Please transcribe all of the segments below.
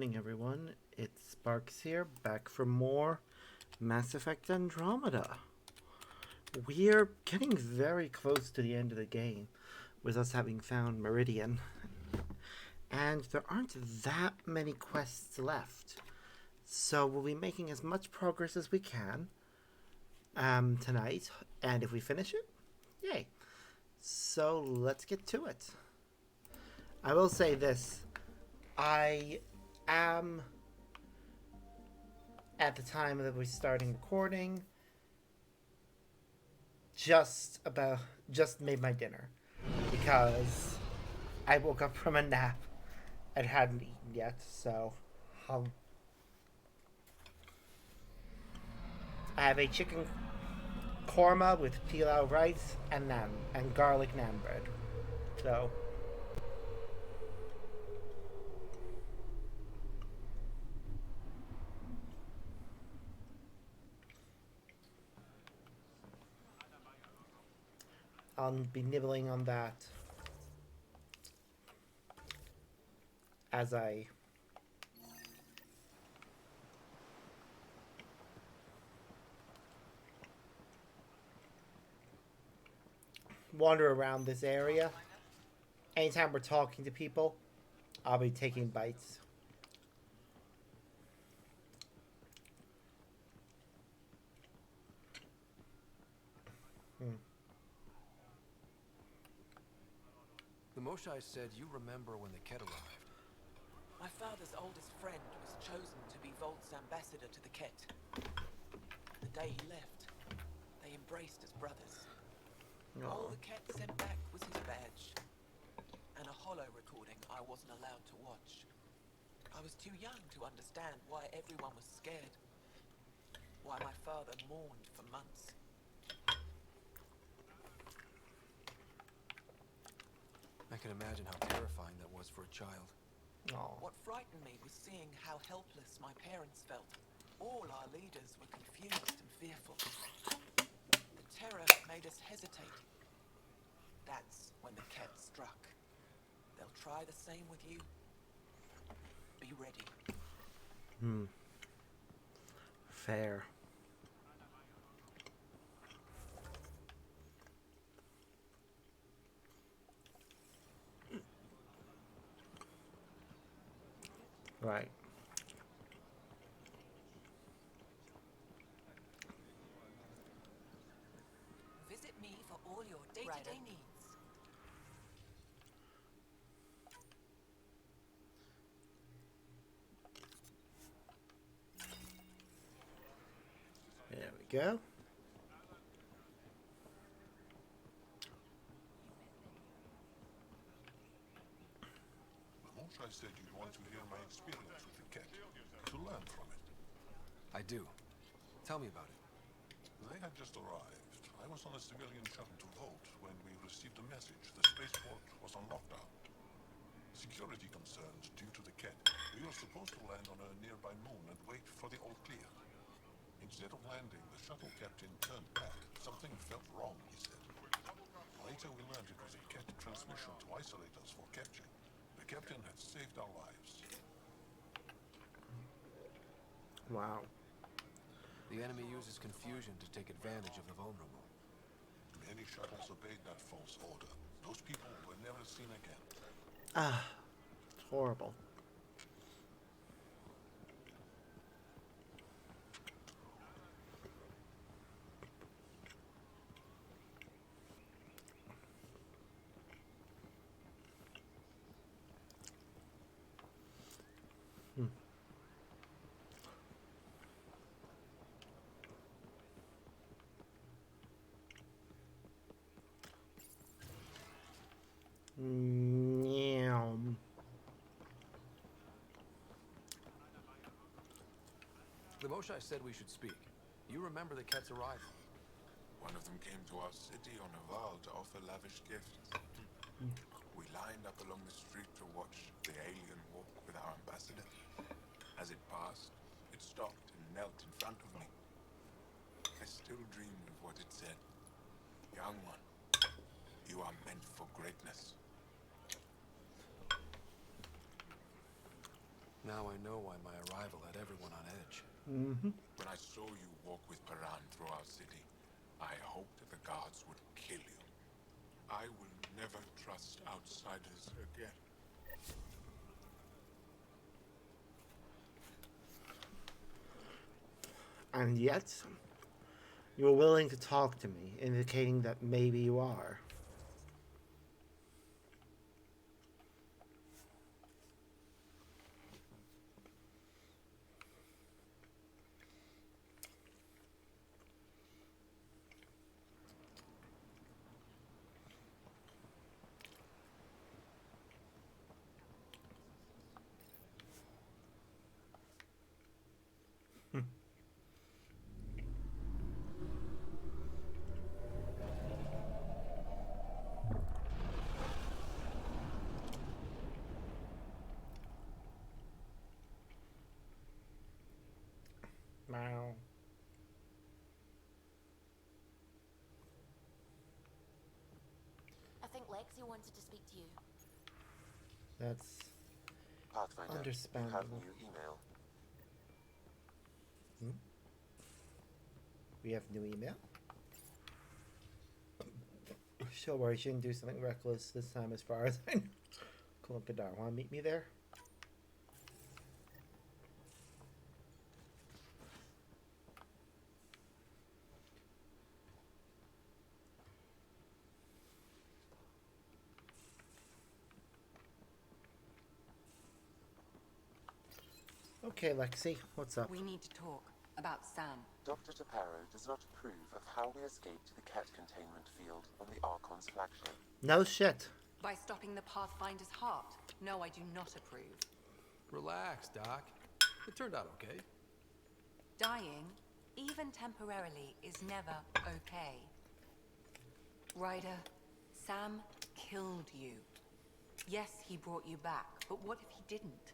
morning, everyone. It's Sparks here, back for more Mass Effect Andromeda. We're getting very close to the end of the game, with us having found Meridian, and there aren't that many quests left. So we'll be making as much progress as we can tonight, and if we finish it, yay. So let's get to it. I will say this. I am, at the time that we're starting recording, just made my dinner because I woke up from a nap and hadn't eaten yet. So I have a chicken korma with pilau rice and naan and garlic naan bread. So I'll be nibbling on that as I wander around this area. Anytime we're talking to people, I'll be taking bites. The Moshai said you remember when the Ket arrived. My father's oldest friend was chosen to be Volt's ambassador to the Ket. The day he left, they embraced as brothers. Aww. All the Ket sent back was his badge, and a holo recording I wasn't allowed to watch. I was too young to understand why everyone was scared, why my father mourned for months. I can imagine how terrifying that was for a child. Aww. What frightened me was seeing how helpless my parents felt. All our leaders were confused and fearful. The terror made us hesitate. That's when the Ket struck. They'll try the same with you. Be ready. Fair. Right. Visit me for all your day-to-day needs. There we go. I said you'd want to hear my experience with the Ket, to learn from it. I do. Tell me about it. They had just arrived. I was on a civilian shuttle to Volt when we received a message. The spaceport was on lockdown. Security concerns due to the Ket. We were supposed to land on a nearby moon and wait for the all clear. Instead of landing, the shuttle captain turned back. Something felt wrong, he said. Later we learned it was a Ket transmission to isolate us for capture. The captain had saved our lives. Wow. The enemy uses confusion to take advantage of the vulnerable. Many shuttles obeyed that false order. Those people were never seen again. It's horrible. The Moshai said we should speak. You remember the Ket's arrival. One of them came to our city on a vow to offer lavish gifts. We lined up along the street to watch the alien walk with our ambassador. As it passed, it stopped and knelt in front of me. I still dream of what it said. Young one, you are meant for greatness. Now I know why my arrival had everyone on edge. Mm-hmm. When I saw you walk with Paran through our city, I hoped that the guards would kill you. I will never trust outsiders again. And yet, you were willing to talk to me, indicating that maybe you are. Wow. I think Lexi wanted to speak to you. That's Pathfinder, you have understandable. new email. We have new email. Sure, I shouldn't do something reckless this time as far as I know. Cool, Kadar. Want to meet me there? Okay, Lexi, what's up? We need to talk about Sam. Dr. Taparo does not approve of how we escaped the Ket containment field on the Archon's flagship. No shit. By stopping the Pathfinder's heart. No, I do not approve. Relax, Doc. It turned out okay. Dying, even temporarily, is never okay. Ryder, Sam killed you. Yes, he brought you back, but what if he didn't?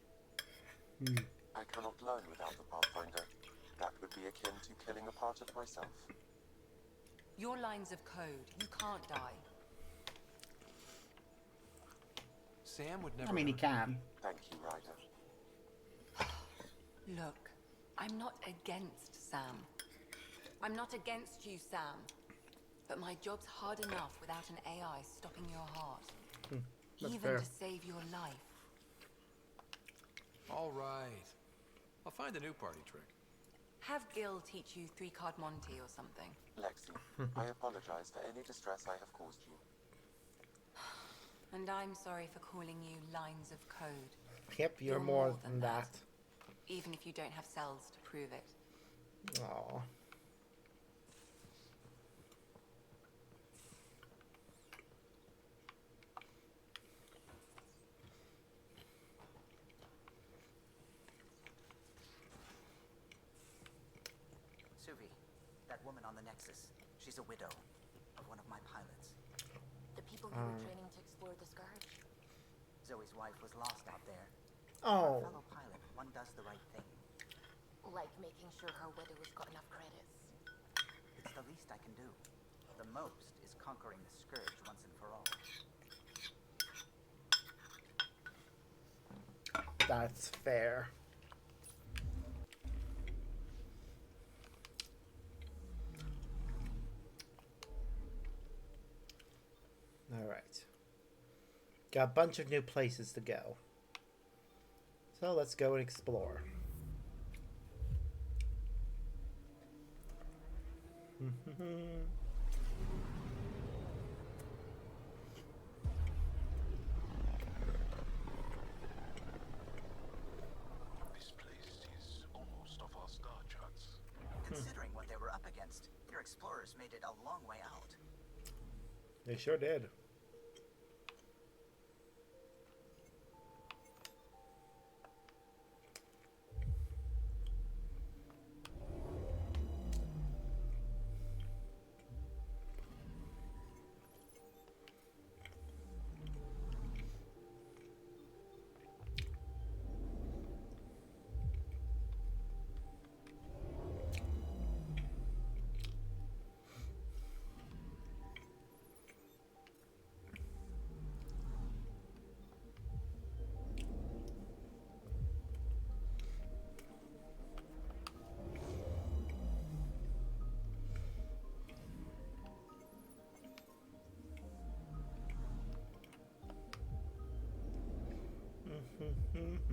I cannot learn without the Pathfinder. That would be akin to killing a part of myself. Your lines of code, you can't die. Sam would never. I mean, he can. Thank you, Ryder. Look, I'm not against Sam. I'm not against you, Sam. But my job's hard enough without an AI stopping your heart. That's Even fair. to save your life. All right. I'll find a new party trick. Have Gil teach you 3-card Monty or something. Lexi, I apologize for any distress I have caused you. And I'm sorry for calling you lines of code. Yep, you're You're more more than than that. Even if you don't have cells to prove it. Aw. Suvi, that woman on the Nexus, she's a widow of one of my pilots. The people you were training to explore the Scourge. Zoe's wife was lost out there. For Oh. a fellow pilot, one does the right thing. Like making sure her widow's got enough credits. It's the least I can do. The most is conquering the Scourge once and for all. That's fair. Alright. Got a bunch of new places to go. So let's go and explore. This place is almost off our star charts. Considering what they were up against, your explorers made it a long way out. They sure did. Anomaly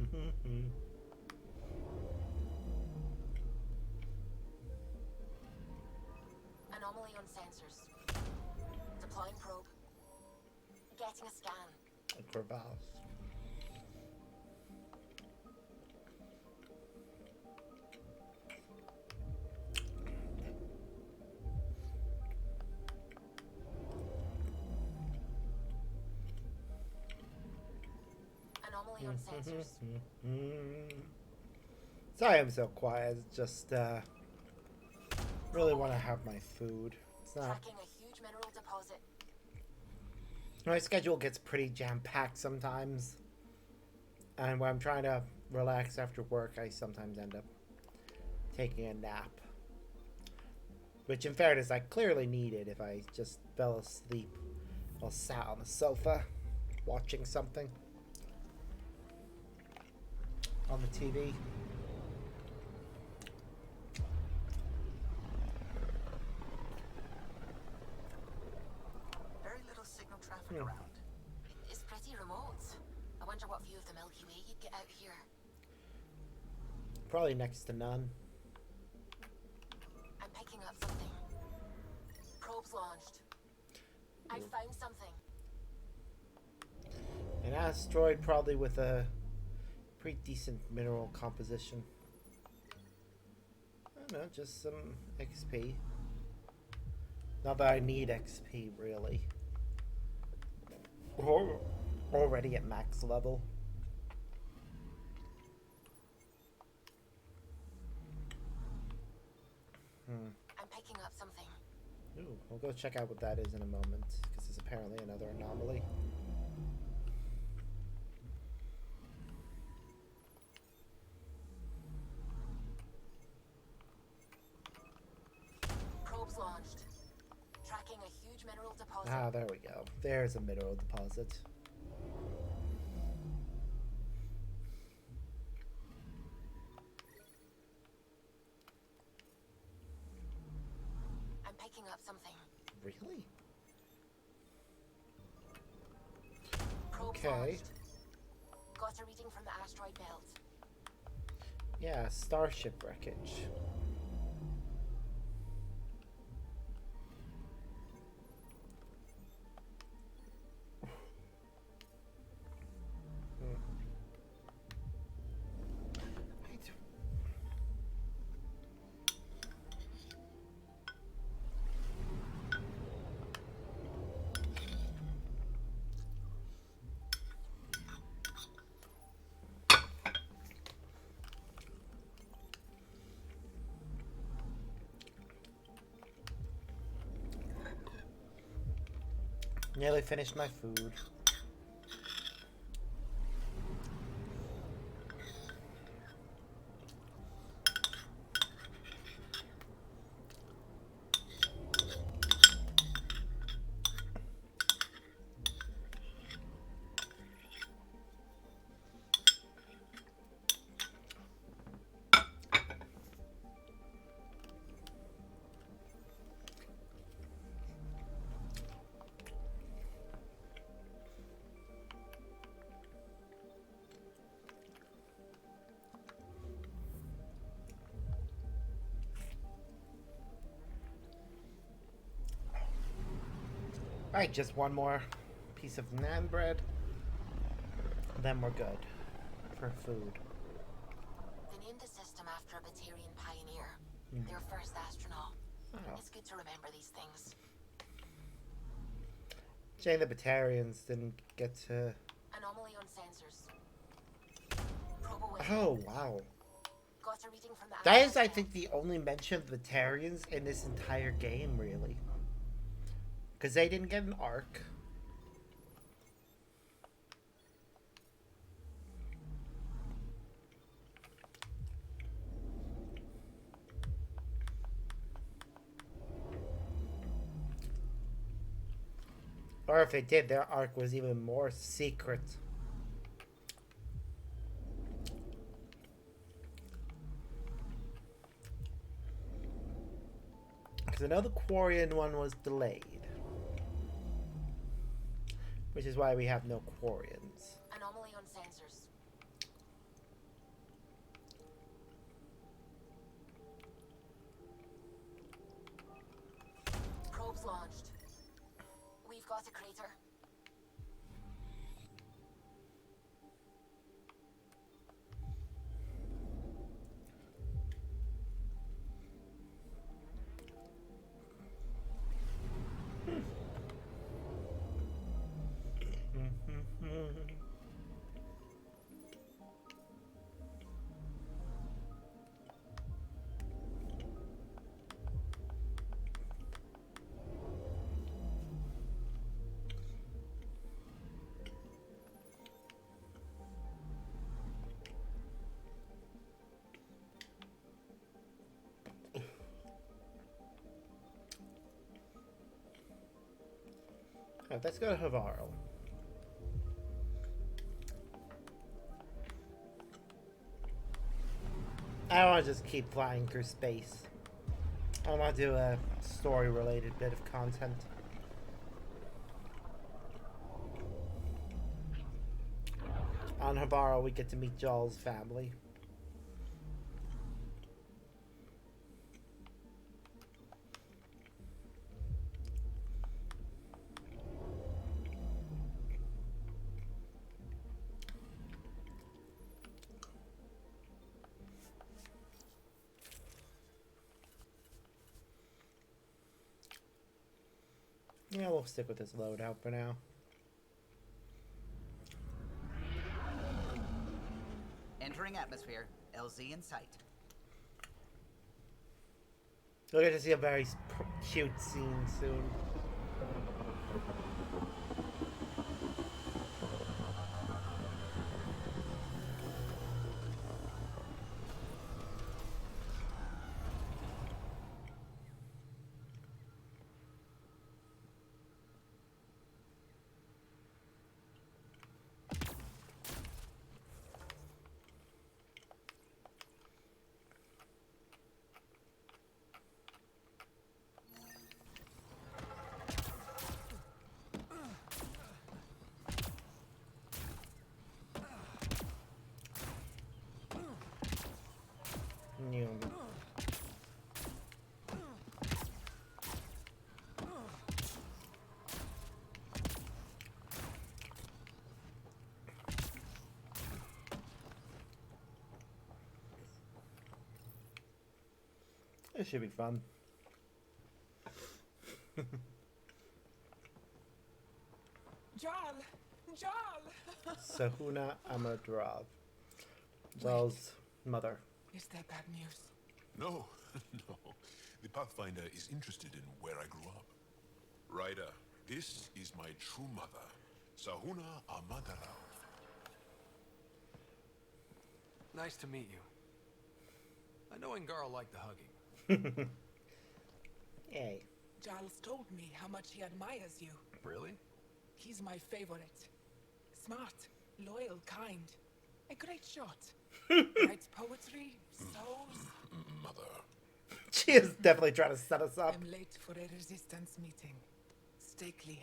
on sensors. Deploying probe. Getting a scan. Crevasse. Anomaly on sensors. Sorry I'm so quiet. It's just really want to have my food. It's not. Tracking a huge mineral deposit. My schedule gets pretty jam-packed sometimes. And when I'm trying to relax after work, I sometimes end up taking a nap. Which, in fairness, I clearly needed if I just fell asleep while sat on the sofa watching something on the TV. Very little signal traffic around. It's pretty remote. I wonder what view of the Milky Way you'd get out here. Probably next to none. I'm picking up something. Probe's launched. I found something. An asteroid probably with a pretty decent mineral composition. I don't know, just some XP. Not that I need XP, really. We're already at max level. I'm picking up something. Ooh, we'll go check out what that is in a moment, because it's apparently another anomaly. Probe's launched. Tracking a huge mineral deposit. Ah, there we go. There's a mineral deposit. I'm picking up something. Really? Probe's Okay. launched. Got a reading from the asteroid belt. Yeah, starship wreckage. Nearly finished my food. Alright, just one more piece of naan bread. Then we're good for food. They named the system after a Batarian pioneer. Their first astronaut. Oh. It's good to remember these things. Shame the Batarians didn't get to... Anomaly on sensors. Probe away. Oh, wow. Got a reading from the That is, asteroid I belt. think, the only mention of the Batarians in this entire game, really. Because they didn't get an arc. Or if they did, their arc was even more secret. Because I know the Quarian one was delayed. Which is why we have no Quarians. Anomaly on sensors. was a crater. Alright, let's go to Havaro. I don't want to just keep flying through space. I want to do a story-related bit of content. On Havaro, we get to meet Joel's family. Yeah, we'll stick with this loadout for now. Entering atmosphere. LZ in sight. We'll get to see a very cute scene soon. New. This should be fun. Jarl! Jarl! Sahuna Amadrov. Joel's mother. Is there bad news? No, no. The Pathfinder is interested in where I grew up. Ryder, this is my true mother, Sahuna Amadrov. Nice to meet you. I know Angarl liked the hugging. Yay. Jarl's told me how much he admires you. Really? He's my favorite. Smart, loyal, kind. A great shot. Writes poetry, sews. Mother. She is definitely trying to set us up. I'm late for a resistance meeting. Stay clear.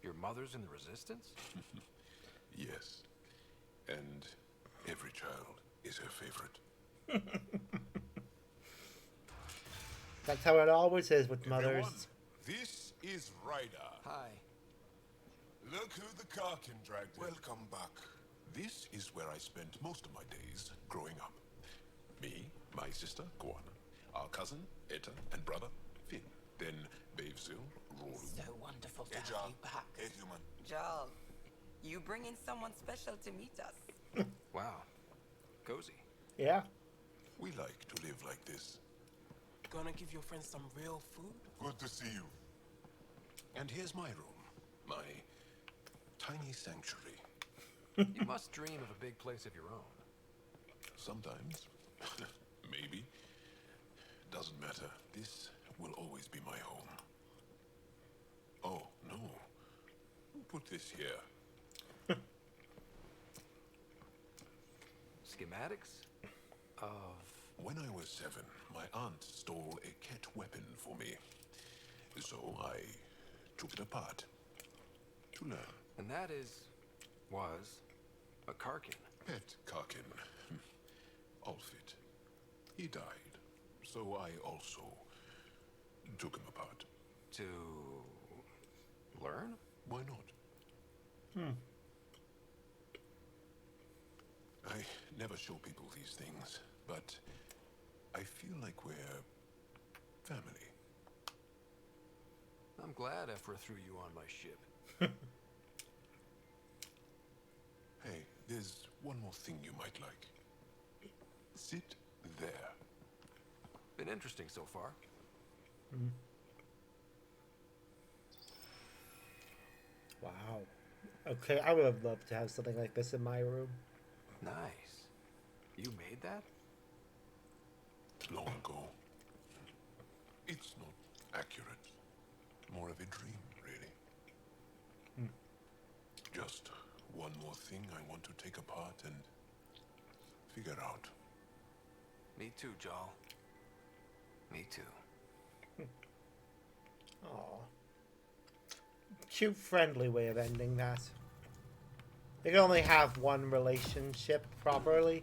Your mother's in the Resistance? Yes. And every child is her favorite. That's how it always is with mothers. Everyone, this is Ryder. Hi. Look who the Karkin dragged in. Welcome back. This is where I spent most of my days growing up. Me, my sister, Guana, our cousin, Etta, and brother, Finn. Then Bavzil, Rory. So wonderful to Hey, have Jarl. you back. Hey, human. Jarl, you bring in someone special to meet us. Wow. Cozy. Yeah. We like to live like this. Gonna give your friends some real food? Good to see you. And here's my room. My tiny sanctuary. You must dream of a big place of your own. Sometimes. Maybe. Doesn't matter. This will always be my home. Oh, no. Put this here. Schematics? Of... When I was 7, my aunt stole a cat weapon for me. So I took it apart. To learn. And that was a Karkin. Pet Karkin. Ulfit. He died. So I also took him apart. To learn? Why not? I never show people these things, but I feel like we're family. I'm glad Ephra threw you on my ship. Hey, there's one more thing you might like. Sit there. Been interesting so far. Wow. Okay, I would have loved to have something like this in my room. Nice. You made that? Long ago. It's not accurate. More of a dream, really. Just one more thing I want to take apart and figure out. Me too, Jal. Me too. Aw. Cute, friendly way of ending that. They can only have one relationship properly.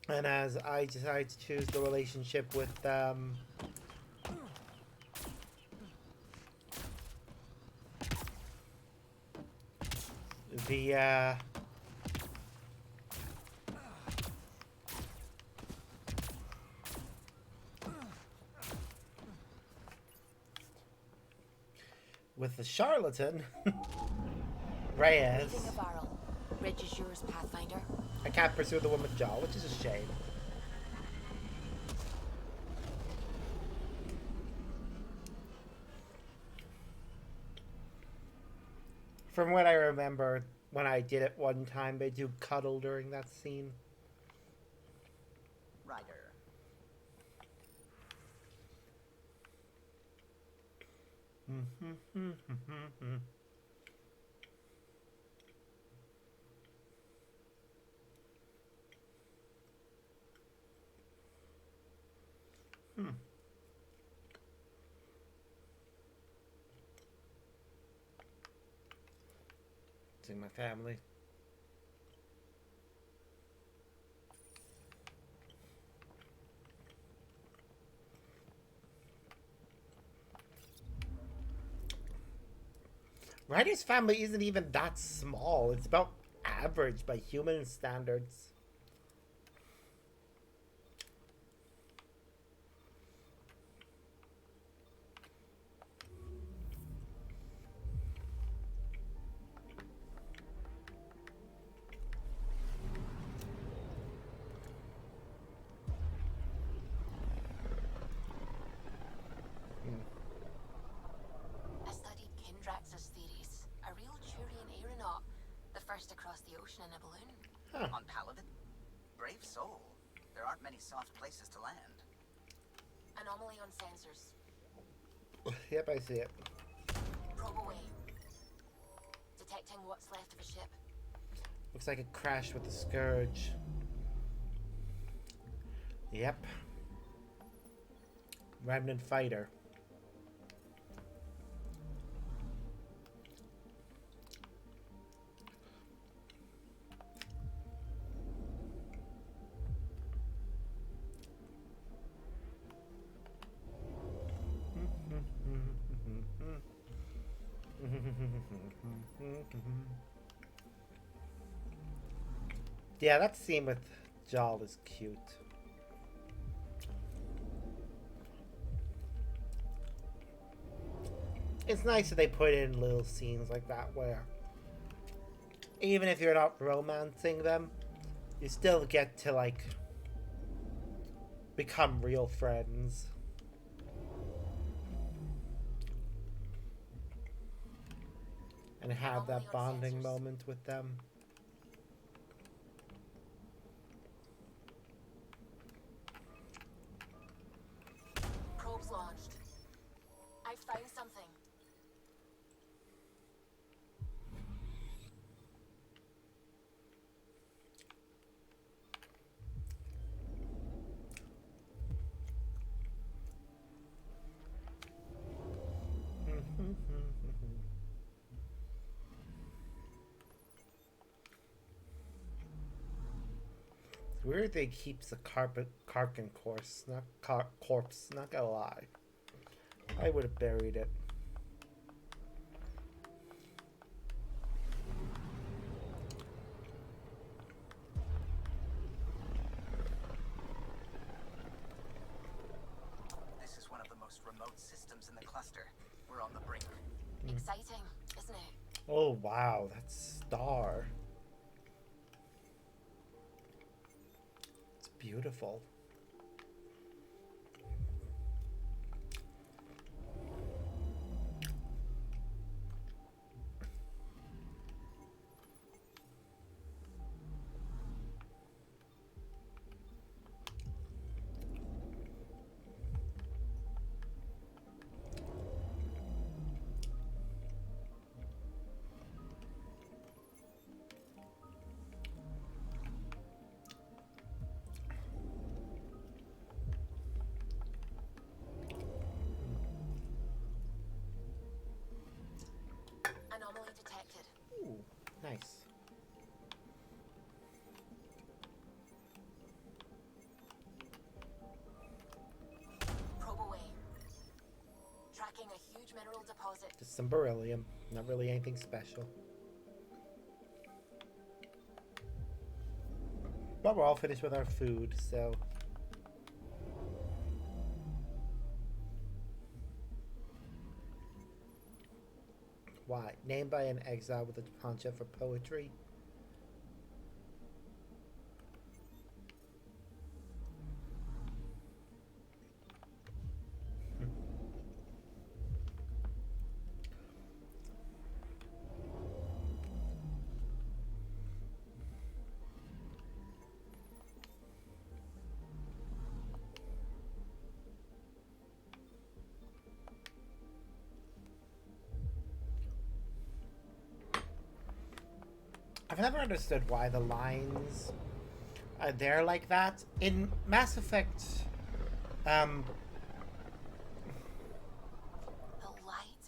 And as I decide to choose the relationship with the with the charlatan, Reyes. Leaving a barrel. Bridge is yours, Pathfinder. I can't pursue the one with Jaw, which is a shame. From what I remember, when I did it one time, they do cuddle during that scene. Ryder. Seeing my family. Ryder's family isn't even that small. It's about average by human standards. I studied Kindrax's theories. A real Turian aeronaut. The first to cross the ocean in a balloon. Huh. On Paladin? Brave soul. There aren't many soft places to land. Anomaly on sensors. Yep, I see it. Probe away. Detecting what's left of a ship. Looks like it crashed with the Scourge. Yep. Remnant fighter. Yeah, that scene with Jal is cute. It's nice that they put in little scenes like that where even if you're not romancing them, you still get to like become real friends. And have that bonding moment with them. Probe's launched. I found something. Weird they keeps the Karkin corpse, corpse, not gonna lie. I would have buried it. This is one of the most remote systems in the cluster. We're on the brink. Exciting, isn't it? Oh wow, that's Star. It's beautiful. Anomaly detected. Ooh, nice. Probe away. Tracking a huge mineral deposit. Just some beryllium. Not really anything special. But we're all finished with our food, so... Why? Named by an exile with a penchant for poetry. I've never understood why the lines are there like that. In Mass Effect, The light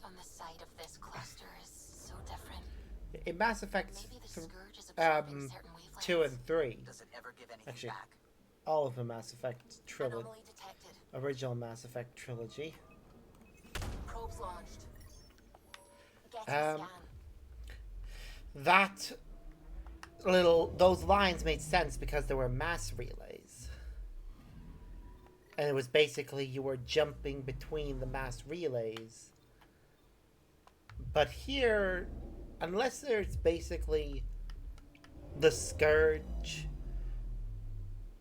on the side of this cluster is so different. in Mass Effect Maybe the Scourge is absorbing certain 2 wavelengths. and 3, Does it ever give anything actually, back? all of the Mass Effect trilogy, Anomaly detected. original Mass Effect trilogy. Probes launched. Getting Um, scan. That those lines made sense because there were mass relays. And it was basically you were jumping between the mass relays. But here, unless there's basically the Scourge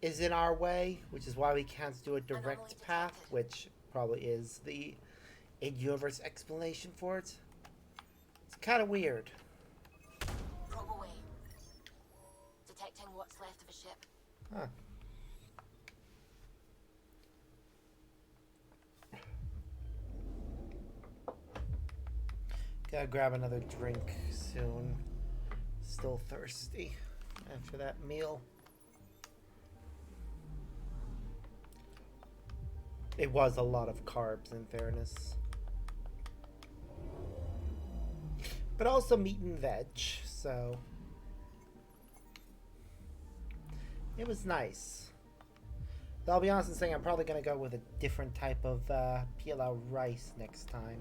is in our way, which is why we can't do a direct path, which probably is the in-universe explanation for it. It's kind of weird. Probe away. Detecting what's left of a ship. Huh. Gotta grab another drink soon. Still thirsty after that meal. It was a lot of carbs, in fairness. But also meat and veg, so... It was nice. Though I'll be honest in saying I'm probably going to go with a different type of pilau rice next time.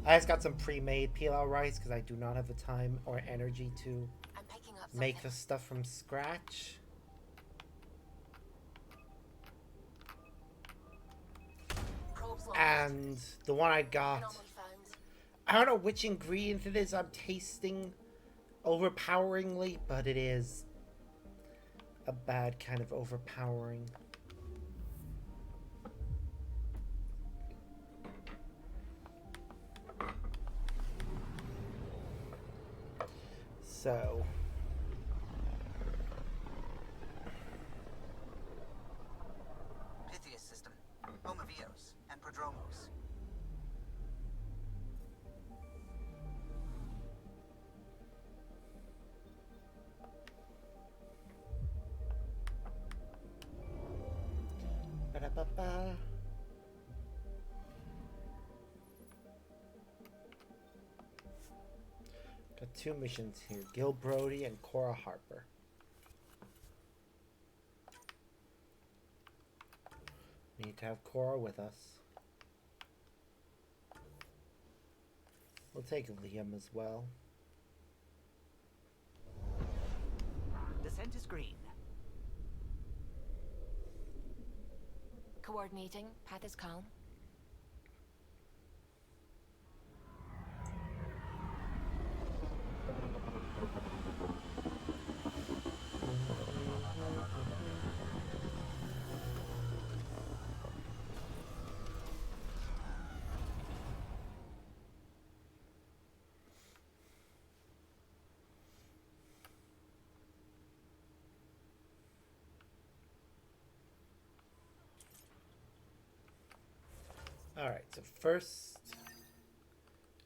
I just got some pre-made pilau rice because I do not have the time or energy to I'm picking up make the stuff from scratch. Probes launched. And the one I got, Anomaly found. I don't know which ingredient it is I'm tasting overpoweringly, but it is a bad kind of overpowering. So... Pythias system, Homovios, and Prodromos. Ba-da-ba-ba. Got two missions here, Gil Brody and Cora Harper. to have Cora with us. We'll take Liam as well. Descent is green. Coordinating. Path is calm. Alright, so first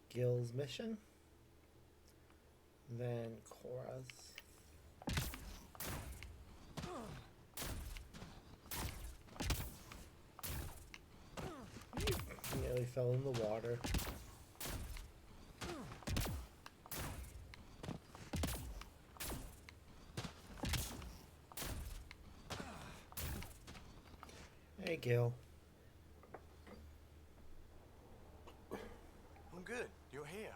Gil's mission, then Cora's. Nearly fell in the water. Hey, Gil. I'm good. You're here.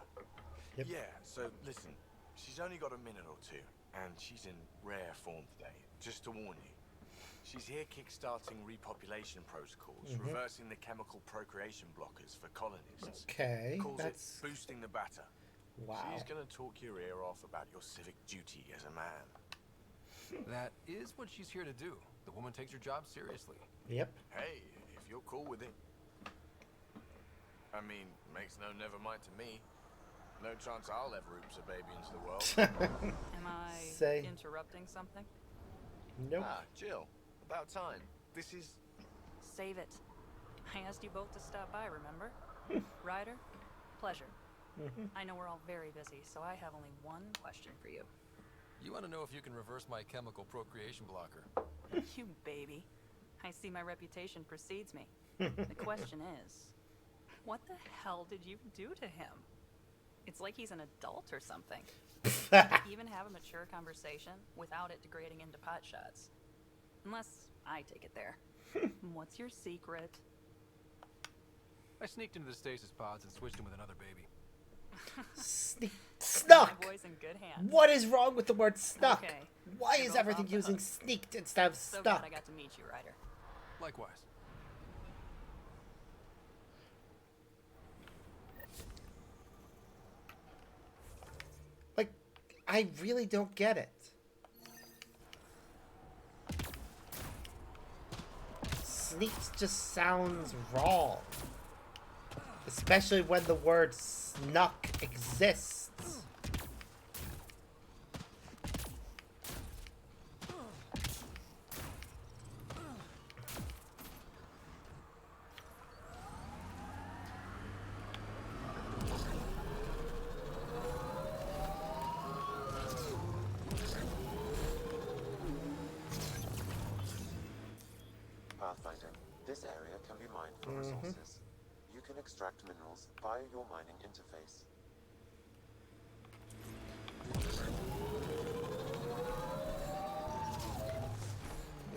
Yep. Yeah, so listen. She's only got a minute or two, and she's in rare form today. Just to warn you. She's here kickstarting repopulation protocols, reversing the chemical procreation blockers for colonists. Okay, Calls that's... it boosting the batter. Wow. She's gonna talk your ear off about your civic duty as a man. That is what she's here to do. The woman takes her job seriously. Yep. Hey, if you're cool with it. I mean, makes no never mind to me. No chance I'll ever oops a baby into the world. Am I Say. interrupting something? Nope. Ah, Jill. About time. This is... Save it. I asked you both to stop by, remember? Ryder, pleasure. I know we're all very busy, so I have only one question for you. You want to know if you can reverse my chemical procreation blocker? You baby. I see my reputation precedes me. The question is, what the hell did you do to him? It's like he's an adult or something. Even have a mature conversation without it degrading into pot shots. Unless I take it there. What's your secret? I sneaked into the stasis pods and switched him with another baby. Snuck! My boy's in good hands. What is wrong with the word snuck? Okay. Why You're is both everything off the using hook. sneaked instead of So stuck? glad I got to meet you, Ryder. Likewise. Like, I really don't get it. Sneaked just sounds wrong. Especially when the word snuck exists. Pathfinder, this area can be mined for resources. You can extract minerals via your mining interface.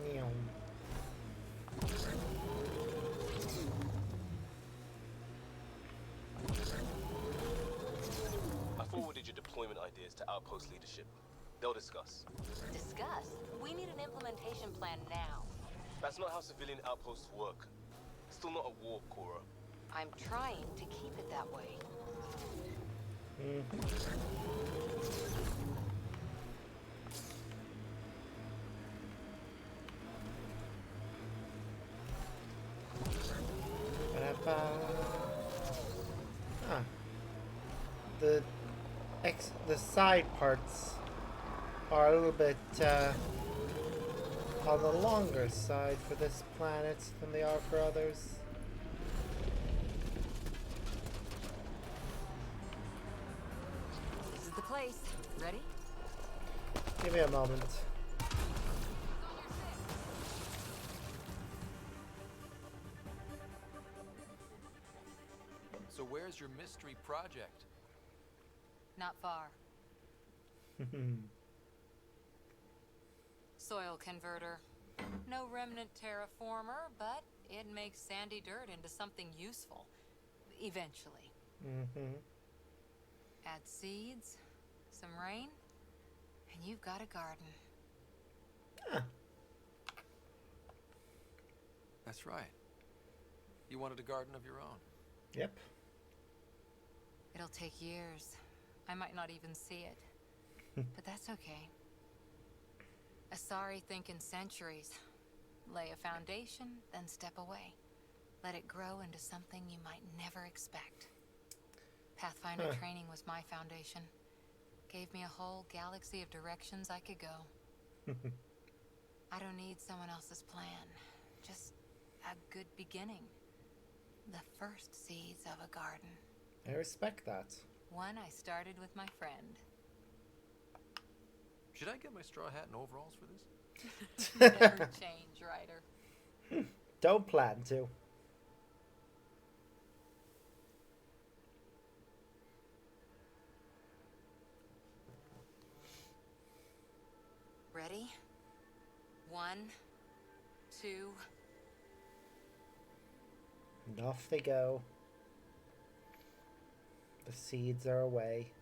Meow. I forwarded your deployment ideas to Outpost leadership. They'll discuss. Discuss. We need an implementation plan now. That's not how civilian outposts work. Still not a war, Cora. I'm trying to keep it that way. Ah. The side parts are a little bit on the longer side for this planet than they are for others. This is the place. Ready? Give me a moment. So where's your mystery project? Not far. Soil converter. No remnant terraformer, but it makes sandy dirt into something useful. Eventually. Mm-hmm. Add seeds, some rain, and you've got a garden. Huh. That's right. You wanted a garden of your own. Yep. It'll take years. I might not even see it. But that's okay. Asari think in centuries. Lay a foundation, then step away. Let it grow into something you might never expect. Pathfinder training was my foundation. Gave me a whole galaxy of directions I could go. I don't need someone else's plan. Just a good beginning. The first seeds of a garden. I respect that. One I started with my friend. Should I get my straw hat and overalls for this? Never change, Ryder. Don't plan to. Ready? 1, 2. And off they go. The seeds are away.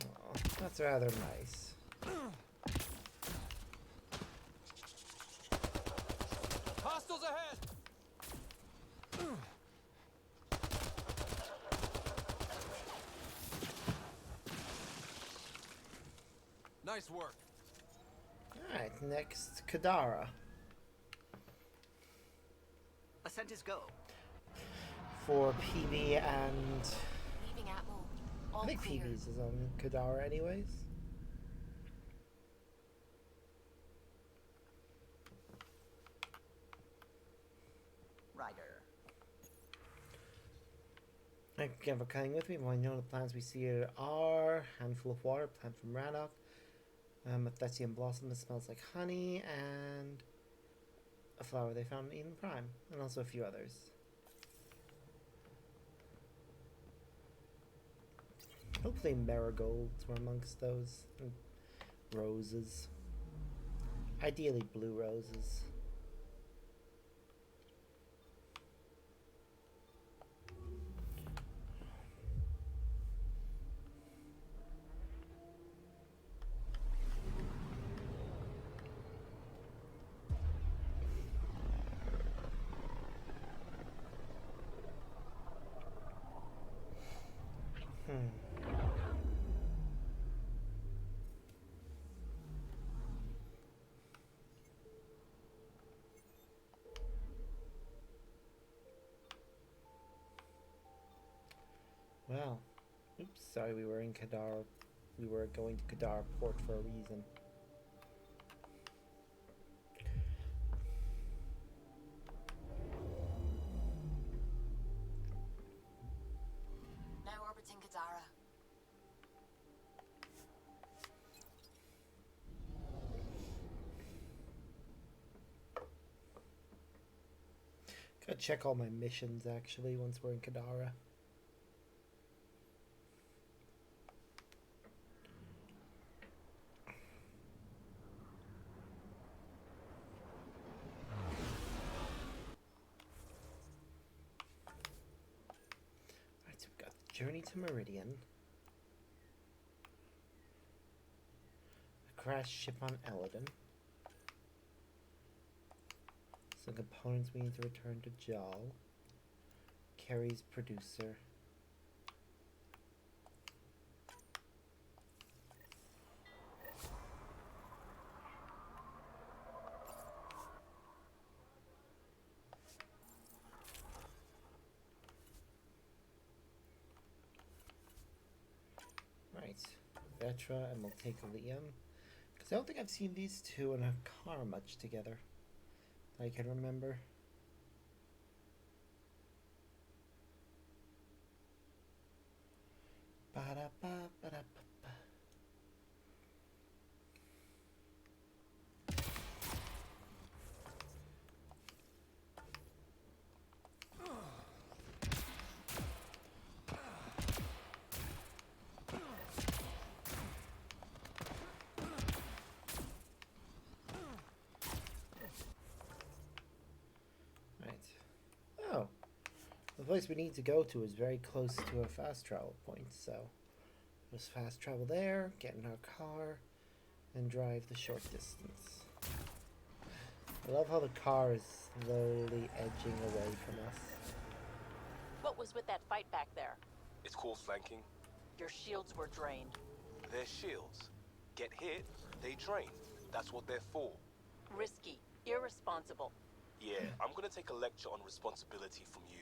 Oh, that's rather nice. Hostiles ahead! Nice work. Alright, next, Kadara. Ascent is go. For PB and... Leaving Atmo. All I think clear. PB's is on Kadara anyways. Ryder. Thank you again for coming with me. Well, I know the plants we see here are handful of water, plant from Rannoch, a Thessian blossom that smells like honey, and a flower they found in Eden Prime, and also a few others. Hopefully marigolds were amongst those, and roses. Ideally blue roses. Well, oops, sorry, we were in Kadar. We were going to Kadar Port for a reason. Now orbiting Kadara. Gotta check all my missions actually once we're in Kadara. Alright, so we've got the journey to Meridian. A crashed ship on Eladon. Some components we need to return to Jal. Carrie's producer. Right, Vetra and we'll take Liam. Because I don't think I've seen these two in a car much together. I can remember. Ba-da-ba-ba-da-ba-ba. place we need to go to is very close to a fast travel point, so just fast travel there, get in our car, and drive the short distance. I love how the car is slowly edging away from us. What was with that fight back there? It's called flanking. Your shields were drained. They're shields. Get hit, they drain. That's what they're for. Risky. Irresponsible. Yeah, I'm gonna take a lecture on responsibility from you.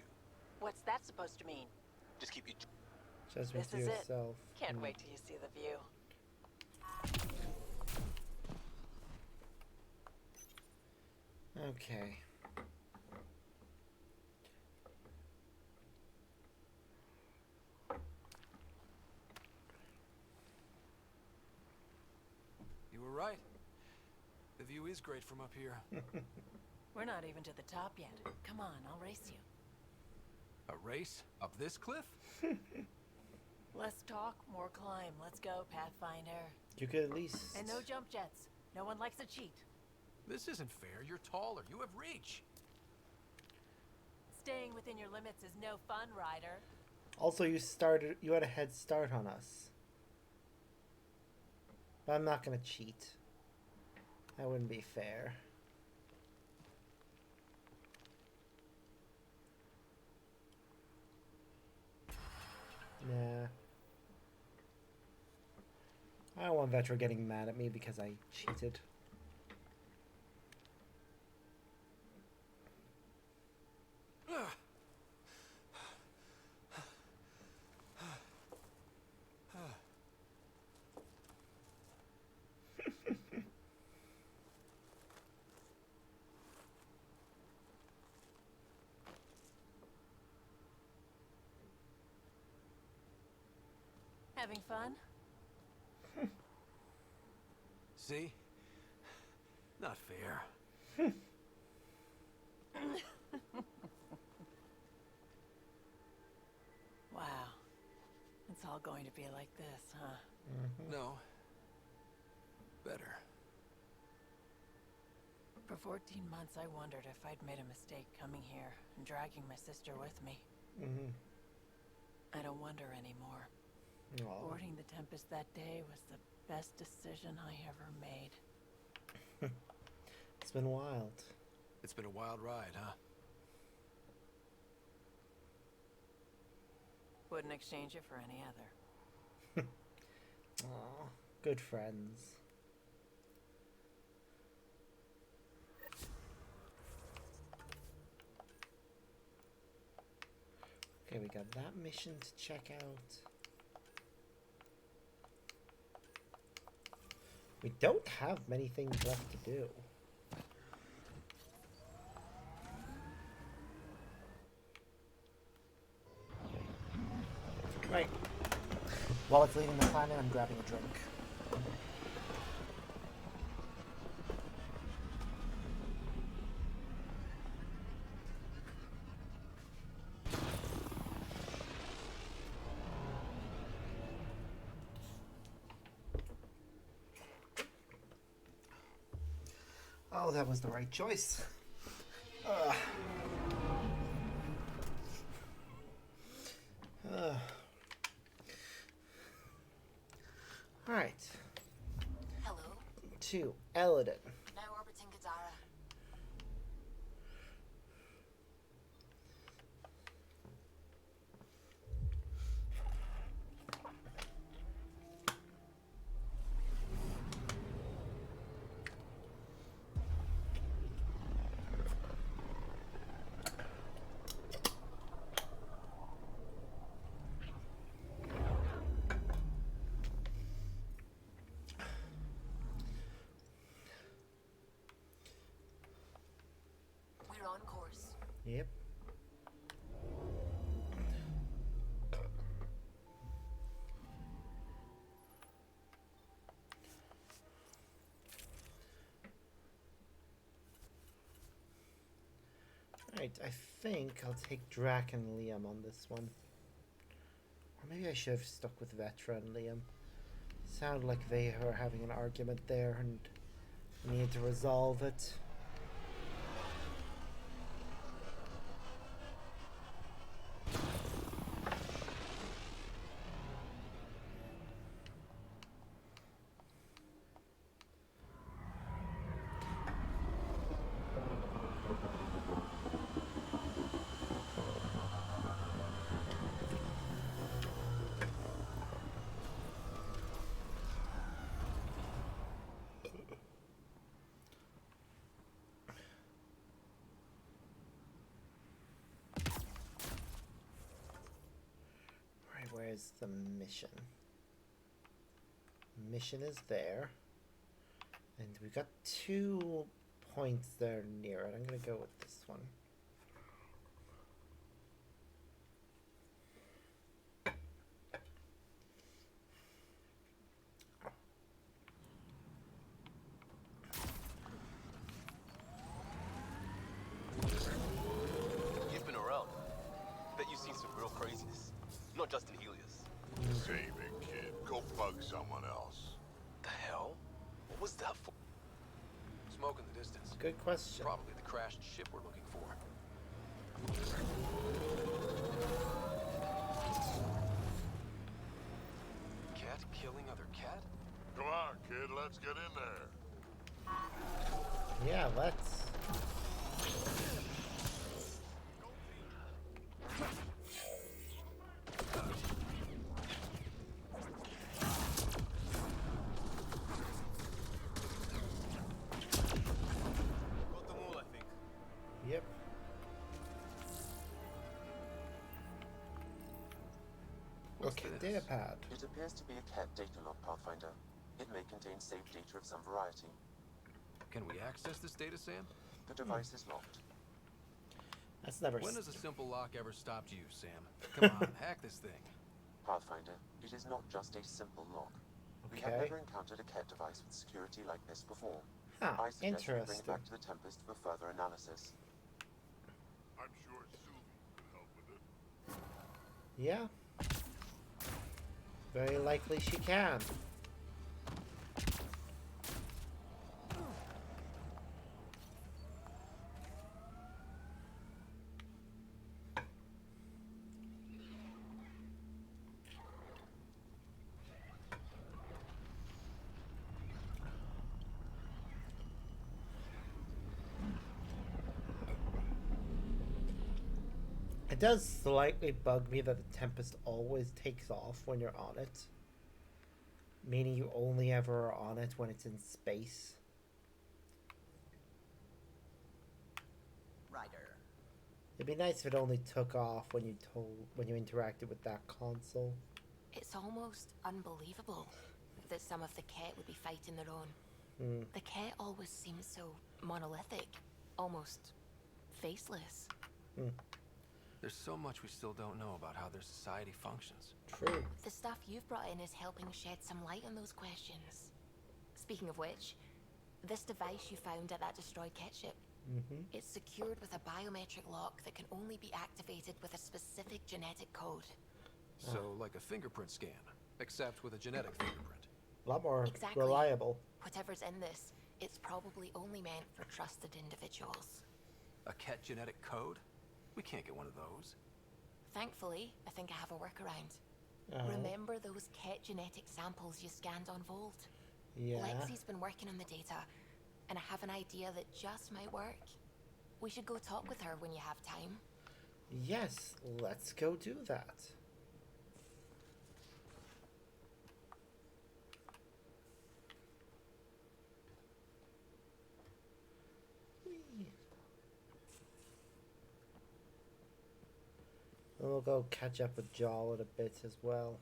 What's that supposed to mean? Just keep your... Judgment This to is yourself. it. Can't wait till you see the view. Okay. You were right. The view is great from up here. We're not even to the top yet. Come on, I'll race you. A race? Up this cliff? Less talk, more climb. Let's go, Pathfinder. You could at least... And no jump jets. No one likes a cheat. This isn't fair. You're taller. You have reach. Staying within your limits is no fun, Ryder. Also, you had a head start on us. But I'm not gonna cheat. That wouldn't be fair. Nah. I don't want Vetra getting mad at me because I cheated. Having fun? See? Not fair. Wow. It's all going to be like this, huh? No. Better. For 14 months, I wondered if I'd made a mistake coming here and dragging my sister with me. I don't wonder anymore. Aw. Boarding the Tempest that day was the best decision I ever made. It's been wild. It's been a wild ride, huh? Wouldn't exchange it for any other. Aw, good friends. Okay, we got that mission to check out. We don't have many things left to do. Right. While it's leaving the planet, I'm grabbing a drink. Oh, that was the right choice. Alright. Hello. To Eladin. Now orbiting Gadara. We're on course. Yep. Alright, I think I'll take Drac and Liam on this one. Or maybe I should have stuck with Vetra and Liam. Sounded like they were having an argument there and we needed to resolve it. Where's the mission? Mission is there. And we got 2 points there near it. I'm going to go with this one. You've been around. Bet you've seen some real craziness. Not just in Helios. Save it, kid. Go bug someone else. The hell? What was that for? Smoke in the distance. Good question. Probably the crashed ship we're looking for. Cat killing other cat? Come on, kid. Let's get in there. Yeah, let's. Got them all, I think. Yep. Okay, data pad. It appears to be a cat data log, Pathfinder. It may contain saved data of some variety. Can we access this data, Sam? The device is locked. That's never. When has a simple lock ever stopped you, Sam? Come on, hack this thing. Pathfinder, it is not just a simple lock. We have Okay. never encountered a cat device with security like this before. Huh, I suggest we bring it interesting. back to the Tempest for further analysis. I'm sure Suvi could help with it. Yeah. Very likely she can. It does slightly bug me that the Tempest always takes off when you're on it. Meaning you only ever are on it when it's in space. Ryder. It'd be nice if it only took off when you interacted with that console. It's almost unbelievable that some of the Ket would be fighting their own. Hmm. The Ket always seems so monolithic, almost faceless. There's so much we still don't know about how their society functions. True. The stuff you've brought in is helping shed some light on those questions. Speaking of which, this device you found at that destroyed Ket ship, it's secured with a biometric lock that can only be activated with a specific genetic code. So, like a fingerprint scan, except with a genetic fingerprint. A lot more Exactly. reliable. Whatever's in this, it's probably only meant for trusted individuals. A Ket genetic code? We can't get one of those. Thankfully, I think I have a workaround. Remember those Ket genetic samples you scanned on Volt? Yeah. Lexi's been working on the data, and I have an idea that just might work. We should go talk with her when you have time. Yes, let's go do that. And we'll go catch up with Jarl in a bit as well.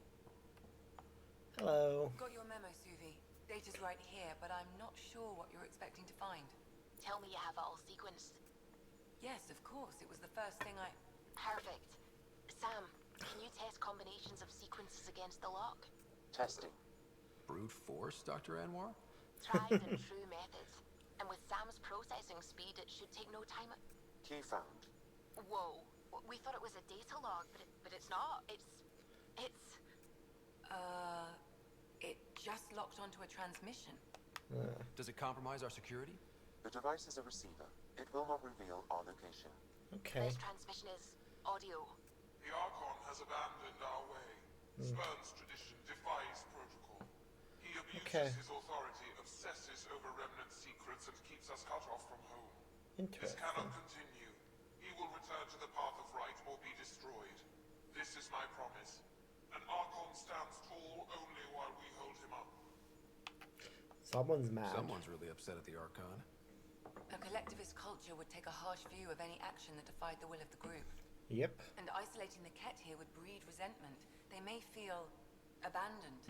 Hello. Got your memo, Suvi. Data's right here, but I'm not sure what you're expecting to find. Tell me you have it all sequenced. Yes, of course. It was the first thing I... Perfect. Sam, can you test combinations of sequences against the lock? Testing. Brute force, Dr. Anwar? Tried and true method. And with Sam's processing speed, it should take no time. Key found. Whoa. We thought it was a data log, but it's not. It's... It just locked onto a transmission. Does it compromise our security? The device is a receiver. It will not reveal our location. Okay. This transmission is audio. The Archon has abandoned our way. Spurns tradition, defies protocol. He abuses his authority, obsesses over remnant secrets, and keeps us cut off from home. This cannot continue. He will return to the path of right or be destroyed. This is my promise. An Archon stands tall only while we hold him up. Someone's mad. Someone's really upset at the Archon. A collectivist culture would take a harsh view of any action that defied the will of the group. Yep. And isolating the Ket here would breed resentment, They may feel abandoned.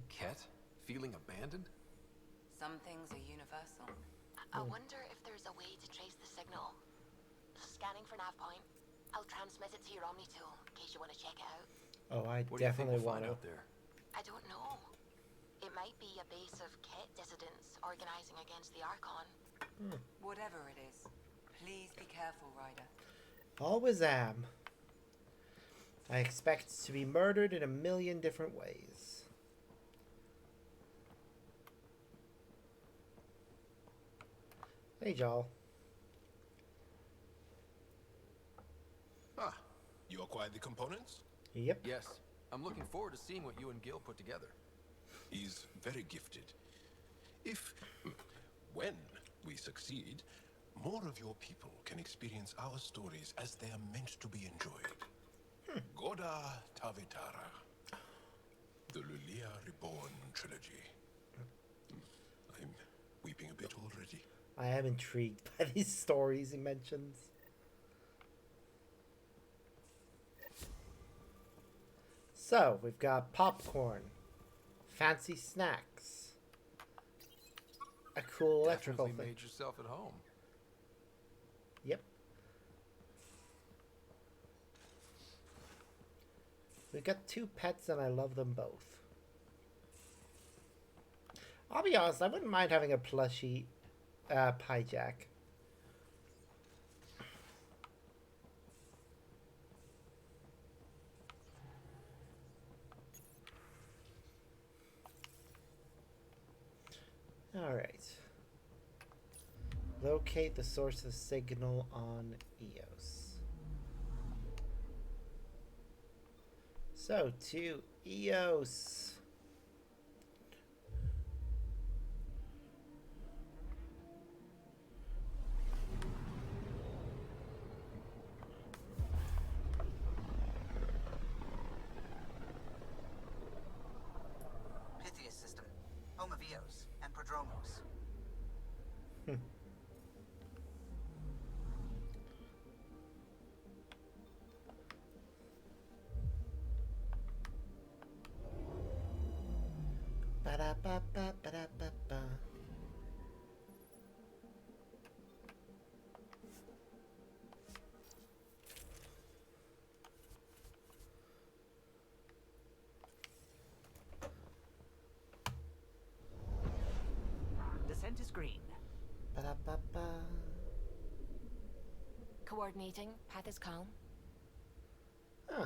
Ket? Feeling abandoned? Some things are universal. I wonder if there's a way to trace the signal. Scanning for nav point. I'll transmit it to your Omni tool in case you want to check it out. Oh, I What do you think definitely we'll want find to. out there? I don't know. It might be a base of Ket dissidents organizing against the Archon. Whatever it is, please be careful, Ryder. Always am. I expect to be murdered in a million different ways. Hey, Joel. Ah, you acquired the components? Yep. Yes. I'm looking forward to seeing what you and Gil put together. He's very gifted. When we succeed, more of your people can experience our stories as they are meant to be enjoyed. Goda Tavetara. The Lulia Reborn trilogy. I'm weeping a bit already. I am intrigued by these stories he mentions. So, we've got popcorn, fancy snacks, a cool electrical Definitely thing. made yourself at home. Yep. We've got 2 pets and I love them both. I'll be honest, I wouldn't mind having a plushie Pyjack. Alright. Locate the source of signal on Eos. So, to Eos. Pythias system, home of Eos and Prodromos. Ba-da-ba-ba, ba-da-ba-ba. Descent is green. Ba-da-ba-ba. Coordinating. Path is calm. Huh.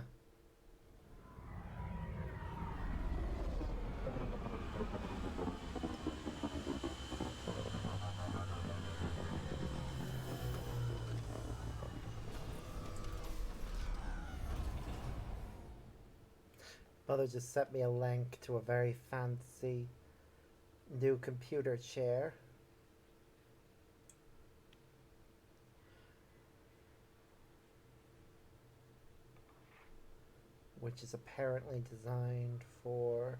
Mother just sent me a link to a very fancy new computer chair. Which is apparently designed for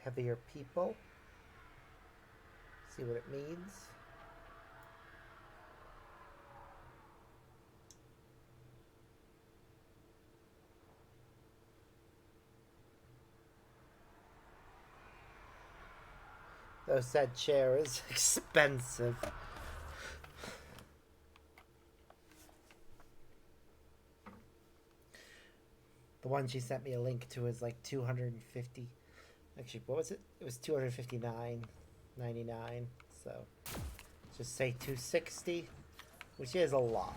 heavier people. See what it means. Though said chair is expensive. The one she sent me a link to is like 250. Actually, what was it? It was 259.99. So just say 260, which is a lot.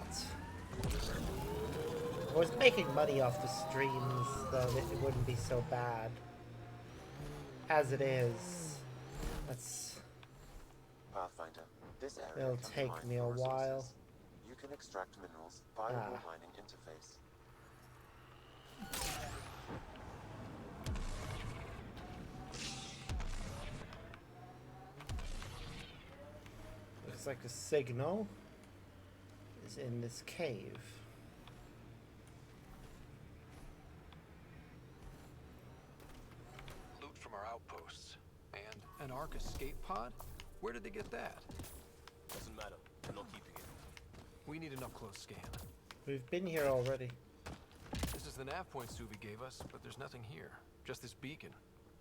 If I was making money off the streams, though, it wouldn't be so bad. As it is, that's. Pathfinder, this area It'll can be take mined me a for while. resources. You can extract minerals via your mining interface. Looks like a signal is in this cave. Loot from our outposts. And an Ark escape pod? Where did they get that? Doesn't matter. I'm not keeping it. We need an up-close scan. We've been here already. This is the nav point Suvi gave us, but there's nothing here. Just this beacon.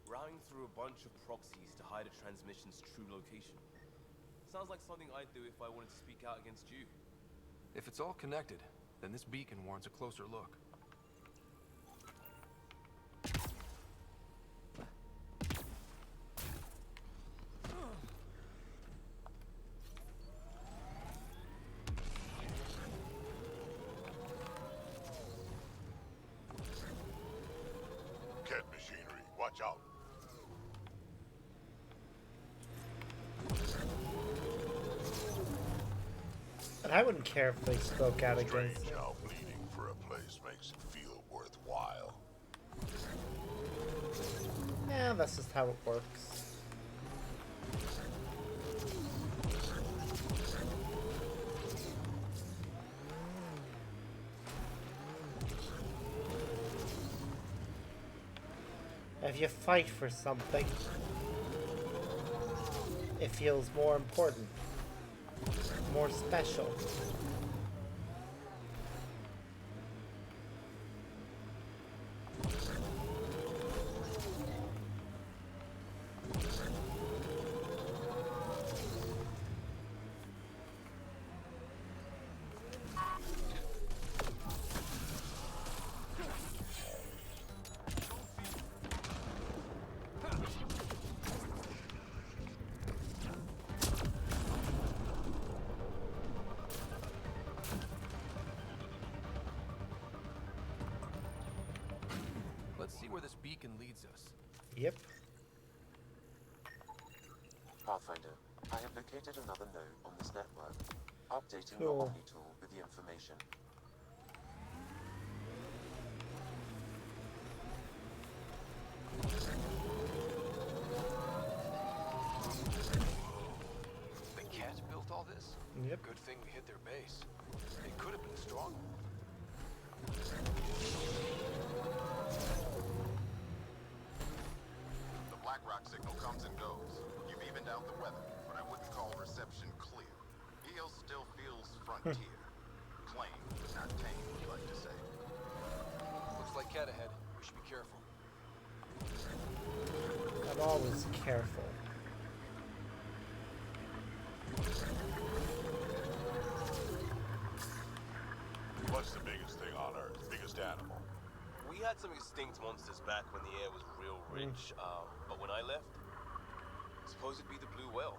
Routing through a bunch of proxies to hide a transmission's true location. Sounds like something I'd do if I wanted to speak out against you. If it's all connected, then this beacon warrants a closer look. Cat machinery, watch out. But I wouldn't care if they spoke out against Strange it. how bleeding for a place makes it feel worthwhile. Yeah, that's just how it works. If you fight for something, it feels more important, more special. Let's see where this beacon leads us. Yep. Pathfinder, I have located another node on this network. Updating Cool. your Omni tool with the information. The cat built all this? Yep. Good thing we hit their base. It could have been stronger. The Black Rock signal comes and goes. You've evened out the weather, but I wouldn't call reception clear. EO still feels frontier. Claim, not tame, we like to say. Looks like cat ahead. We should be careful. I'm always careful. What's the biggest thing on Earth? Biggest animal? We had some extinct monsters back when the air was real rich, but when I left, suppose it'd be the blue whale.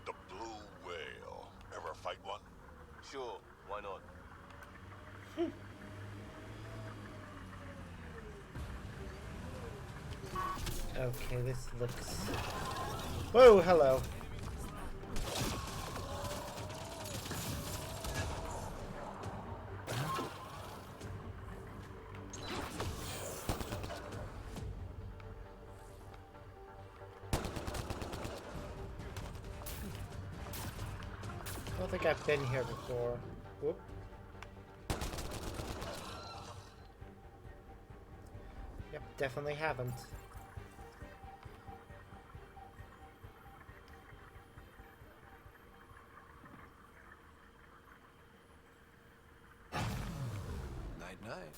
The blue whale. Ever fight one? Sure, why not? Okay, this looks... Whoa, hello. I don't think I've been here before. Whoop. Yep, definitely haven't. Night-night.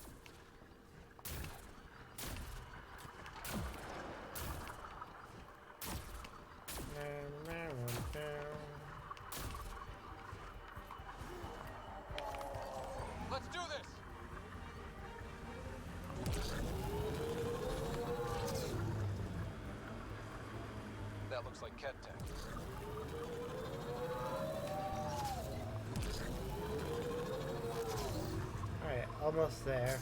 Let's do this! That looks like cat tech. Alright, almost there.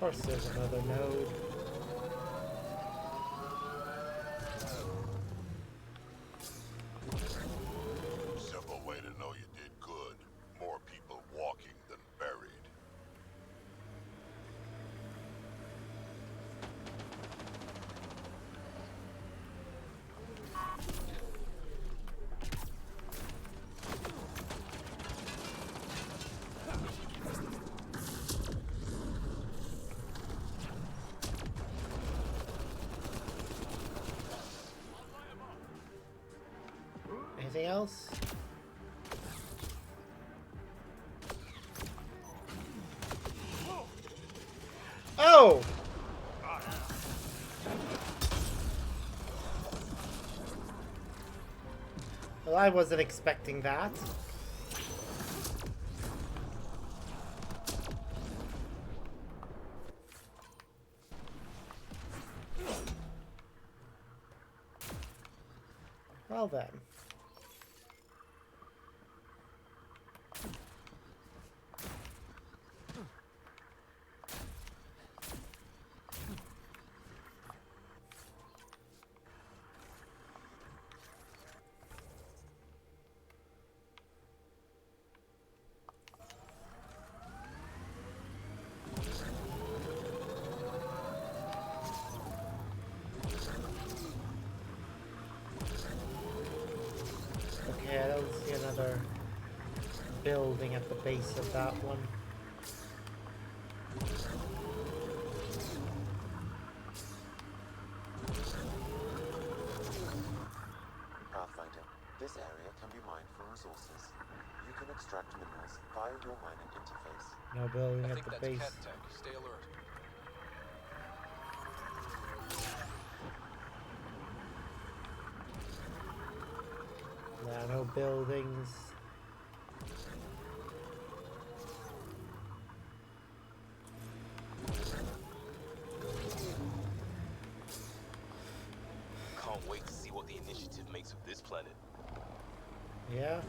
course there's another node. Simple way to know you did good. More people walking than buried. Anything else? Oh! Well, I wasn't expecting that. Well then. Okay, I don't see another building at the base of that one. Pathfinder, this area can be mined for resources. You can extract minerals via your mining interface. No building I at think the that's base. cat tech. Stay alert. Nah, no buildings. Can't wait to see what the initiative makes of this planet. Yeah.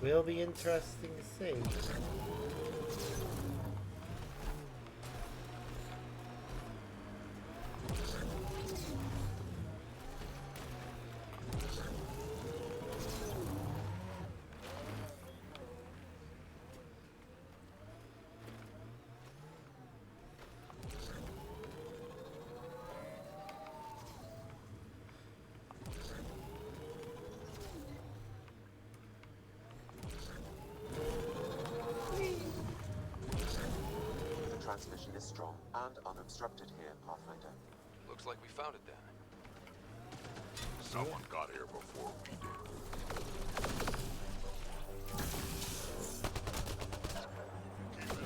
Will be interesting to see. The transmission is strong and unobstructed here, Pathfinder. Looks like we found it then. Someone got here before we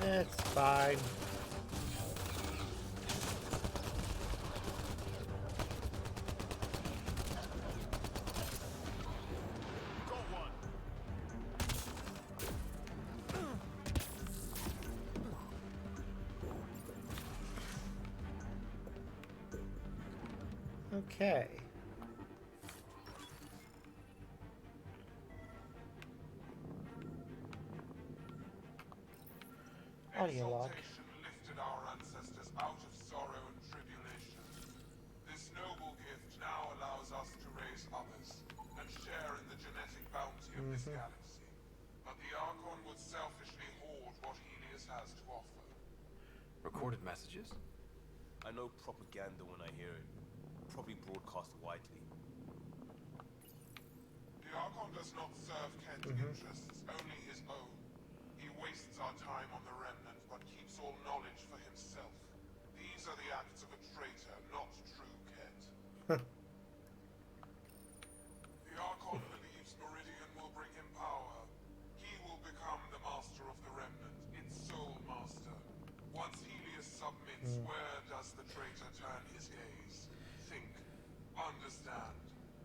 did. It's fine. Okay. Audio log. Exaltation lifted our ancestors out of sorrow and tribulation. This noble gift now allows us to raise others and share in the genetic bounty of this galaxy. But the Archon would selfishly hoard what Helios has to offer. Recorded messages? I know propaganda when I hear it. Probably broadcast widely. The Archon does not serve Kent's interests, only his own. He wastes our time on the Remnant, but keeps all knowledge for himself. These are the acts of a traitor, not true Kent. The Archon believes Meridian will bring him power. He will become the master of the Remnant, its sole master. Once Helios submits, where does the traitor turn his gaze? Think. Understand.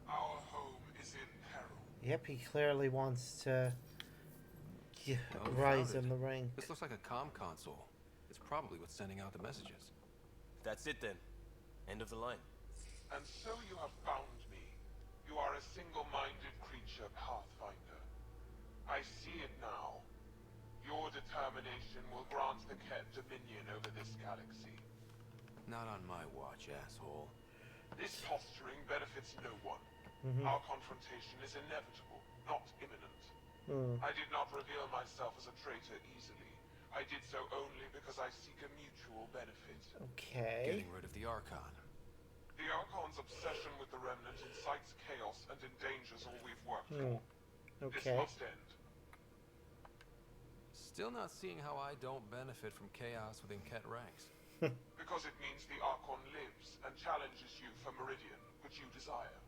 Our home is in peril. Yep, he clearly wants to Oh, we rise found in it. the ranks. This looks like a comm console. It's probably what's sending out the messages. That's it then. End of the line. And so you have found me. You are a single-minded creature, Pathfinder. I see it now. Meridian will grant the Ket dominion over this galaxy. Not on my watch, asshole. This posturing benefits no one. Our confrontation is inevitable, not imminent. I did not reveal myself as a traitor easily. I did so only because I seek a mutual benefit. Okay. Getting rid of the Archon. The Archon's obsession with the Remnant incites chaos and endangers all we've worked for. Okay. This must end. Still not seeing how I don't benefit from chaos within Ket ranks. Because it means the Archon lives and challenges you for Meridian, which you desire.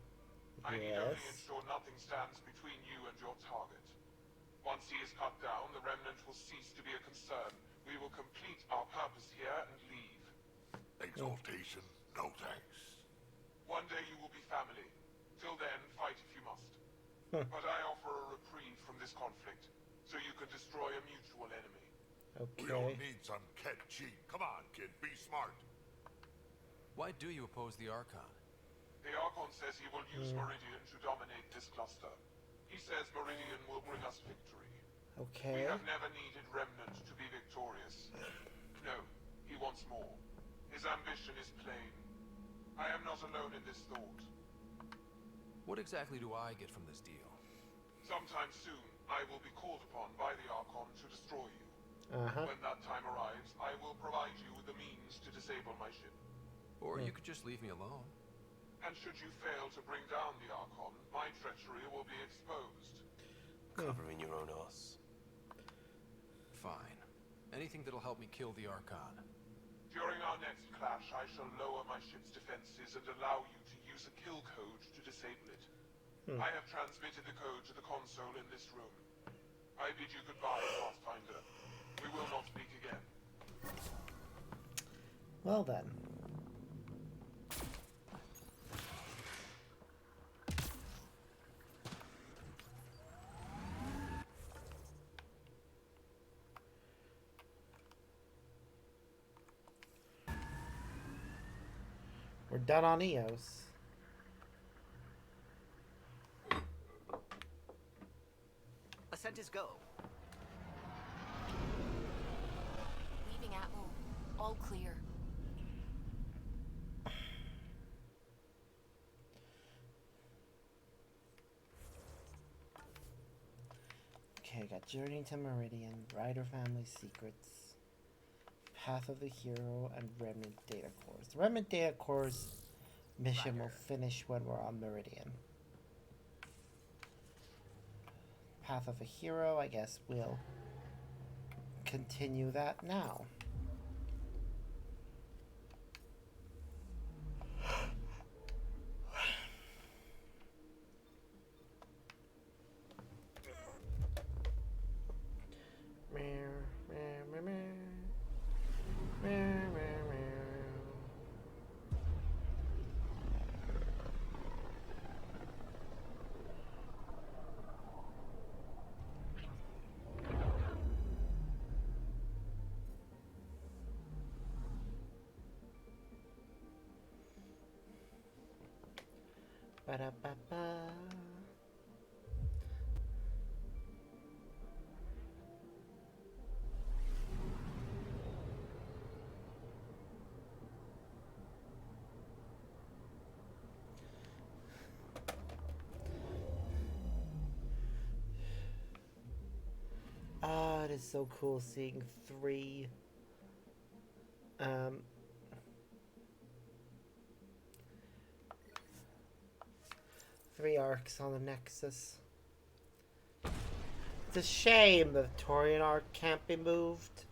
I need only ensure nothing stands between you and your target. Once he is cut down, the Remnant will cease to be a concern. We will complete our purpose here and leave. Exaltation, no thanks. One day you will be family. Till then, fight if you must. But I offer a reprieve from this conflict, so you can destroy a mutual enemy. We don't need some Ket cheat. Come on, kid, be smart. Why do you oppose the Archon? The Archon says he will use Meridian to dominate this cluster. He says Meridian will bring us victory. Okay. We have never needed Remnant to be victorious. No, he wants more. His ambition is plain. I am not alone in this thought. What exactly do I get from this deal? Sometime soon, I will be called upon by the Archon to destroy you. When that time arrives, I will provide you with the means to disable my ship. Or you could just leave me alone. And should you fail to bring down the Archon, my treachery will be exposed. Covering your own ass. Fine. Anything that'll help me kill the Archon. During our next clash, I shall lower my ship's defenses and allow you to use a kill code to disable it. I have transmitted the code to the console in this room. I bid you goodbye, Pathfinder. We will not speak again. Well then. We're done on Eos. Ascent is go. Leaving Atmo. All clear. Okay, got Journey to Meridian, Rider Family Secrets, Path of the Hero, and Remnant Data Cores. The Remnant Data Cores mission will finish when we're on Meridian. Path of a Hero, I guess we'll continue that now. Ba-da-ba-ba. Ah, it is so cool seeing three arcs on the Nexus. It's a shame the Torian arc can't be moved.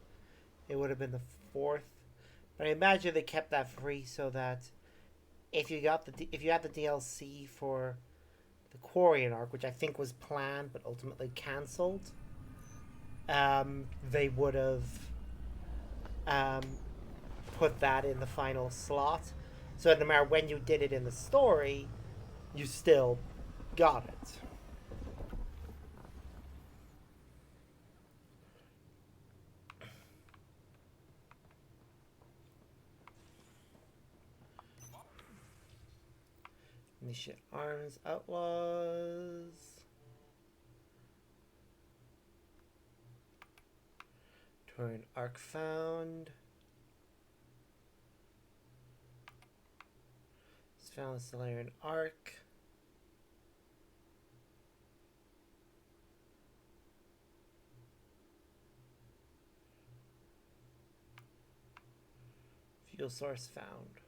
It would have been the fourth, but I imagine they kept that free so that if you got if you had the DLC for the Quarian arc, which I think was planned but ultimately cancelled, they would have put that in the final slot, so no matter when you did it in the story, you still got it. Nisha Arms Outlaws. Solarian arc found. It's found the Solarian arc. Fuel source found.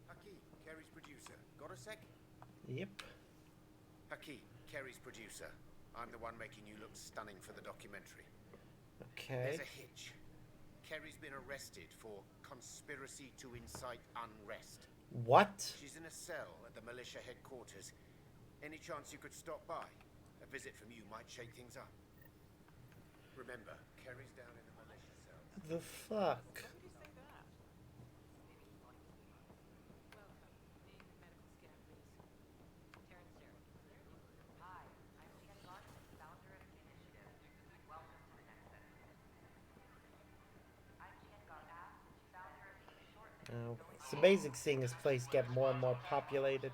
Hakeem, Kerry's producer. Got a sec? Yep. Hakeem, Kerry's producer. I'm the one making you look stunning for the documentary. Okay. There's a hitch. Kerry's been arrested for conspiracy to incite unrest. What? She's in a cell at the militia headquarters. Any chance you could stop by? A visit from you might shake things up. Remember, Kerry's down in the militia cell. The fuck? Oh, it's amazing seeing this place get more and more populated.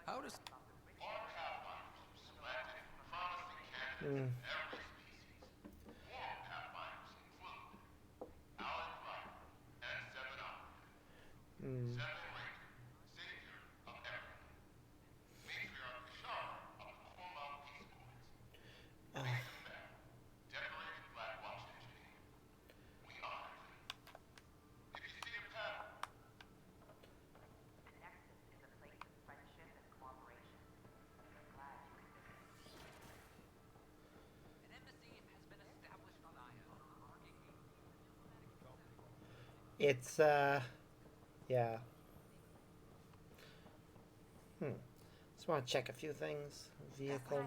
How does... Mm. Mm. It's, yeah. Just want to check a few things. Vehicle.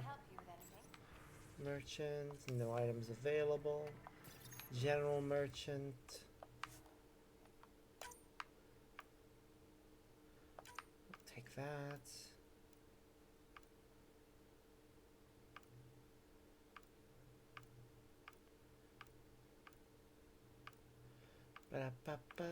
Merchant. No items available. General merchant. Take that. Ba-da-ba-ba.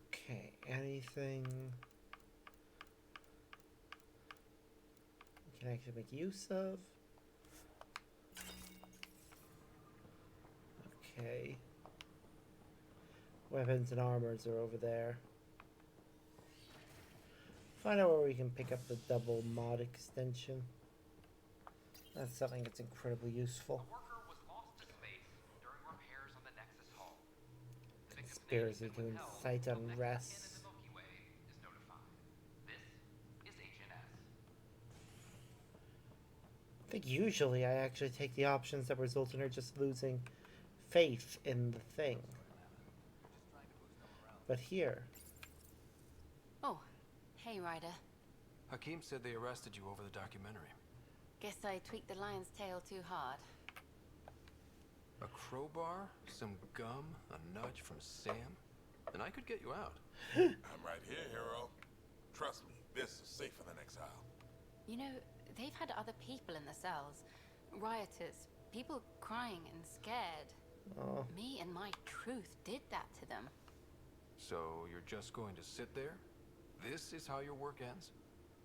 Okay, anything we can actually make use of? Okay. Weapons and armors are over there. Find out where we can pick up the double mod extension. That's something that's incredibly useful. Conspiracy to incite unrest. I think usually I actually take the options that result in her just losing faith in the thing. But here. Oh, hey, Ryder. Hakeem said they arrested you over the documentary. Guess I tweaked the lion's tail too hard. A crowbar, some gum, a nudge from Sam, and I could get you out. I'm right here, hero. Trust me, this is safer than exile. You know, they've had other people in the cells. Rioters, people crying and scared. Oh. Me and my truth did that to them. So you're just going to sit there? This is how your work ends?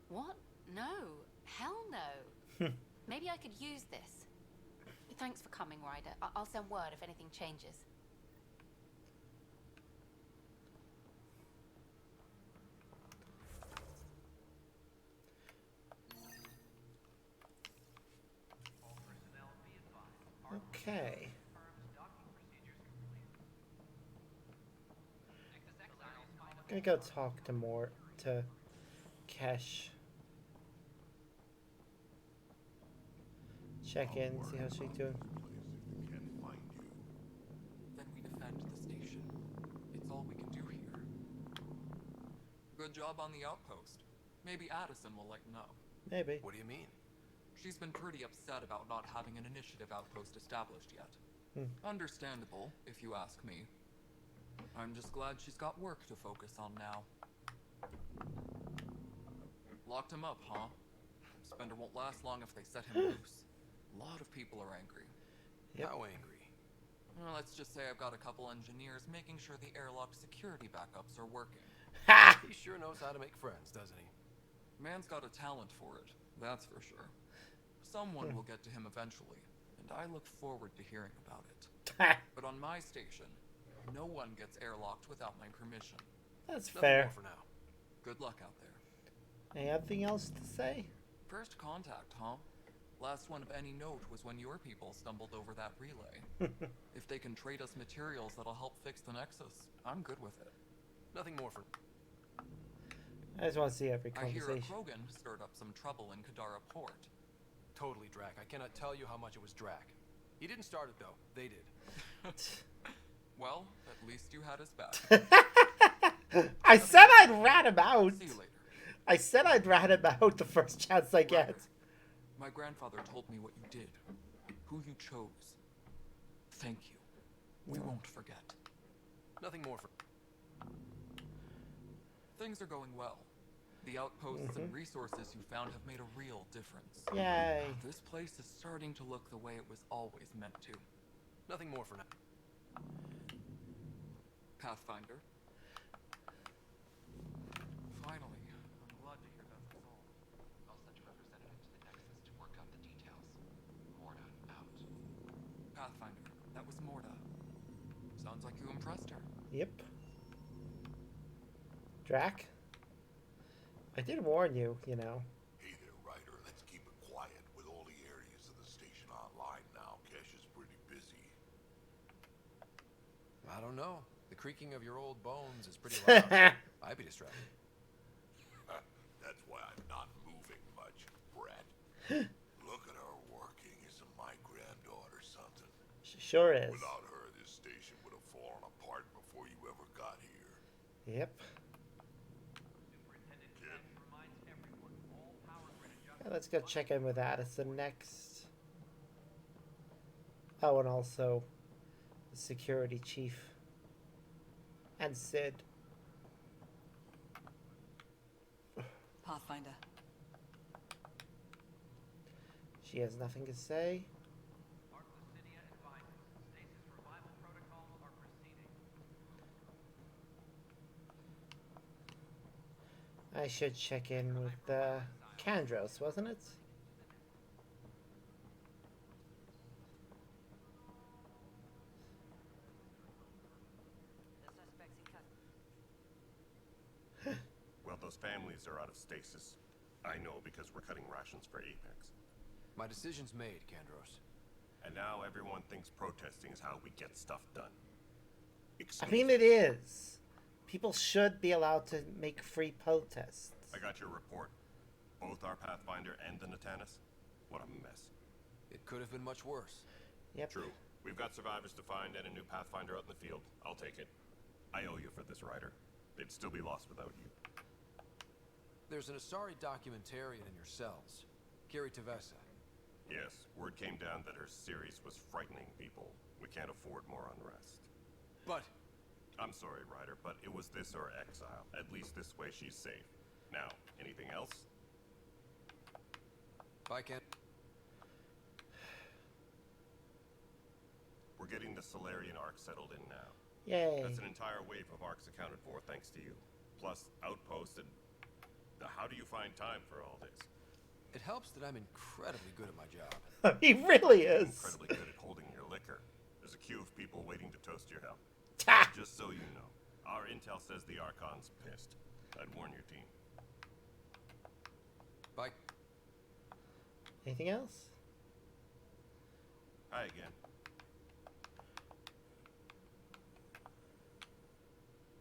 What? No. Hell no. Maybe I could use this. Thanks for coming, Ryder. I'll send word if anything changes. Okay. I'm gonna go talk to Kesh. Check in, see how she's doing. Then we defend the station. It's all we can do here. Good job on the outpost. Maybe Addison will let you know. Maybe. What do you mean? She's been pretty upset about not having an initiative outpost established yet. Understandable, if you ask me. I'm just glad she's got work to focus on now. Locked him up, huh? Spender won't last long if they set him loose. A lot of people are angry. Yep. How angry? Well, let's just say I've got a couple engineers making sure the airlock security backups are working. Ha! He sure knows how to make friends, doesn't he? Man's got a talent for it, that's for sure. Someone will get to him eventually, and I look forward to hearing about it. But on my station, no one gets airlocked without my permission. That's Nothing fair. more for now. Good luck out there. Anything else to say? First contact, huh? Last one of any note was when your people stumbled over that relay. If they can trade us materials that'll help fix the Nexus, I'm good with it. Nothing more for... I just want to see every I hear conversation. Krogan stirred up some trouble in Kadara Port. Totally Drac. I cannot tell you how much it was Drac. He didn't start it, though. They did. Well, at least you had his back. I said I'd rat him out. See you later. I said I'd rat him out the first chance I get. My grandfather told me what you did, who you chose. Thank you. We won't forget. Nothing more for... Things are going well. The outposts and resources you found have made a real difference. Yay. This place is starting to look the way it was always meant to. Nothing more for now. Pathfinder. Finally, I'm glad to hear that's resolved. I'll send a representative to the Nexus to work out the details. Morda out. Pathfinder, that was Morda. Sounds like you impressed her. Yep. Drac? I did warn you, you know. Hey there, Ryder. Let's keep it quiet. With all the areas of the station online now, Kesh is pretty busy. I don't know. The creaking of your old bones is pretty loud. I'd be distracted. That's why I'm not moving much, Brett. Look at her working. Isn't my granddaughter something? She sure is. Without her, this station would have fallen apart before you ever got here. Yep. Let's go check in with Addison next. Oh, and also the security chief. And Sid. Pathfinder. She has nothing to say. I should check in with Kandros, wasn't it? Well, those families are out of stasis. I know because we're cutting rations for Apex. My decision's made, Kandros. And now everyone thinks protesting is how we get stuff done. I mean, it is. People should be allowed to make free protests. I got your report. Both our Pathfinder and the Natanis. What a mess. It could have been much worse. Yep. True. We've got survivors to find and a new Pathfinder out in the field. I'll take it. I owe you for this, Ryder. They'd still be lost without you. There's an Asari documentarian in your cells. Kiri Tavessa. Yes, word came down that her series was frightening people. We can't afford more unrest. But... I'm sorry, Ryder, but it was this or exile. At least this way she's safe. Now, anything else? Bye, Ken. We're getting the Solarian arc settled in now. Yay. That's an entire wave of arcs accounted for, thanks to you. Plus, outposts and... How do you find time for all this? It helps that I'm incredibly good at my job. He really is. Incredibly good at holding your liquor. There's a queue of people waiting to toast your health. Just so you know, our intel says the Archon's pissed. I'd warn your team. Bye. Anything else? Hi again.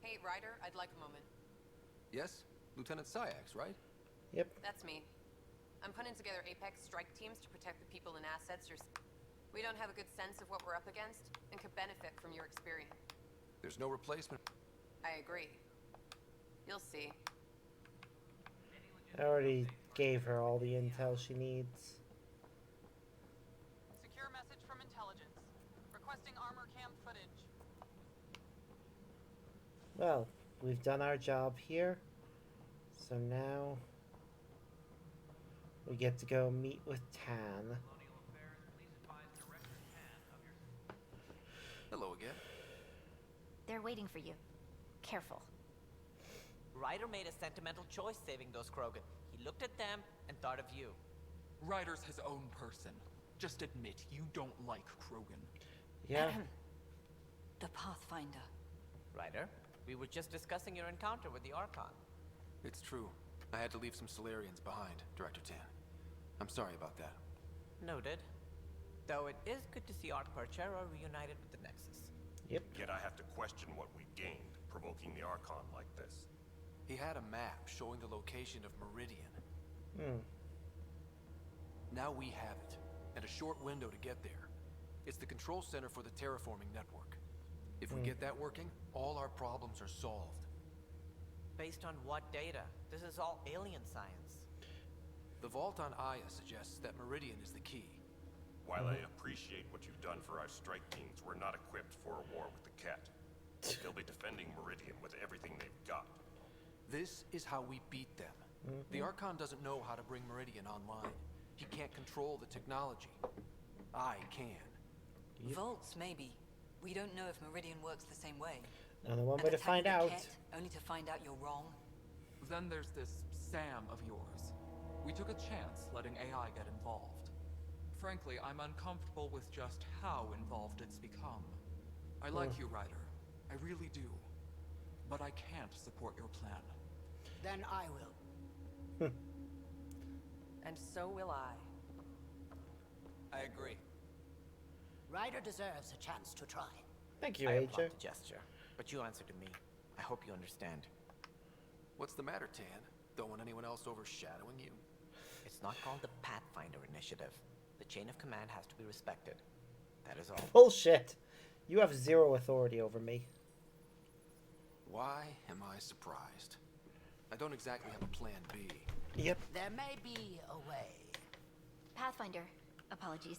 Hey, Ryder, I'd like a moment. Yes? Lieutenant Syax, right? Yep. That's me. I'm putting together Apex strike teams to protect the people and assets we don't have a good sense of what we're up against and could benefit from your experience. There's no replacement. I agree. You'll see. I already gave her all the intel she needs. Secure message from intelligence. Requesting armor cam footage. Well, we've done our job here. So now we get to go meet with Tan. Hello again. They're waiting for you. Careful. Ryder made a sentimental choice saving those Krogan. He looked at them and thought of you. Ryder's his own person. Just admit you don't like Krogan. Yeah. The Pathfinder. Ryder, we were just discussing your encounter with the Archon. It's true. I had to leave some Solarians behind, Director Tan. I'm sorry about that. Noted. Though it is good to see Arch Parchero reunited with the Nexus. Yep. Yet I have to question what we gained, provoking the Archon like this. He had a map showing the location of Meridian. Now we have it, and a short window to get there. It's the control center for the terraforming network. If we get that working, all our problems are solved. Based on what data? This is all alien science. The vault on Aya suggests that Meridian is the key. While I appreciate what you've done for our strike teams, we're not equipped for a war with the Ket. They'll be defending Meridian with everything they've got. This is how we beat them. The Archon doesn't know how to bring Meridian online. He can't control the technology. I can. Vaults, maybe. We don't know if Meridian works the same way. Only one way to find out. Only to find out you're wrong. Then there's this Sam of yours. We took a chance letting AI get involved. Frankly, I'm uncomfortable with just how involved it's become. I like you, Ryder. I really do. But I can't support your plan. Then I will. And so will I. I agree. Ryder deserves a chance to try. Thank you, I AJ. applaud the gesture, but you answered to me. I hope you understand. What's the matter, Tan? Don't want anyone else overshadowing you? It's not called the Pathfinder Initiative. The chain of command has to be respected. That is all. Bullshit. You have zero authority over me. Why am I surprised? I don't exactly have a plan B. Yep. There may be a way. Pathfinder, apologies.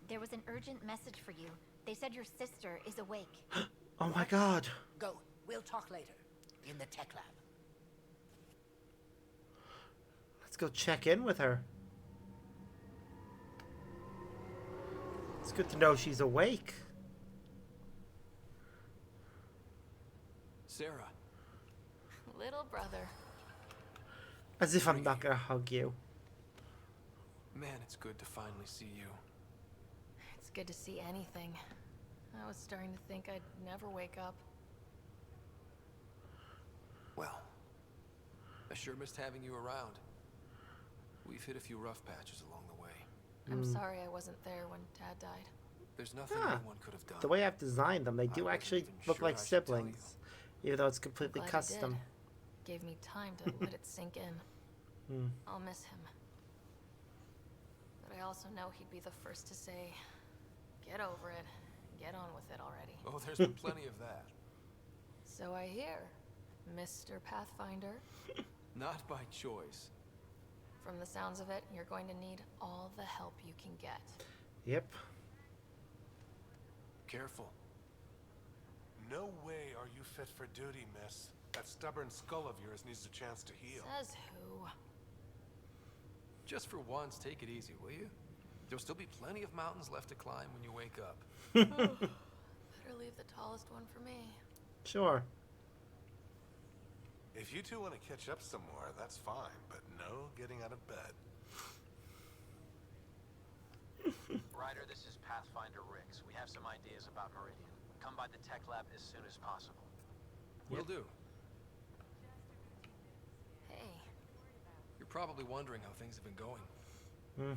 There was an urgent message for you. They said your sister is awake. Oh my god. Go. We'll talk later. In the tech lab. Let's go check in with her. It's good to know she's awake. Sarah. Little brother. As if I'm not gonna hug you. Man, it's good to finally see you. It's good to see anything. I was starting to think I'd never wake up. Well, I sure missed having you around. We've hit a few rough patches along the way. I'm sorry I wasn't there when Dad died. There's nothing anyone could have done. The way I've designed them, they do actually look sure like I should tell siblings. Even though it's completely Glad he custom. did. Gave me time to let it sink in. I'll miss him. But I also know he'd be the first to say, get over it. Get on with it already. Oh, there's been plenty of that. So I hear, Mr. Pathfinder. Not by choice. From the sounds of it, you're going to need all the help you can get. Yep. Careful. No way are you fit for duty, miss. That stubborn skull of yours needs a chance to heal. Says who? Just for once, take it easy, will you? There'll still be plenty of mountains left to climb when you wake up. Better leave the tallest one for me. Sure. If you two want to catch up some more, that's fine, but no getting out of bed. Ryder, this is Pathfinder Rix. We have some ideas about Meridian. Come by the tech lab as soon as possible. Will do. Hey. You're probably wondering how things have been going.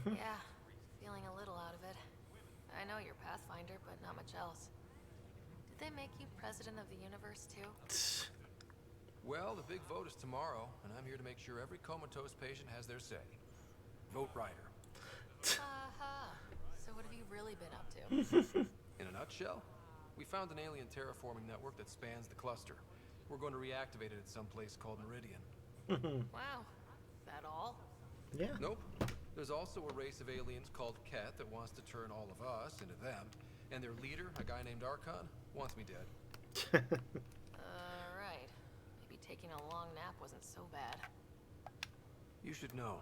Yeah, feeling a little out of it. I know you're Pathfinder, but not much else. Did they make you president of the universe too? Well, the big vote is tomorrow, and I'm here to make sure every comatose patient has their say. Vote Ryder. Aha. So what have you really been up to? In a nutshell, we found an alien terraforming network that spans the cluster. We're going to reactivate it at some place called Meridian. Wow. That all? Yeah. Nope. There's also a race of aliens called Ket that wants to turn all of us into them, and their leader, a guy named Archon, wants me dead. Right. Maybe taking a long nap wasn't so bad. You should know.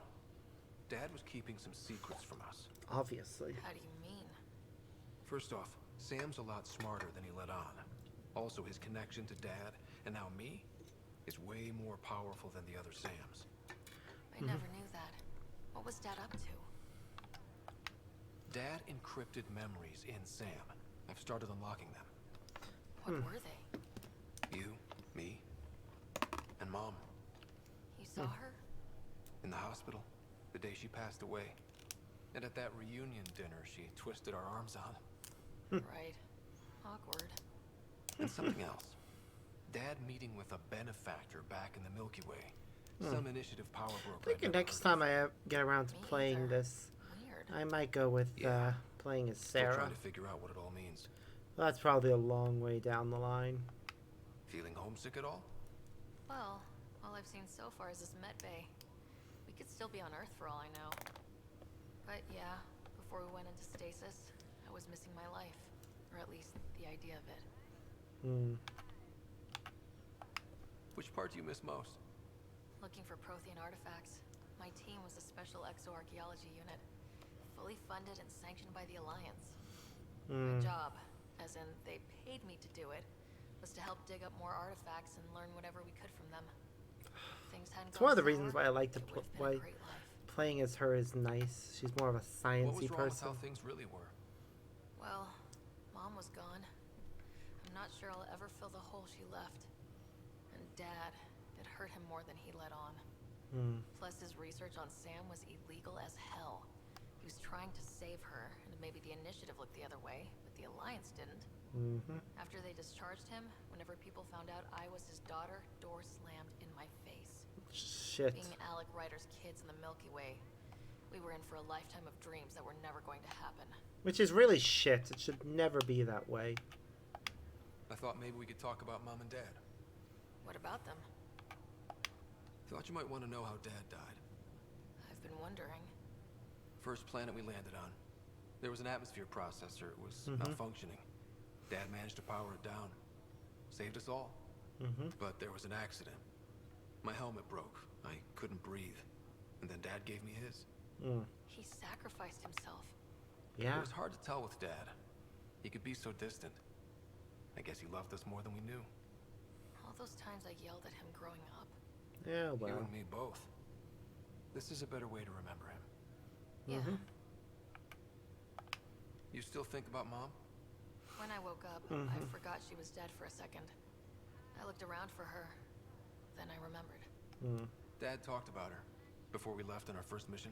Dad was keeping some secrets from us. Obviously. How do you mean? First off, Sam's a lot smarter than he let on. Also, his connection to Dad, and now me, is way more powerful than the other Sams. I never knew that. What was Dad up to? Dad encrypted memories in Sam. I've started unlocking them. What were they? You, me, and Mom. You saw her? In the hospital, the day she passed away. And at that reunion dinner she twisted our arms on. Right. Awkward. And something else. Dad meeting with a benefactor back in the Milky Way. Some initiative power broker. I think next time I get around to playing this, I might go with playing as Still Sarah. trying to figure out what it all means. That's probably a long way down the line. Feeling homesick at all? Well, all I've seen so far is this med bay. We could still be on Earth for all I know. But yeah, before we went into stasis, I was missing my life. Or at least the idea of it. Which part do you miss most? Looking for Prothean artifacts. My team was a special exoarchaeology unit. Fully funded and sanctioned by the Alliance. My job, as in they paid me to do it, was to help dig up more artifacts and learn whatever we could from them. Things hadn't It's gone one of the sour, reasons why I like to it would've been a play. great life. Playing as her is nice. She's more of a What sciencey was wrong with person. how things really were? Well, Mom was gone. I'm not sure I'll ever fill the hole she left. And Dad, it hurt him more than he let on. Plus, his research on Sam was illegal as hell. He was trying to save her, and maybe the Initiative looked the other way, but the Alliance didn't. After they discharged him, whenever people found out I was his daughter, doors slammed in my face. Shit. Being Alec Ryder's kids in the Milky Way, we were in for a lifetime of dreams that were never going to happen. Which is really shit. It should never be that way. I thought maybe we could talk about Mom and Dad. What about them? Thought you might want to know how Dad died. I've been wondering. First planet we landed on. There was an atmosphere processor. It was malfunctioning. Dad managed to power it down. Saved us all. But there was an accident. My helmet broke. I couldn't breathe. And then Dad gave me his. He sacrificed himself. Yeah. It was hard to tell with Dad. He could be so distant. I guess he loved us more than we knew. All those times I yelled at him growing up. Yeah, well. You and me both. This is a better way to remember him. Yeah. You still think about Mom? When I woke up, I forgot she was dead for a second. I looked around for her. Then I remembered. Dad talked about her before we left on our first mission.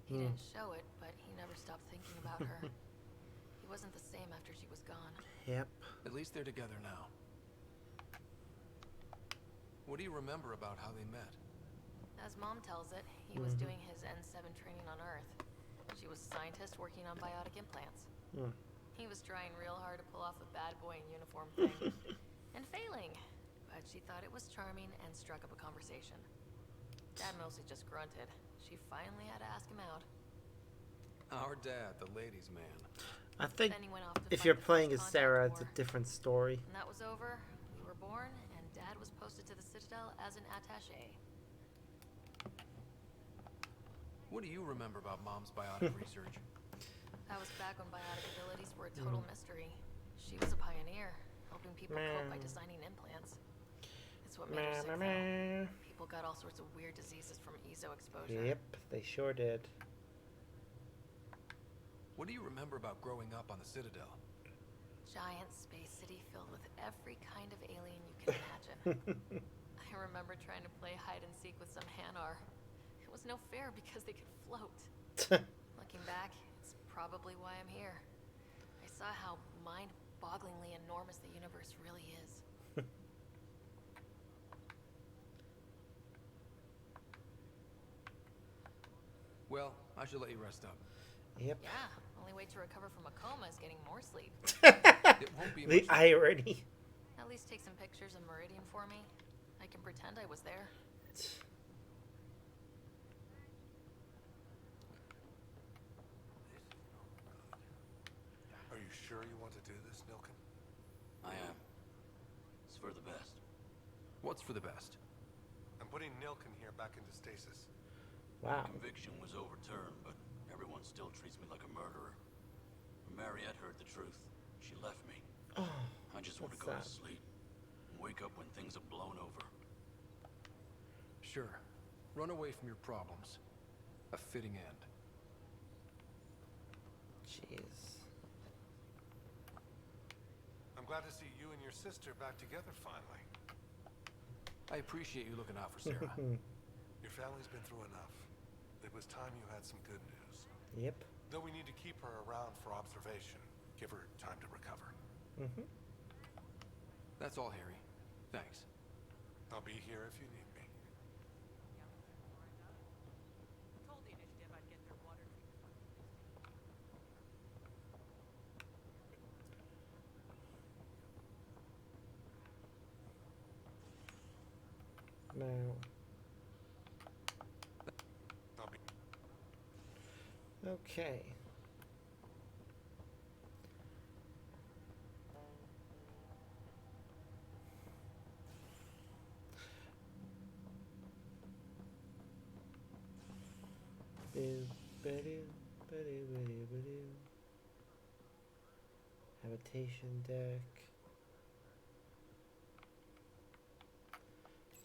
He didn't show it, but he never stopped thinking about her. He wasn't the same after she was gone. Yep. At least they're together now. What do you remember about how they met? As Mom tells it, he was doing his N7 training on Earth. She was a scientist working on biotic implants. He was trying real hard to pull off a bad boy in uniform thing. And failing. But she thought it was charming and struck up a conversation. Dad mostly just grunted. She finally had to ask him out. Our dad, the ladies' man. I think Then he went off to if fight you're the playing first as Sarah, contact it's a war. different story. When that was over, we were born, and Dad was posted to the Citadel as an attaché. What do you remember about Mom's biotic research? That was back when biotic abilities were a total mystery. She was a pioneer, helping people cope by designing implants. It's what made her sick, though. People got all sorts of weird diseases from ESO exposure. Yep, they sure did. What do you remember about growing up on the Citadel? Giant space city filled with every kind of alien you can imagine. I remember trying to play hide and seek with some Hanar. It was no fair because they could float. Looking back, it's probably why I'm here. I saw how mind-bogglingly enormous the universe really is. Well, I should let you rest up. Yep. Yeah, only way to recover from a coma is getting more sleep. It won't be The much irony. At least take some pictures of Meridian for me. I can pretend I was there. sure you want to do this, Nilken? I am. It's for the best. What's for the best? I'm putting Nilken here back into stasis. Wow. Conviction was overturned, but everyone still treats me like a murderer. Mariette heard the truth. She left me. Oh, I just want to go to sleep and wake up when things have blown over. Sure. Run away from your problems. A fitting end. Jeez. I'm glad to see you and your sister back together finally. I appreciate you looking out for Sarah. Your family's been through enough. It was time you had some good news. Yep. Though we need to keep her around for observation. Give her time to recover. Mm-hmm. That's all, Harry. Thanks. I'll be here if you need me. Now. Okay. Habitation deck.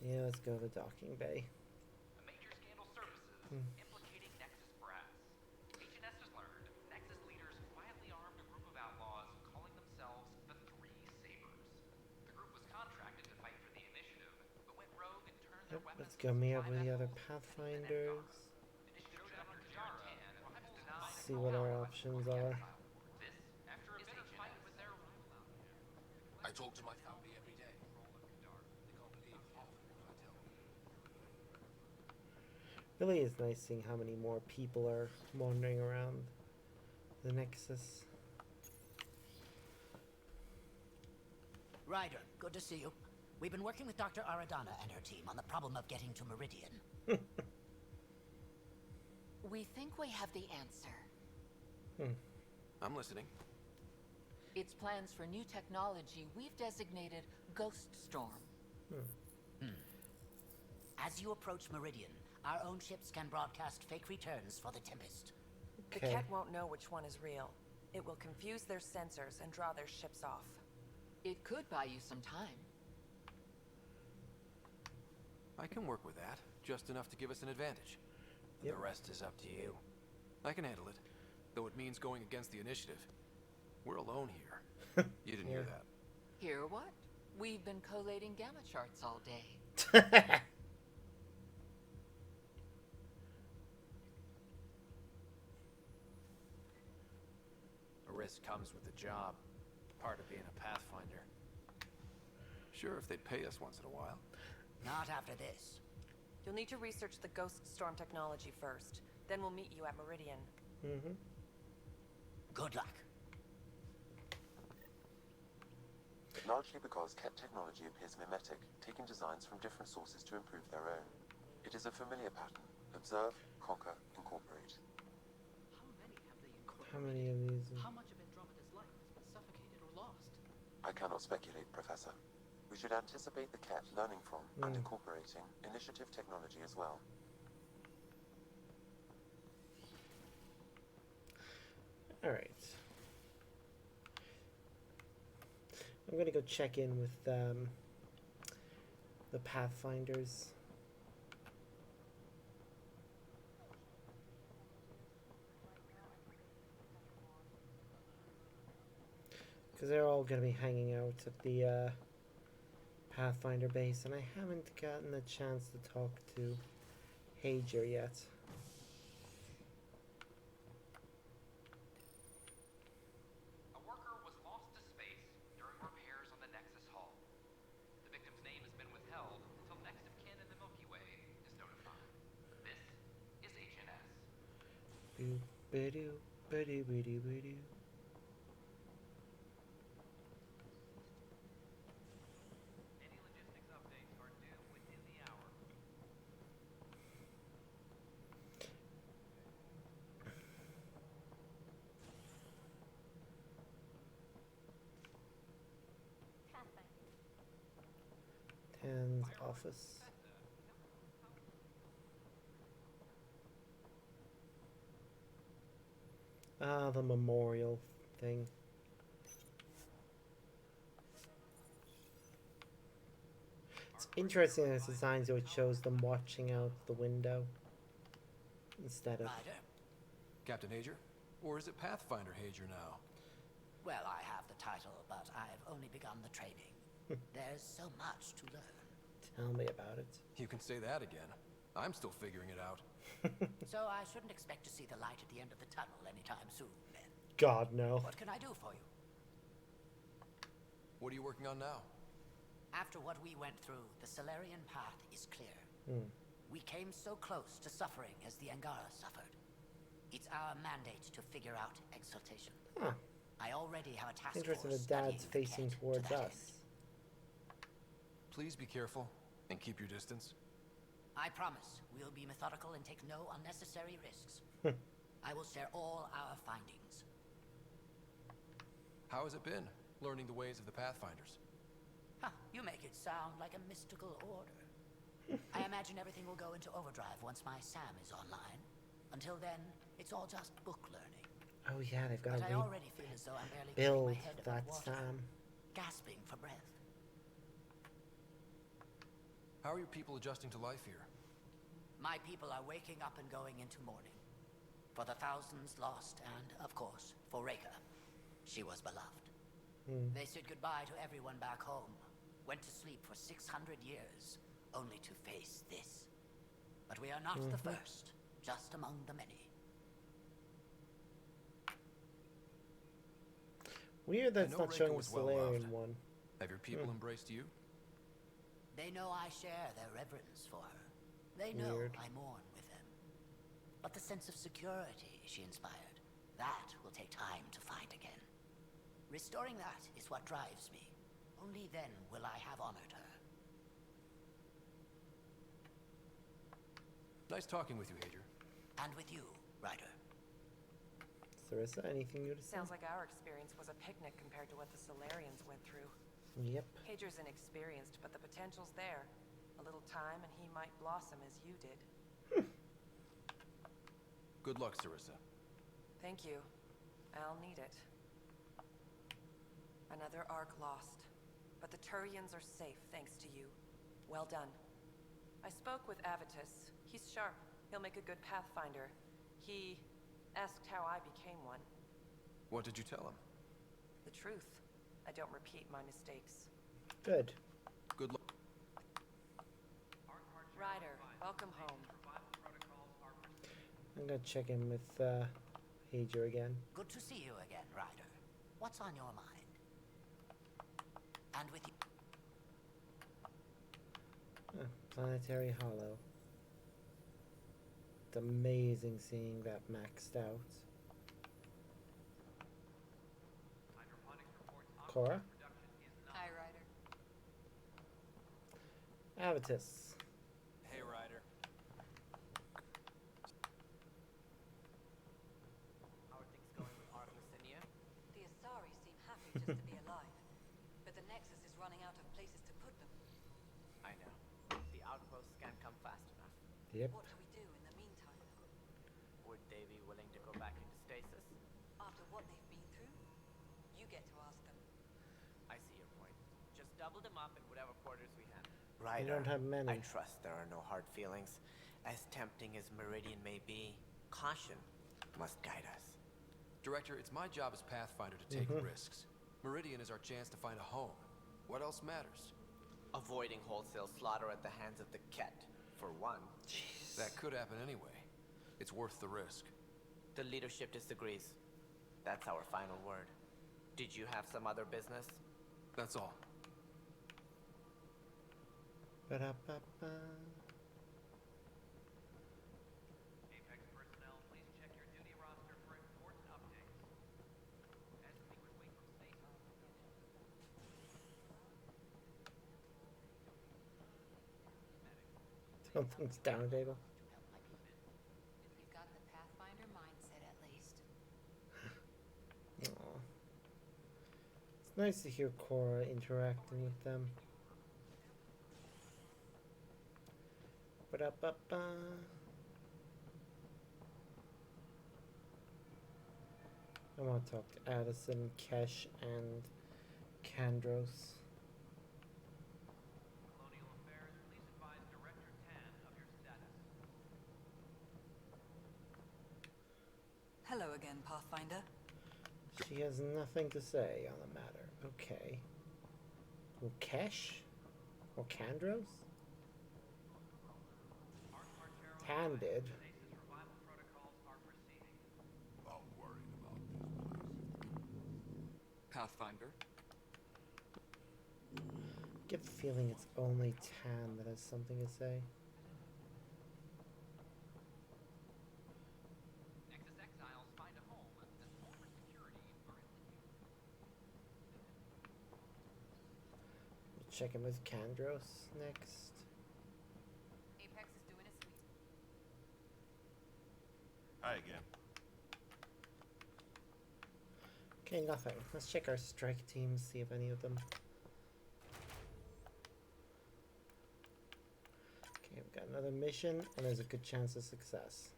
Yeah, let's go to the docking bay. A major scandal surfaces implicating Nexus brass. H&S has learned Nexus leaders quietly armed a group of outlaws calling themselves the Three Sabers. The group was contracted to fight for the initiative, but went rogue and turned their weapons. Let's go meet up with the other Pathfinders. See what our options are. I talk to my family every day. They can't believe half of what I tell them. Really is nice seeing how many more people are wandering around the Nexus. Ryder, good to see you. We've been working with Dr. Aradana and her team on the problem of getting to Meridian. We think we have the answer. I'm listening. Its plans for new technology we've designated Ghost Storm. As you approach Meridian, our own ships can broadcast fake returns for the Tempest. The Ket won't know which one is real. It will confuse their sensors and draw their ships off. It could buy you some time. I can work with that. Just enough to give us an advantage. The rest is up to you. I can handle it. Though it means going against the initiative. We're alone here. You didn't hear that. Hear what? We've been collating gamma charts all day. A risk comes with the job. Part of being a Pathfinder. Sure, if they'd pay us once in a while. Not after this. You'll need to research the Ghost Storm technology first. Then we'll meet you at Meridian. Good luck. Largely because Ket technology appears mimetic, taking designs from different sources to improve their own. It is a familiar pattern. Observe, conquer, incorporate. How many of these? How much of Andromeda's life has been suffocated or lost? I cannot speculate, Professor. We should anticipate the Ket learning from and incorporating initiative technology as well. Alright. I'm gonna go check in with the Pathfinders. Because they're all gonna be hanging out at the Pathfinder base, and I haven't gotten a chance to talk to Hager yet. A worker was lost to space during repairs on the Nexus hull. The victim's name has been withheld until next of kin in the Milky Way is notified. This is H&S. Boo-ba-doo, ba-doo-ba-doo-ba-doo. Any logistics updates are due within the hour. and office. Ah, the memorial thing. It's interesting in its design, so it shows them watching out the window instead of. Ryder? Captain Hager? Or is it Pathfinder Hager now? Well, I have the title, but I've only begun the training. There's so much to learn. Tell me about it. You can say that again. I'm still figuring it out. So I shouldn't expect to see the light at the end of the tunnel anytime soon, then. God, no. What can I do for you? What are you working on now? After what we went through, the Solarian path is clear. We came so close to suffering as the Angara suffered. It's our mandate to figure out exaltation. Huh. I already have a task Interesting force that Dad's studying the facing Ket towards to that us. Please be careful and keep your distance. I promise we'll be methodical and take no unnecessary risks. I will share all our findings. How has it been, learning the ways of the Pathfinders? Huh, you make it sound like a mystical order. I imagine everything will go into overdrive once my SAM is online. Until then, it's all just book learning. Oh yeah, they've got But I to already feel as though I'm barely keeping build my head that above water, SAM. gasping for breath. How are your people adjusting to life here? My people are waking up and going into mourning. For the thousands lost and, of course, for Reka. She was beloved. They said goodbye to everyone back home. Went to sleep for 600 years, only to face this. But we are not the first, just among the many. Weird that's I know not Reka showing the was well Solarian loved. one. Have your people embraced you? They know I share their reverence for her. They know Weird. I mourn with them. But the sense of security she inspired, that will take time to find again. Restoring that is what drives me. Only then will I have honored her. Nice talking with you, Hager. And with you, Ryder. Sarissa, anything new to say? Sounds like our experience was a picnic compared to what the Solarians went through. Yep. Hager's inexperienced, but the potential's there. A little time and he might blossom as you did. Good luck, Sarissa. Thank you. I'll need it. Another arc lost. But the Turians are safe, thanks to you. Well done. I spoke with Avitus. He's sharp. He'll make a good Pathfinder. He asked how I became one. What did you tell him? The truth. I don't repeat my mistakes. Good. Good luck. Ryder, welcome home. I'm gonna check in with Hager again. Good to see you again, Ryder. What's on your mind? And with you. Planetary Hollow. It's amazing seeing that maxed out. Cora? Hi, Ryder. Avitus. Hey, Ryder. How are things going with Arthlicinia? The Asari seem happy just to be alive, but the Nexus is running out of places to put them. I know. The outposts can't come fast enough. Yep. What do we do in the meantime? Would they be willing to go back into stasis? After what they've been through? You get to ask them. I see your point. Just double them up in whatever quarters we have. We don't have many. I trust there are no hard feelings. As tempting as Meridian may be, caution must guide us. Director, it's my job as Pathfinder to take risks. Meridian is our chance to find a home. What else matters? Avoiding wholesale slaughter at the hands of the Ket, for one. Jeez. That could happen anyway. It's worth the risk. The leadership disagrees. That's our final word. Did you have some other business? That's all. Ba-da-ba-ba. Apex personnel, please check your duty roster for important updates. As we would wait from space. Something's down a table. You've got the Pathfinder mindset at least. Aw. It's nice to hear Cora interacting with them. Ba-da-ba-ba. I want to talk to Addison, Kesh, and Kandros. Colonial Affairs, please advise Director Tan of your status. Hello again, Pathfinder. She has nothing to say on the matter. Okay. Well, Kesh? Or Kandros? Tan did. I'm worried about this place. Pathfinder? I get the feeling it's only Tan that has something to say. Nexus exiles find a home as corporate security are in the news. We'll check in with Kandros next. Apex is doing a sweep. Hi again. Okay, nothing. Let's check our strike teams, see if any of them. Okay, we've got another mission, and there's a good chance of success.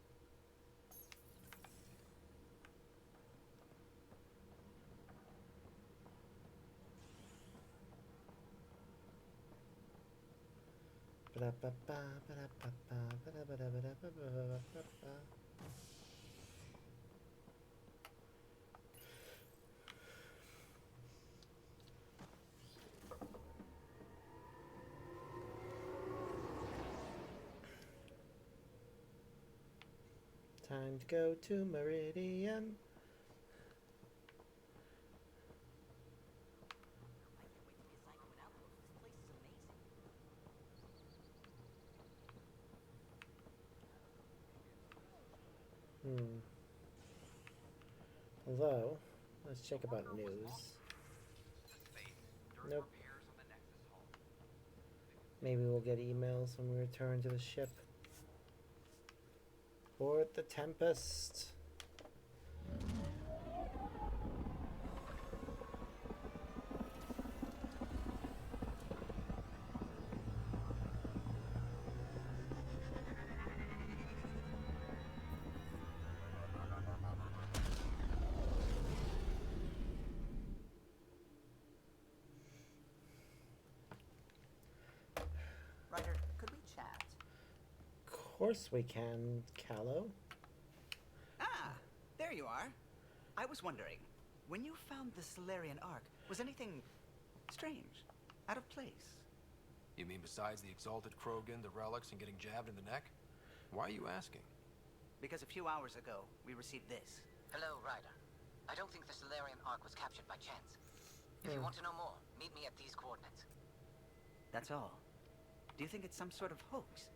Ba-da-ba-ba, ba-da-ba-ba, ba-da-ba-da-ba-da-ba-ba-ba-ba-ba. Time to go to Meridian. Although, let's check about news. Nope. Maybe we'll get emails when we return to the ship. Board the Tempest. Ryder, could we chat? Of course we can, Callow. Ah, there you are. I was wondering, when you found the Solarian Ark, was anything strange, out of place? You mean besides the exalted Krogan, the relics, and getting jabbed in the neck? Why are you asking? Because a few hours ago, we received this. Hello, Ryder. I don't think the Solarian Ark was captured by chance. If you want to know more, meet me at these coordinates. That's all. Do you think it's some sort of hoax?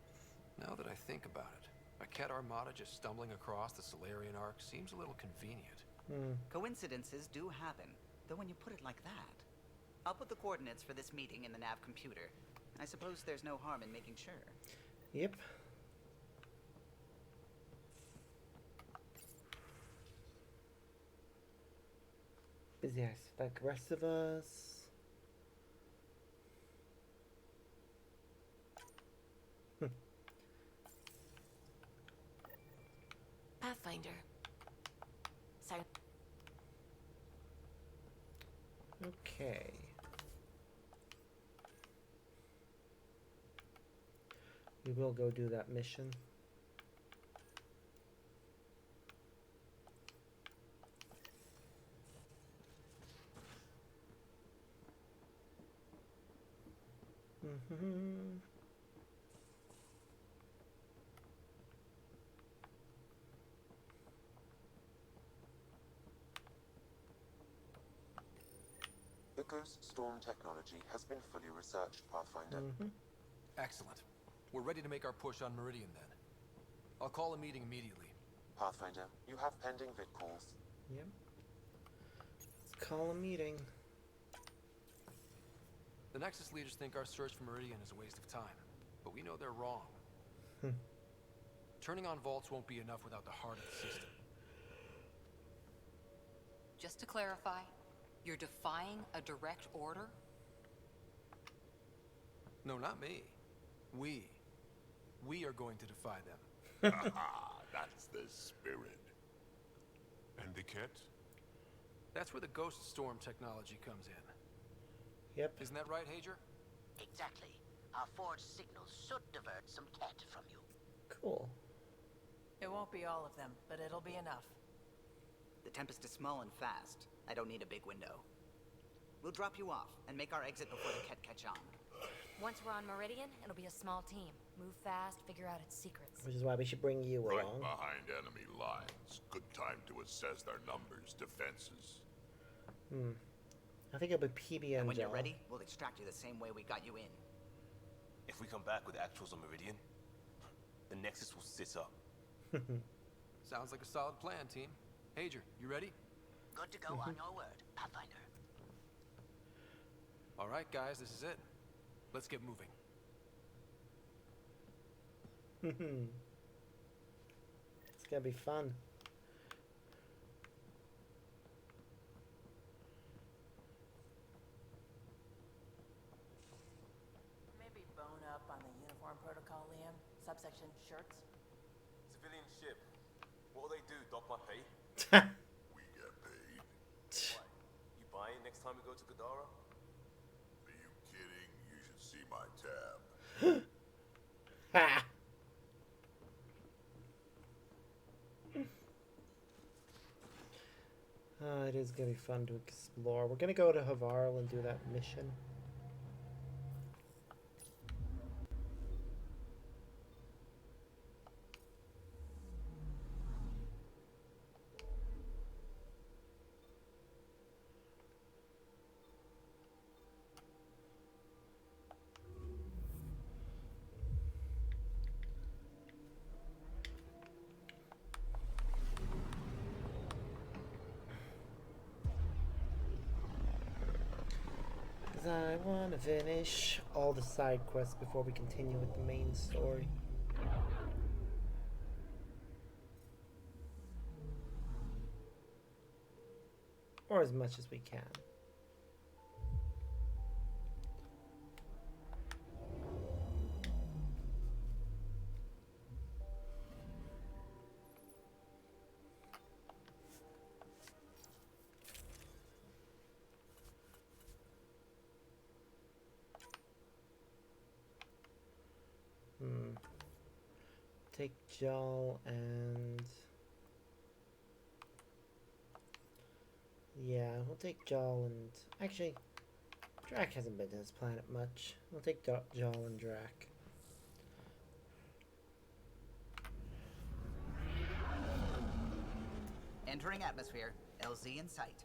Now that I think about it, a Ket Armada just stumbling across the Solarian Ark seems a little convenient. Coincidences do happen, though when you put it like that. I'll put the coordinates for this meeting in the nav computer. I suppose there's no harm in making sure. Yep. Busy as like the rest of us. Pathfinder. Sound. Okay. We will go do that mission. The Ghost Storm technology has been fully researched, Pathfinder. Excellent. We're ready to make our push on Meridian then. I'll call a meeting immediately. Pathfinder, you have pending vid calls. Yep. Let's call a meeting. The Nexus leaders think our search for Meridian is a waste of time, but we know they're wrong. Turning on vaults won't be enough without the heart of the system. Just to clarify, you're defying a direct order? No, not me. We. We are going to defy them. That's the spirit. And the kit? That's where the ghost storm technology comes in. Yep. Isn't that right, Hager? Exactly. Our forged signals should divert some cat from you. Cool. It won't be all of them, but it'll be enough. The Tempest is small and fast. I don't need a big window. We'll drop you off and make our exit before the Ket catch on. Once we're on Meridian, it'll be a small team. Move fast, figure out its secrets. Which is why we should bring you Right along. behind enemy lines. Good time to assess their numbers, defenses. I think it'll be PB and when you're Joel. ready, we'll extract you the same way we got you in. If we come back with actuals on Meridian, the Nexus will sit up. Sounds like a solid plan, team. Hager, you ready? Good to go on your word, Pathfinder. All right, guys, this is it. Let's get moving. It's gonna be fun. Maybe bone up on the uniform protocol, Liam. Subsection shirts. Civilian ship. What'll they do? Dock my pay? We get paid. Why? You buying next time we go to Gadara? Are you kidding? You should see my tab. Ha! It is gonna be fun to explore. We're gonna go to Havarl and do that mission. I want to finish all the side quests before we continue with the main story. Or as much as we can. Take Jal and... Yeah, we'll take Jal and... Actually, Drac hasn't been to this planet much. We'll take Jal and Drac. Entering atmosphere. LZ in sight.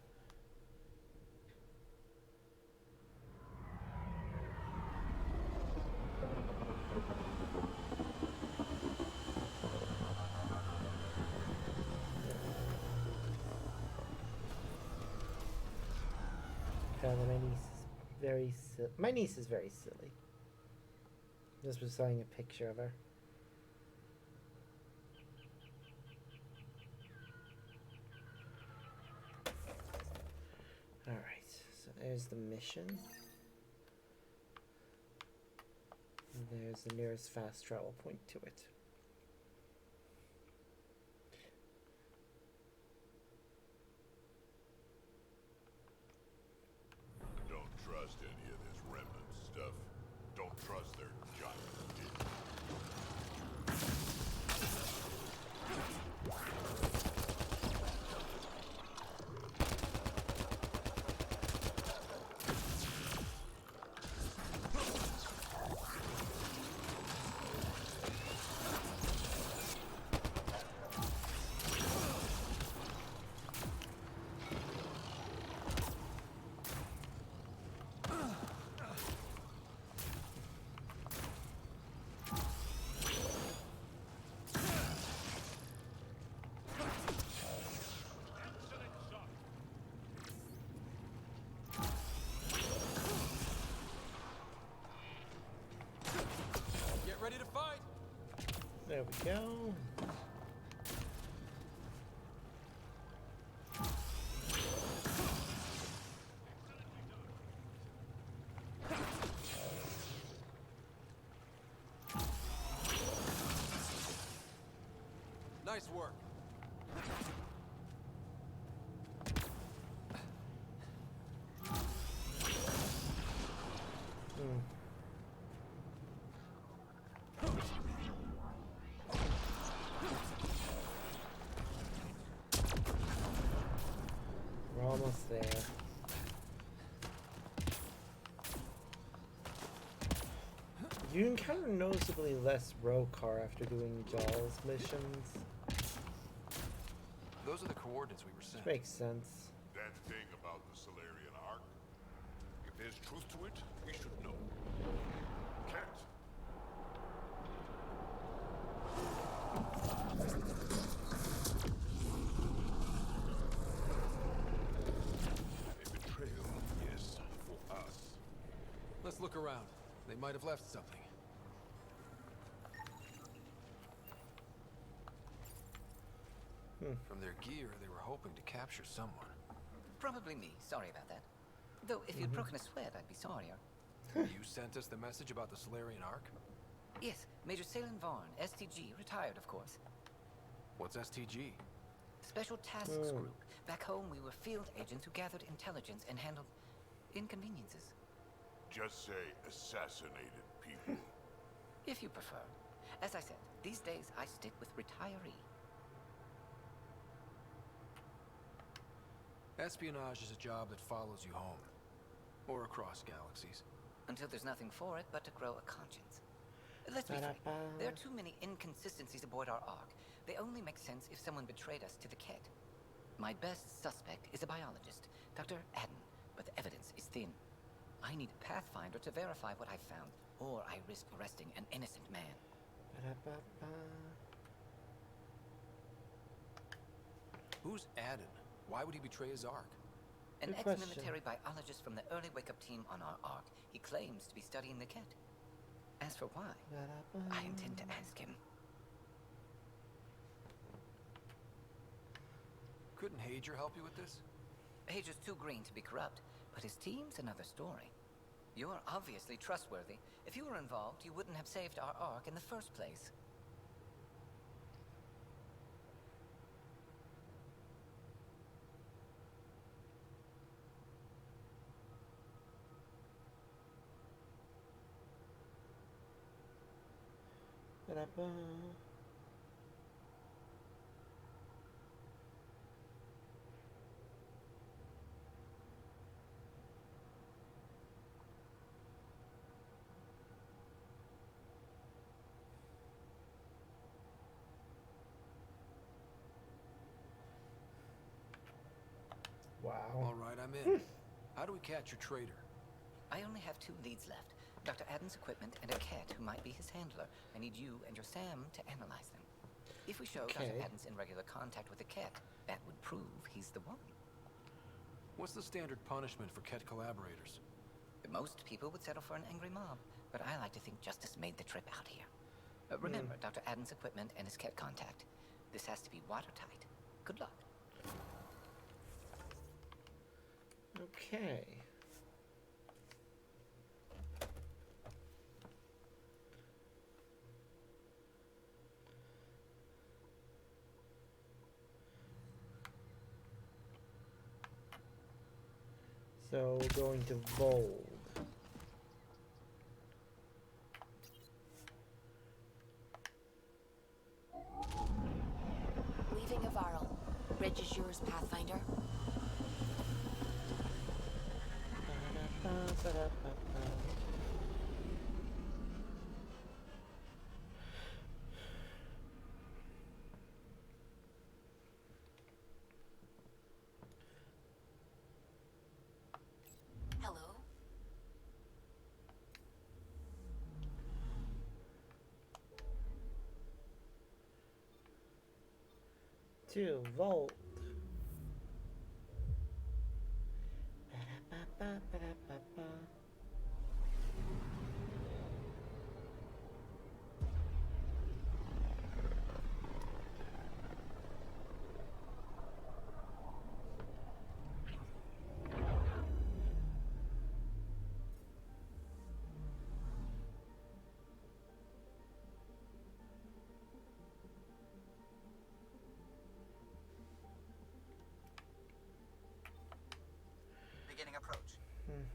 My niece is very silly. Just was showing a picture of her. Alright, so there's the mission. And there's the nearest fast travel point to it. Don't trust any of this remnant stuff. Don't trust their giant dick. Get ready to fight! There we go. Nice work. We're almost there. You encounter noticeably less Rokar after doing Jaws missions. Those are the coordinates we were sent. Which makes sense. That thing about the Solarian Ark, if there's truth to it, we should know. Cat. A betrayal, yes, for us. Let's look around. They might have left something. From their gear, they were hoping to capture someone. Probably me. Sorry about that. Though, if you'd broken a sweat, I'd be sorrier. You sent us the message about the Solarian Ark? Yes, Major Salin Vaughn, STG, retired, of course. What's STG? Special Tasks Group. Back home, we were field agents who gathered intelligence and handled inconveniences. Just say assassinated people. If you prefer. As I said, these days I stick with retiree. Espionage is a job that follows you home. Or across galaxies. Until there's nothing for it but to grow a conscience. Let's be frank. There are too many inconsistencies aboard our Ark. They only make sense if someone betrayed us to the Ket. My best suspect is a biologist, Dr. Adden, but the evidence is thin. I need a Pathfinder to verify what I found, or I risk arresting an innocent man. Who's Adden? Why would he betray his Ark? An ex-military biologist from the early wake-up team on our Ark. He claims to be studying the Ket. As for why, I intend to ask him. Couldn't Hager help you with this? Hager's too green to be corrupt, but his team's another story. You're obviously trustworthy. If you were involved, you wouldn't have saved our Ark in the first place. Wow. All right, I'm in. How do we catch your traitor? I only have 2 leads left. Dr. Adden's equipment and a Ket who might be his handler. I need you and your Sam to analyze them. If we show Dr. Adden's in regular contact with the Ket, that would prove he's the one. What's the standard punishment for Ket collaborators? Most people would settle for an angry mob, but I like to think justice made the trip out here. Remember, Dr. Adden's equipment and his Ket contact. This has to be watertight. Good luck. Okay. So we're going to Vold. Leaving Avarl. Bridge is yours, Pathfinder. Hello? To Vold.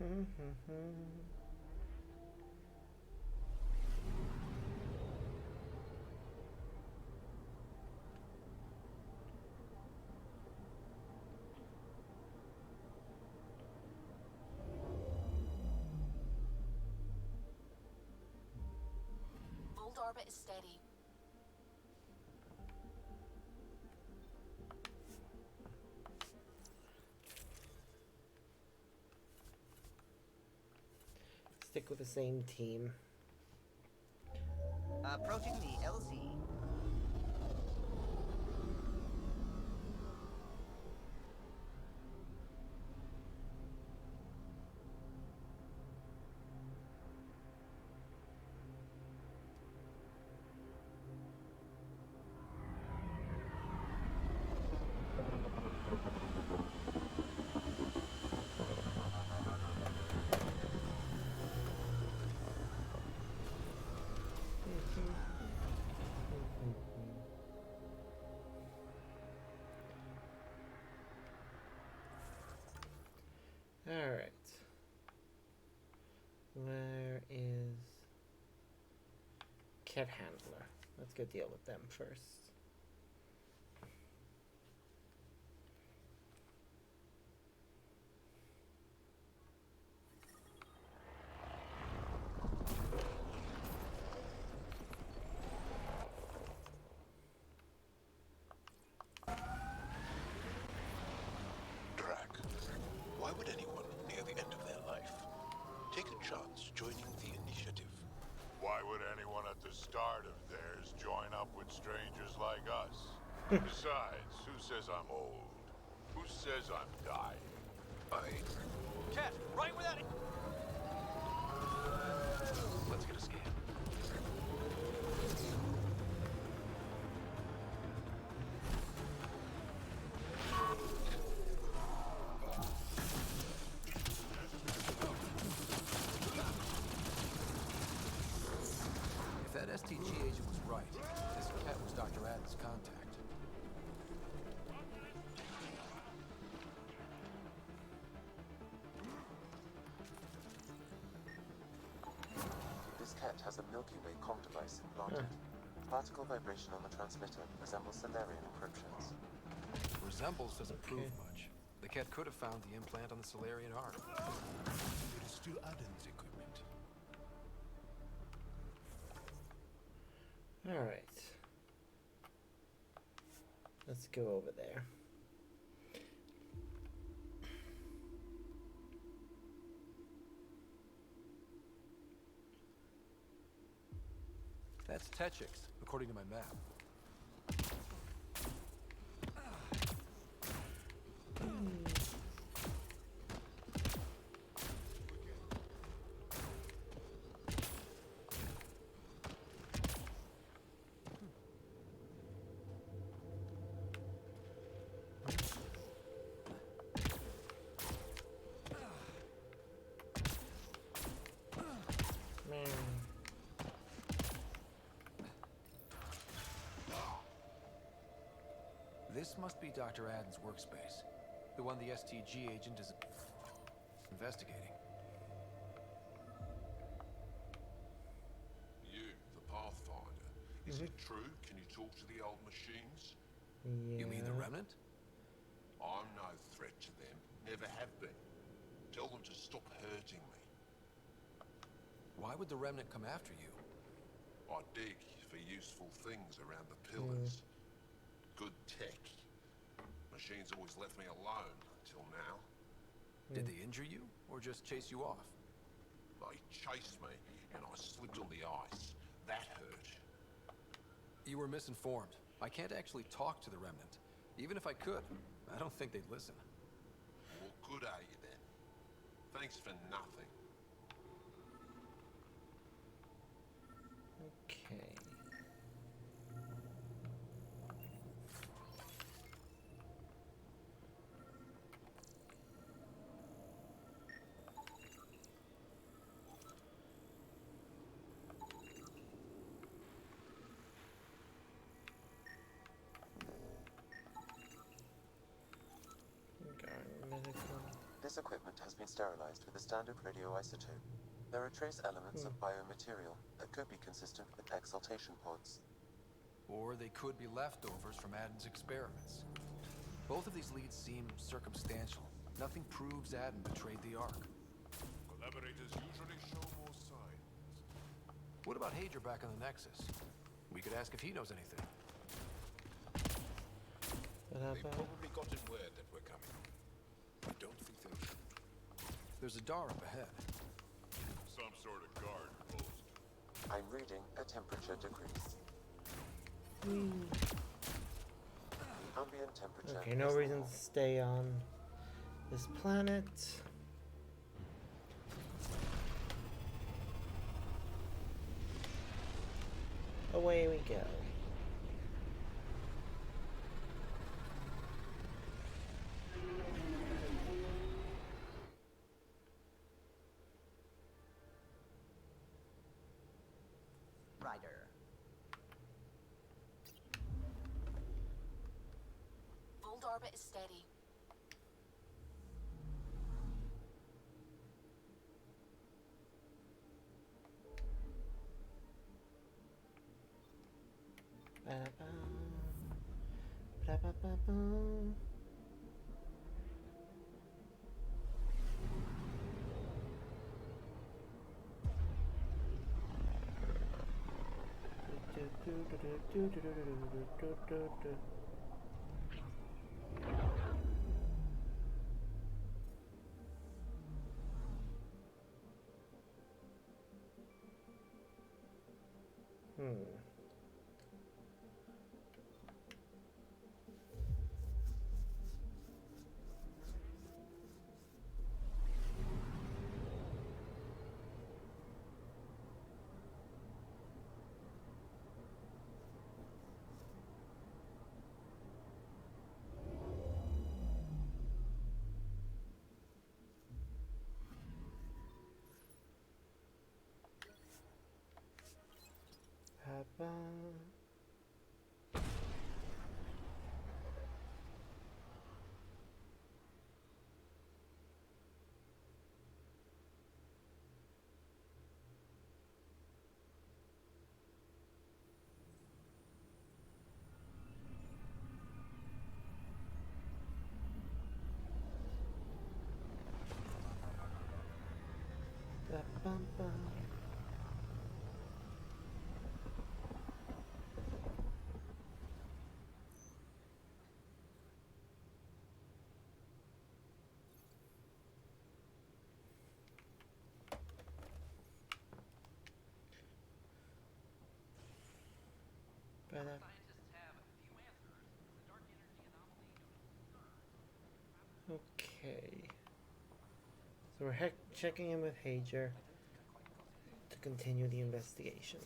Old orbit is steady. Stick with the same team. Approaching the LZ. Alright. Where is Kit Handler? Let's go deal with them first. Why would anyone near the end of their life take a chance joining the initiative? Why would anyone at the start of theirs join up with strangers like us? Besides, who says I'm old? Who says I'm dying? Cat, right where that is. Let's get a scan. If that STG agent was right, this cat was Dr. Adden's contact. This cat has a Milky Way comm device implanted. Particle vibration on the transmitter resembles Solarian encryptions. Resembles doesn't prove much. The cat could have found the implant on the Solarian arm. It is still Adam's equipment. Alright. Let's go over there. That's Techix, according to my map. This must be Dr. Adden's workspace. The one the STG agent is investigating. You, the Pathfinder. Is it true? Can you talk to the old machines? You mean the Remnant? I'm no threat to them. Never have been. Tell them to stop hurting me. Why would the Remnant come after you? I dig for useful things around the pillars. Good tech. Machines always left me alone until now. Did they injure you, or just chase you off? They chased me, and I slipped on the ice. That hurt. You were misinformed. I can't actually talk to the Remnant. Even if I could, I don't think they'd listen. Well, good are you then? Thanks for nothing. Okay. This equipment has been sterilized with a standard radioisotope. There are trace elements of biomaterial that could be consistent with exaltation pods. Or they could be leftovers from Adam's experiments. Both of these leads seem circumstantial. Nothing proves Adam betrayed the Ark. Collaborators usually show more signs. What about Hager back on the Nexus? We could ask if he knows anything. They've probably gotten word that we're coming. I don't think they'll shoot. There's a door up ahead. Some sort of guard post. I'm reading a temperature decrease. Ambient temperature. Okay, no reason to stay on this planet. Away we go. Ryder. Old orbit is steady. Okay. So we're checking in with Hager to continue the investigation.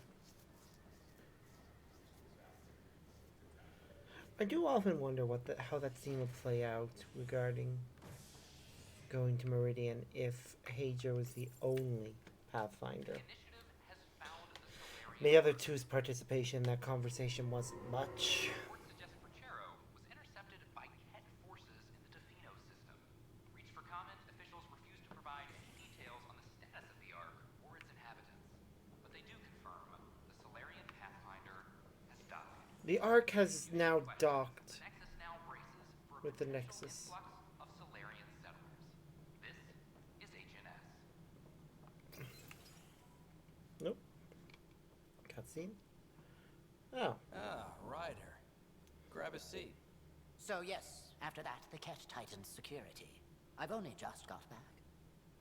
I do often wonder how that scene would play out regarding going to Meridian if Hager was the only Pathfinder. The other two's participation in that conversation wasn't much. Reports suggest Perchero was intercepted by Ket forces in the Defino system. Reached for comment, officials refused to provide any details on the status of the Ark or its inhabitants. But they do confirm the Solarian Pathfinder has died. The Ark has now docked with the Nexus. Of Solarian settlers. This is HNS. Nope. Cutscene. Oh. Ah, Ryder. Grab a seat. So yes, after that, the Ket tightened security. I've only just got back.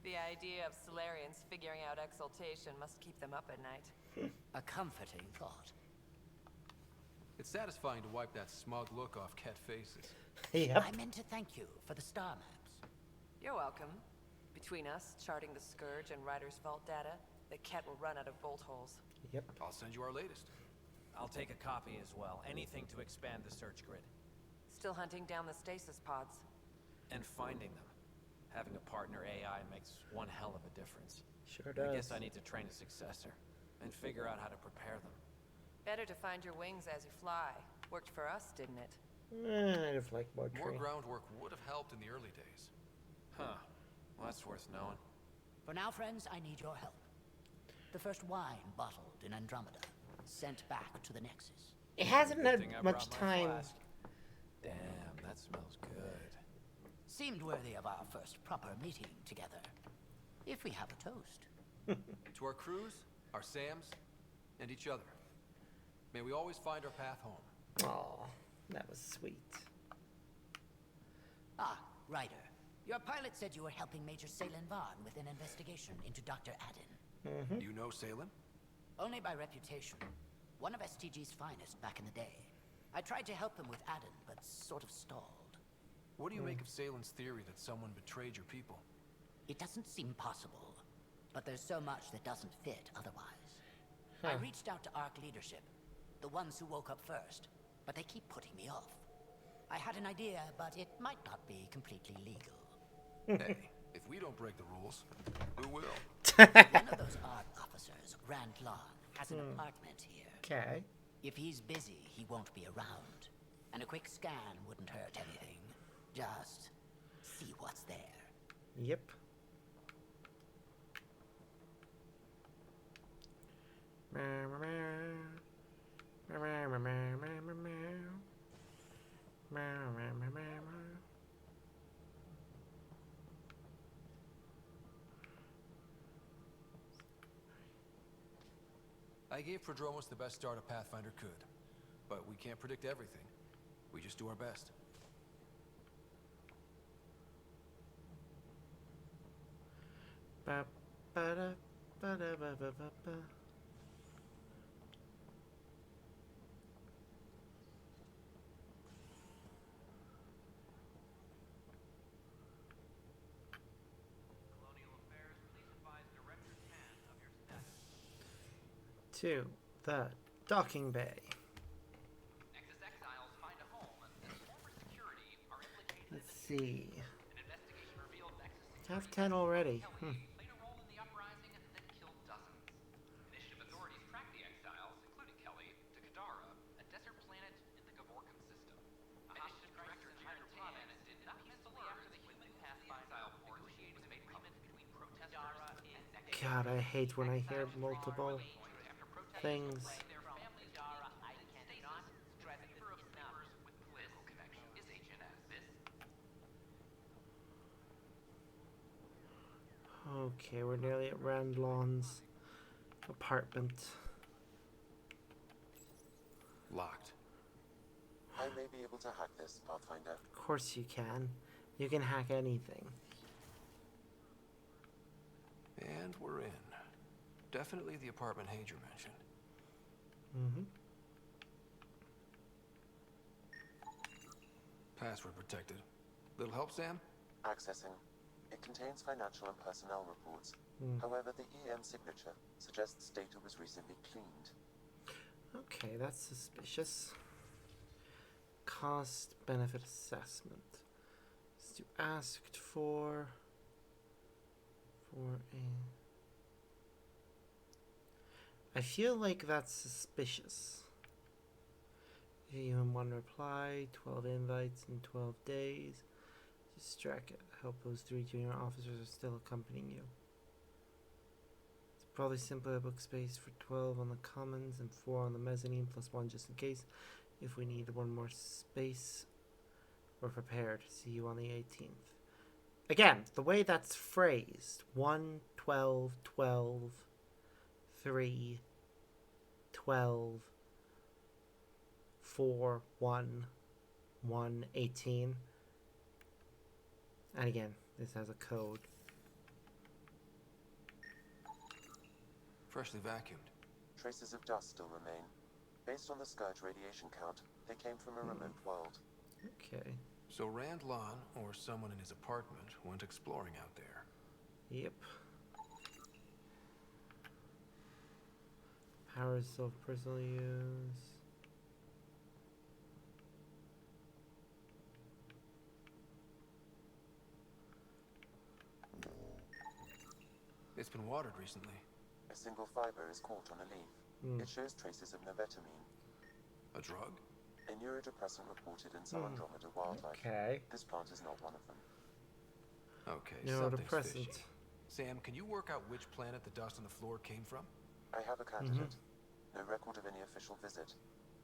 The idea of Solarians figuring out exaltation must keep them up at night. A comforting thought. It's satisfying to wipe that smug look off Ket faces. Yep. I meant to thank you for the star maps. You're welcome. Between us, charting the Scourge and Ryder's vault data, the Ket will run out of bolt holes. Yep. I'll send you our latest. I'll take a copy as well. Anything to expand the search grid. Still hunting down the stasis pods. And finding them. Having a partner AI makes one hell of a difference. Sure does. I guess I need to train a successor and figure out how to prepare them. Better to find your wings as you fly. Worked for us, didn't it? I'd have liked more More training. groundwork would have helped in the early days. Huh. Well, that's worth knowing. For now, friends, I need your help. The first wine bottled in Andromeda, sent back to the Nexus. It hasn't had much time. Damn, that smells good. Seemed worthy of our first proper meeting together. If we have a toast. To our crews, our Sams, and each other. May we always find our path home. Aw, that was sweet. Ah, Ryder. Your pilot said you were helping Major Salen Vaughn with an investigation into Dr. Aden. Do you know Salen? Only by reputation. One of STG's finest back in the day. I tried to help him with Aden, but sort of stalled. What do you make of Salen's theory that someone betrayed your people? It doesn't seem possible, but there's so much that doesn't fit otherwise. I reached out to ARC leadership, the ones who woke up first, but they keep putting me off. I had an idea, but it might not be completely legal. Hey, if we don't break the rules, who will? One of those ARC officers, Rand Long, has an apartment here. Okay. If he's busy, he won't be around. And a quick scan wouldn't hurt anything. Just see what's there. Yep. I gave Prodromos the best start a Pathfinder could, but we can't predict everything. We just do our best. To the docking bay. Nexus exiles find a home, and former security are implicated. Let's see. An investigation revealed Nexus Have 10 already. played a role in the uprising that killed dozens. Initiative authorities tracked the exiles, including Kelly, to Kadara, a desert planet in the Gavorkan system. Initiative Director Jared Tan did not miss a word after the human Pathfinder negotiated an agreement between protesters and Nexus. God, I hate when I hear multiple things. Okay, we're nearly at Randlon's apartment. Locked. I may be able to hack this, Pathfinder. Of course you can. You can hack anything. And we're in. Definitely the apartment Hager mentioned. Password protected. Little help, Sam? Accessing. It contains financial and personnel reports. However, the EM signature suggests data was recently cleaned. Okay, that's suspicious. Cost benefit assessment. So you asked for a... I feel like that's suspicious. Even one reply, 12 invites in 12 days. Just track it. Help those 3 junior officers are still accompanying you. It's probably simply a book space for 12 on the commons and 4 on the mezzanine, plus 1 just in case. If we need 1 more space, we're prepared. See you on the 18th. Again, the way that's phrased, 1, 12, 12, 3, 12, 4, 1, 1, 18. And again, this has a code. Freshly vacuumed. Traces of dust still remain. Based on the Scourge radiation count, they came from a remote world. Okay. So Rand Lon, or someone in his apartment, went exploring out there. Yep. Powers self-personal use. It's been watered recently. A single fiber is caught on a leaf. It shows traces of novetamine. A drug? A neurodepressant reported in some Andromeda wildlife. Okay. This plant is not one of them. Okay, No, the something's present. fishy. Sam, can you work out which planet the dust on the floor came from? I have a candidate. No record of any official visit.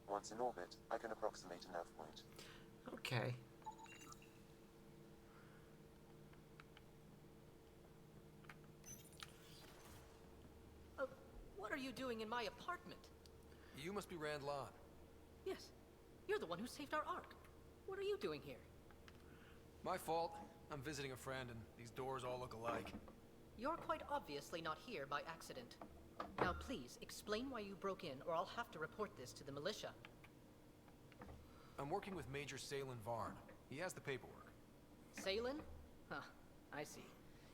Once in orbit, I can approximate a nav point. Okay. What are you doing in my apartment? You must be Rand Lon. Yes, you're the one who saved our Ark. What are you doing here? My fault. I'm visiting a friend, and these doors all look alike. You're quite obviously not here by accident. Now please, explain why you broke in, or I'll have to report this to the militia. I'm working with Major Salen Varn. He has the paperwork. Salen? Huh, I see.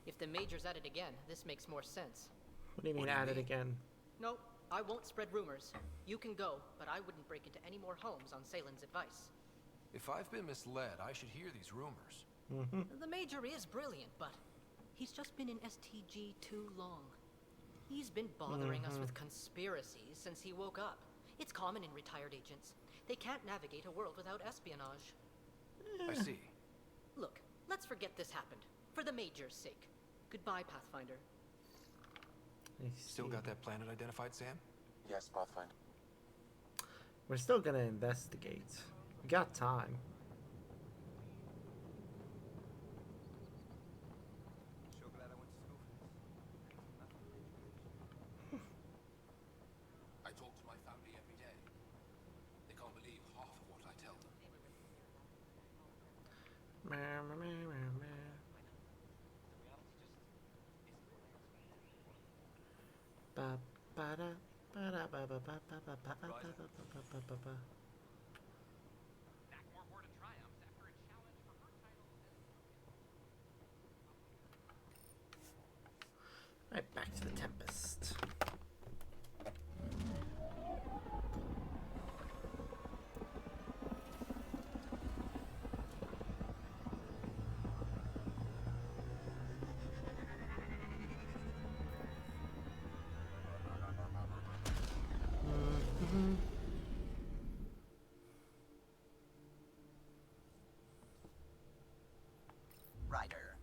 If the Major's at it again, this makes more sense. What do you mean, at it again? No, I won't spread rumors. You can go, but I wouldn't break into any more homes on Salen's advice. If I've been misled, I should hear these rumors. The Major is brilliant, but he's just been in STG too long. He's been bothering us with conspiracies since he woke up. It's common in retired agents. They can't navigate a world without espionage. I see. Look, let's forget this happened. For the Major's sake. Goodbye, Pathfinder. Still got that planet identified, Sam? Yes, Pathfinder. We're still gonna investigate. We got time. I talk to my family every day. They can't believe half of what I tell them. Nakmor Horde triumphs after a challenge for her title as Right, back to the Tempest. Ryder.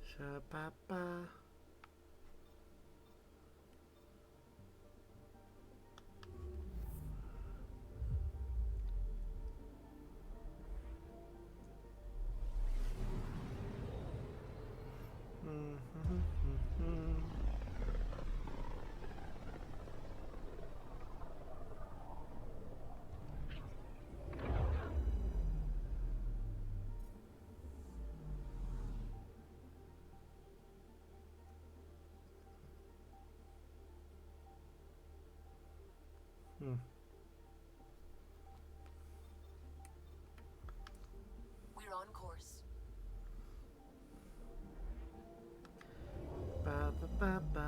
Shababa. We're on course. Ba ba ba ba.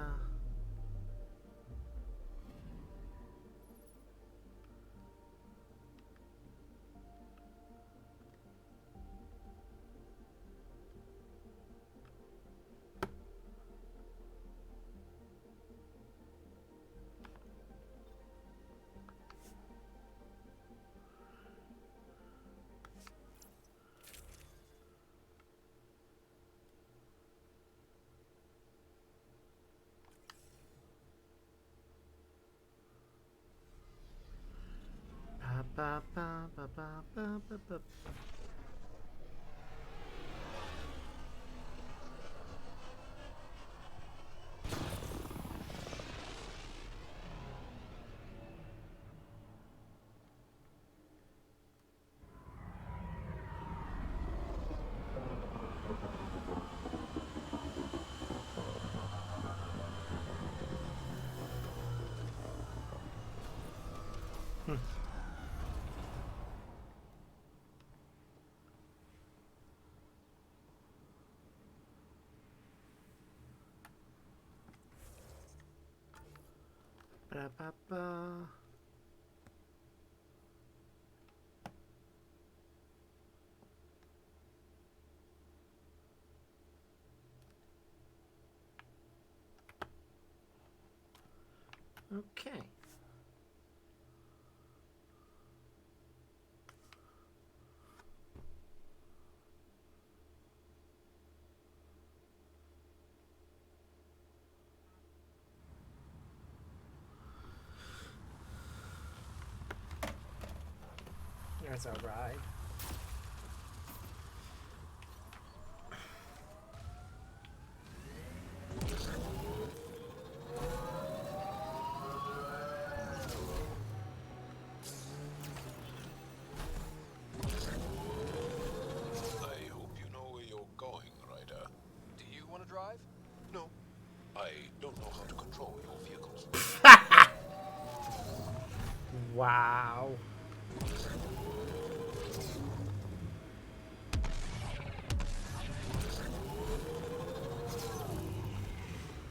Ba ba ba ba ba ba ba. Ba ba ba. Okay. There's our ride. I hope you know where you're going, Ryder. Do you want to drive? No, I don't know how to control your vehicles. Wow.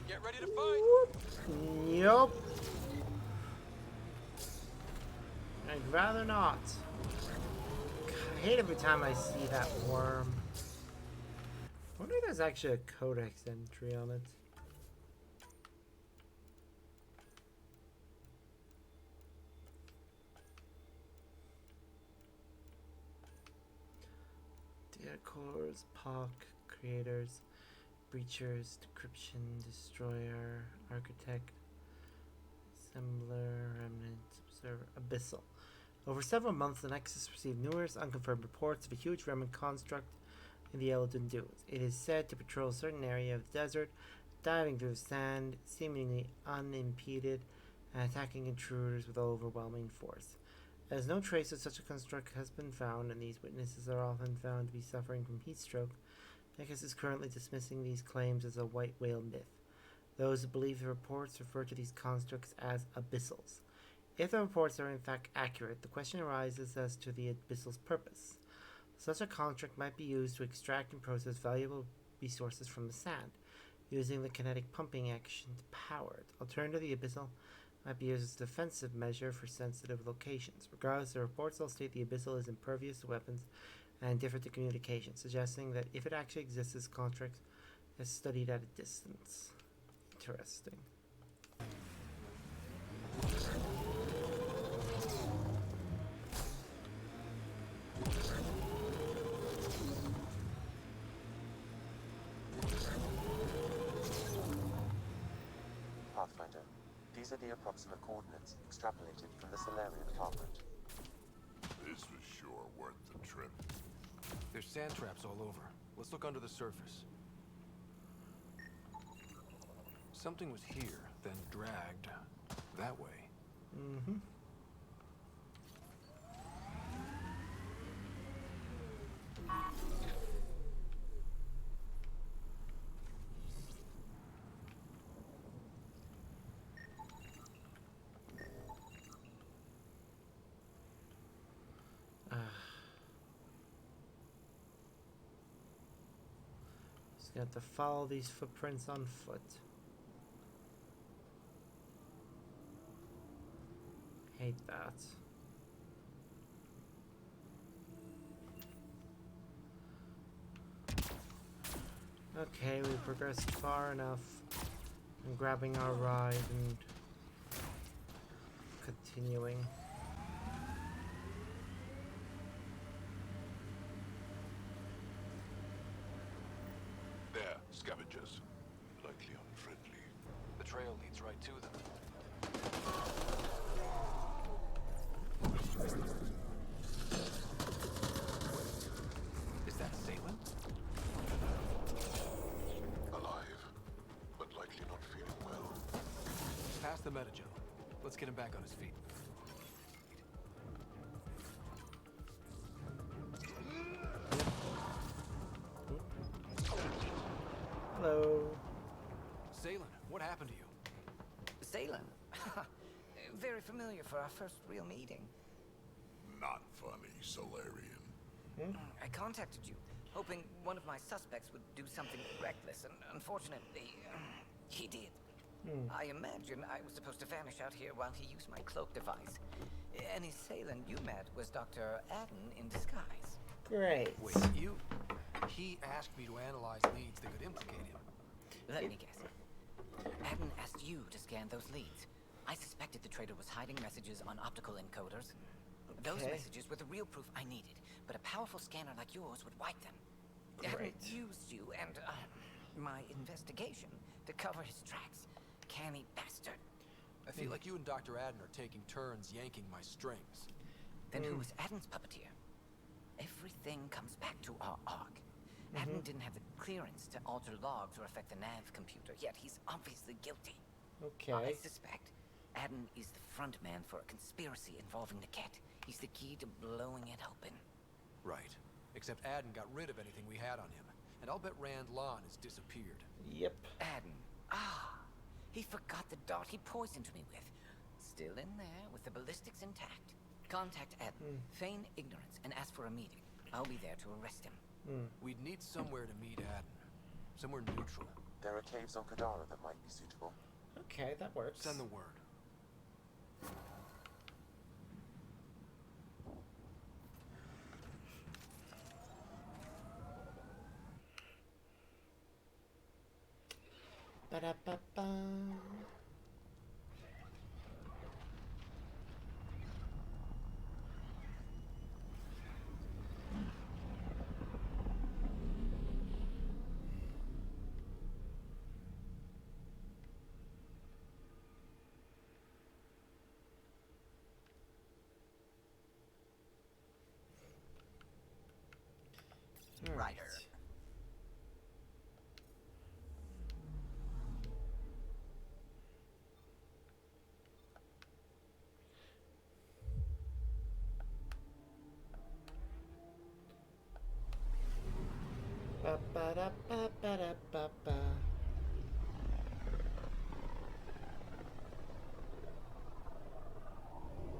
Get ready to fight. Yup. I'd rather not. I hate every time I see that worm. I wonder if there's actually a codex entry on it. Data cores, POC, creators, breachers, decryption, destroyer, architect, assembler, remnant, observer, abyssal. Over several months, the Nexus received numerous unconfirmed reports of a huge remnant construct in the Eldon Dunes. It is said to patrol a certain area of the desert, diving through the sand, seemingly unimpeded, and attacking intruders with overwhelming force. As no trace of such a construct has been found, and these witnesses are often found to be suffering from heat stroke, Nexus is currently dismissing these claims as a white whale myth. Those who believe the reports refer to these constructs as abyssals. If the reports are in fact accurate, the question arises as to the abyssal's purpose. Such a construct might be used to extract and process valuable resources from the sand, using the kinetic pumping action to power it. Alternatively, the abyssal might be used as a defensive measure for sensitive locations. Regardless, the reports all state the abyssal is impervious to weapons and indifferent to communication, suggesting that if it actually exists, this construct is studied at a distance. Interesting. Pathfinder, these are the approximate coordinates extrapolated from the Solarian farmland. This was sure worth the trip. There's sand traps all over. Let's look under the surface. Something was here, then dragged that way. Mm-hmm. Just got to follow these footprints on foot. Hate that. Okay, we progressed far enough. I'm grabbing our ride and continuing. There, scavengers. Likely unfriendly. The trail leads right to them. Is that Salem? Alive, but likely not feeling well. Pass the Meridian. Let's get him back on his feet. Hello. Salem, what happened to you? Salem? Very familiar for our first real meeting. Not funny, Solarian. I contacted you, hoping one of my suspects would do something reckless, and unfortunately, he did. I imagine I was supposed to vanish out here while he used my cloak device. Any Salem you met was Dr. Adden in disguise. Great. Wait, he asked me to analyze leads that could implicate him. Let me guess. Adden asked you to scan those leads. I suspected the traitor was hiding messages on optical encoders. Those Okay. messages were the real proof I needed, but a powerful scanner like yours would wipe them. Adden Great. used you and my investigation to cover his tracks. Canny bastard. I feel like you and Dr. Adden are taking turns yanking my strings. Then who was Adden's puppeteer? Everything comes back to our arc. Adden didn't have the clearance to alter logs or affect the nav computer, yet he's obviously guilty. Okay. I suspect Adden is the front man for a conspiracy involving the Ket. He's the key to blowing it open. Right. Except Adden got rid of anything we had on him. And I'll bet Rand Lon has disappeared. Yep. Adden. He forgot the dart he poisoned me with. Still in there with the ballistics intact. Contact Adden, feign ignorance, and ask for a meeting. I'll be there to arrest him. We'd need somewhere to meet Adden. Somewhere neutral. There are caves on Kadara that might be suitable. Okay, that works. Send the word. Ba-da-ba-ba. Rider. Ba-ba-da-ba-ba-da-ba-ba.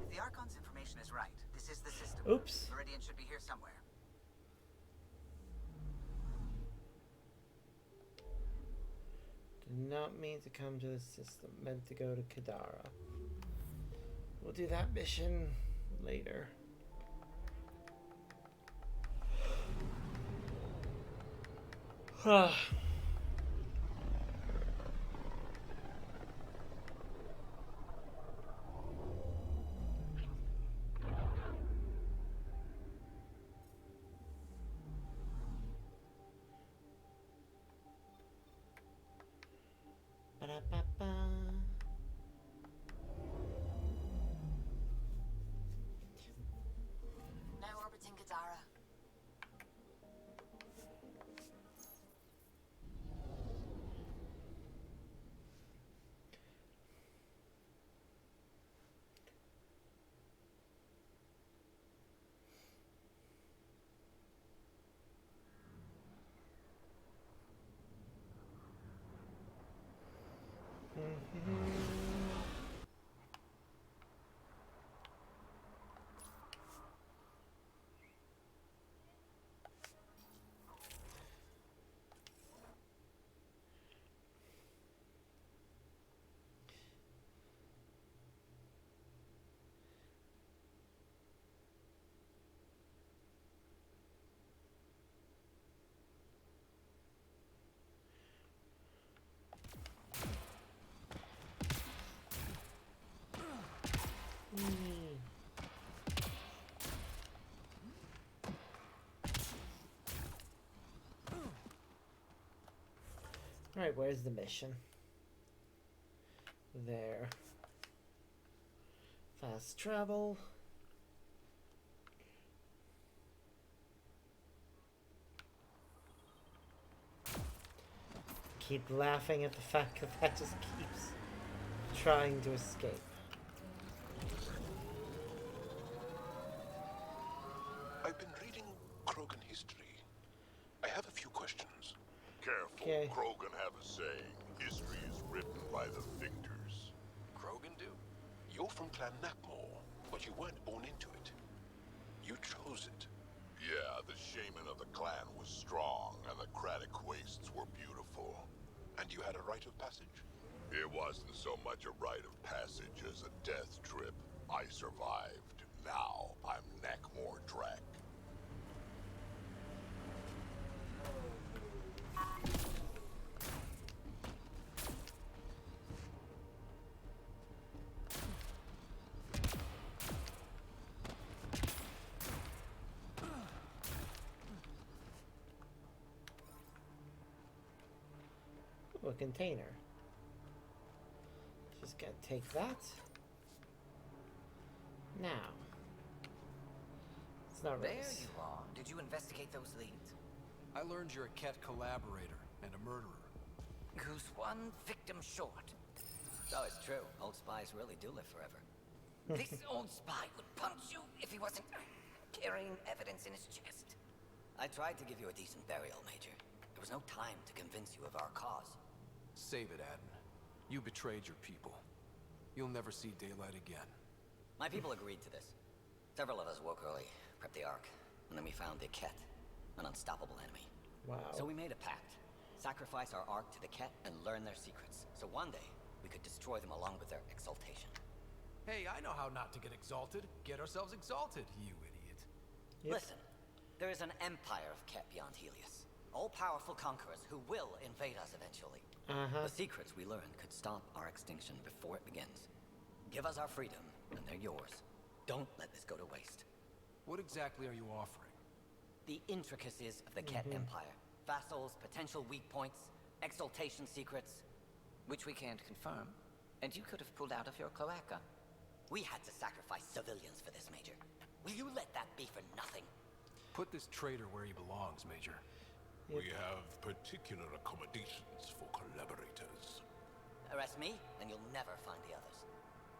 If the Archon's information is right, this is the system. Oops. Meridian should be here somewhere. Did not mean to come to the system. Meant to go to Kadara. We'll do that mission later. Ba-da-ba-ba. Now orbiting Kadara. Alright, where's the mission? There. Fast travel. Keep laughing at the fact that that just keeps trying to escape. I've been reading Krogan history. I have a few questions. Careful. Okay. Krogan have a saying. History is written by the victors. Krogan do? You're from Clan Nakmor, but you weren't born into it. You chose it. Yeah, the shaman of the clan was strong, and the Kratic wastes were beautiful. And you had a rite of passage? It wasn't so much a rite of passage as a death trip. I survived. Now I'm Nakmor Drak. container. Just gonna take that. Now. It's not really. There you are. Did you investigate those leads? I learned you're a Ket collaborator and a murderer. Who's one victim short? Oh, it's true. Old spies really do live forever. This old spy would punch you if he wasn't carrying evidence in his chest. I tried to give you a decent burial, Major. There was no time to convince you of our cause. Save it, Adden. You betrayed your people. You'll never see daylight again. My people agreed to this. Several of us woke early, prepped the Ark, and then we found the Ket, an unstoppable enemy. Wow. So we made a pact. Sacrifice our Ark to the Ket and learn their secrets. So one day, we could destroy them along with their exaltation. Hey, I know how not to get exalted. Get ourselves exalted, you idiot. Listen, there is an empire of Ket beyond Helios. All-powerful conquerors who will invade us eventually. The secrets we learned could stop our extinction before it begins. Give us our freedom, and they're yours. Don't let this go to waste. What exactly are you offering? The intricacies of the Ket Empire. Vassals, potential weak points, exaltation secrets, which we can't confirm, and you could have pulled out of your cloaca. We had to sacrifice civilians for this, Major. Will you let that be for nothing? Put this traitor where he belongs, Major. We have particular accommodations for collaborators. Arrest me, and you'll never find the others.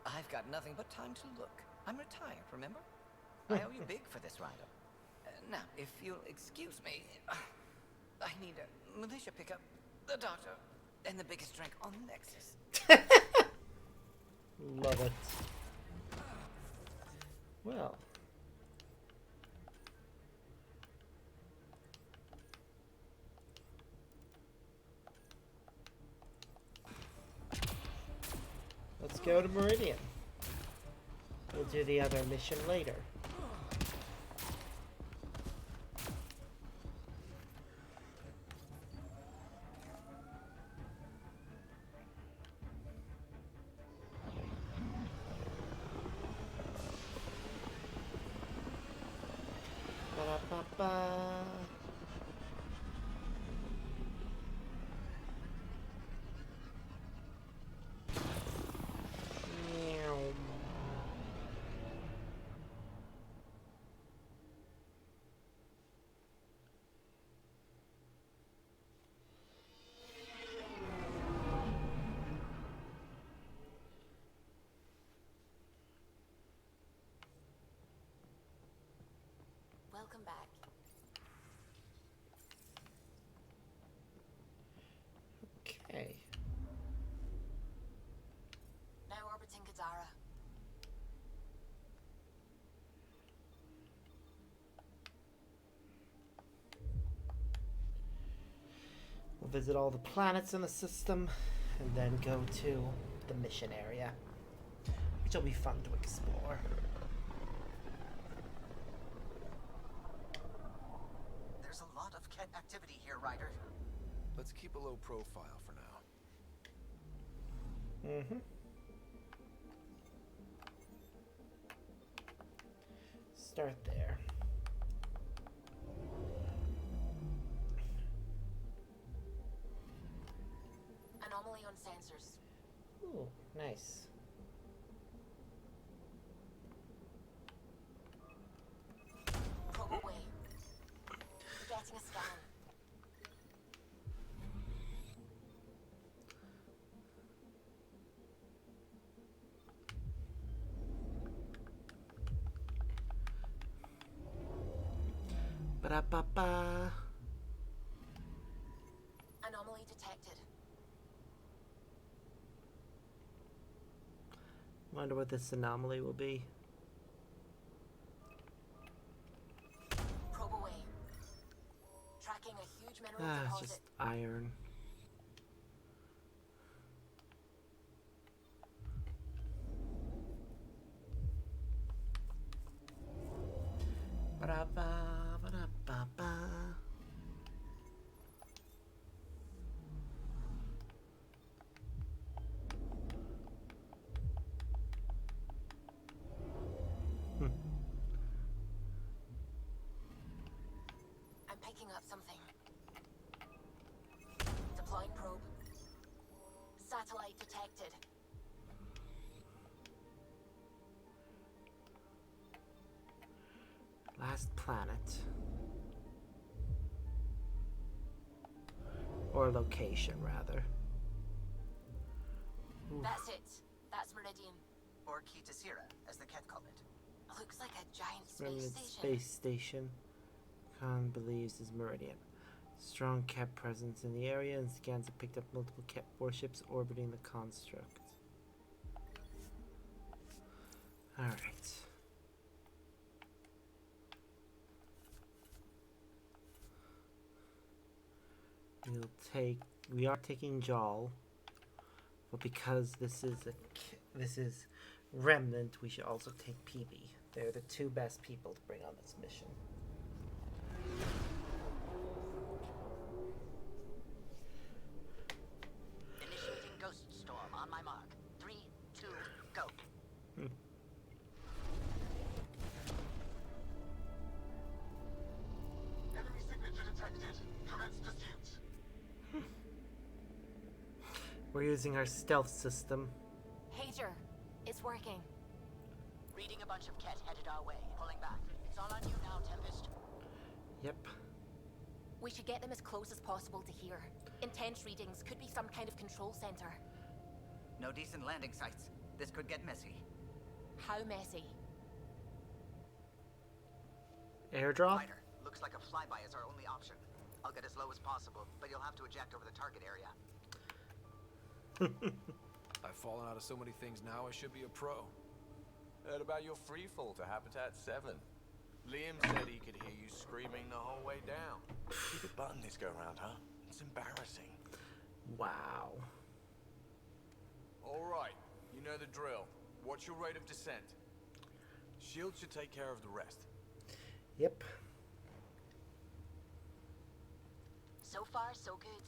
I've got nothing but time to look. I'm retired, remember? I owe you big for this write-up. Now, if you'll excuse me, I need a militia pickup, the doctor, and the biggest drink on Nexus. Love it. Well. Let's go to Meridian. We'll do the other mission later. Ba-da-ba-ba. Meow. Welcome back. Okay. Now orbiting Gadara. We'll visit all the planets in the system and then go to the mission area, which will be fun to explore. There's a lot of Ket activity here, Ryder. Let's keep a low profile for now. Start there. Anomaly on sensors. Ooh, nice. Probe away. Getting a scan. Ba-da-ba-ba. Anomaly detected. Wonder what this anomaly will be. Probe away. Tracking a huge mineral It's deposit. just iron. Ba-da-ba, ba-da-ba-ba. I'm picking up something. Deploying probe. Satellite detected. Last planet. Or location, rather. Oof. That's it. That's Meridian. Or Kitasira, as the cat called it. Looks like a giant Remnant space station. space station. Khan believes is Meridian. Strong Ket presence in the area, and scans have picked up multiple Ket warships orbiting the construct. Alright. We are taking Jal, but because this is Remnant, we should also take PB. They're the two best people to bring on this mission. Initiating Ghost Storm on my mark. 3, 2, go. Enemy signature detected. Commence pursuit. We're using our stealth system. Hager, it's working. Reading a bunch of Ket headed our way. Pulling back. It's all on you now, Tempest. Yep. We should get them as close as possible to here. Intense readings could be some kind of control center. No decent landing sites. This could get messy. How messy? Airdrop? Fighter, looks like a flyby is our only option. I'll get as low as possible, but you'll have to eject over the target area. I've fallen out of so many things now, I should be a pro. Heard about your free fall to Habitat 7. Liam said he could hear you screaming the whole way down. Keep it button this go round, huh? It's embarrassing. Wow. All right, you know the drill. What's your rate of descent? Shield should take care of the rest. Yep. So far, so good.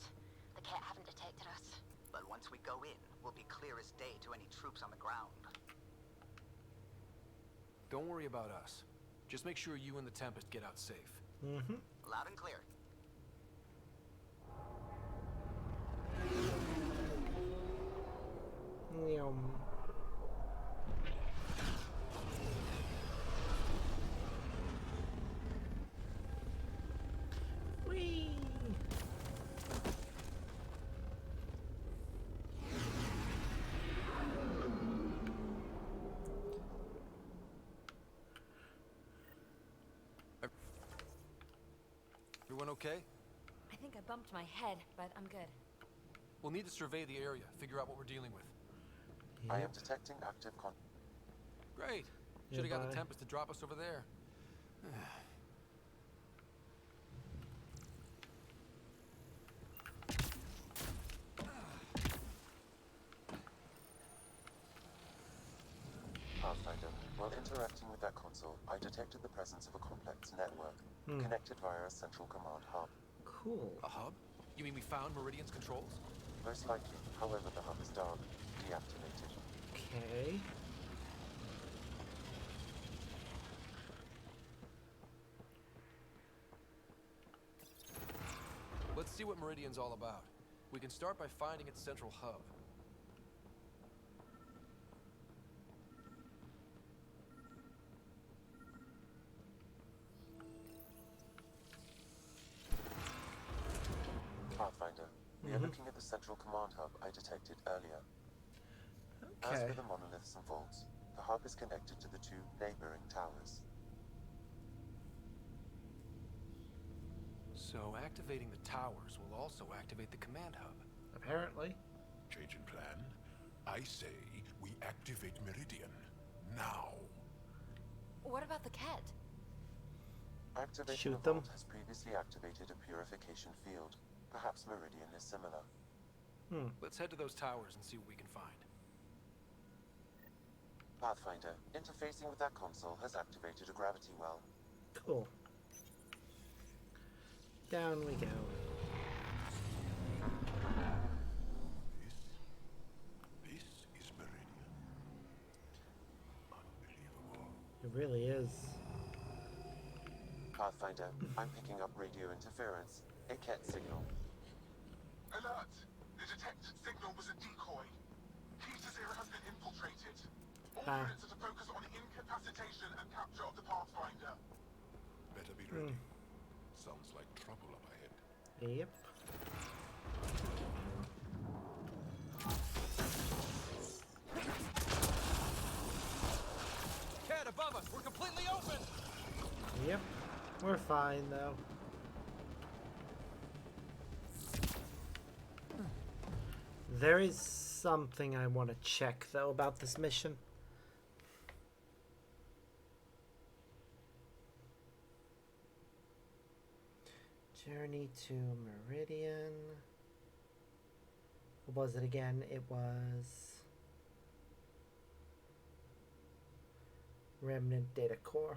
The Ket haven't detected us. But once we go in, we'll be clear as day to any troops on the ground. Don't worry about us. Just make sure you and the Tempest get out safe. Mm-hmm. Loud and clear. Whee! Everyone okay? I think I bumped my head, but I'm good. We'll need to survey the area, figure out what we're dealing with. I am detecting active Great. Should have got the Tempest to drop us over there. Pathfinder, while interacting with that console, I detected the presence of a complex network, connected via a central command hub. Cool. A hub? You mean we found Meridian's controls? Most likely, however, the hub is dark, deactivated. Okay. Let's see what Meridian's all about. We can start by finding its central hub. Pathfinder, we are looking at the central command hub I detected earlier. As Okay. for the monoliths and vaults, the hub is connected to the two neighboring towers. So activating the towers will also activate the command hub. Apparently. Change in plan. I say we activate Meridian. Now. What about the Ket? Activating Shoot the them. vault has previously activated a purification field. Perhaps Meridian is similar. Let's head to those towers and see what we can find. Pathfinder, interfacing with that console has activated a gravity well. Cool. Down we go. This is Meridian. Unbelievable. It really is. Pathfinder, I'm picking up radio interference. A Ket signal. Alert! The detect signal was a decoy. units are to focus on incapacitation and capture of the Pathfinder. Better be ready. Sounds like trouble up ahead. Yep. Cat above us, we're completely open! Yep. We're fine though. There is something I want to check though about this mission. Journey to Meridian. What was it again? It was Remnant Data Core.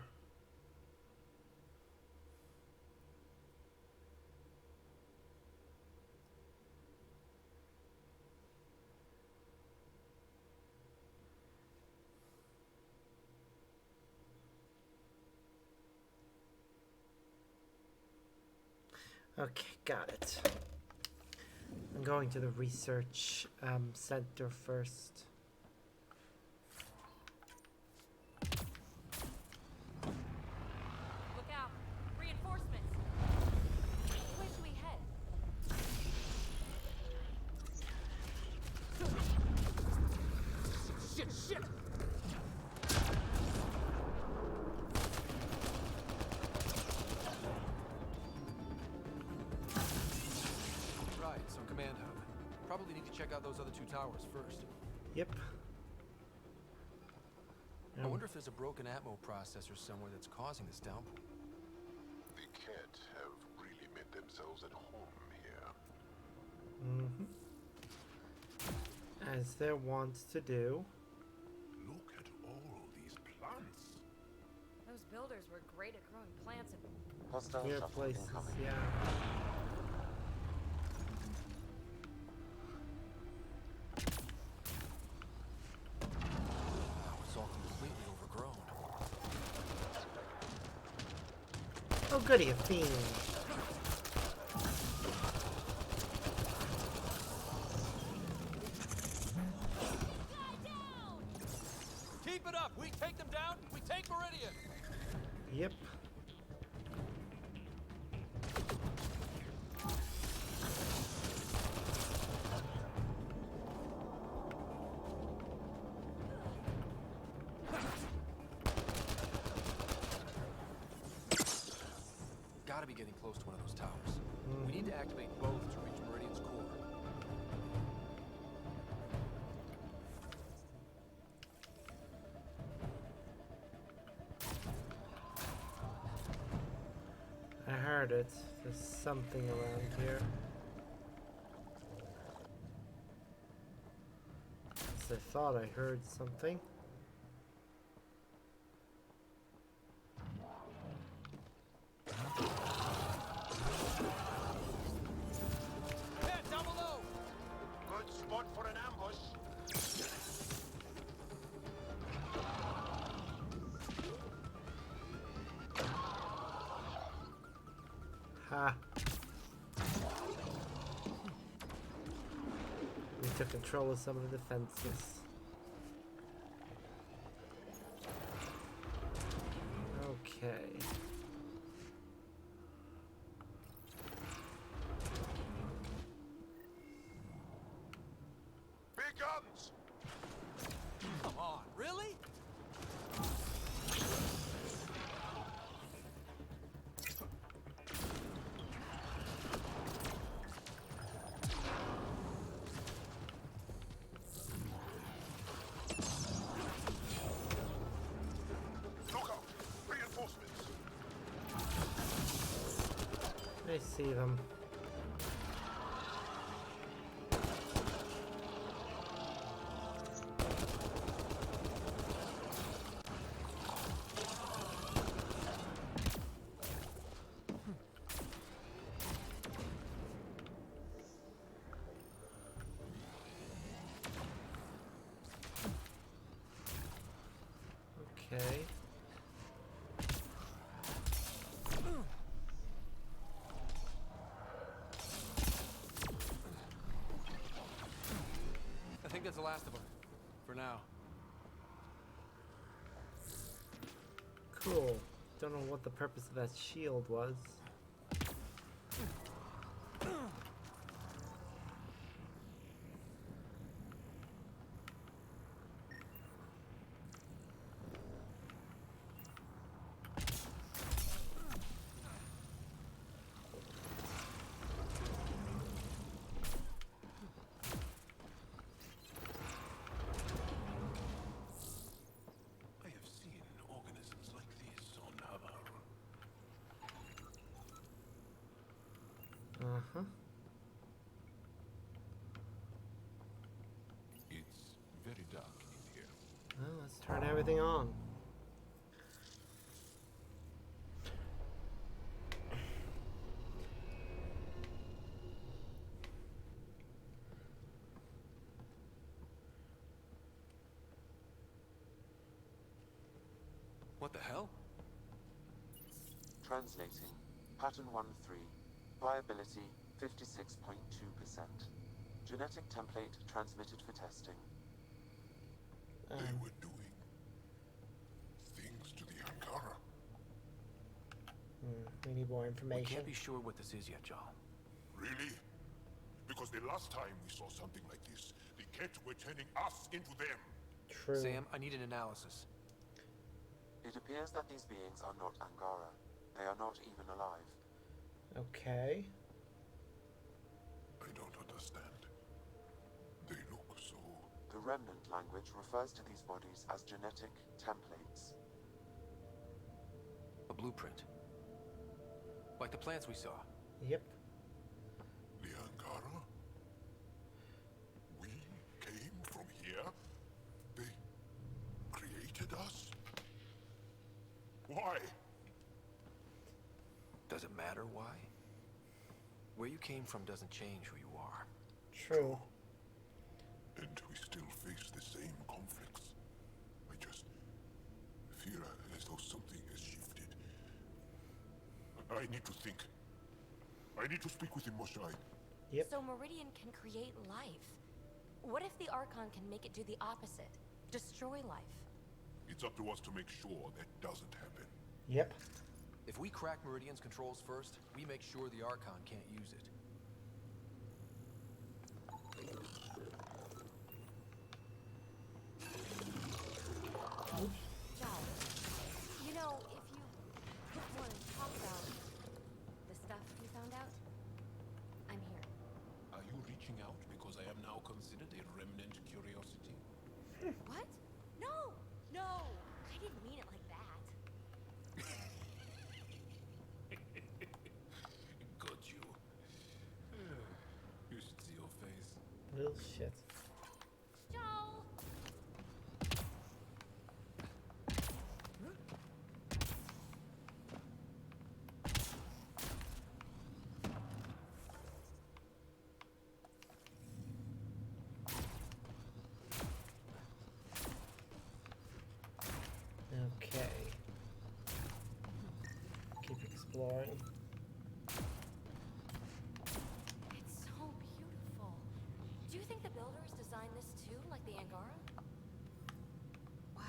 Okay, got it. I'm going to the research center first. Look out! Reinforcements! Where should we head? Shit! Right, some command hub. Probably need to check out those other two towers first. Yep. I wonder if there's a broken atmo processor somewhere that's causing this downpour. The Cat have really made themselves at home here. As they're wont to do. Look at all these plants. Those builders were great at growing plants and Hostile Weird shuttle places, incoming. yeah. Wow, it's all completely overgrown. Oh goody, a fiend. Keep it up! We take them down, we take Meridian! Yep. Gotta be getting close to one of those towers. We need to activate both to reach Meridian's core. I heard it. There's something around here. I thought I heard something. Cat, down below! Good spot for an ambush. Ha. We took control of some of the defenses. Okay. Big guns. Come on, really? Look out! Reinforcements. I see them. Okay. I think that's the last of them. For now. Cool. Don't know what the purpose of that shield was. I have seen organisms like this on Havar. Uh-huh. It's very dark in here. Well, let's turn everything on. What the hell? Translating. Pattern 1-3. Viability 56.2%. Genetic template transmitted for testing. They were doing things to the Ankara. We need more We information. can't be sure what this is yet, Jarl. Really? Because the last time we saw something like this, the Ket were turning us into them. True. Sam, I need an analysis. It appears that these beings are not Angara. They are not even alive. Okay. I don't understand. They look so... The remnant language refers to these bodies as genetic templates. A blueprint. Like the plants we saw. Yep. The Ankara? We came from here? They created us? Why? Does it matter why? Where you came from doesn't change who you are. True. And we still face the same conflicts. I just feel as though something has shifted. I need to think. I need to speak with him, Moshai. Yep. So Meridian can create life. What if the Archon can make it do the opposite? Destroy life? It's up to us to make sure that doesn't happen. Yep. If we crack Meridian's controls first, we make sure the Archon can't use it. Joe, you know, if you want to talk about the stuff you found out, I'm here. Are you reaching out because I am now considered a remnant curiosity? What? No! No! I didn't mean it like that. Got you. You should see your face. Little shit. Joel! Okay. Keep exploring. It's so beautiful. Do you think the builders designed this too, like the Angara? Wow.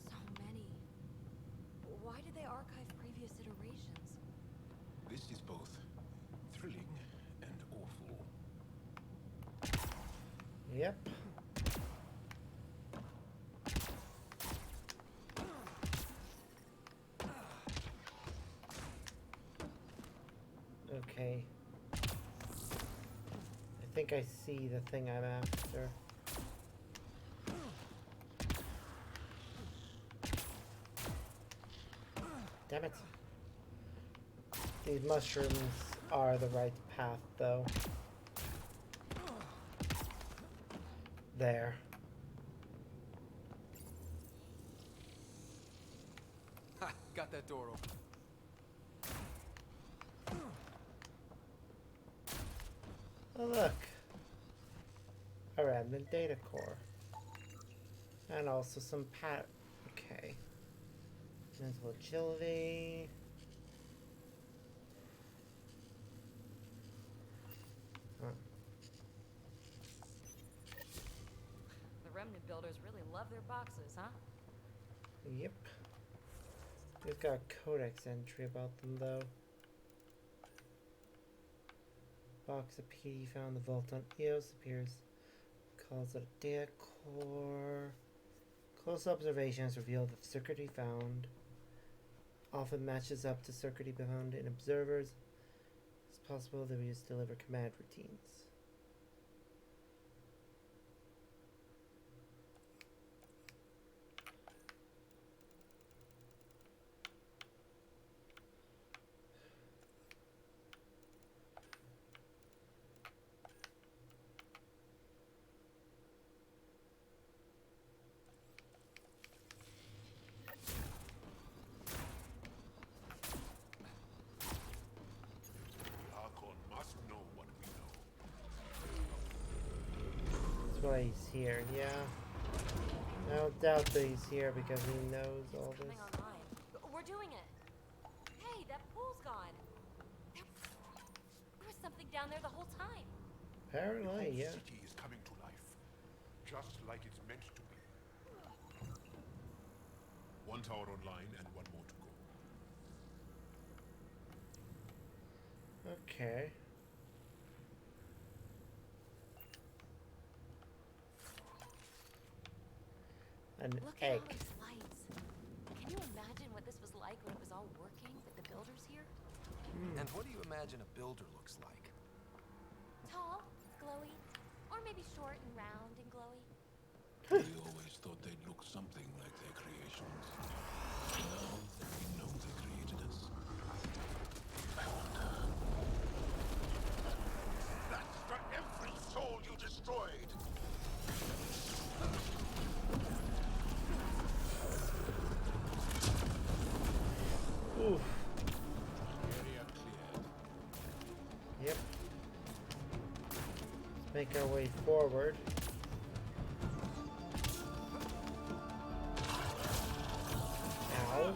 So many. Why did they archive previous iterations? This is both thrilling and awful. Yep. Okay. I think I see the thing I'm after. Damn it. These mushrooms are the right path, though. There. Ha! Got that door open. Oh, look. A remnant data core. And also some okay. Mental agility. Huh. The remnant builders really love their boxes, huh? Yep. We've got a codex entry about them, though. Box of PD found in the vault on EOS appears. Calls it a data core. Close observation has revealed that the circuitry found often matches up to circuitry found in observers. It's possible they were used to deliver command routines. Why he's here, yeah. I don't doubt that he's here because he knows all this. Online. We're doing it. Hey, that pool's gone. There was something down there the whole time. Apparently, yeah. The city is coming to life, just like it's meant to be. One tower online and one more to go. Okay. An Look egg. at all these lights. Can you imagine what this was like when it was all working with the builders here? And what do you imagine a builder looks like? Tall, glowy, or maybe short and round and glowy. We always thought they'd look something like their creations. Now that we know they created us, I wonder. That's for every soul you destroyed! Oof. Area cleared. Yep. Let's make our way forward. Ow.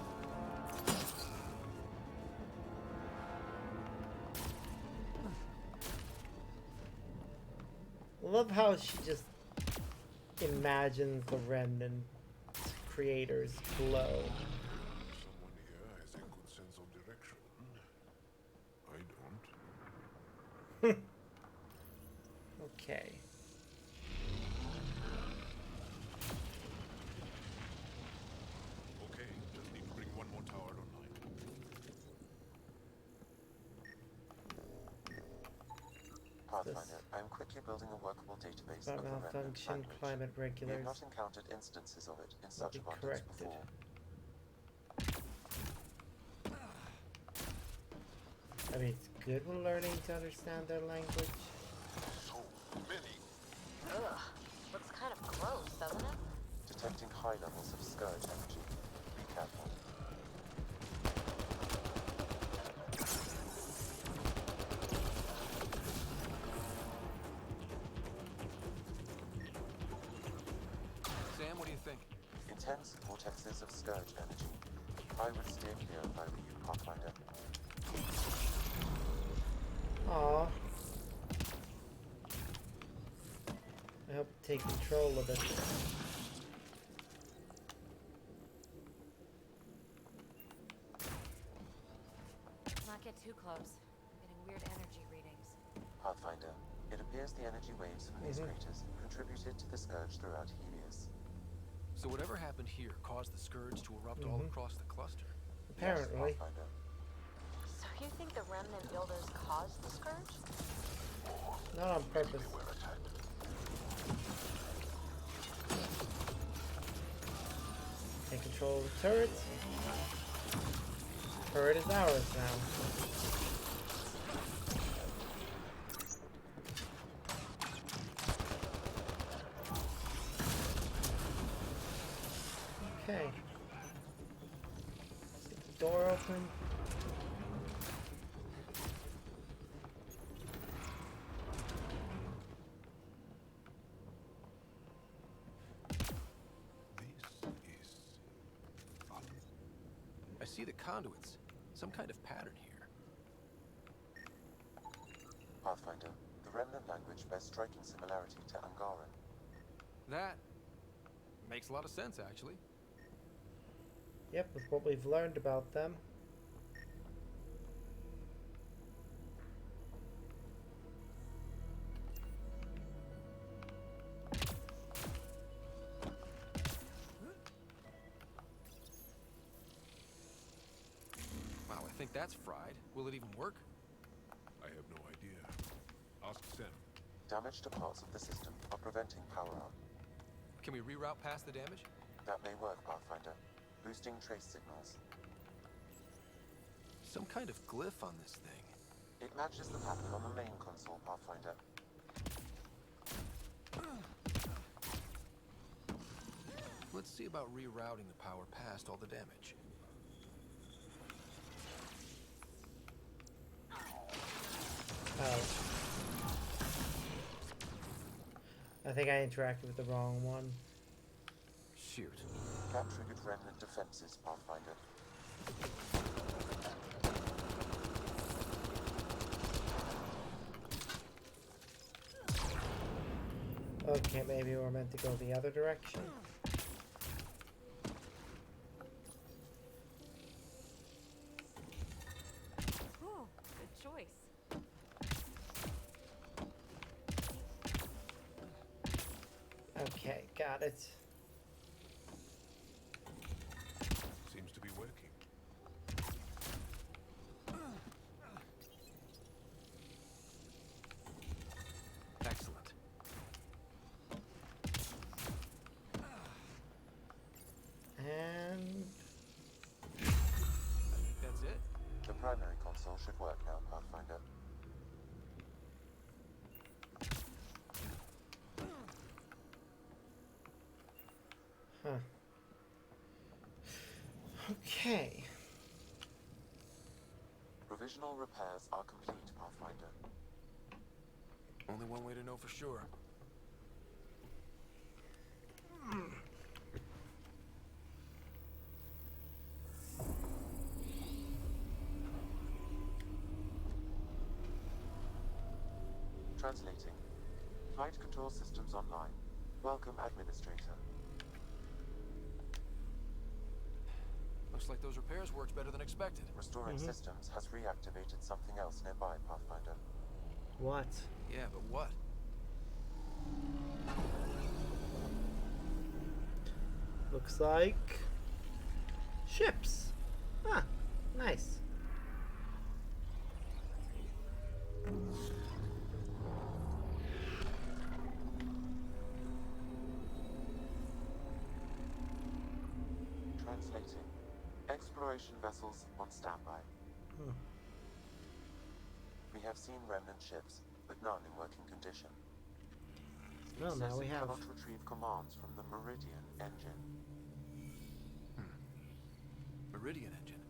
Love how she just imagines the remnant creators glow. Someone here has a good sense of direction. I don't. Okay. Okay, just need to bring one more tower online. Pathfinder, I am quickly building a workable database of the remnant Malfunction, language. climate We have regulars. not encountered instances of it in Will such be abundance corrected. before. I mean, it's good we're learning to understand their language. So many. Ugh. Looks kind of gross, doesn't it? Detecting high levels of scourge energy. Be careful. Sam, what do you think? Intense vortexes of scourge energy. I would steer clear if I were you, Pathfinder. Aww. I hope to take control of it. Not get too close. I'm getting weird energy readings. Pathfinder, it appears the energy waves from these craters contributed to the scourge throughout Helios. So whatever happened here caused the scourge to erupt all across the cluster. Apparently. Yes, Pathfinder. So you think the remnant builders caused the scourge? Not on purpose. Take control of the turrets. Turret is ours now. Okay. Let's get the door open. I see the conduits. Some kind of pattern here. Pathfinder, the remnant language bears striking similarity to Angaran. That makes a lot of sense, actually. Yep, with what we've learned about them. Wow, I think that's fried. Will it even work? I have no idea. Ask Sam. Damage to parts of the system are preventing power up. Can we reroute past the damage? That may work, Pathfinder. Boosting trace signals. Some kind of glyph on this thing. It matches the pattern on the main console, Pathfinder. Let's see about rerouting the power past all the damage. Oh. I think I interacted with the wrong one. Shoot. That triggered remnant defenses, Pathfinder. Okay, maybe we're meant to go the other direction. Ooh, good choice. Okay, got it. Seems to be working. Excellent. And I think that's it. The primary console should work now, Pathfinder. huh. Okay. Provisional repairs are complete, Pathfinder. Only one way to know for sure. Translating. Flight control systems online. Welcome, Administrator. Looks like those repairs worked better than expected. Restoring systems has reactivated something else nearby, Pathfinder. What? Yeah, but what? Looks like ships. Ah, nice. Translating. Exploration vessels on standby. We have seen remnant ships, but none in working condition. Well, It now says we it have. cannot retrieve commands from the Meridian engine. Meridian engine.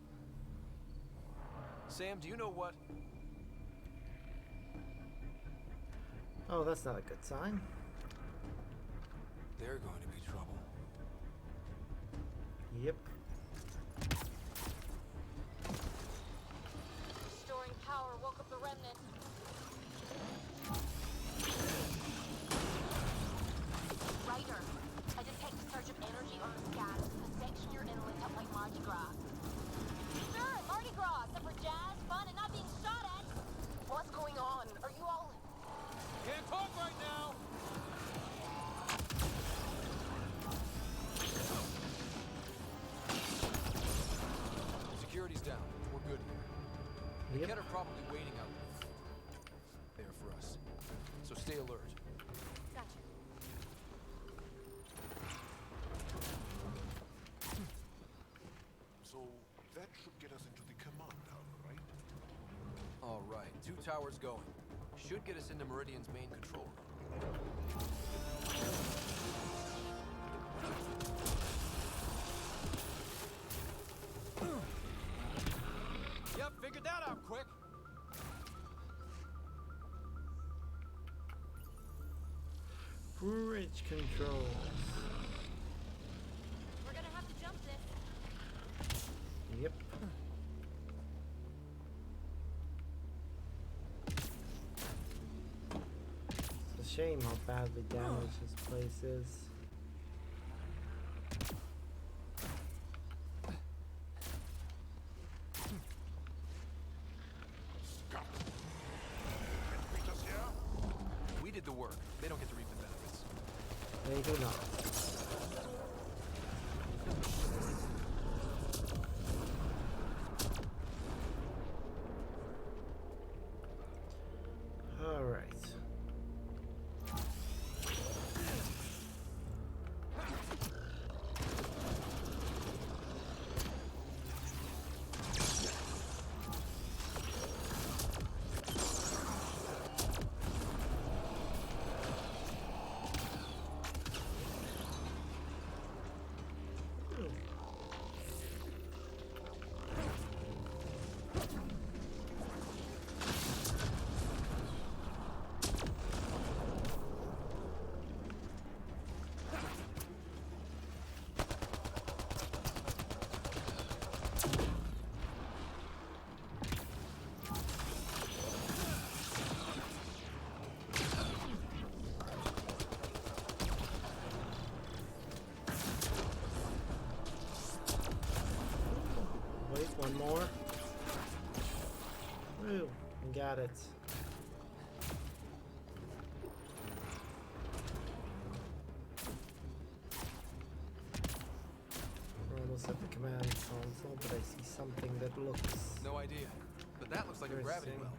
Sam, do you know what? Oh, that's not a good sign. They're going to be trouble. Yep. Restoring power woke up the remnant. Ryder, I detect a surge of energy on the scan. The section you're in lit up like Mardi Gras. Sure, Mardi Gras, except for jazz, fun, and not being shot at. What's going on? Are you all... Can't talk right now! Security's down. We're good here. The Kett are probably waiting out there for us. So stay alert. Gotcha. So that should get us into the command tower, right? All right, 2 towers going. Should get us into Meridian's main control room. Yep, figured that out quick. Bridge controls. We're gonna have to jump this. Yep. It's a shame how badly damaged this place is. They do not. All right. Wait, one more. Woo, got it. We're almost at the command console, but I see something that looks... No idea, but that looks like a gravity well.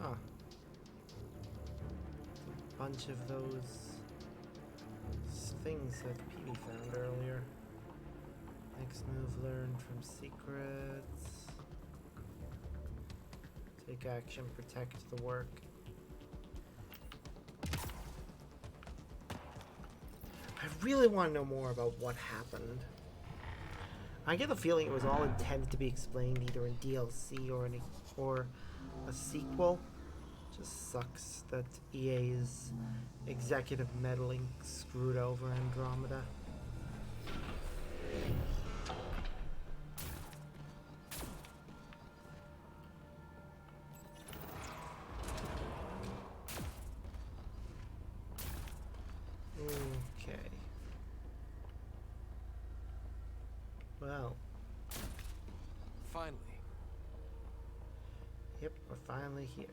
Ah. A bunch of those things that Petey found earlier. Next move, learn from secrets. Take action, protect the work. I really want to know more about what happened. I get the feeling it was all intended to be explained either in DLC or a sequel. Just sucks that EA's executive meddling screwed over Andromeda. Okay. Well. Finally. Yep, we're finally here.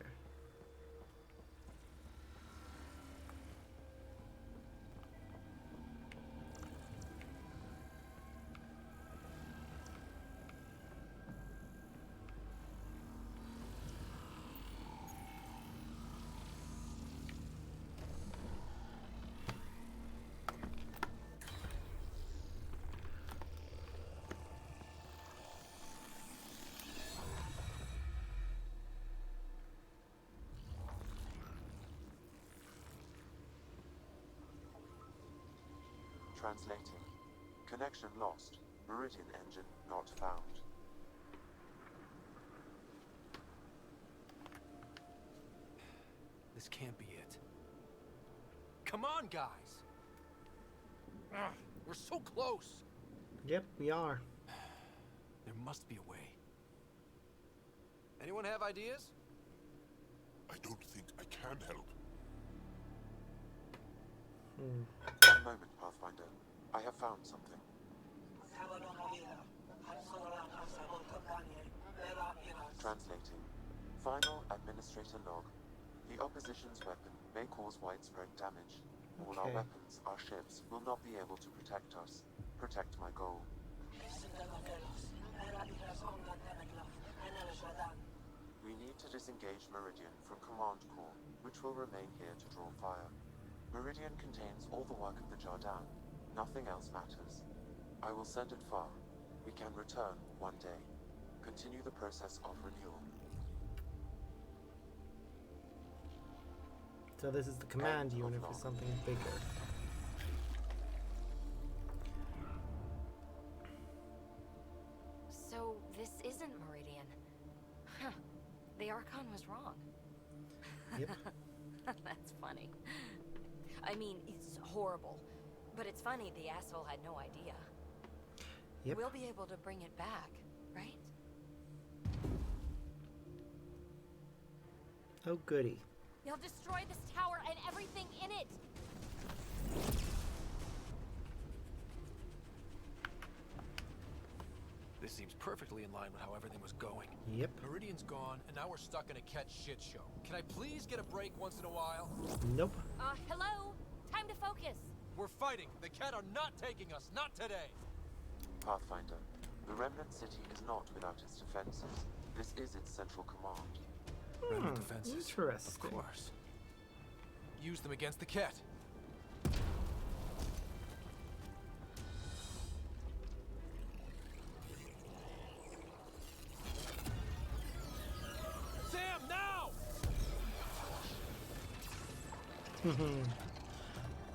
Translating. Connection lost. Meridian engine not found. This can't be it. Come on, guys! Ugh, we're so close! Yep, we are. There must be a way. Anyone have ideas? I don't think I can help. One moment, Pathfinder. I have found something. Translating. Final administrator log. The opposition's weapon may cause widespread damage. All our weapons, our ships, will not be able to protect us. Protect my goal. We need to disengage Meridian from Command Core, which will remain here to draw fire. Meridian contains all the work of the Jardin. Nothing else matters. I will send it far. We can return one day. Continue the process of renewal. So this is the command unit for something bigger. So this isn't Meridian. Huh. The Archon was wrong. Yep. That's funny. I mean, it's horrible. But it's funny the asshole had no idea. Yep. We'll be able to bring it back, right? Oh, goody. You'll destroy this tower and everything in it! This This seems perfectly in line with how everything was going. Yep. Meridian's gone, and now we're stuck in a Ket shit show. Can I please get a break once in a while? Nope. Hello? Time to focus. We're fighting. The Ket are not taking us. Not today. Pathfinder, the Remnant City is not without its defenses. This is its central command. Remnant defenses. Interesting. Of course. Use them against the Ket. Sam, now!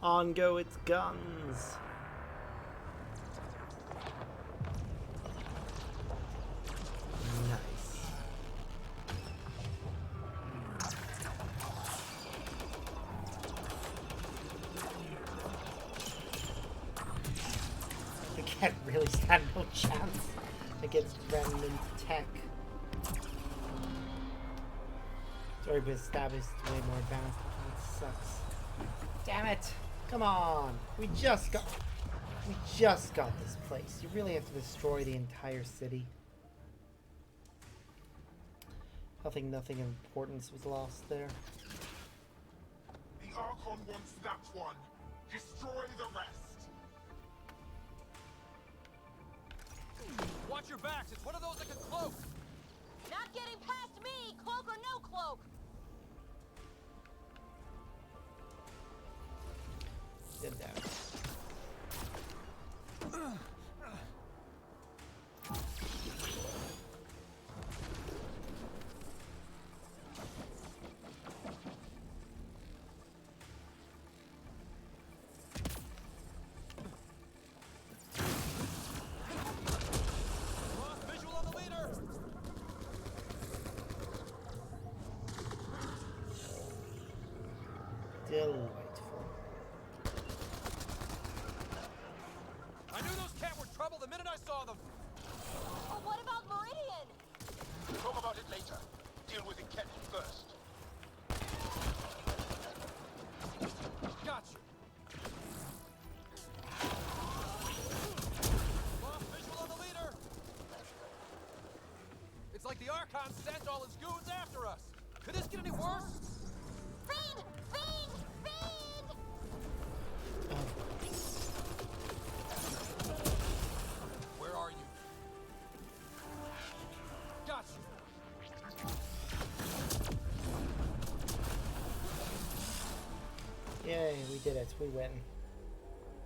On go its guns. Nice. The cat really stand no chance against remnant tech. It's already been established, it's way more advanced. It sucks. Damn it! Come on! We just got this place. You really have to destroy the entire city. I think nothing of importance was lost there. The Archon wants that one. Destroy the rest. Watch your backs. It's one of those that can cloak. Not getting past me, cloak or no cloak. Did that. Visual on the leader. Delightful. I knew those Ket were trouble the minute I saw them. Oh, what about Meridian? Talk about it later. Deal with the Ket first. Gotcha. Lost visual on the leader. It's like the Archon sent all his goons after us. Could this get any worse? Feed! Feed! Feed! Where are you? Gotcha. Yay, we did it. We win.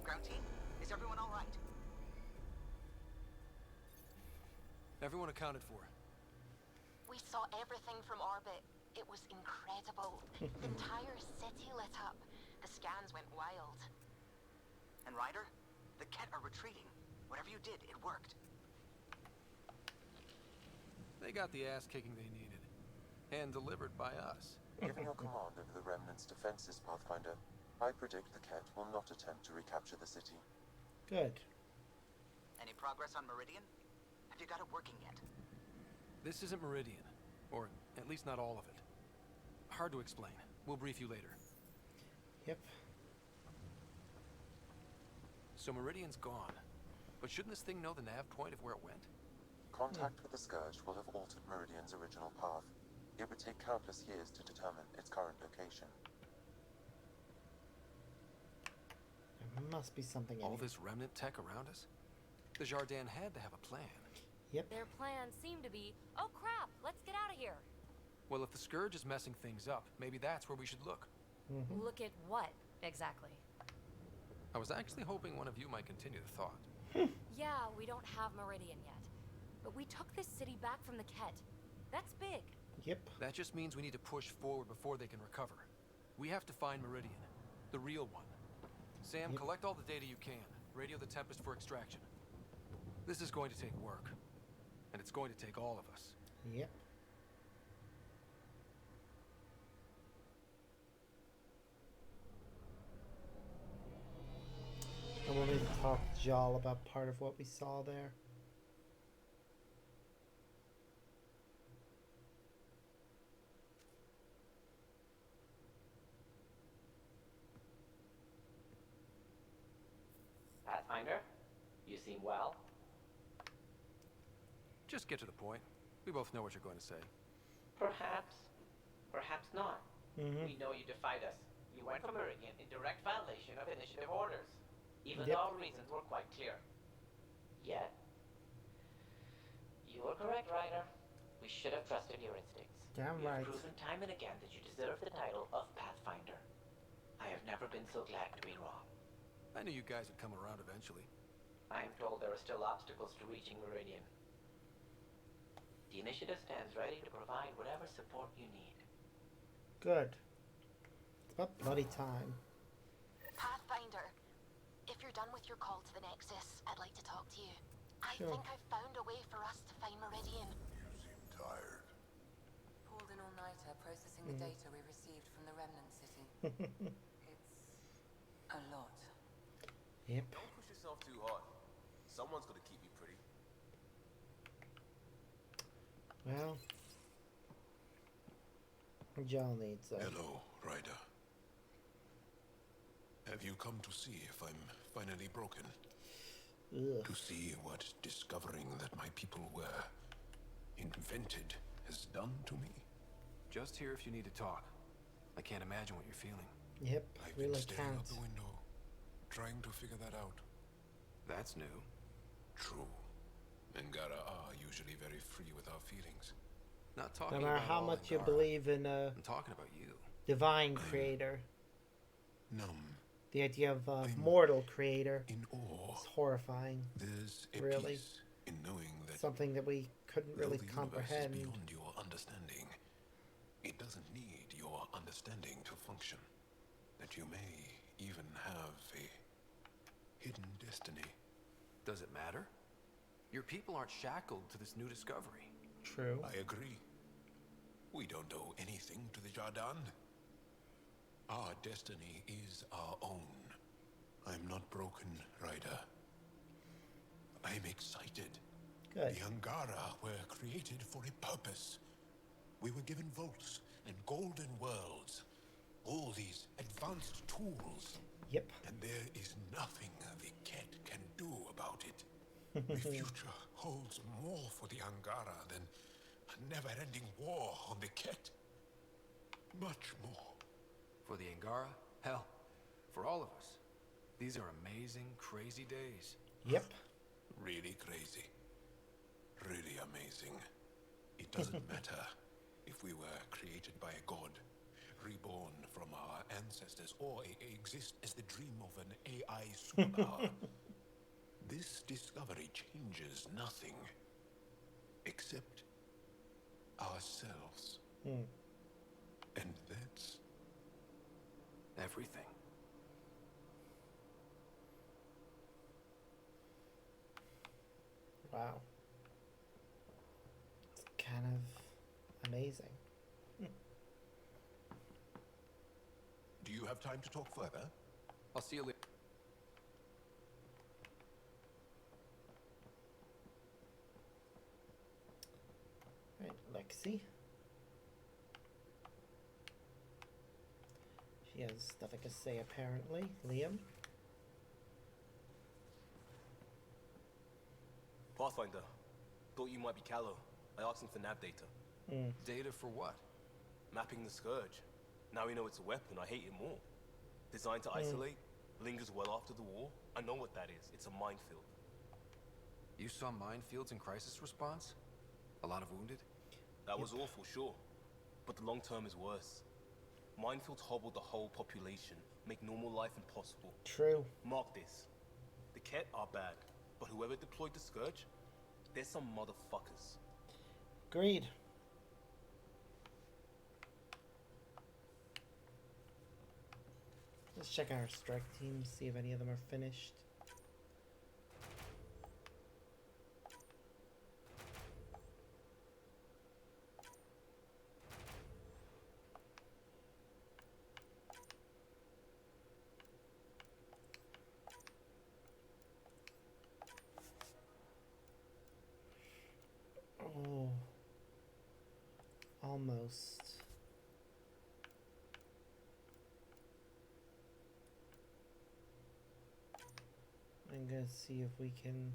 Ground team, is everyone all right? Everyone accounted for. We saw everything from orbit. It was incredible. The entire city lit up. The scans went wild. And Ryder, the Ket are retreating. Whatever you did, it worked. They got the ass kicking they needed. And delivered by us. Given your command over the Remnant's defenses, Pathfinder, I predict the Ket will not attempt to recapture the city. Good. Any progress on Meridian? Have you got it working yet? This isn't Meridian. Or at least not all of it. Hard to explain. We'll brief you later. Yep. So Meridian's gone. But shouldn't this thing know the nav point of where it went? Contact with the Scourge will have altered Meridian's original path. It would take countless years to determine its current location. There must be something in All here. this remnant tech around us? The Jardin had to have a plan. Yep. Their plans seem to be, oh crap, let's get out of here. Well, if the Scourge is messing things up, maybe that's where we should look. Look at what, exactly? I was actually hoping one of you might continue the thought. Yeah, we don't have Meridian yet. But we took this city back from the Ket. That's big. Yep. That just means we need to push forward before they can recover. We have to find Meridian. The real one. Sam, collect all the data you can. Radio the Tempest for extraction. This is going to take work. And it's going to take all of us. Yep. And we'll need to talk to Jal about part of what we saw there. Pathfinder, you seem well. Just get to the point. We both know what you're going to say. Perhaps. Perhaps not. Mm-hmm. We know you defied us. You went from Meridian in direct violation of initiative orders, even Yep. though our reasons were quite clear. Yet, you were correct, Ryder. We should have trusted your instincts. Damn You've right. proven time and again that you deserve the title of Pathfinder. I have never been so glad to be wrong. I knew you guys would come around eventually. I am told there are still obstacles to reaching Meridian. The initiative stands ready to provide whatever support you need. Good. It's about bloody time. Pathfinder, if you're done with your call to the Nexus, I'd like to talk to you. I Sure. think I've found a way for us to find Meridian. You seem tired. Pulled an all-nighter processing the data we received from the Remnant City. It's a lot. Yep. Don't push yourself too hard. Someone's got to keep you pretty. Well, Joel needs that. Hello, Ryder. Have you come to see if I'm finally broken? Ugh. To see what discovering that my people were invented has done to me? Just here if you need to talk. I can't imagine what you're feeling. Yep, I've been really staring can't. out the window, trying to figure that out. That's new. True. Angara are usually very free with our feelings. Not No talking matter about how all much you Angara. believe in a I'm talking about you. divine creator, Numb. the idea of a mortal creator in awe. is horrifying. There's a Really. peace in knowing that Something that we couldn't though really the comprehend. universe is beyond your understanding, it doesn't need your understanding to function. That you may even have a hidden destiny. Does it matter? Your people aren't shackled to this new discovery. True. I agree. We don't owe anything to the Jardan. Our destiny is our own. I'm not broken, Ryder. I'm excited. Good. The Angara were created for a purpose. We were given vaults and golden worlds. All these advanced tools. Yep. And there is nothing the Ket can do about it. The future holds more for the Angara than a never-ending war on the Ket. Much more. For the Angara? Hell, for all of us. These are amazing, crazy days. Yep. Really crazy. Really amazing. It doesn't matter if we were created by a god, reborn from our ancestors, or exist as the dream of an AI superpower. This discovery changes nothing except ourselves. And that's everything. Wow. It's kind of amazing. Do you have time to talk further? I'll see you later. Right, Lexi. She has stuff I can say apparently. Liam. Pathfinder. Thought you might be Callow. I asked him for nav data. Data for what? Mapping the Scourge. Now we know it's a weapon, I hate it more. Designed to isolate, lingers well after the war. I know what that is. It's a minefield. You saw minefields in crisis response? A lot of wounded? That was awful, sure. But the long term is worse. Minefields hobble the whole population, make normal life impossible. True. Mark this. The Ket are bad, but whoever deployed the Scourge, they're some motherfuckers. Agreed. Let's check our strike teams, see if any of them are finished. Oh, almost. I'm gonna see if we can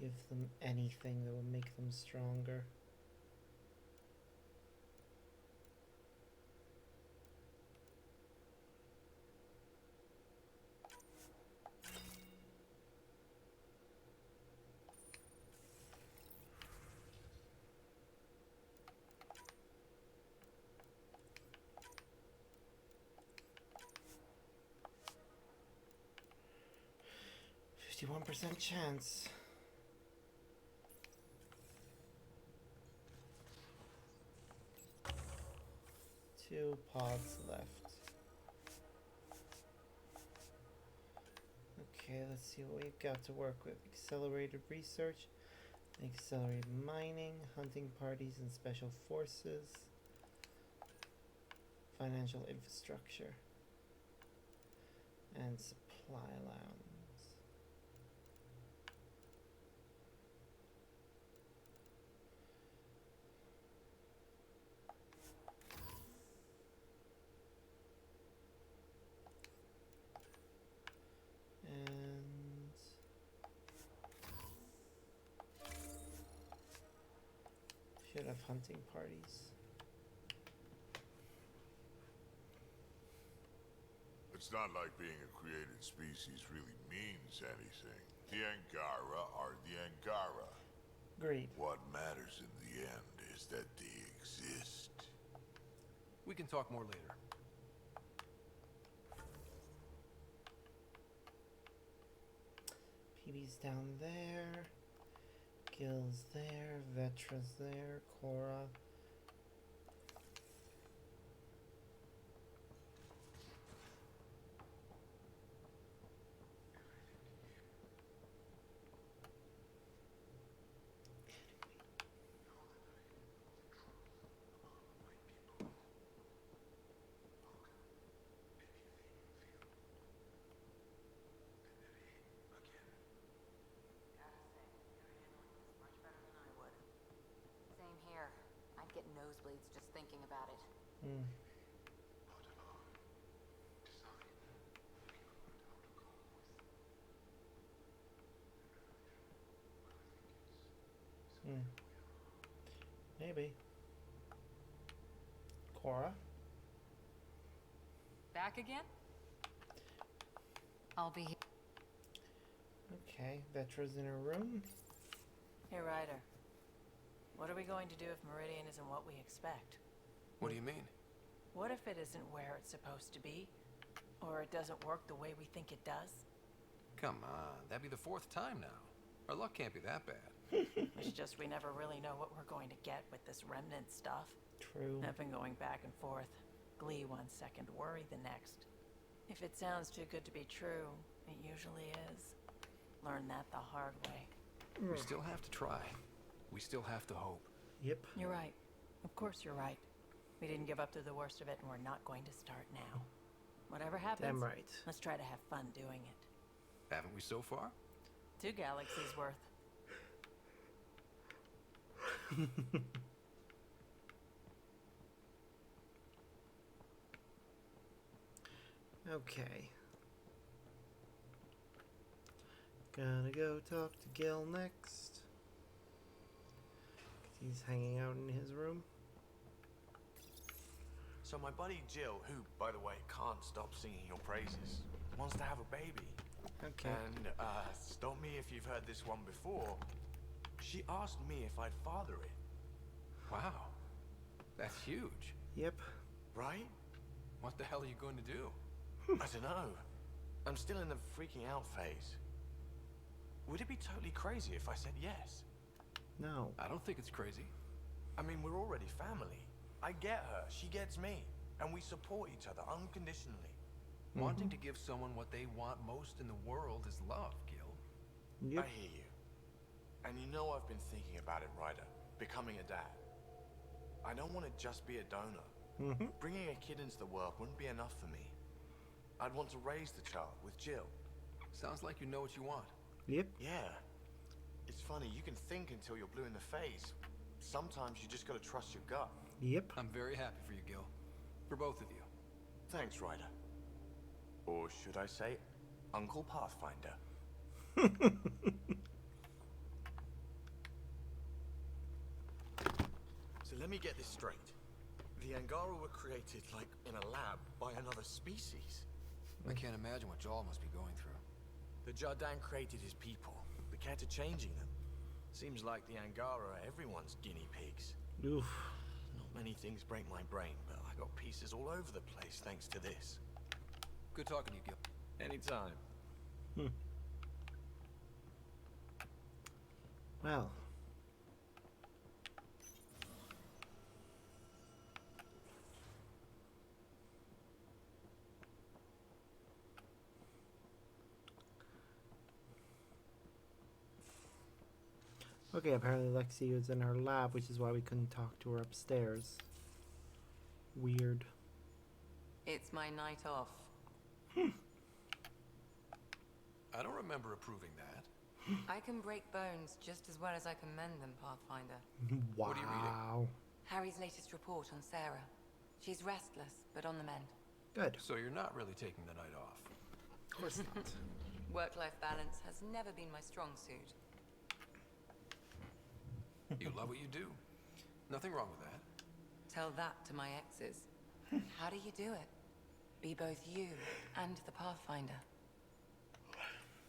give them anything that will make them stronger. %51 chance. 2 pods left. Okay, let's see what we've got to work with. Accelerated research, accelerated mining, hunting parties and special forces, financial infrastructure, and supply allowance. Should have hunting parties. It's not like being a created species really means anything. The Angara are the Angara. Great. What matters in the end is that they exist. We can talk more later. PB's down there. Gil's there. Vetra's there. Cora. Get nosebleeds just thinking about it. Maybe. Cora? Back again? I'll be here. Okay, Vetra's in her room. Hey, Ryder. What are we going to do if Meridian isn't what we expect? What do you mean? What if it isn't where it's supposed to be? Or it doesn't work the way we think it does? Come on, that'd be the 4th time now. Our luck can't be that bad. It's just we never really know what we're going to get with this remnant stuff. True. I've been going back and forth. Glee 1 second, worry the next. If it sounds too good to be true, it usually is. Learn that the hard way. We still have to try. We still have to hope. Yep. You're right. Of course you're right. We didn't give up to the worst of it, and we're not going to start now. Whatever happens, Damn right. Let's try to have fun doing it. Haven't we so far? 2 galaxies worth. Okay. Gonna go talk to Gil next. He's hanging out in his room. So my buddy Jill, who, by the way, can't stop singing your praises, wants to have a baby. Okay. And, stop me if you've heard this one before. She asked me if I'd father it. Wow. That's huge. Yep. Right? What the hell are you going to do? I don't know. I'm still in the freaking out phase. Would it be totally crazy if I said yes? No. I don't think it's crazy. I mean, we're already family. I get her, she gets me, and we support each other unconditionally. Wanting to give someone what they want most in the world is love, Gil. Yep. I hear you. And you know I've been thinking about it, Ryder. Becoming a dad. I don't want to just be a donor. Bringing a kid into the world wouldn't be enough for me. I'd want to raise the child with Jill. Sounds like you know what you want. Yep. Yeah. It's funny, you can think until you're blue in the face. Sometimes you just gotta trust your gut. Yep. I'm very happy for you, Gil. For both of you. Thanks, Ryder. Or should I say, Uncle Pathfinder. let me get this straight. The Angara were created, like, in a lab by another species. I can't imagine what Jaal must be going through. The Jardin created his people. The Cat are changing them. Seems like the Angara are everyone's guinea pigs. Oof. Not many things break my brain, but I got pieces all over the place thanks to this. Good talking to you, Gil. Anytime. Well. Okay, apparently Lexi was in her lab, which is why we couldn't talk to her upstairs. Weird. It's my night off. I don't remember approving that. I can break bones just as well as I can mend them, Pathfinder. Wow. What are you reading? Harry's latest report on Sarah. She's restless, but on the mend. Good. So you're not really taking the night off. Of course not. Work-life balance has never been my strong suit. You love what you do. Nothing wrong with that. Tell that to my exes. How do you do it? Be both you and the Pathfinder.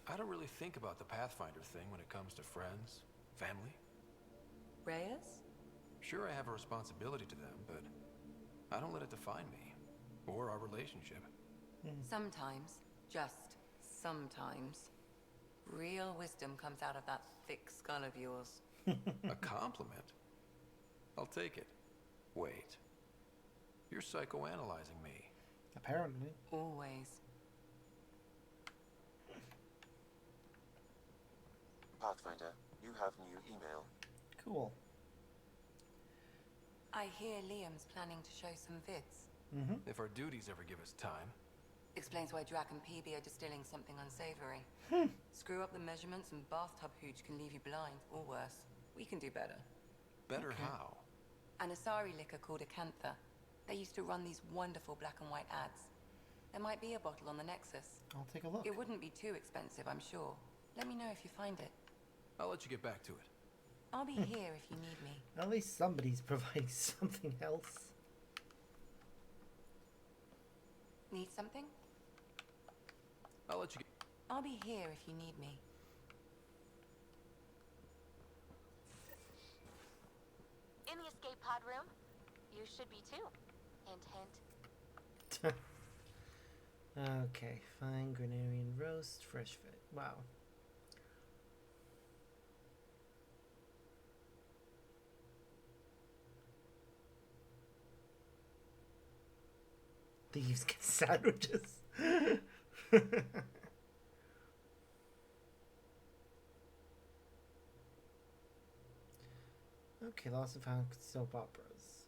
I don't really think about the Pathfinder thing when it comes to friends, family. Reyes? Sure, I have a responsibility to them, but I don't let it define me or our relationship. Sometimes, just sometimes, real wisdom comes out of that thick skull of yours. A compliment? I'll take it. Wait. You're psychoanalyzing me. Apparently. Always. Pathfinder, you have new email. Cool. I hear Liam's planning to show some vids. If our duties ever give us time. Explains why Drac and PB are distilling something unsavory. Screw up the measurements and bathtub hooch can leave you blind, or worse. We can do better. Better how? An Asari liquor called Acantha. They used to run these wonderful black and white ads. There might be a bottle on the Nexus. I'll take a look. It wouldn't be too expensive, I'm sure. Let me know if you find it. I'll let you get back to it. I'll be here if you need me. At least somebody's providing something else. Need something? I'll let you get... I'll be here if you need me. In the escape pod room. You should be too. Hint, hint. Okay, fine. Grenadian roast, fresh fit. Wow. Thieves get sandwiches. Okay, lost and found soap operas.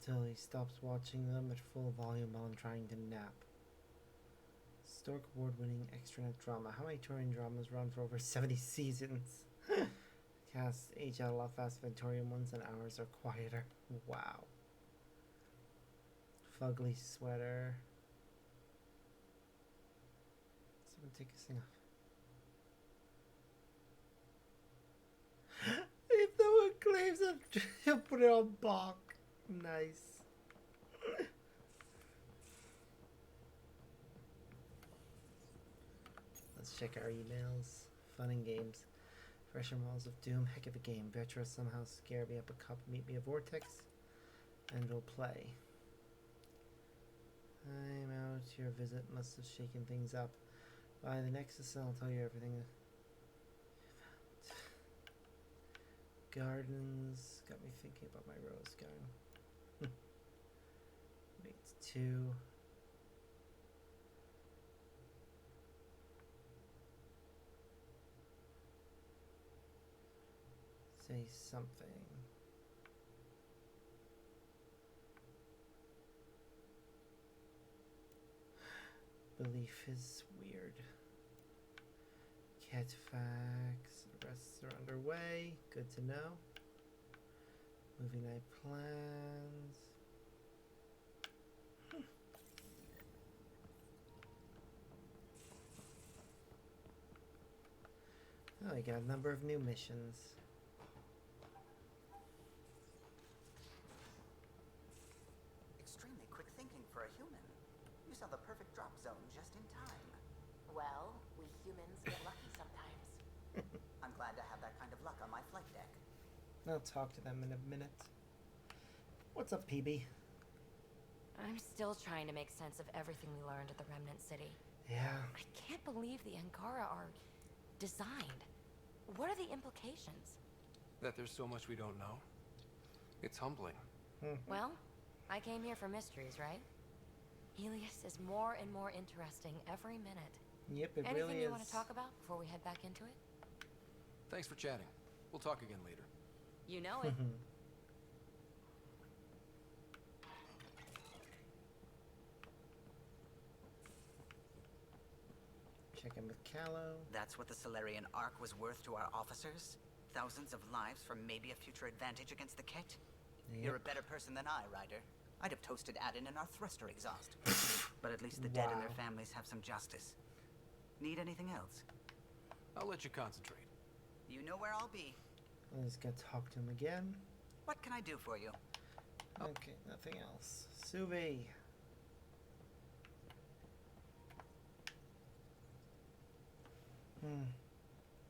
Still, he stops watching them at full volume while I'm trying to nap. Stork award-winning extranet drama. How many touring dramas run for over 70 seasons? Casts age out a lot faster than Torian ones and hours are quieter. Wow. Fugly sweater. Someone take his thing off. If someone claims it, he'll put it on Bach. Nice. Let's check our emails. Fun and games. Fresher Walls of Doom. Heck of a game. Vetra somehow scare me up a cup. Meet me a vortex. And we'll play. I'm out. Your visit must have shaken things up. By the Nexus, I'll tell you everything. Gardens. Got me thinking about my rose garden. Wait, 2. Say something. Belief is weird. Cat facts. Arrests are underway. Good to know. Movie night plans. Oh, we got a number of new missions. luck on my flight deck. I'll talk to them in a minute. What's up, PB? I'm still trying to make sense of everything we learned at the Remnant City. Yeah. I can't believe the Ankara are designed. What are the implications? That there's so much we don't know. It's humbling. Well, I came here for mysteries, right? Helios is more and more interesting every minute. Yep, it Anything really you is. want to talk about before we head back into it? Thanks for chatting. We'll talk again later. You know it. Check in with Callow. That's what the Solarian Ark was worth to our officers? Thousands of lives for maybe a future advantage against the Ket? Yep. You're a better person than I, Ryder. I'd have toasted Adin in our thruster exhaust. But at least the dead and their families have some justice. Need anything else? I'll let you concentrate. You know where I'll be. Let's go talk to him again. What can I do for you? Okay, nothing else. Suvi.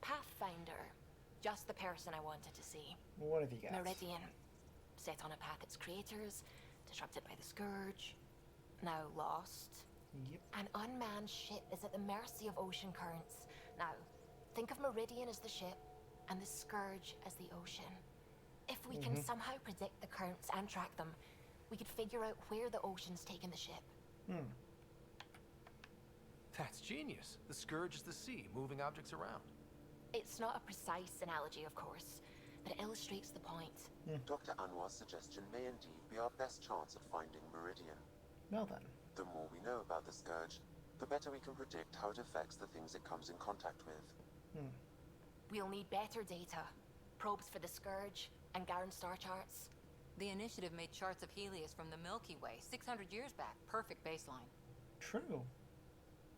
Pathfinder. Just the person I wanted to see. What have you got? Meridian. Set on a path its creators, disrupted by the Scourge, now lost. Yep. An unmanned ship is at the mercy of ocean currents. Now, think of Meridian as the ship, and the Scourge as the ocean. If we can somehow predict the currents and track them, we could figure out where the ocean's taken the ship. That's genius. The Scourge is the sea, moving objects around. It's not a precise analogy, of course, but it illustrates the point. Dr. Anwar's suggestion may indeed be our best chance at finding Meridian. Well then. The more we know about the Scourge, the better we can predict how it affects the things it comes in contact with. We'll need better data. Probes for the Scourge, and Garen star charts. The Initiative made charts of Helios from the Milky Way 600 years back. Perfect baseline. True.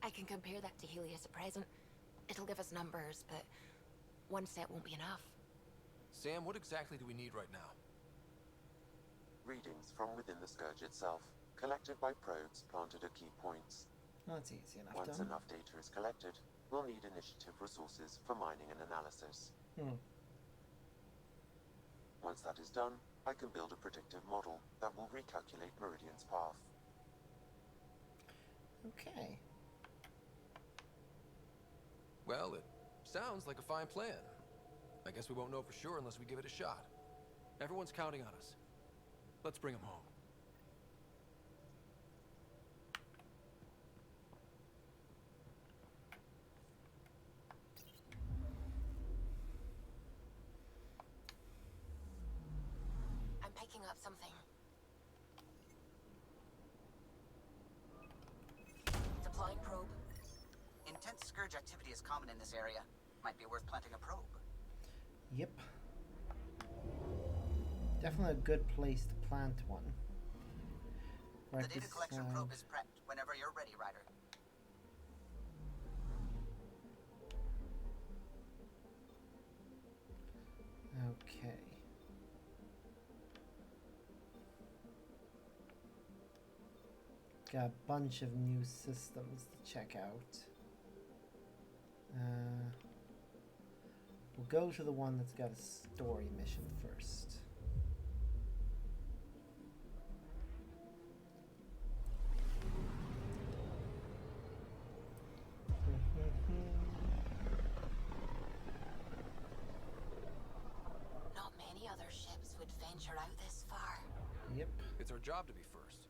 I can compare that to Helios at present. It'll give us numbers, but one set won't be enough. Sam, what exactly do we need right now? Readings from within the Scourge itself, collected by probes planted at key points. That's easy enough. Once enough data is collected, we'll need Initiative resources for mining and analysis. Once that is done, I can build a predictive model that will recalculate Meridian's path. Okay. Well, it sounds like a fine plan. I guess we won't know for sure unless we give it a shot. Everyone's counting on us. Let's bring them home. I'm picking up something. Deploying probe. Intense Scourge activity is common in this area. Might be worth planting a probe. Yep. Definitely a good place to plant one. The data collection probe is prepped whenever you're ready, Ryder. Okay. Got a bunch of new systems to check out. We'll go to the one that's got a story mission first. Not many other ships would venture out this far. Yep. It's our job to be first.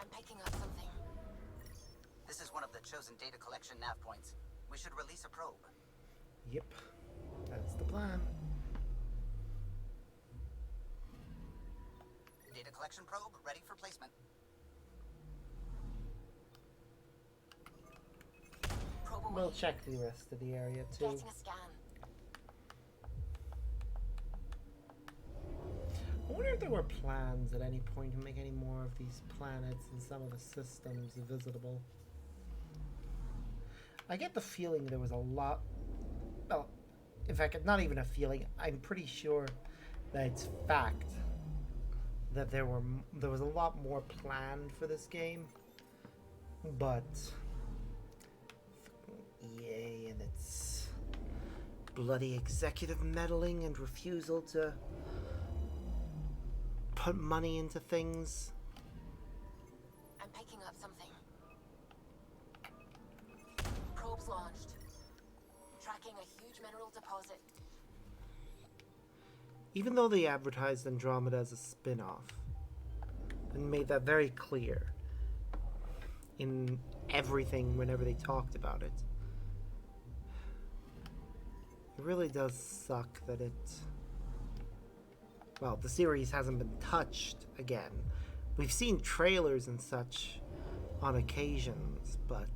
I'm picking up something. This is one of the chosen data collection nav points. We should release a probe. Yep. That's the plan. Data collection probe ready for placement. Probe away. We'll check the rest of the area too. Getting a scan. I wonder if there were plans at any point to make any more of these planets and some of the systems visitable. I get the feeling there was a lot. Well, in fact, not even a feeling. I'm pretty sure that it's fact that there was a lot more planned for this game, but EA and its bloody executive meddling and refusal to put money into things. I'm picking up something. Probes launched. Tracking a huge mineral deposit. Even though they advertised Andromeda as a spin-off and made that very clear in everything whenever they talked about it, it really does suck that well, the series hasn't been touched again. We've seen trailers and such on occasions, but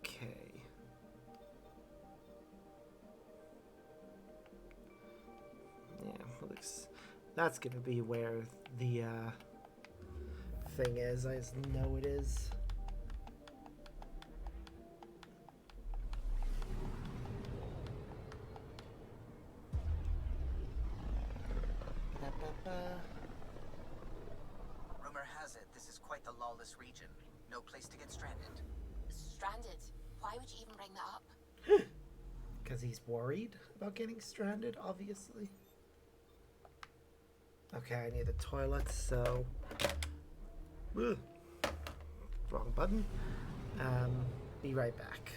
okay. Yeah, looks that's gonna be where the thing is. I just know it is. Rumor has it this is quite the lawless region. No place to get stranded. Stranded? Why would you even bring that up? Because he's worried about getting stranded, obviously. Okay, I need the toilet, so... Ugh. Wrong button. Be right back.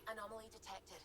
Anomaly detected.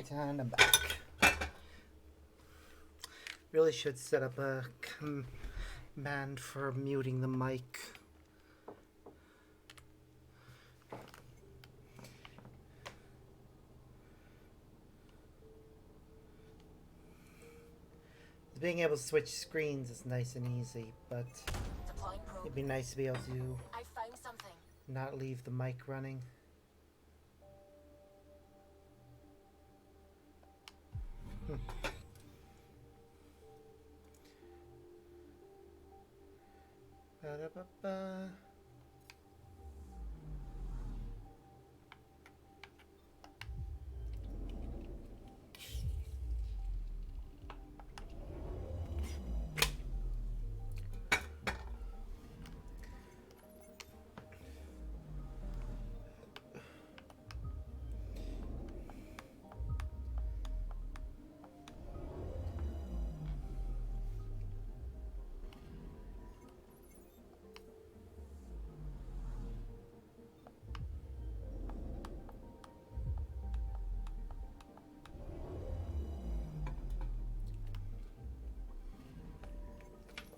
Alright, and I'm back. Really should set up a command for muting the mic. Being able to switch screens is nice and easy, but it'd be nice to be able to I found something. not leave the mic running. Ba-da-ba-ba.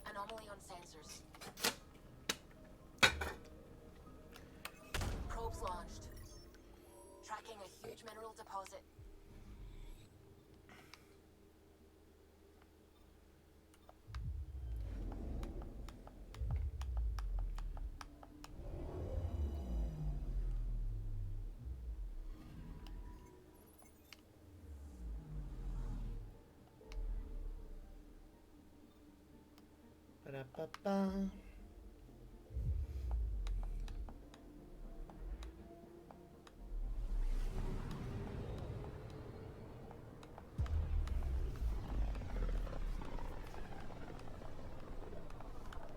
Anomaly on sensors. Probes launched. Tracking a huge mineral deposit. Ba-da-ba-ba.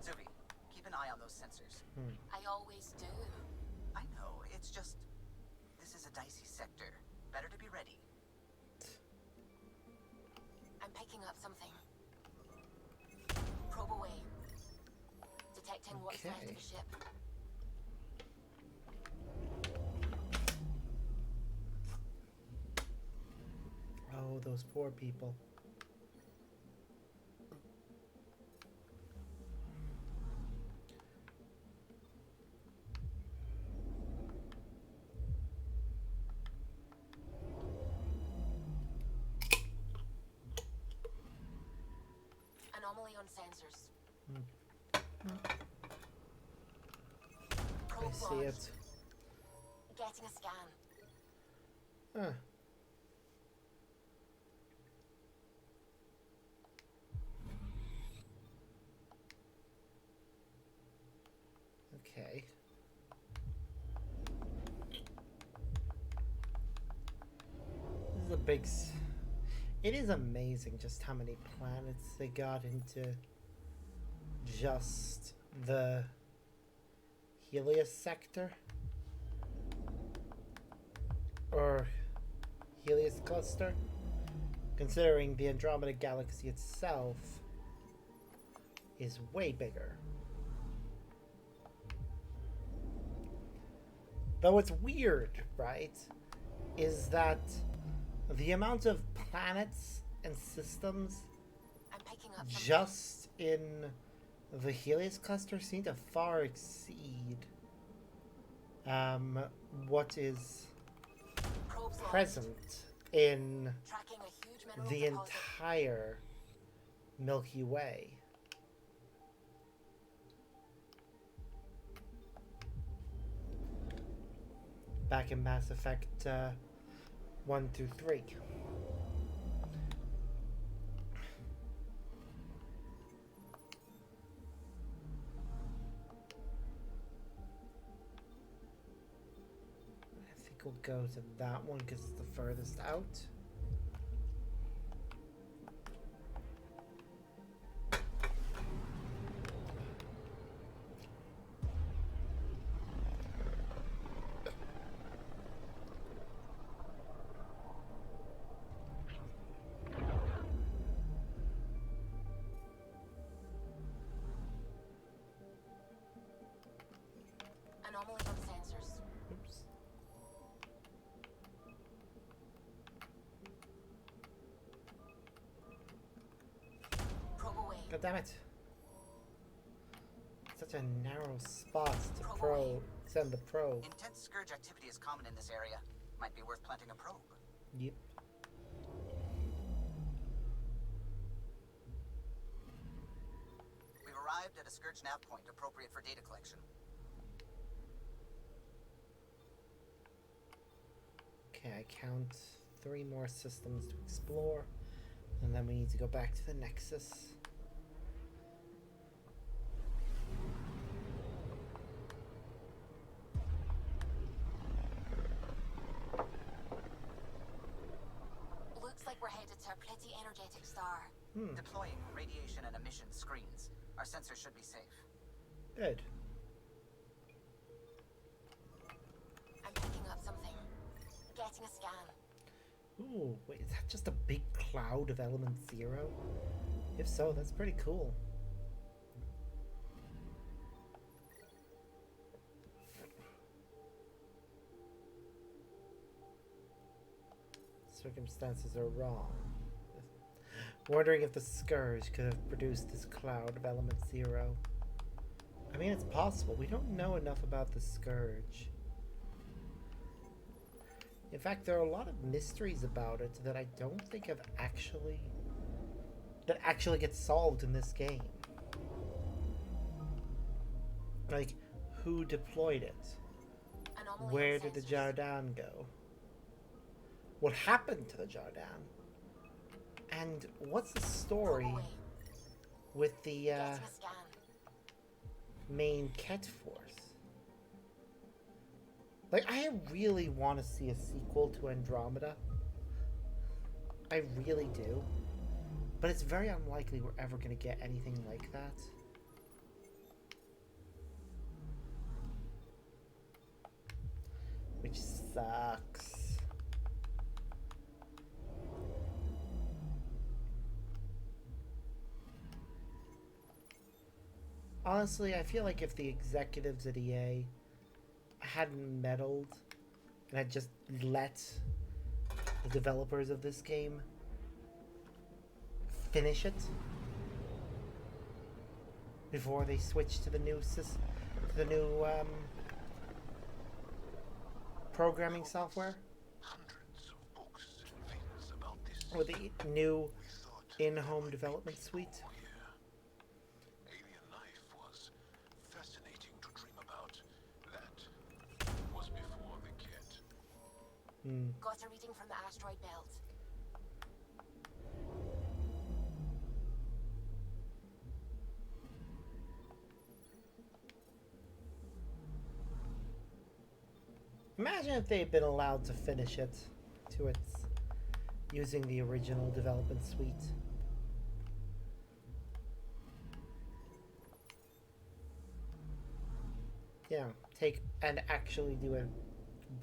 Zuby, keep an eye on those sensors. I always do. I know, it's just... This is a dicey sector. Better to be ready. I'm picking up something. Probe away. Detecting what's left of the ship. Oh, those poor people. Anomaly on sensors. I Probe see launched. it. Getting a scan. Huh. Okay. This is a big... It is amazing just how many planets they got into just the Helios sector. Or Helios cluster. Considering the Andromeda galaxy itself is way bigger. Though what's weird, right, is that the amount of planets and systems just in the Helios cluster seem to far exceed what is present in the entire Milky Way. Back in Mass Effect 1 through 3. I think we'll go to that one because it's the furthest out. Anomaly on sensors. Oops. God damn it. Such a narrow spot to send the probe. Intense scourge activity is common in this area. Might be worth planting a probe. Yep. We've arrived at a scourge nav point appropriate for data collection. Okay, I count 3 more systems to explore, and then we need to go back to the Nexus. Looks like we're headed to a pretty energetic star. Deploying radiation and emission screens. Our sensors should be safe. Good. I'm picking up something. Getting a scan. Ooh, wait, is that just a big cloud of element 0? If so, that's pretty cool. Circumstances are wrong. Wondering if the Scourge could have produced this cloud of element 0. I mean, it's possible. We don't know enough about the Scourge. In fact, there are a lot of mysteries about it that I don't think have actually get solved in this game. Like, who deployed it? Where did the Jardan go? What happened to the Jardan? And what's the story with the main Ket force? Like, I really want to see a sequel to Andromeda. I really do. But it's very unlikely we're ever going to get anything like that. Which sucks. Honestly, I feel like if the executives at EA hadn't meddled and had just let the developers of this game finish it before they switched to the new programming software, or the new in-home development suite. Got a reading from the asteroid belt. Imagine if they had been allowed to finish it to its using the original development suite. Yeah, take and actually do it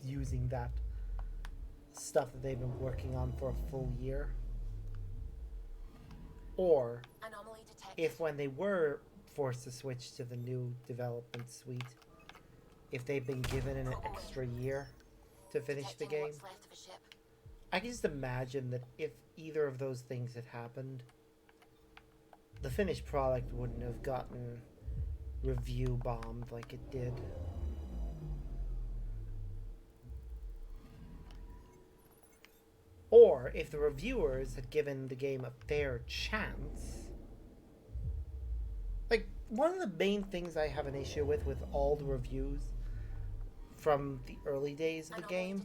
using that stuff that they've been working on for a full year. Or if when they were forced to switch to the new development suite, if they've been given an extra year to finish the game. I can just imagine that if either of those things had happened, the finished product wouldn't have gotten review bombed like it did. Or if the reviewers had given the game a fair chance. Like, one of the main things I have an issue with all the reviews from the early days of the game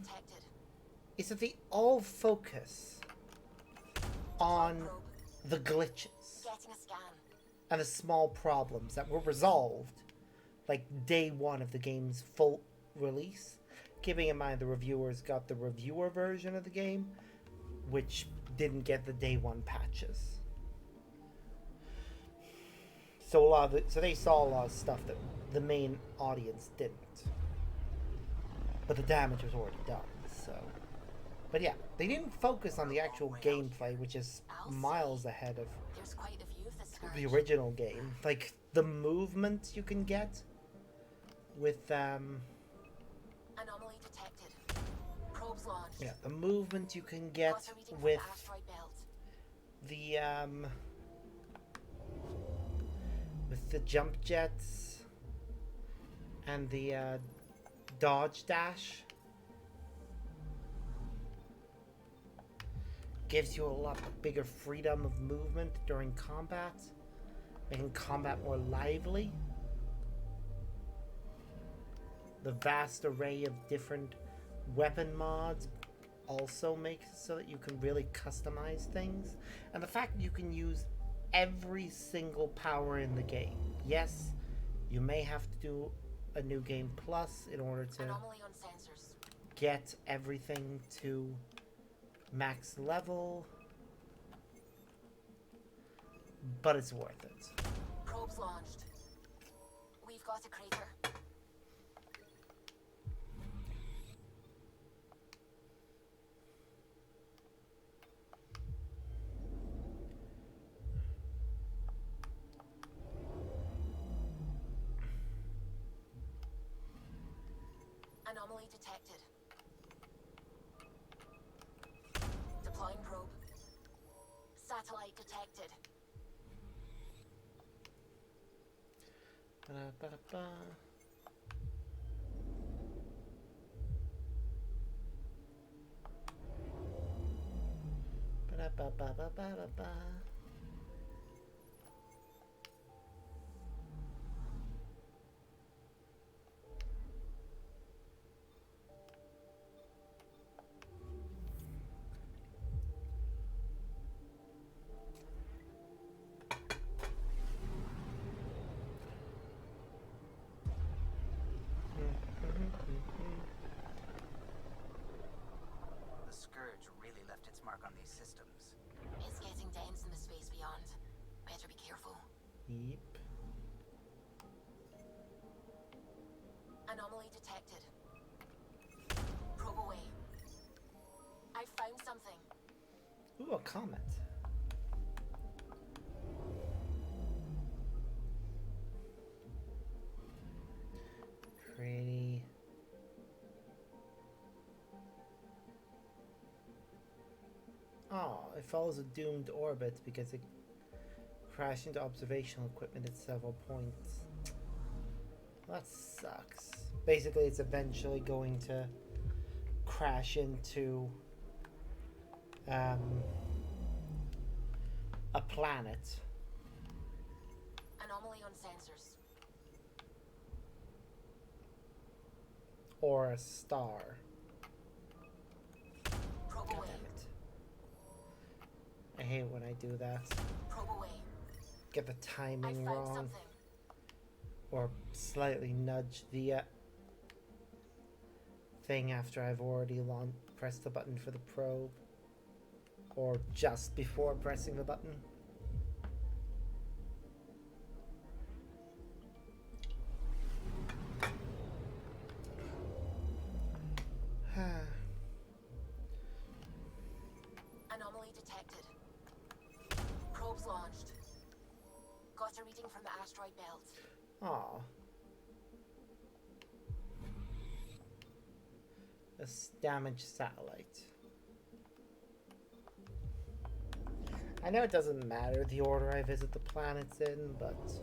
is that they all focus on the glitches and the small problems that were resolved like day one of the game's full release, keeping in mind the reviewers got the reviewer version of the game, which didn't get the day one patches. So they saw a lot of stuff that the main audience didn't. But the damage was already done, so. But yeah, they didn't focus on the actual gameplay, which is miles ahead of the original game. Like, the movement you can get with, Anomaly detected. Probes launched. yeah, the movement you can get with the, with the jump jets and the dodge dash. Gives you a lot bigger freedom of movement during combat, making combat more lively. The vast array of different weapon mods also makes it so that you can really customize things. And the fact that you can use every single power in the game. Yes, you may have to do a new game plus in order to get everything to max level, but it's worth it. Probes launched. We've got a crater. Anomaly detected. Deploying probe. Satellite detected. Ba-da-ba-da-ba. Ba-da-ba-ba-ba-ba-ba. The Scourge really left its mark on these systems. It's getting dense in the space beyond. Better be careful. Yep. Anomaly detected. Probe away. I found something. Ooh, a comet. Pretty. Oh, it follows a doomed orbit because it crashed into observational equipment at several points. That sucks. Basically, it's eventually going to crash into a planet. Anomaly on sensors. Or a star. Probe God away. damn it. I hate when I do that. Probe away. Get the timing I found wrong. something. Or slightly nudge the thing after I've already pressed the button for the probe. Or just before pressing the button. Anomaly detected. Probes launched. Got a reading from the asteroid belt. Aw. A damaged satellite. I know it doesn't matter the order I visit the planets in, but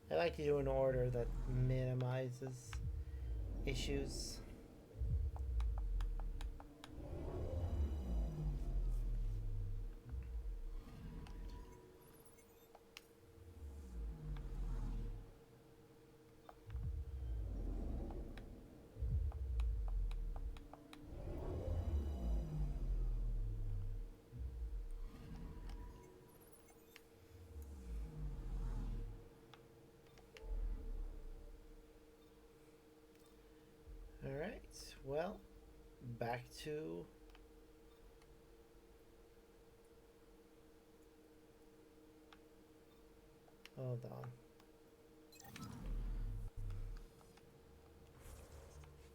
I like to do an order that minimizes issues. Alright, well, back to hold on.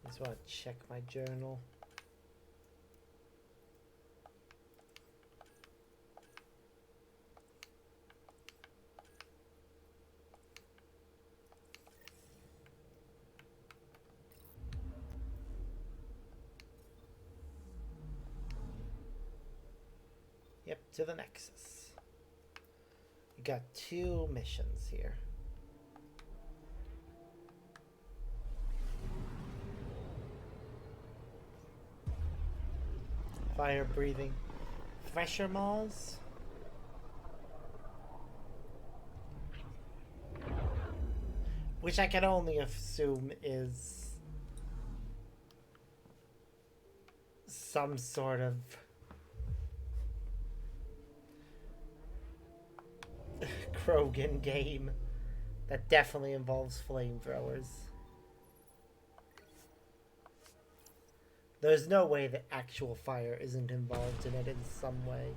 Just want to check my journal. Yep. to the Nexus. We got 2 missions here. Fire-breathing Thresher Maws. Which I can only assume is some sort of Krogan game that definitely involves flamethrowers. There's no way that actual fire isn't involved in it in some way.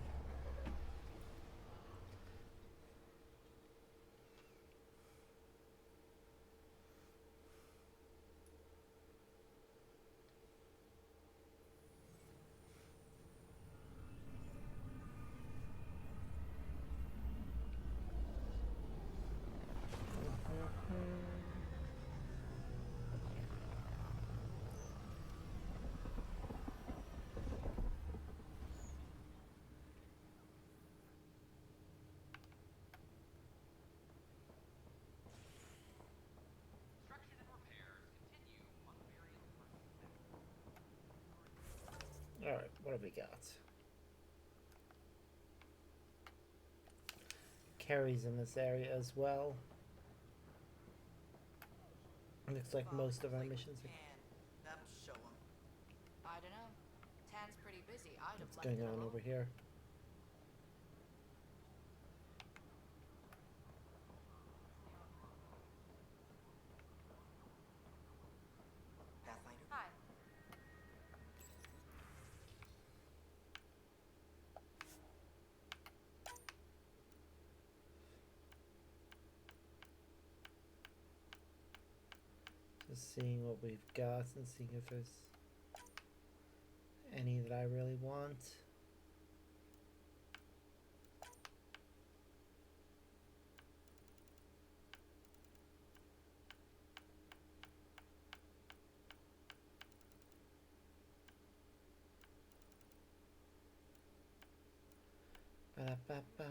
Alright, what have we got? Carries in this area as well. Looks like most of our missions are... I don't know. Tan's pretty busy. I'd have What's left going it on alone. over here? Pathfinder? Hi. Just seeing what we've got and seeing if there's any that I really want. Ba-da-ba-ba.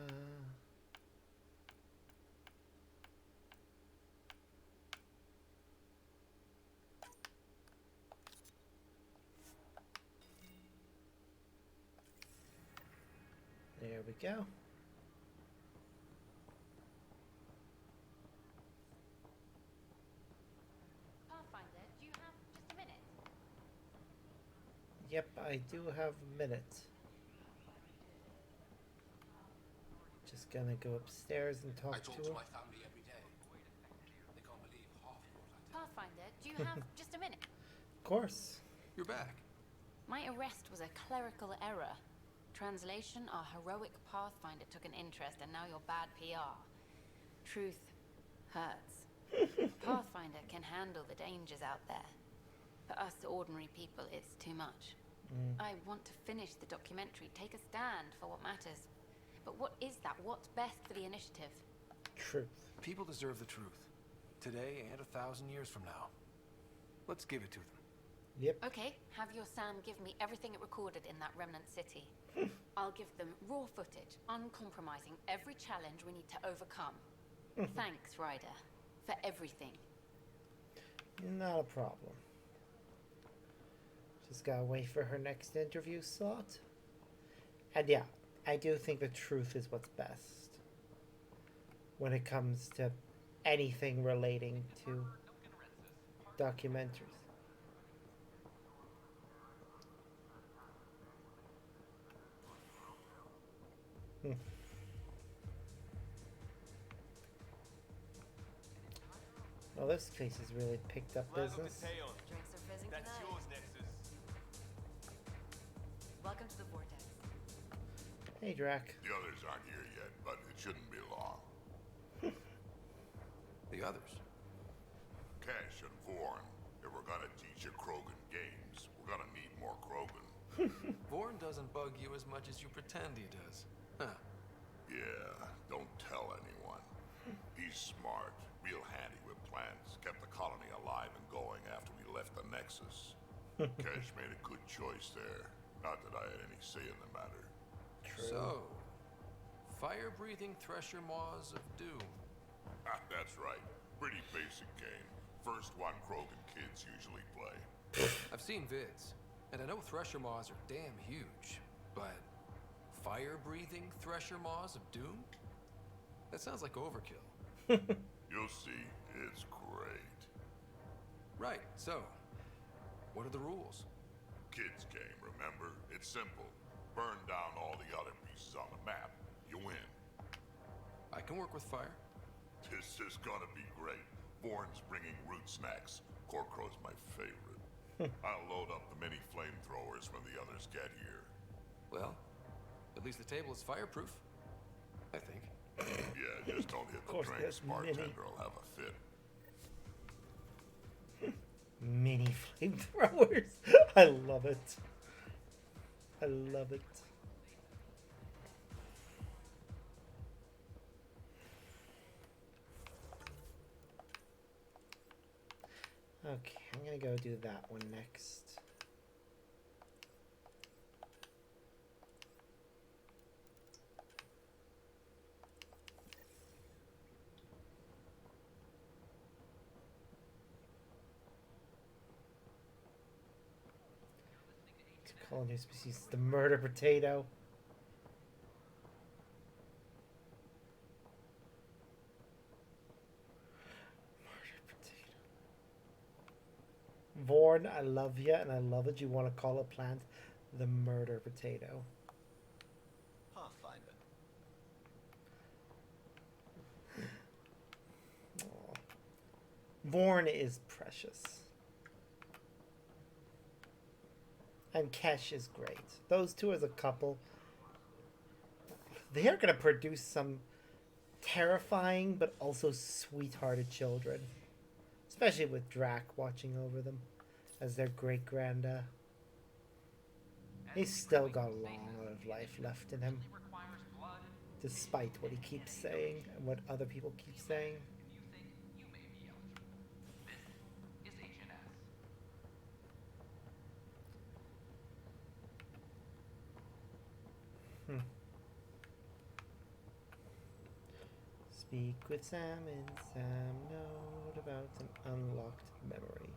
There we go. Pathfinder, do you have just a minute? Yep, I do have a minute. Just gonna go upstairs and talk I to talk her. to my family every day. They can't believe half of what I do. Pathfinder, do you have just a minute? Of course. You're back. My arrest was a clerical error. Translation, our heroic Pathfinder took an interest and now you're bad PR. Truth hurts. Pathfinder can handle the dangers out there. For us ordinary people, it's too much. I want to finish the documentary, take a stand for what matters. But what is that? What's best for the initiative? Truth. People deserve the truth. Today and 1,000 years from now. Let's give it to them. Yep. Okay, have your Sam give me everything it recorded in that remnant city. I'll give them raw footage, uncompromising every challenge we need to overcome. Thanks, Ryder, for everything. Not a problem. Just gotta wait for her next interview slot. And yeah, I do think the truth is what's best when it comes to anything relating to documentaries. Well, this place has really picked up business. Drinks are fizzing That's tonight. yours, Nexus. Welcome to the Vortex. Hey, Drac. The others aren't here yet, but it shouldn't be long. The others. Cash and Vorn, if we're gonna teach you Krogan games, we're gonna need more Krogan. Vorn doesn't bug you as much as you pretend he does. Huh. Yeah, don't tell anyone. He's smart, real handy with plans, kept the colony alive and going after we left the Nexus. Cash made a good choice there. Not that I had any say in the matter. So, Fire-breathing thresher maws of doom. Ah, that's right. Pretty basic game. First one Krogan kids usually play. I've seen vids, and I know thresher maws are damn huge, but fire-breathing thresher maws of doom? That sounds like overkill. You'll see, it's great. Right, so, what are the rules? Kids game, remember? It's simple. Burn down all the other pieces on the map. You win. I can work with fire. This is gonna be great. Vorn's bringing root snacks. Corcrow's my favorite. I'll load up the mini flamethrowers when the others get here. Well, at least the table is fireproof. I think. Yeah, just don't hit the drinks. Bartender will have a fit. Mini flamethrowers. I love it. I love it. Okay, I'm gonna go do that one next. To call a new species the murder potato. Vorn, I love you, and I love that you want to call a plant the murder potato. Pathfinder. Aww. Vorn is precious. And Kesh is great. Those two as a couple, they are going to produce some terrifying but also sweethearted children. Especially with Drac watching over them as their great-granda. He's still got a long lot of life left in him. Despite what he keeps saying and what other people keep saying. Speak with Sam and Sam note about an unlocked memory.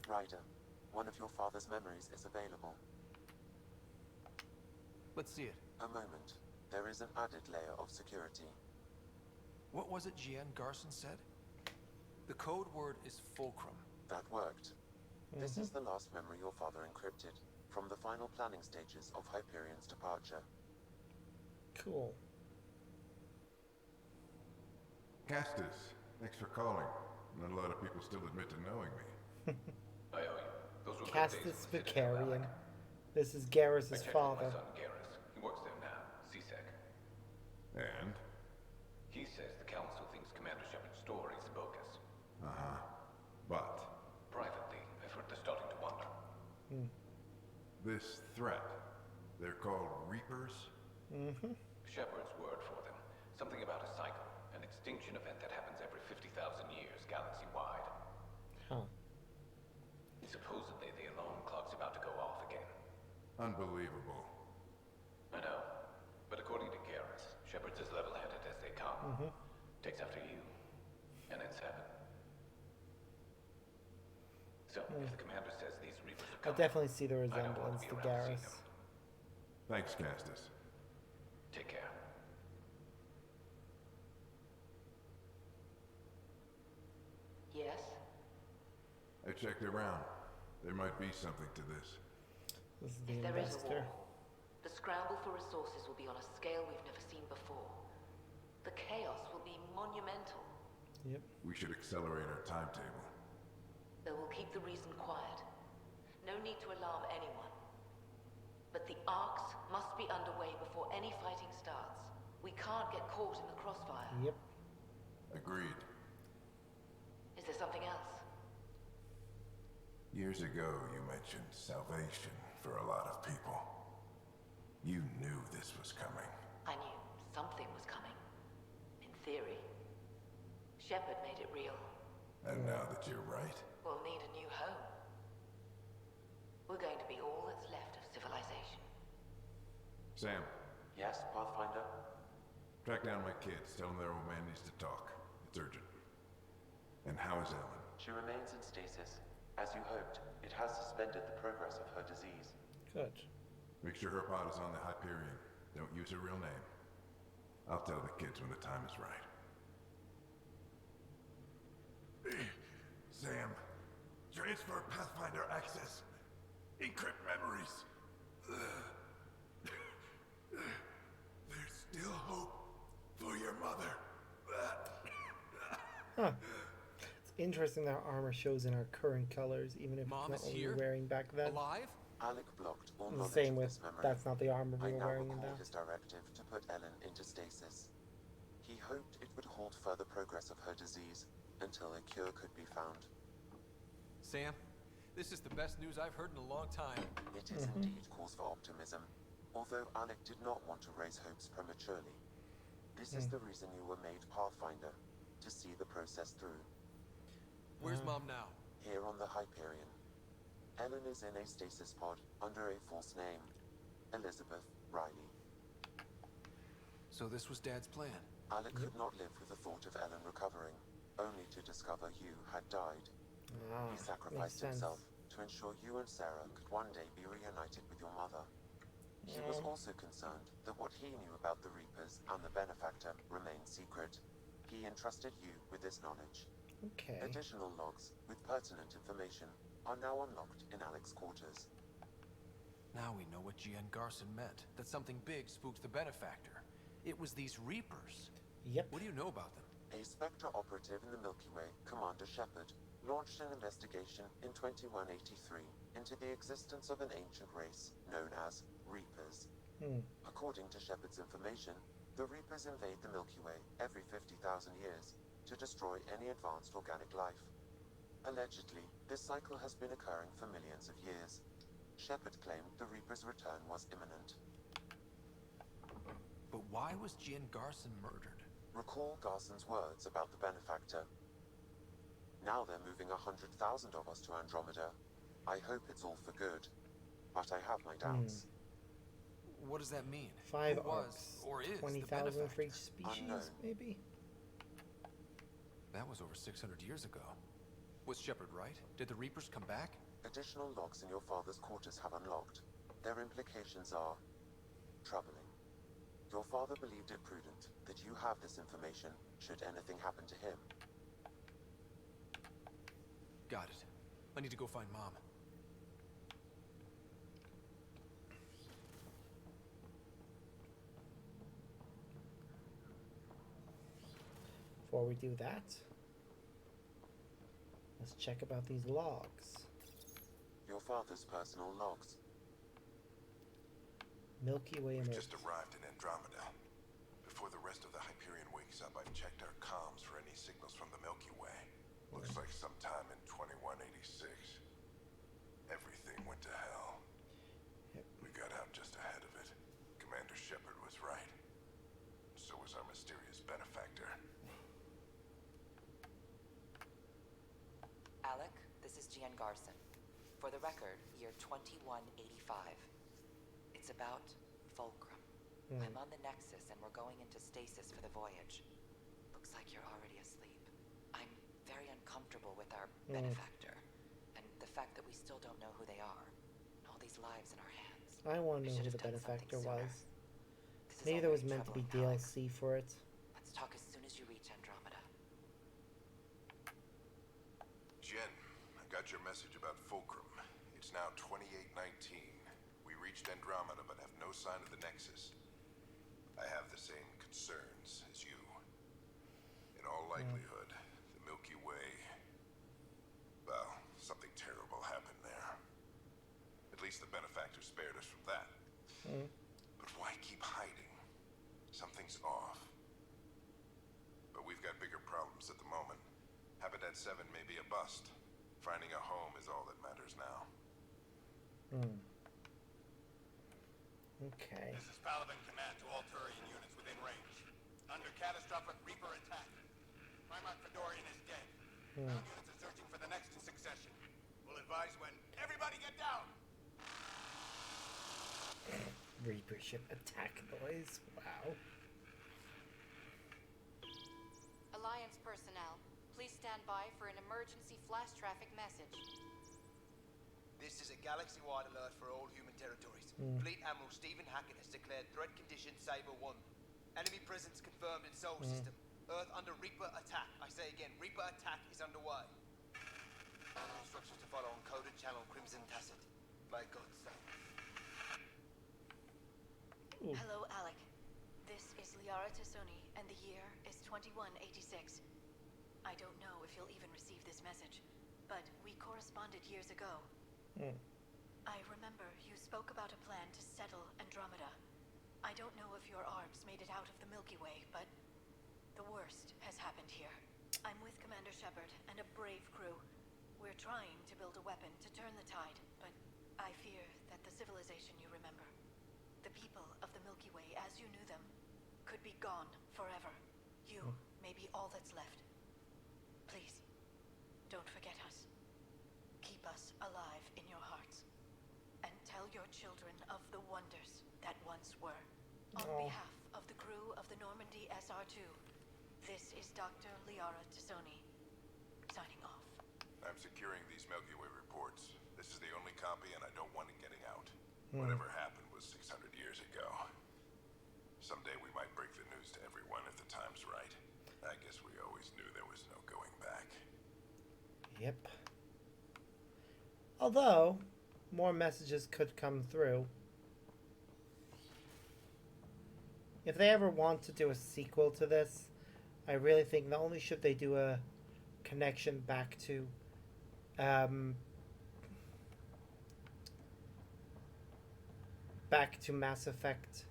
Ryder, one of your father's memories is available. Let's see it. A moment. There is an added layer of security. What was it Gian Garson said? The code word is fulcrum. That worked. This is the last memory your father encrypted, from the final planning stages of Hyperion's departure. Cool. Castus, thanks for calling. Not a lot of people still admit to knowing me. Castus Vicarian. This is Garrus's father. My son Garrus. He works there now, CSEC. And? He says the Council thinks Commander Shepard's story is bogus. Uh-huh. But? Privately, I've heard they're starting to wonder. This threat, they're called Reapers? Shepard's word for them. Something about a cycle, an extinction event that happens every 50,000 years, galaxy-wide. Huh. Supposedly the alarm clock's about to go off again. Unbelievable. I know. But according to Garrus, Shepard's as level-headed as they come. Takes after you. And it's heaven. So, if the commander says these Reapers are I coming, definitely see the resemblance to Garrus. Thanks, Castus. Take care. Yes? I checked around. There might be something to this. This is the If there is a investor. war, the scramble for resources will be on a scale we've never seen before. The chaos will be monumental. Yep. We should accelerate our timetable. But we'll keep the reason quiet. No need to alarm anyone. But the arcs must be underway before any fighting starts. We can't get caught in the crossfire. Yep. Agreed. Is there something else? Years ago, you mentioned salvation for a lot of people. You knew this was coming. I knew something was coming. Shepard made it real. And now that you're right, We'll need a new home. We're going to be all that's left of civilization. Sam, Yes, Pathfinder? track down my kids. Tell them their old man needs to talk. It's urgent. And how is Ellen? She remains in stasis. As you hoped, it has suspended the progress of her disease. Good. Make sure her pod is on the Hyperion. Don't use her real name. I'll tell the kids when the time is right. Sam, transfer Pathfinder access. Encrypt memories. There's still hope for your mother. Huh. It's interesting that our armor shows in our current colors, even if Mom it's is not what we here? were wearing back then. Alive? Alec blocked all The knowledge same of with this memory. that's not the armor we I were now wearing in recall that. his directive to put Ellen into stasis. He hoped it would halt further progress of her disease until a cure could be found. Sam, this is the best news I've heard in a long time. It is indeed cause for optimism, although Alec did not want to raise hopes prematurely. This is the reason you were made Pathfinder, to see the process through. Where's Mom now? Here on the Hyperion. Ellen is in a stasis pod under a false name, Elizabeth Riley. So this was Dad's plan? Alec could not live with the thought of Ellen recovering, only to discover you had died. He sacrificed himself to ensure you and Sarah could one day be reunited with your mother. He was also concerned that what he knew about the Reapers and the Benefactor remained secret. He entrusted you with this knowledge. Okay. Additional logs with pertinent information are now unlocked in Alec's quarters. Now we know what Gian Garson meant. That something big spooked the Benefactor. It was these Reapers. Yep. What do you know about them? A Spectre operative in the Milky Way, Commander Shepard, launched an investigation in 2183 into the existence of an ancient race known as Reapers. According to Shepard's information, the Reapers invade the Milky Way every 50,000 years to destroy any advanced organic life. Allegedly, this cycle has been occurring for millions of years. Shepard claimed the Reapers' return was imminent. But why was Gian Garson murdered? Recall Garson's words about the Benefactor. Now they're moving 100,000 of us to Andromeda. I hope it's all for good, but I have my doubts. What does that mean? 5 Who was, arcs, or is, 20,000 for each species, Unknown. maybe? That was over 600 years ago. Was Shepard right? Did the Reapers come back? Additional logs in your father's quarters have unlocked. Their implications are troubling. Your father believed it prudent that you have this information should anything happen to him. Got it. I need to go find Mom. Before we do that, let's check about these logs. Your father's personal logs. Milky Way We've emergence. just arrived in Andromeda. Before the rest of the Hyperion wakes up, I've checked our comms for any signals from the Milky Way. Looks like sometime in 2186. Everything went to hell. We got out just ahead of it. Commander Shepard was right. So was our mysterious benefactor. Alec, this is Gian Garson. For the record, year 2185. It's about Fulcrum. I'm on the Nexus and we're going into stasis for the voyage. Looks like you're already asleep. I'm very uncomfortable with our benefactor, and the fact that we still don't know who they are. And all these lives in our hands. I want to know who the benefactor was. Maybe there was meant to be DLC for it. Let's talk as soon as you reach Andromeda. Jen, I got your message about Fulcrum. It's now 2819. We reached Andromeda but have no sign of the Nexus. I have the same concerns as you. In all likelihood, the Milky Way... Well, something terrible happened there. At least the benefactor spared us from that. But why keep hiding? Something's off. But we've got bigger problems at the moment. Habitat 7 may be a bust. Finding a home is all that matters now. Okay. This is Paladin Command to all Turian units within range. Under catastrophic Reaper attack. Primarch Fedorian Ambulance is searching for the next in succession. We'll advise when. Everybody get down! Reaper ship attack noise. Wow. Alliance personnel, please stand by for an emergency flash traffic message. This is a galaxy-wide alert for all human territories. Fleet Admiral Stephen Hackett has declared threat condition Saber 1. Enemy presence confirmed in Sol system. Earth under Reaper attack. I say again, Reaper attack is underway. Instructions to follow on coded channel Crimson Tacit. By God's sake. Hello, Alec. This is Liara Tassoni, and the year is 2186. I don't know if you'll even receive this message, but we corresponded years ago. I remember you spoke about a plan to settle Andromeda. I don't know if your arcs made it out of the Milky Way, but the worst has happened here. I'm with Commander Shepard and a brave crew. We're trying to build a weapon to turn the tide, but I fear that the civilization you remember, the people of the Milky Way as you knew them, could be gone forever. You may be all that's left. Please, don't forget us. Keep us alive in your hearts. And tell your children of the wonders that once were. On behalf of the crew of the Normandy SR2, this is Dr. Liara Tassoni, signing off. I'm securing these Milky Way reports. This is the only copy, and I don't want it getting out. Whatever happened was 600 years ago. Someday we might break the news to everyone if the time's right. I guess we always knew there was no going back. Yep. Although, more messages could come through. If they ever want to do a sequel to this, I really think not only should they do a connection back to Mass Effect,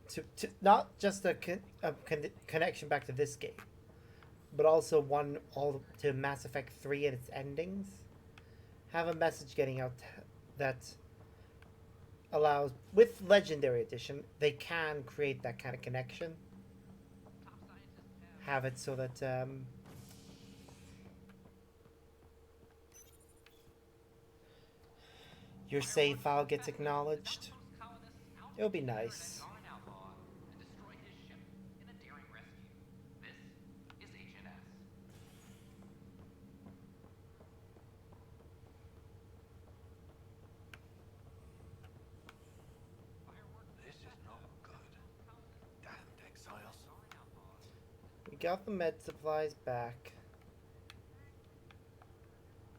to not just a connection back to this game, but also one all to Mass Effect 3 and its endings. Have a message getting out that allows, with Legendary Edition, they can create that kind of connection. Have it so that your save file gets acknowledged. It'll be nice. We got the med supplies back.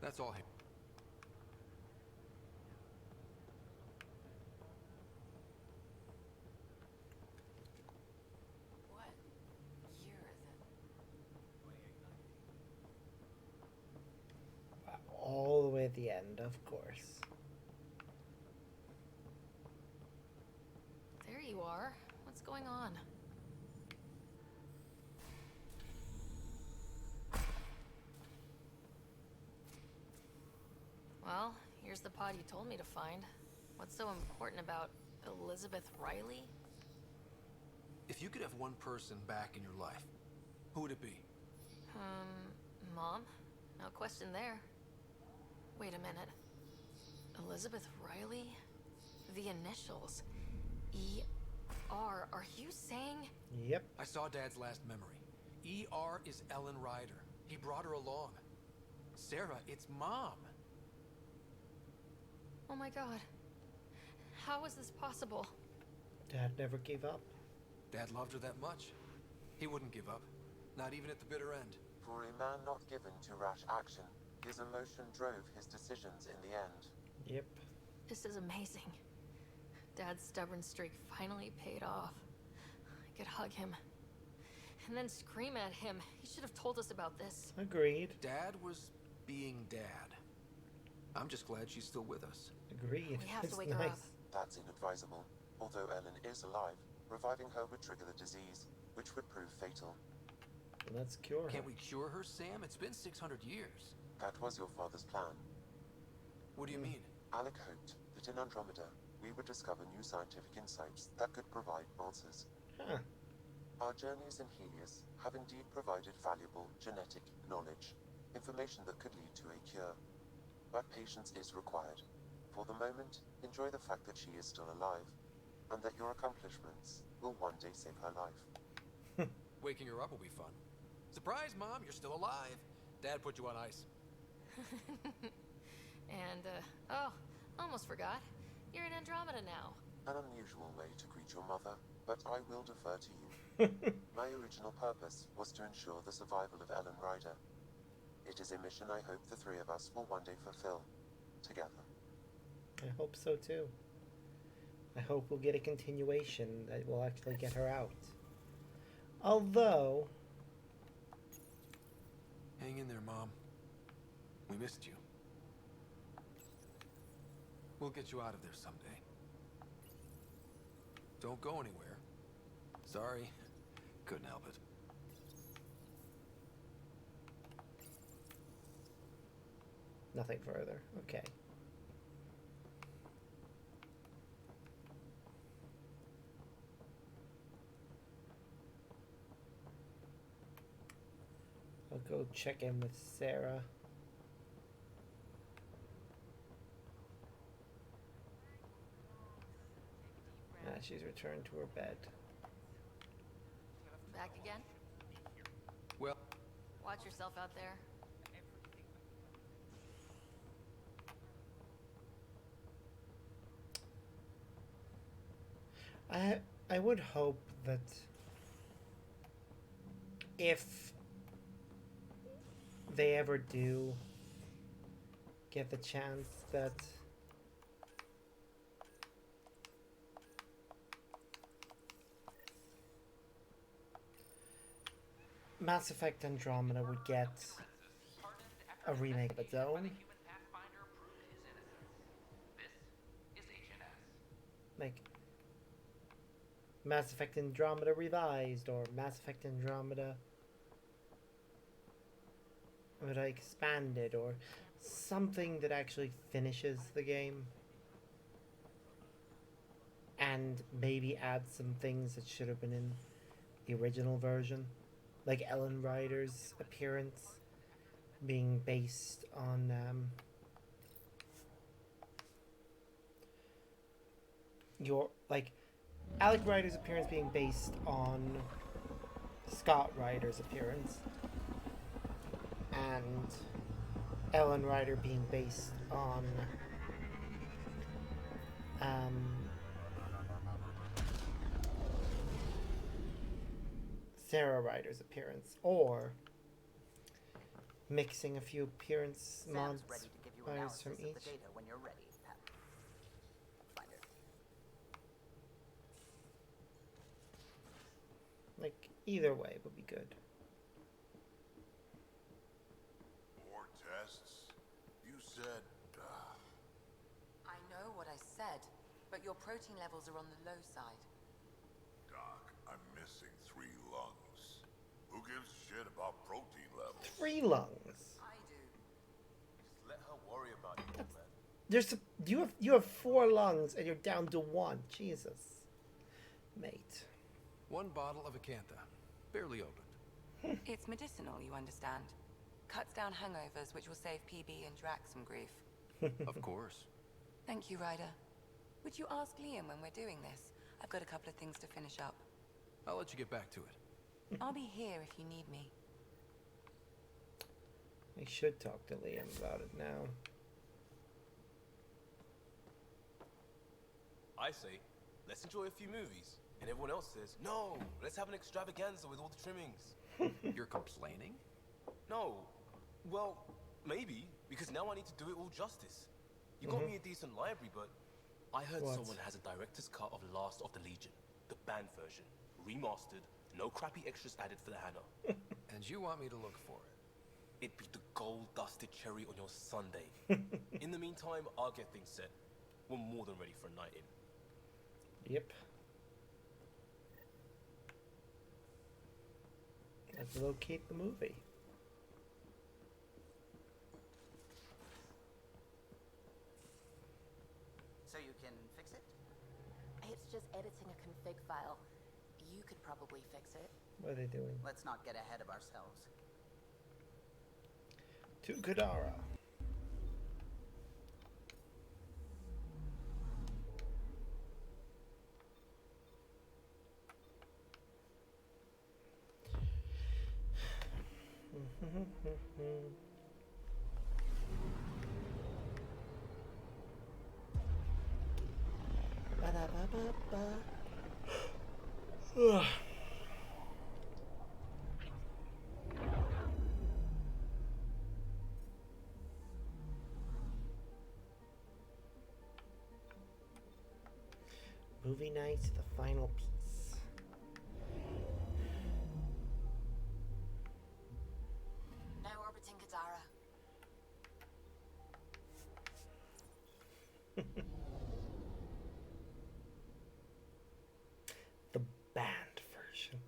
That's all here. What year is it? All the way at the end, of course. There you are. What's going on? Well, here's the pod you told me to find. What's so important about Elizabeth Riley? If you could have one person back in your life, who would it be? Mom? No question there. Wait a minute. Elizabeth Riley? The initials. E.R. Are you saying? Yep. I saw Dad's last memory. E.R. is Ellen Ryder. He brought her along. Sarah, it's Mom. Oh my god. How is this possible? Dad never gave up. Dad loved her that much. He wouldn't give up. Not even at the bitter end. For a man not given to rash action, his emotion drove his decisions in the end. Yep. This is amazing. Dad's stubborn streak finally paid off. I could hug him. And then scream at him. He should have told us about this. Agreed. Dad was being Dad. I'm just glad she's still with us. Agreed. We have to wake her up. That's inadvisable. Although Ellen is alive, reviving her would trigger the disease, which would prove fatal. Let's cure her. Can't we cure her, Sam? It's been 600 years. That was your father's plan. What do you mean? Alec hoped that in Andromeda, we would discover new scientific insights that could provide answers. Huh. Our journeys in Helios have indeed provided valuable genetic knowledge, information that could lead to a cure. But patience is required. For the moment, enjoy the fact that she is still alive, and that your accomplishments will one day save her life. Waking her up will be fun. Surprise, Mom, you're still alive. Dad put you on ice. And, oh, almost forgot. You're in Andromeda now. An unusual way to greet your mother, but I will defer to you. My original purpose was to ensure the survival of Ellen Ryder. It is a mission I hope the three of us will one day fulfill, together. I hope so too. I hope we'll get a continuation that will actually get her out. Although... Hang in there, Mom. We missed you. We'll get you out of there someday. Don't go anywhere. Sorry. Couldn't help it. Nothing further. Okay. I'll go check in with Sarah. She's returned to her bed. Back again? Well... Watch yourself out there. I would hope that if they ever do get the chance that Mass Effect Andromeda would get a remake of its own. Like Mass Effect Andromeda Revised or Mass Effect Andromeda Expanded or something that actually finishes the game and maybe adds some things that should have been in the original version. Like Ellen Ryder's appearance being based on Alec Ryder's appearance being based on Scott Ryder's appearance, and Ellen Ryder being based on Sarah Ryder's appearance, or mixing a few appearance mods ready to give you from analysis of each. the data when you're ready, Pathfinder. Like, either way would be good. More tests? You said... I know what I said, but your protein levels are on the low side. Doc, I'm missing 3 lungs. Who gives a shit about protein levels? 3 lungs. I do. Just let her worry about it, man. There's you have 4 lungs and you're down to 1. Jesus, mate. 1 bottle of Acantha, barely opened. It's medicinal, you understand. Cuts down hangovers, which will save PB and Drax some grief. Of course. Thank you, Ryder. Would you ask Liam when we're doing this? I've got a couple of things to finish up. I'll let you get back to it. I'll be here if you need me. I should talk to Liam about it now. I say, let's enjoy a few movies. And everyone else says, no, let's have an extravaganza with all the trimmings. You're complaining? No. Well, maybe, because now I need to do it all justice. You got me a decent library, but I heard someone has a director's cut of Last of the Legion. The banned version. Remastered, no crappy extras added for the Hannah. And you want me to look for it? It'd be the gold-dusted cherry on your sundae. In the meantime, I'll get things set. We're more than ready for a night in. Yep. Let's locate the movie. So you can fix it? It's just editing a config file. You could probably fix it. What are they doing? Let's not get ahead of ourselves. To Kadara. Movie night, the final piece. Now orbiting Kadara. The band version.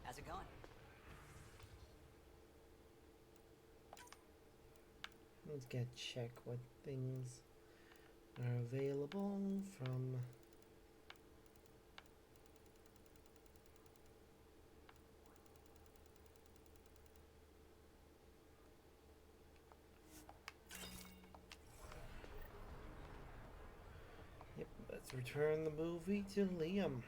How's it going? Let's check what things are available from. Yep, let's return the movie to Liam.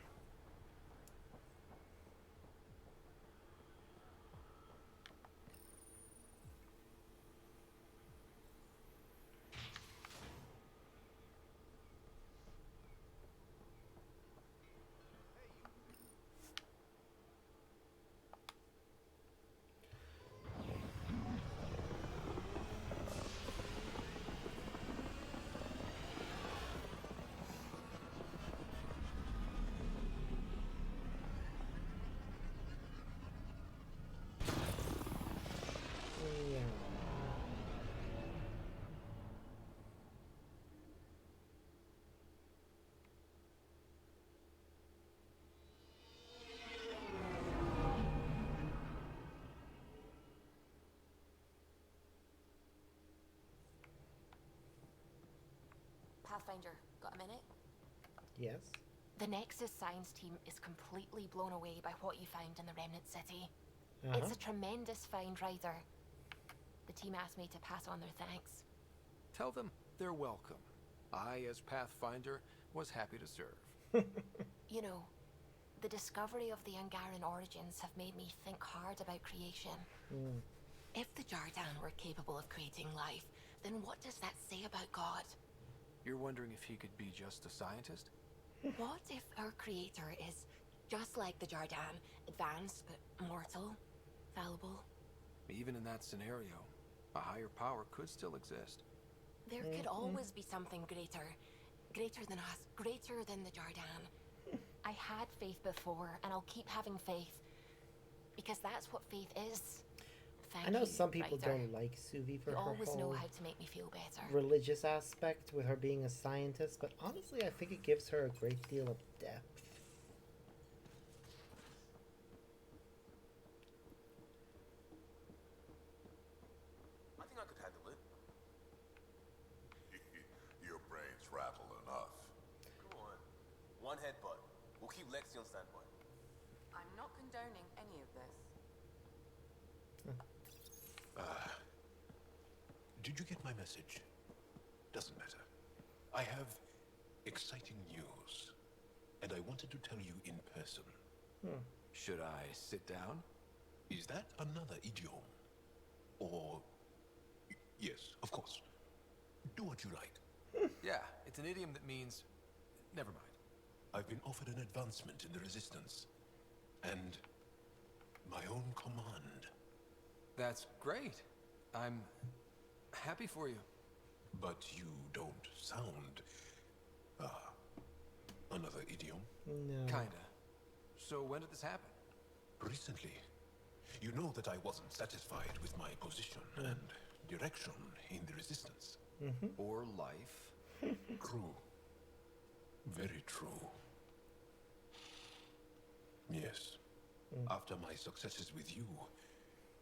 Pathfinder, got a minute? Yes. The Nexus science team is completely blown away by what you found in the Remnant City. Uh-huh. It's a tremendous find, Ryder. The team asked me to pass on their thanks. Tell them they're welcome. I, as Pathfinder, was happy to serve. You know, the discovery of the Angaran origins have made me think hard about creation. If the Jardan were capable of creating life, then what does that say about God? You're wondering if he could be just a scientist? What if our creator is just like the Jardan, advanced but mortal, fallible? Even in that scenario, a higher power could still exist. There could always be something greater. Greater than us, greater than the Jardan. I had faith before, and I'll keep having faith. Because that's what faith is. I know some people don't like Suvi for you her always know whole how to make me feel better. religious aspect with her being a scientist, but honestly I think it gives her a great deal of depth. I think I could handle it. Your brains rattle enough. Come on. One headbutt. We'll keep Lexi on standby. I'm not condoning any of this. Did you get my message? Doesn't matter. I have exciting news, and I wanted to tell you in person. Should I sit down? Is that another idiom? Or... Yes, of course. Do what you like. Yeah, it's an idiom that means... Never mind. I've been offered an advancement in the Resistance, and my own command. That's great. I'm happy for you. But you don't sound Ah, another idiom? No. Kinda. So when did this happen? Recently. You know that I wasn't satisfied with my position and direction in the Resistance. Or life. True. Very true. Yes. After my successes with you,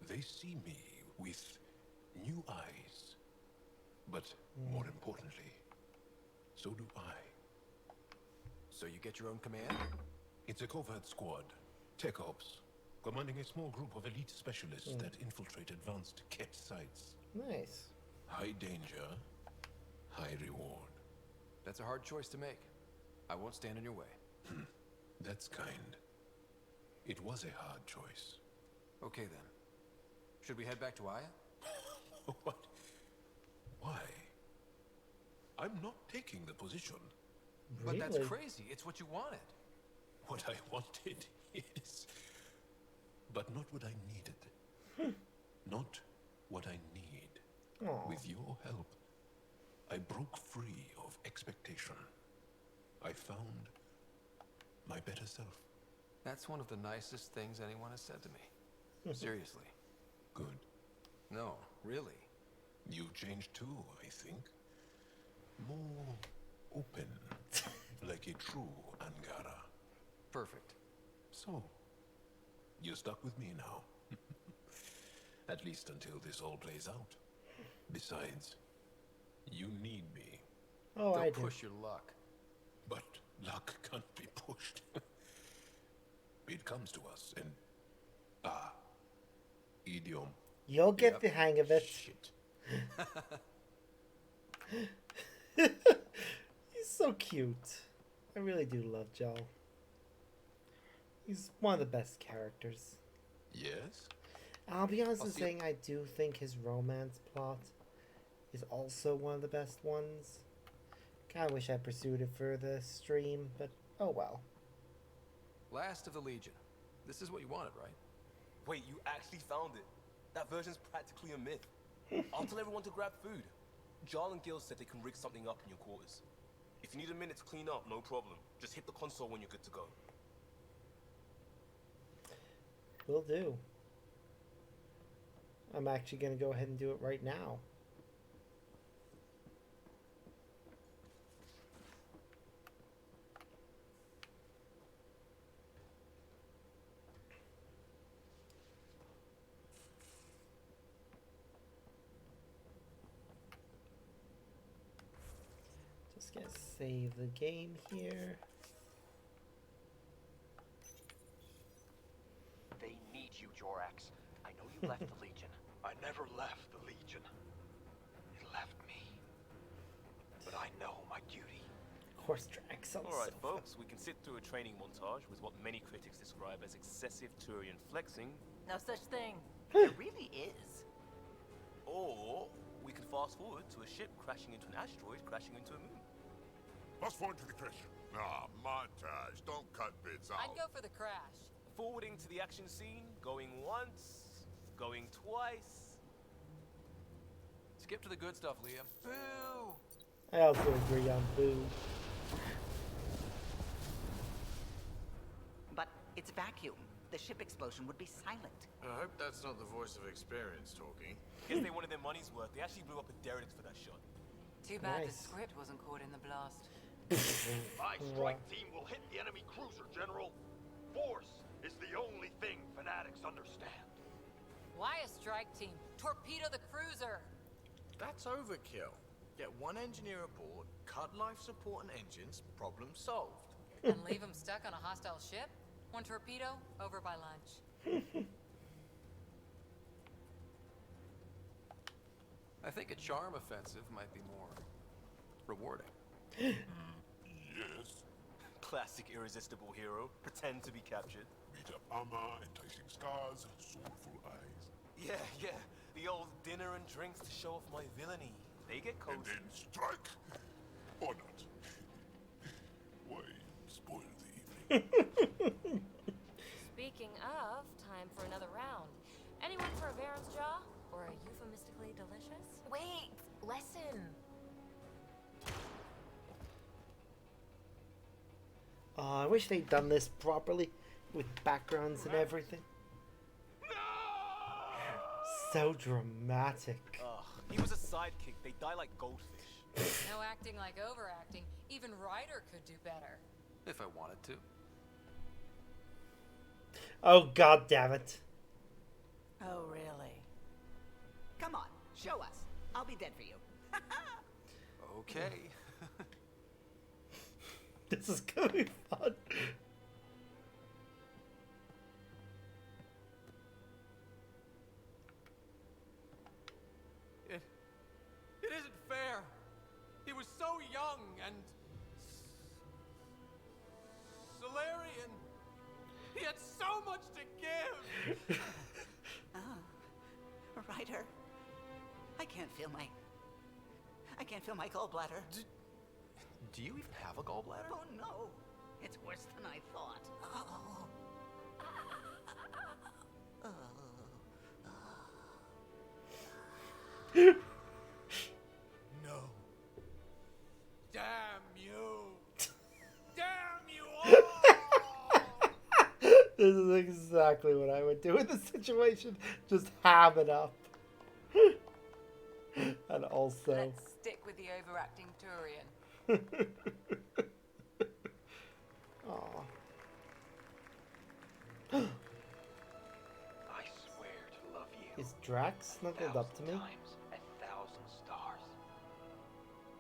they see me with new eyes. But more importantly, so do I. So you get your own command? It's a covert squad, Tech Ops, commanding a small group of elite specialists that infiltrate advanced Ket sites. Nice. High danger, high reward. That's a hard choice to make. I won't stand in your way. That's kind. It was a hard choice. Okay then. Should we head back to Aya? What? Why? I'm not taking the position. But that's crazy. It's what you wanted. What I wanted is... But not what I needed. Not what I need. Aw. With your help, I broke free of expectation. I found my better self. That's one of the nicest things anyone has said to me. Seriously. Good. No, really. You changed too, I think. More open. Like a true Angara. Perfect. So, you're stuck with me now. At least until this all plays out. Besides, you need me. Oh, I Don't do. push your luck. But luck can't be pushed. It comes to us and... idiom. You'll get Yep. the hang of it. Shit. He's so cute. I really do love Joel. He's one of the best characters. Yes? I'll be honest I'll in see- saying I do think his romance plot is also one of the best ones. Kinda wish I pursued it for the stream, but oh well. Last of the Legion. This is what you wanted, right? Wait, you actually found it? That version's practically a myth. I'll tell everyone to grab food. Jarl and Gil said they can rig something up in your quarters. If you need a minute to clean up, no problem. Just hit the console when you're good to go. Will do. I'm actually gonna go ahead and do it right now. Just gonna save the game here. They need you, Jorax. I know you left the Legion. I never left the Legion. It left me. But I know my duty. Horse track sounds Alright, so folks, we can sit through a training montage with what many critics describe as excessive Turian flexing. No such thing. There really is. Or we can fast forward to a ship crashing into an asteroid, crashing into a moon. Fast forward to the crash. Nah, montage. Don't cut bits out. I'd go for the crash. Forwarding to the action scene, going once, going twice. Skip to the good stuff, Liam. Boo! I also agree on Boo. But it's vacuum. The ship explosion would be silent. I hope that's not the voice of experience talking. Guess they wanted their money's worth. They actually blew up a derelict for that shot. Too bad Nice. the script wasn't caught in the blast. My strike team will hit the enemy cruiser, General. Force is the only thing fanatics understand. Why a strike team? Torpedo the cruiser! That's overkill. Get one engineer aboard, cut life support and engines, problem solved. And leave them stuck on a hostile ship? One torpedo, over by lunch. I think a charm offensive might be more rewarding. Yes. Classic irresistible hero. Pretend to be captured. Beat up armor, enticing scars, soulful eyes. Yeah. The old dinner and drinks to show off my villainy. They get cozy. And then strike. Or not. Why spoil the evening? Speaking of, time for another round. Anyone for a Baron's Jaw? Or a euphemistically delicious? Wait, listen. Oh, I wish they'd done this properly with backgrounds and everything. So dramatic. He was a sidekick. They die like goldfish. No acting like overacting. Even Ryder could do better. If I wanted to. Oh, god damn it. Oh, really? Come on, show us. I'll be dead for you. Okay. This is gonna be fun. It isn't fair. He was so young and Solarian. He had so much to give. Ryder, I can't feel my gallbladder. Do you even have a gallbladder? Oh no, it's worse than I thought. No. Damn you. Damn you all. This is exactly what I would do in this situation. Just ham it up. And also... Let's stick with the overacting Turian. Aww. I swear to love you. Is Drax snuggled up to me? 1,000 stars.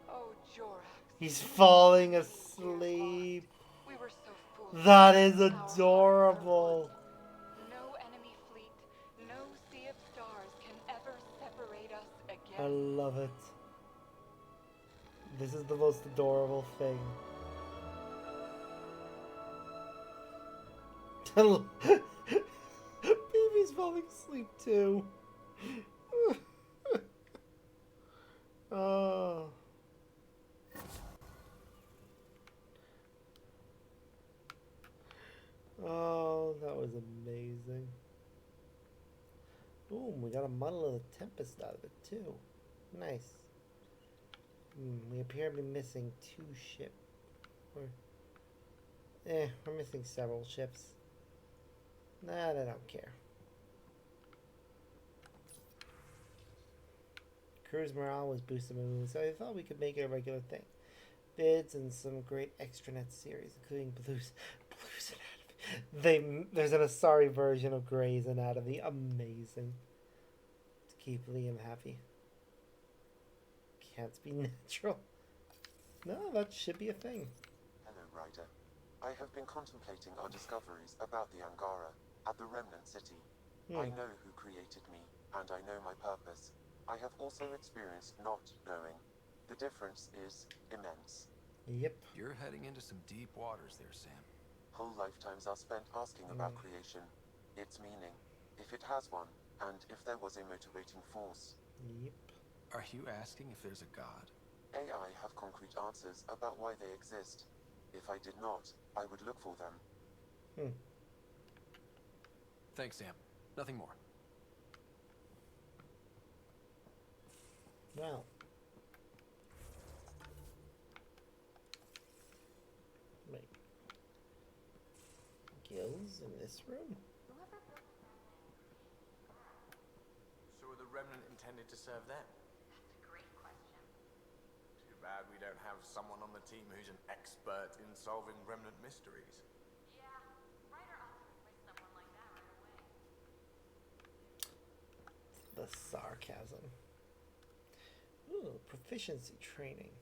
Oh, Jorax. He's falling asleep. We were so foolish. That is adorable. No enemy fleet, no sea of stars can ever separate us again. I love it. This is the most adorable thing. Baby's falling asleep too. Oh. Oh, that was amazing. Boom, we got a model of the Tempest out of it too. Nice. We appear to be missing 2 ships. We're missing several ships. Nah, I don't care. Cruise morale was boosted, so I thought we could make it a regular thing. Bids and some great extranet series, including Blues Anatomy. There's an Asari version of Grey's Anatomy. Amazing. To keep Liam happy. Can't be natural. No, that should be a thing. Hello, Ryder. I have been contemplating our discoveries about the Angara at the Remnant City. I know who created me, and I know my purpose. I have also experienced not knowing. The difference is immense. Yep. You're heading into some deep waters there, Sam. Whole lifetimes are spent asking about creation, its meaning, if it has one, and if there was a motivating force. Yep. Are you asking if there's a god? AI have concrete answers about why they exist. If I did not, I would look for them. Thanks, Sam. Nothing more. Well. Wait. Gills in this room? So are the Remnant intended to serve them? That's a great question. Too bad we don't have someone on the team who's an expert in solving Remnant mysteries. Yeah, Ryder ought to replace someone like that right away. The sarcasm. Ooh, proficiency training.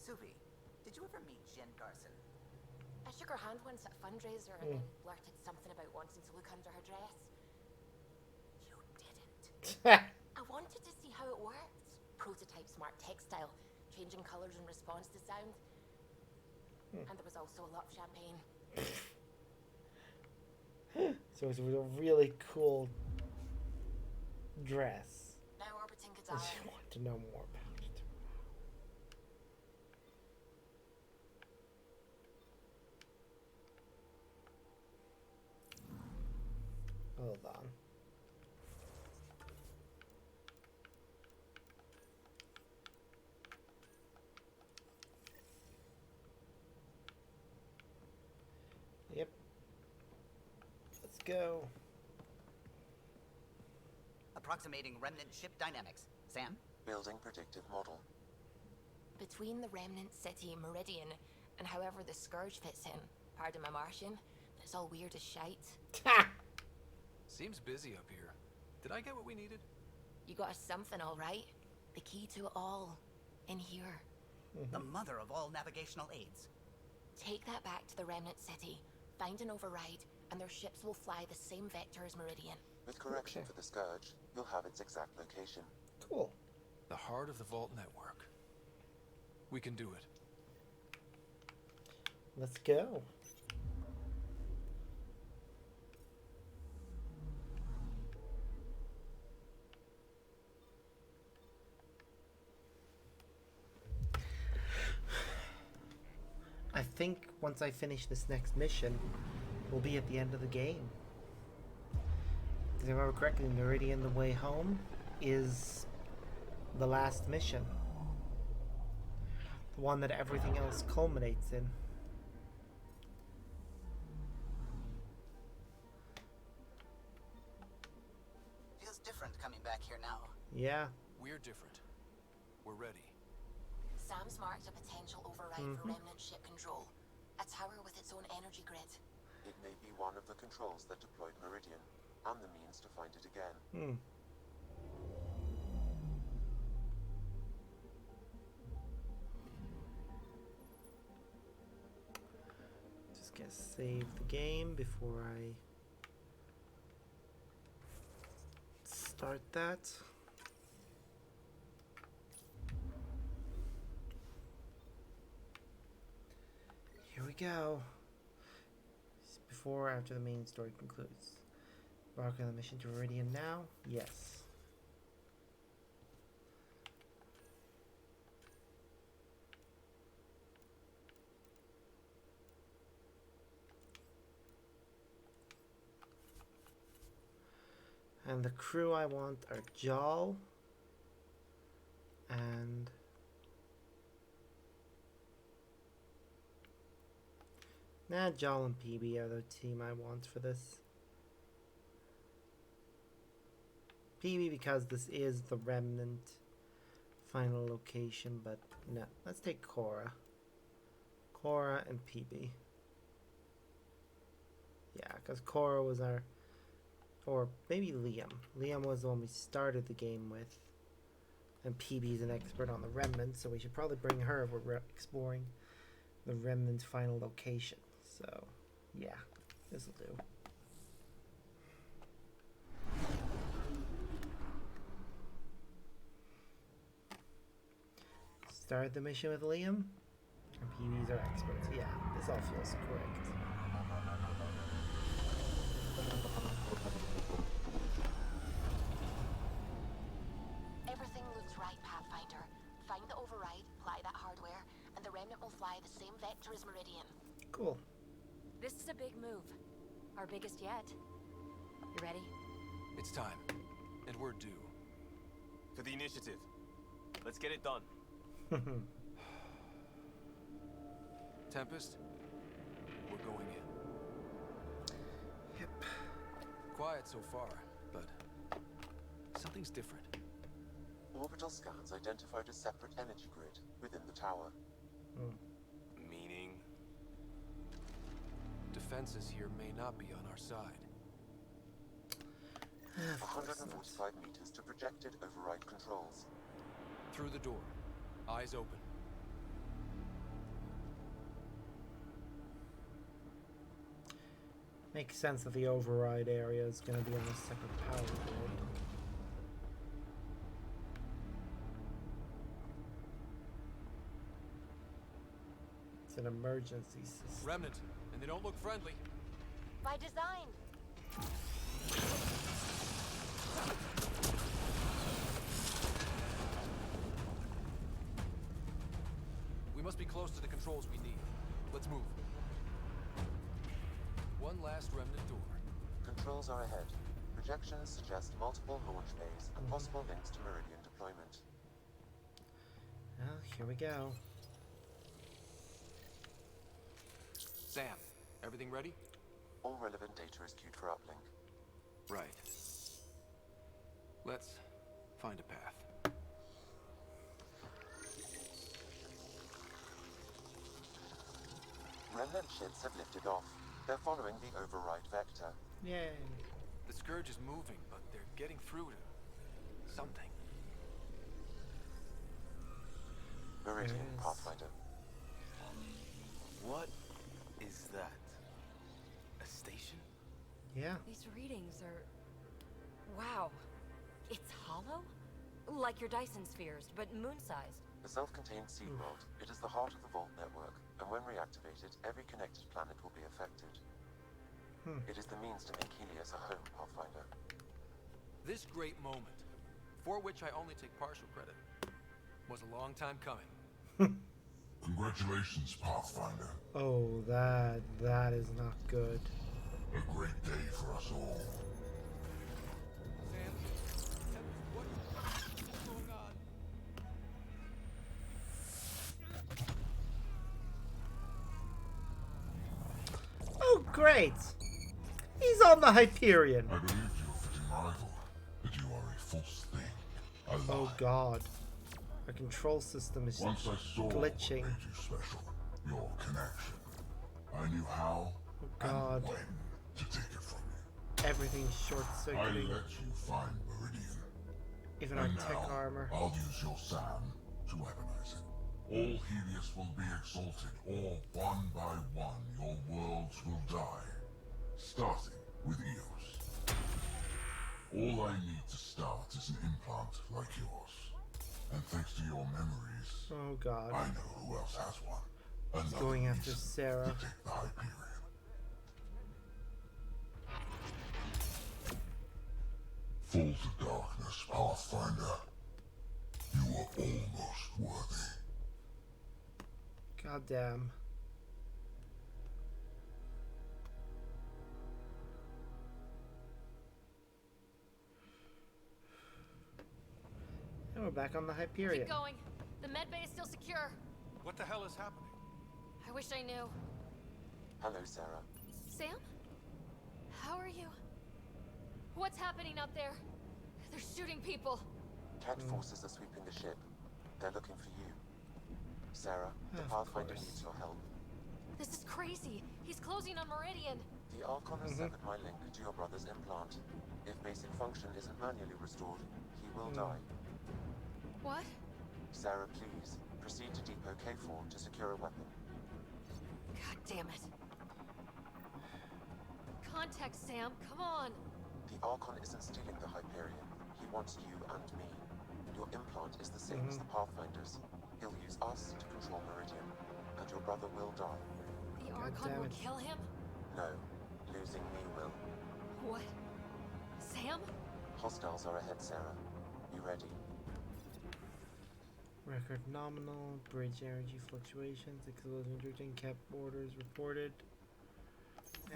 Suvi, did you ever meet Jen Garson? I shook her hand once at a fundraiser and then blurted something about wanting to look under her dress. You didn't. I wanted to see how it worked. Prototype smart textile, changing colours in response to sound. And there was also a lot of champagne. So it was a really cool dress. Now orbiting I Gadara. just want to know more about it. Hold on. Yep. Let's go. Approximating remnant ship dynamics. Sam? Building predictive model. Between the remnant city, Meridian, and however the Scourge fits in, pardon my Martian, it's all weird as shite. Seems busy up here. Did I get what we needed? You got us something, all right. The key to it all. In here. The mother of all navigational aids. Take that back to the remnant city, find an override, and their ships will fly the same vector as Meridian. With correction for the Scourge, you'll have its exact location. Cool. The heart of the Vault network. We can do it. Let's go. I think once I finish this next mission, we'll be at the end of the game. If I remember correctly, Meridian the Way Home is the last mission. The one that everything else culminates in. Feels different coming back here now. Yeah. We're different. We're ready. Sam's marked a potential override for remnant ship control. A tower with its own energy grid. It may be one of the controls that deployed Meridian, and the means to find it again. Just gonna save the game before I start that. Here we go. Before or after the main story concludes. Embark on the mission to Meridian now? Yes. And the crew I want are Jal and Jal and PB are the team I want for this. PB because this is the remnant final location, but no, let's take Cora. Cora and PB. Yeah, because Cora was our, or maybe Liam. Liam was the one we started the game with. And PB is an expert on the remnant, so we should probably bring her if we're exploring the remnant's final location. So, yeah, this'll do. Start the mission with Liam, and PB's our expert. So yeah, this all feels correct. Everything looks right, Pathfinder. Find the override, apply that hardware, and the remnant will fly the same vector as Meridian. Cool. This is a big move. Our biggest yet. You ready? It's time. And we're due. To the initiative. Let's get it done. Tempest, we're going in. Yep. Quiet so far, but something's different. Orbital scans identified a separate energy grid within the tower. Meaning? Defenses here may not be on our side. 145 meters to projected override controls. Through the door. Eyes open. Makes sense that the override area is going to be on a separate power grid. with an emergency system. Remnant, and they don't look friendly. By design. We must be close to the controls we need. Let's move. One last remnant door. Controls are ahead. Projections suggest multiple launch bays and possible links to Meridian deployment. Well, here we go. Sam, everything ready? All relevant data is queued for uplink. Right. Let's find a path. Remnant ships have lifted off. They're following the override vector. Yay. The Scourge is moving, but they're getting through to something. Meridian, Pathfinder. What is that? A station? Yeah. These readings are... Wow. It's hollow? Like your Dyson spheres, but moon-sized. A self-contained seed world. It is the heart of the Vault network, and when reactivated, every connected planet will be affected. It is the means to make Helios a home, Pathfinder. This great moment, for which I only take partial credit, was a long time coming. Congratulations, Pathfinder. Oh, that is not good. A great day for us all. Sam, what's going on? Oh, great! He's on the Hyperion. I believed you a fitting rival, but you are a false thing. A lie. Oh God. Our control system is Once I saw glitching. what made you special, your connection. I knew how God. and when to take it from you. Everything's I short-circuiting. let you find Meridian. Even our And tech now, armor. I'll use your SAM to weaponize it. All Helios will be exalted, or one by one your worlds will die. Starting with Eos. All I need to start is an implant like yours. And thanks to your memories, Oh God. I know who else has one. He's Another going after reason Sarah. to take the Hyperion. Fall to darkness, Pathfinder. You are almost worthy. God damn. And we're back on the Hyperion. Keep going. The med bay is still secure. What the hell is happening? I wish I knew. Hello, Sarah. Sam? How are you? What's happening out there? They're shooting people. Cat forces are sweeping the ship. They're looking for you. Sarah, the Of Pathfinder course. needs your help. This is crazy. He's closing on Meridian. The Archon has severed my link to your brother's implant. If basic function isn't manually restored, he will die. What? Sarah, please, proceed to Depot K4 to secure a weapon. God damn it. Contact Sam, come on. The Archon isn't stealing the Hyperion. He wants you and me. Your implant is the same as the Pathfinder's. He'll use us to control Meridian, and your brother will die. The Archon damn will it. kill him? No, losing me will. What? Sam? Hostiles are ahead, Sarah. You ready? Record nominal, bridge energy fluctuations, explosion drifting, kept orders reported,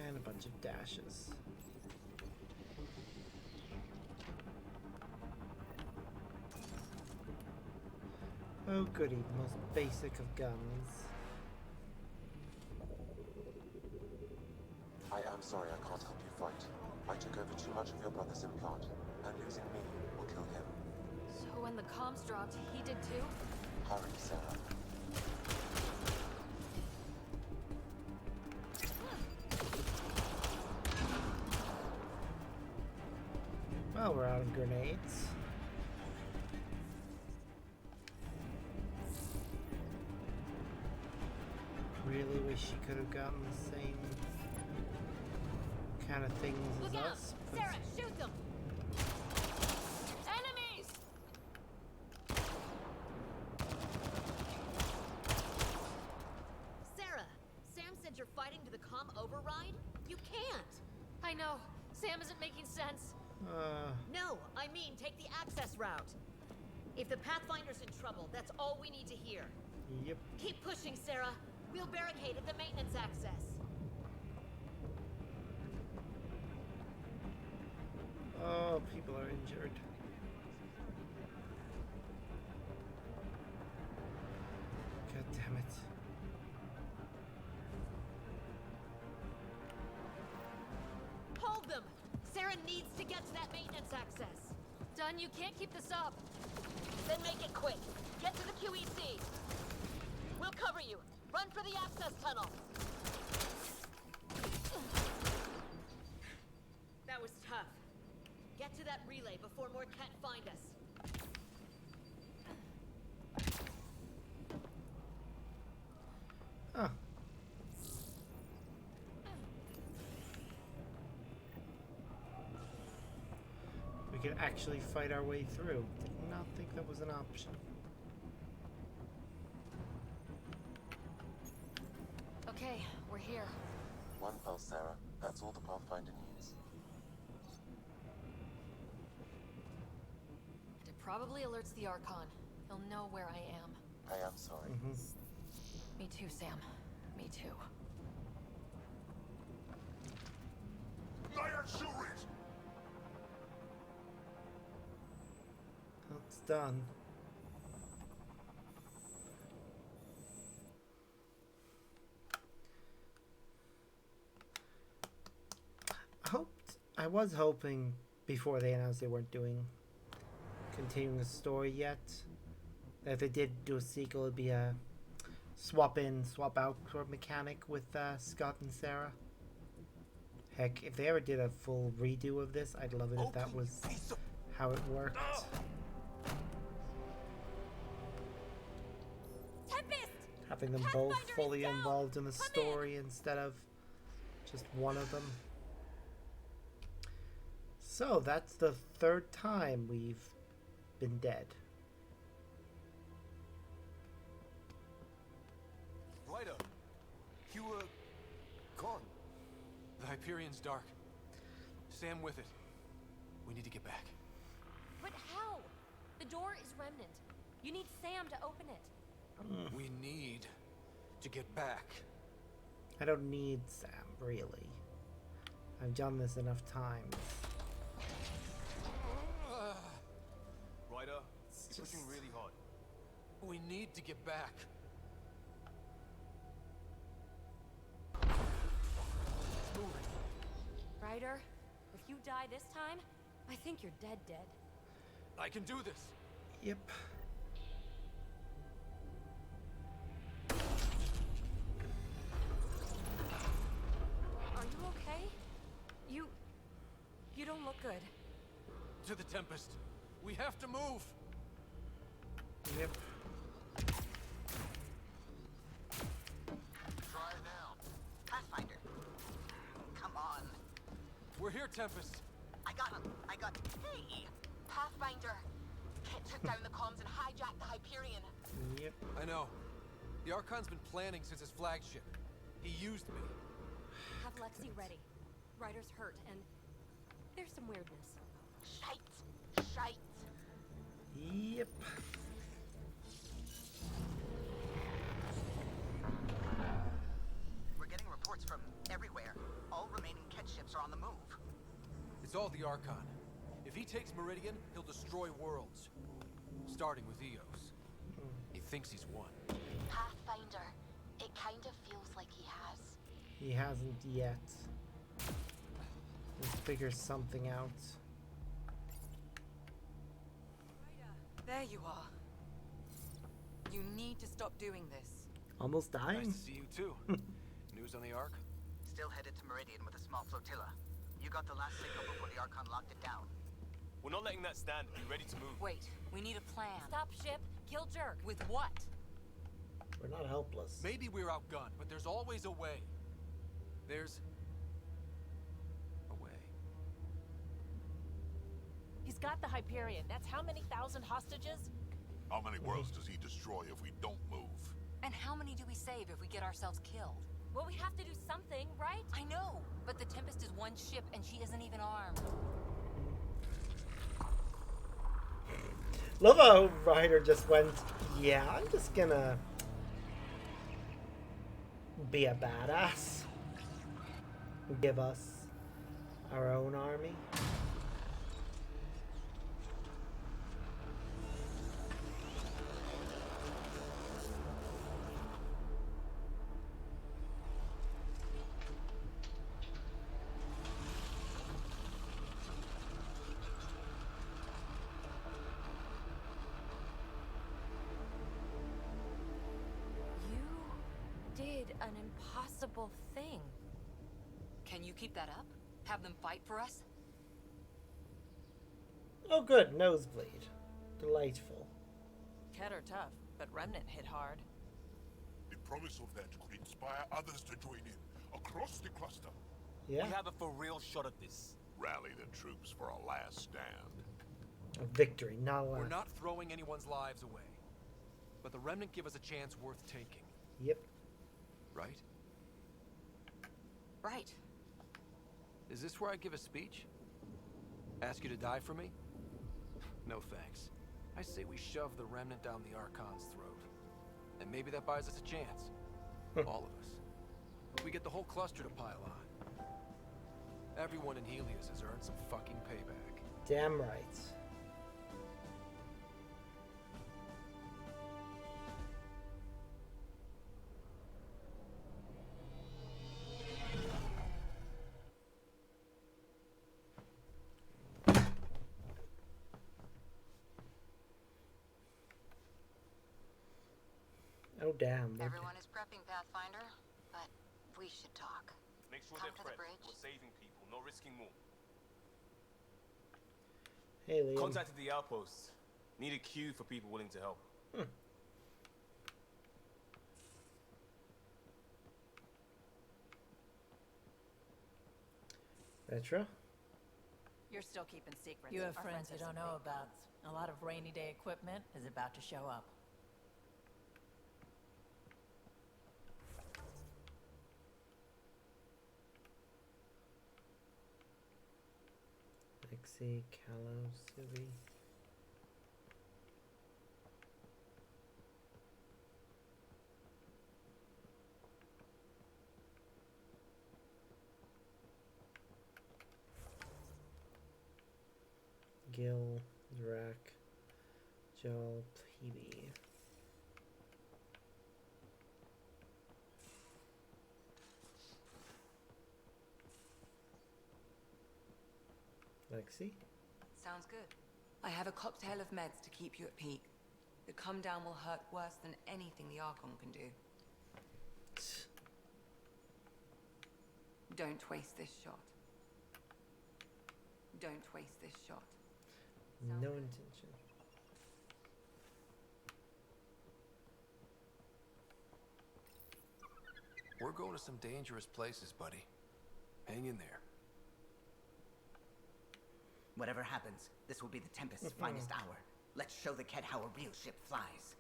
and a bunch of dashes. Oh goody, the most basic of guns. I am sorry I can't help you fight. I took over too much of your brother's implant, and losing me will kill him. So when the comms dropped, he did too? Hurry, Sarah. Well, we're out of grenades. Really wish she could have gotten the same kind of things as Look out! us. but- Sarah, shoot them! Enemies! Sarah, you're fighting to the comm override? You can't! I know. Sam isn't making sense. No, I mean take the access route. If the Pathfinder's in trouble, that's all we need to hear. Yep. Keep pushing, Sarah. We'll barricade at the maintenance access. Oh, people are injured. God damn it. Hold them! Sarah needs to get to that maintenance access. Dunn, you can't keep this up. Then make it quick. Get to the QEC. We'll cover you. Run for the access tunnel. That was tough. Get to that relay before more can't find us. Oh. We could actually fight our way through. Did not think that was an option. Okay, we're here. One pulse, Sarah. That's all the Pathfinder needs. It probably alerts the Archon. He'll know where I am. I am sorry. Me too, Sam. Me too. It's done. I was hoping before they announced they weren't continuing the story yet, that if they did do a sequel, it'd be a swap in, swap out sort of mechanic with Scott and Sarah. Heck, if they ever did a full redo of this, I'd love it if that was how it worked. Tempest! Having them both fully involved in the story instead of just one of them. So that's the third time we've been dead. Ryder, you were gone. The Hyperion's dark. Sam with it. We need to get back. But how? The door is remnant. You need Sam to open it. We need to get back. I don't need Sam, really. I've done this enough times. Ryder, you're pushing really hard. We need to get back. Ryder, if you die this time, I think you're dead. I can do this. Yep. Are you okay? You don't look good. To the Tempest. We have to move. Yep. Try now. Pathfinder. Come on. We're here, Tempest. I got him. Hey! Pathfinder. Kit took down the comms and hijacked the Hyperion. Yep. I know. The Archon's been planning since his flagship. He used me. Have Lexi ready. Ryder's hurt, and there's some weirdness. Shite. Yep. We're getting reports from everywhere. All remaining Ket ships are on the move. It's all the Archon. If he takes Meridian, he'll destroy worlds. Starting with Eos. He thinks he's won. Pathfinder. It kind of feels like he has. He hasn't yet. Let's figure something out. There you are. You need to stop doing this. Almost dying? Nice to see you too. News on the Ark? Still headed to Meridian with a small flotilla. You got the last signal before the Archon locked it down. We're not letting that stand. Be ready to move. Wait, we need a plan. Stop ship, kill Jerk. With what? We're not helpless. Maybe we're outgunned, but there's always a way. There's a way. He's got the Hyperion. That's how many thousand hostages? How many worlds does he destroy if we don't move? And how many do we save if we get ourselves killed? Well, we have to do something, right? I know, but the Tempest is one ship and she isn't even armed. Love how Ryder just went, yeah, I'm just gonna be a badass. Give us our own army. Did an impossible thing. Can you keep that up? Have them fight for us? Oh good, nosebleed. Delightful. Kett are tough, but Remnant hit hard. The promise of that could inspire others to join in, across the cluster. Yeah. We have a for real shot at this. Rally the troops for a last stand. A victory, not a We're last. not throwing anyone's lives away. But the Remnant give us a chance worth taking. Yep. Right? Right. Is this where I give a speech? Ask you to die for me? No thanks. I say we shove the Remnant down the Archon's throat. And maybe that buys us a chance. All of us. We get the whole cluster to pile on. Everyone in Helios has earned some fucking payback. Damn right. Oh damn. Everyone is prepping, Pathfinder, but we should talk. Make sure Come they're to the prepped. bridge. We're saving people, not risking more. Hey, Liam. Contacted the outposts. Need a queue for people willing to help. Petra? You're still keeping secrets. You have Our friends you don't know about. A lot of rainy day equipment is about to show up. Lexi, Callow, Civi. Gil, Drac, Joel, Plebe. Lexi? Sounds good. I have a cocktail of meds to keep you at peak. The come down will hurt worse than anything the Archon can do. Don't waste this shot. Don't waste this shot. No intention. We're going to some dangerous places, buddy. Hang in there. Whatever happens, this will be the Tempest's finest hour. Let's show the Kett how a real ship flies.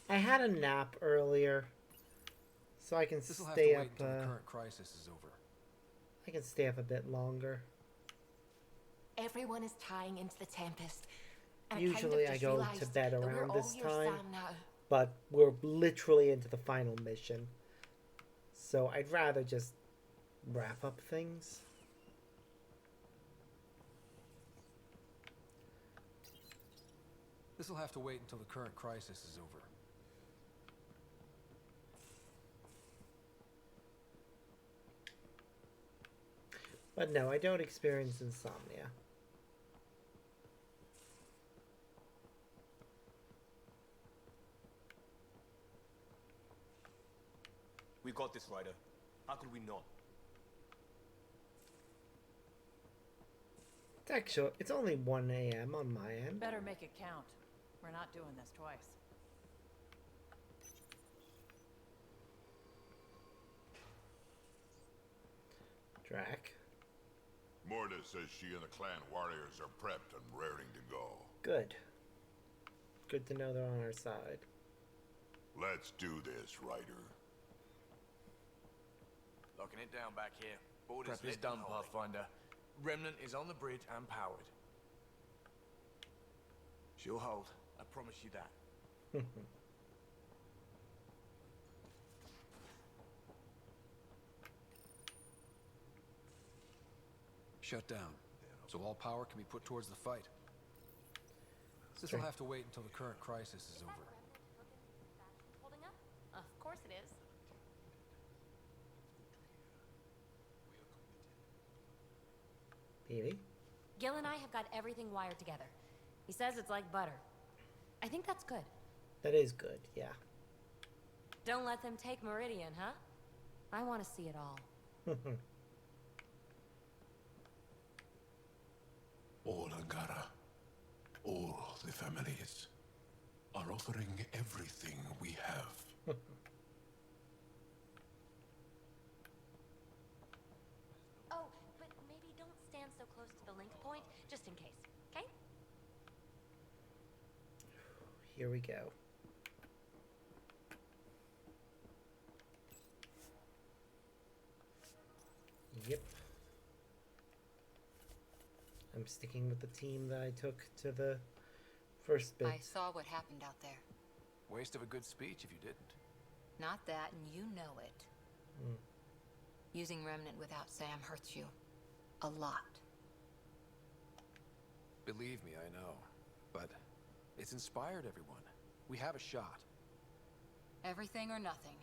I had a nap earlier, so I can This'll have stay to up. wait until the current crisis is over. I can stay up a bit longer. Everyone is tying into the Tempest. And Usually I go to bed that we're around all this your time, Sam now. but we're literally into the final mission. So I'd rather just wrap up things. This'll have to wait until the current crisis is over. But no, I don't experience insomnia. We got this, Ryder. How could we not? Actually, it's only 1 a.m. on my end. Better make it count. We're not doing this twice. Drac. Morda says she and the clan warriors are prepped and raring to go. Good. Good to know they're on our side. Let's do this, Ryder. Locking it down back here. Borders Prep is lit done, and holding. Pathfinder. Remnant is on the bridge and powered. She'll hold. I promise you that. Shut down, so all power can be put towards the fight. This will have to wait until the current crisis is over. Holding up? Of course it is. Baby? Gil and I have got everything wired together. He says it's like butter. I think that's good. That is good, yeah. Don't let them take Meridian, huh? I want to see it all. All Angara, all the families, are offering everything we have. Oh, but maybe don't stand so close to the link point, just in case, okay? Here we go. Yep. I'm sticking with the team that I took to the first bit. I saw what happened out there. Waste of a good speech if you didn't. Not that, and you know it. Mm. Using Remnant without Sam hurts you. A lot. Believe me, I know. But it's inspired everyone. We have a shot. Everything or nothing.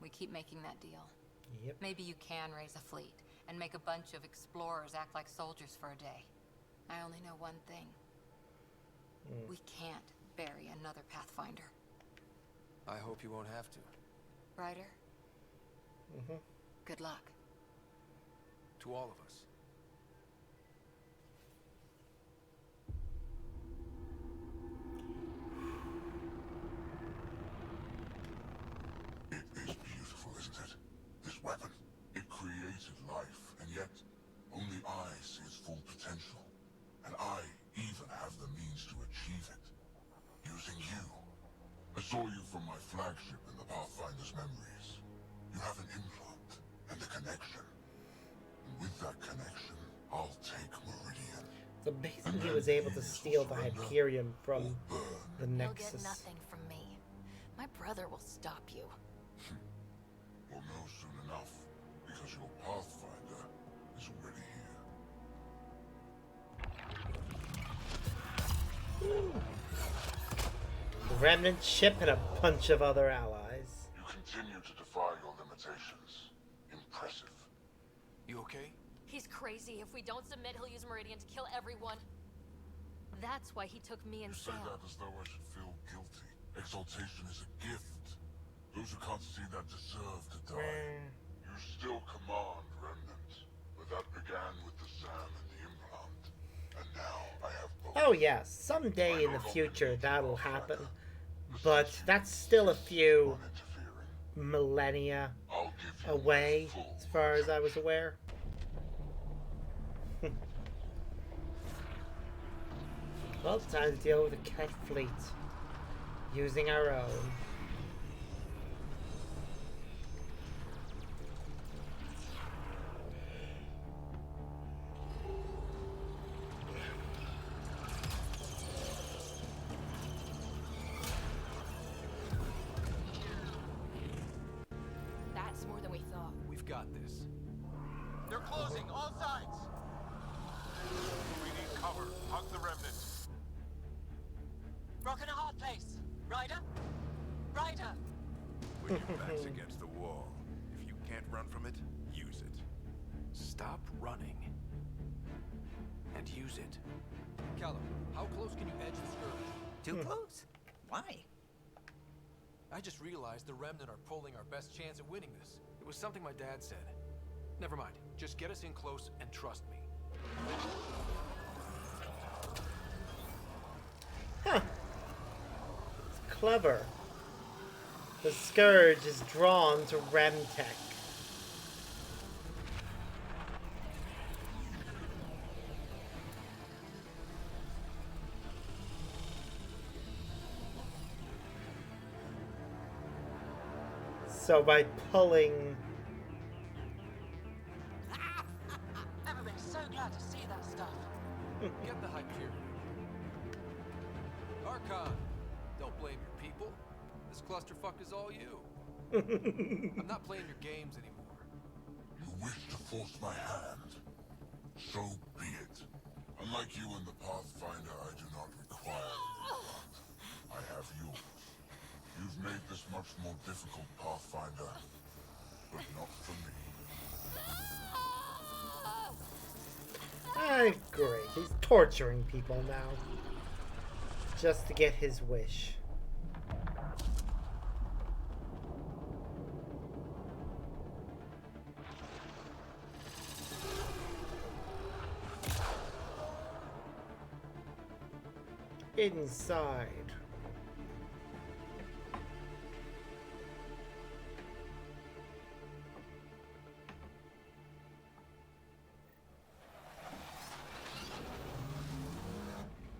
We keep making that deal. Yep. Maybe you can raise a fleet and make a bunch of explorers act like soldiers for a day. I only know one thing. We can't bury another Pathfinder. I hope you won't have to. Ryder? Mm-hmm. Good luck. To all of us. It is beautiful, isn't it? This weapon. It created life, and yet only I see its full potential. And I even have the means to achieve it. Using you. I saw you from my flagship in the Pathfinder's memories. You have an implant and a connection. And with that connection, I'll take Meridian. It's amazing he was able to steal the Hyperion from the You'll Nexus. get nothing from me. My brother will stop you. We'll know soon enough, because your Pathfinder is already here. The Remnant ship and a bunch of other allies. You continue to defy your limitations. Impressive. You okay? He's crazy. If we don't submit, he'll use Meridian to kill everyone. That's why he took me and You say Sam. that as though I should feel guilty. Exaltation is a gift. Those who can't see that deserve to die. You still command Remnant, but that began with the Sam and the implant. And now I have both. Oh yeah, someday in the future that'll happen. But that's still a few millennia away, as far as I was aware. Well, it's time to deal with the Cat fleet. Using our own. That's more than we thought. We've got this. They're closing, all sides! We need cover. Hug the remnant. Rock in a hard place. Ryder? Ryder! Put your backs against the wall. If you can't run from it, use it. Stop running. And use it. Callum, how close can you edge the Scourge? Too close? Why? I just realized the Remnant are pulling our best chance at winning this. It was something my dad said. Never mind. Just get us in close and trust me. Huh. It's clever. The Scourge is drawn to Remtech. So by pulling... Everybody's so glad to see that stuff. Get the Hyperion. Archon, don't blame your people. This clusterfuck is all you. I'm not playing your games anymore. You wish to force my hand? So be it. Unlike you and the Pathfinder, I do not require your blood. I have yours. You've made this much more difficult, Pathfinder, but not for me. Ah, great. He's torturing people now. Just to get his wish. Inside.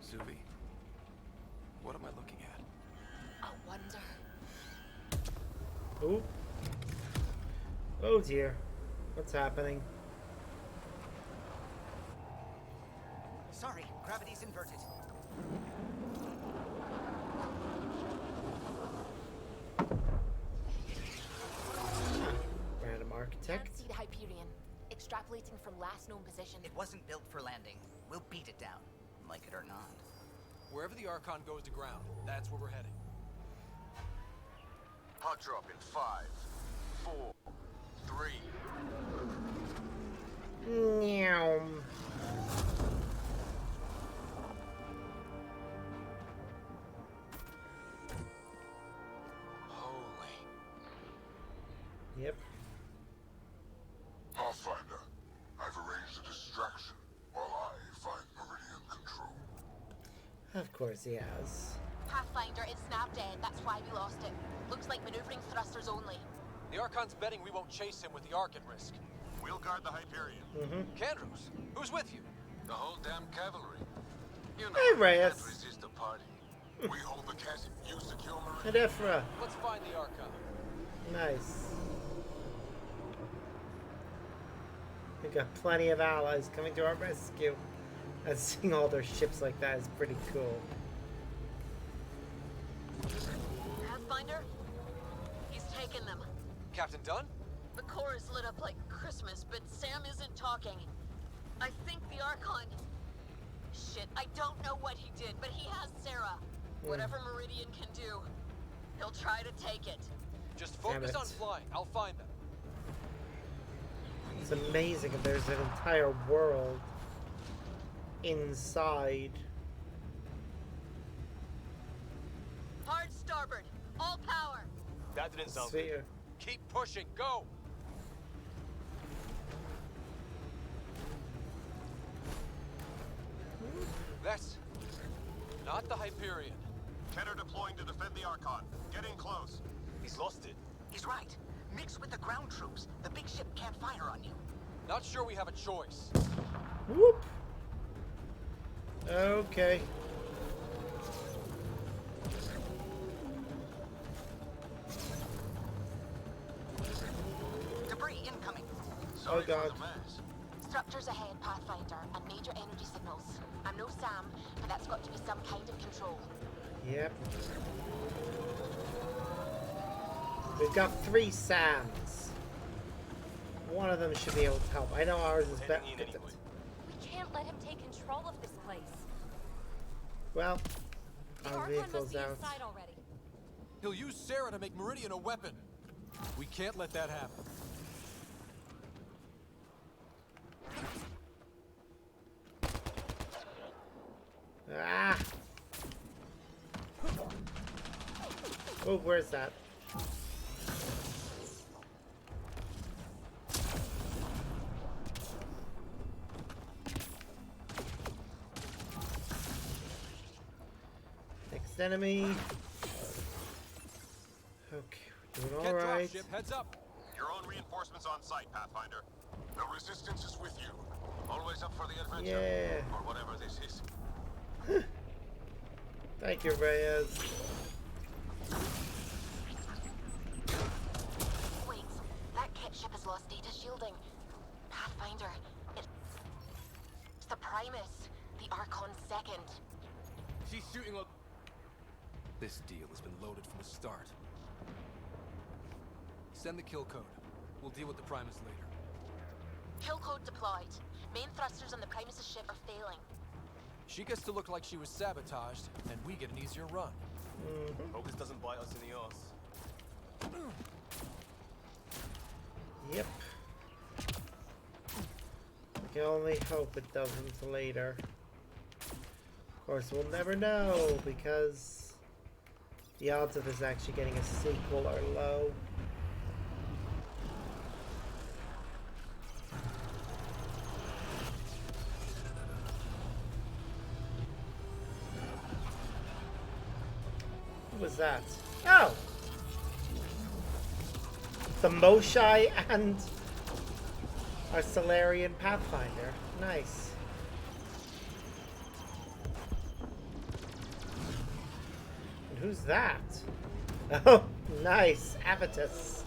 Suvi, what am I looking at? I wonder. Oh. Oh dear. What's happening? Sorry, gravity's inverted. Random architect. Can't see the Hyperion. Extrapolating from last known position. It wasn't built for landing. We'll beat it down, like it or not. Wherever the Archon goes to ground, that's where we're heading. Pod drop in 5, 4, 3. Meow. Holy. Yep. Pathfinder, I've arranged a distraction while I find Meridian control. Of course he has. Pathfinder, it's snap dead. That's why we lost it. Looks like maneuvering thrusters only. The Archon's betting we won't chase him with the Ark at risk. We'll guard the Hyperion. Kandros, who's with you? The whole damn cavalry. You know, Hey, you Reyes. can't resist a party. We hold the castle. You secure And Meridian. Ephra. Let's find the Archon. Nice. We got plenty of allies coming to our rescue. And seeing all their ships like that is pretty cool. Pathfinder? He's taken them. Captain Dunn? The core is lit up like Christmas, but Sam isn't talking. I think the Archon... Shit, I don't know what he did, but he has Sarah. Whatever Meridian can do, he'll try to take it. Just focus Damn on it. flying. I'll find them. It's amazing if there's an entire world inside. Hard starboard. All power. That didn't sound good. Sphere. Keep pushing. Go. That's not the Hyperion. Kenner deploying to defend the Archon. Get in close. He's lost it. He's right. Mix with the ground troops. The big ship can't fire on you. Not sure we have a choice. Whoop. Okay. Debris incoming. Oh god. Structures ahead, Pathfinder, and major energy signals. I'm no Sam, but that's got to be some kind of control. Yep. We've got 3 Sams. One of them should be able to help. I know ours is better. We can't let him take control of this place. Well, The our Archon must vehicle's be out. inside already. He'll use Sarah to make Meridian a weapon. We can't let that happen. Ah! Oh, where's that? Next enemy. Okay, we're doing Get alright. dropship, heads up. Your own reinforcements on site, Pathfinder. The resistance is with you. Always up for the adventure. Yeah. Or whatever this is. Thank you, Reyes. lost data shielding. Pathfinder, it's the Primus, the Archon's second. She's shooting up. This deal has been loaded from the start. Send the kill code. We'll deal with the Primus later. Kill code deployed. Main thrusters on the Primus' ship are failing. She gets to look like she was sabotaged, and we get an easier run. Hope this doesn't bite us in the arse. Yep. I can only hope it doesn't later. Of course, we'll never know, because the odds of us actually getting a sequel are low. What was that? Oh! The Moshai and our Solarian Pathfinder. Nice. And who's that? Oh, nice. Avitus.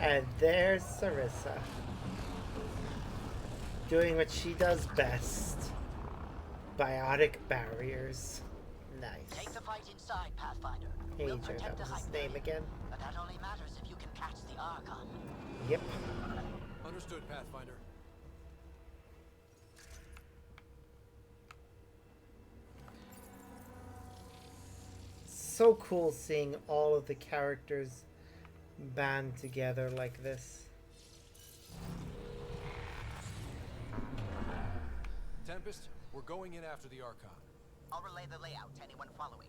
And there's Sarissa, doing what she does best. Biotic barriers. Nice. Take the fight inside, Pathfinder. Major, that was his name again. But that only matters if you can catch the Archon. Yep. Understood, Pathfinder. So cool seeing all of the characters band together like this. Tempest, we're going in after the Archon. I'll relay the layout to anyone following.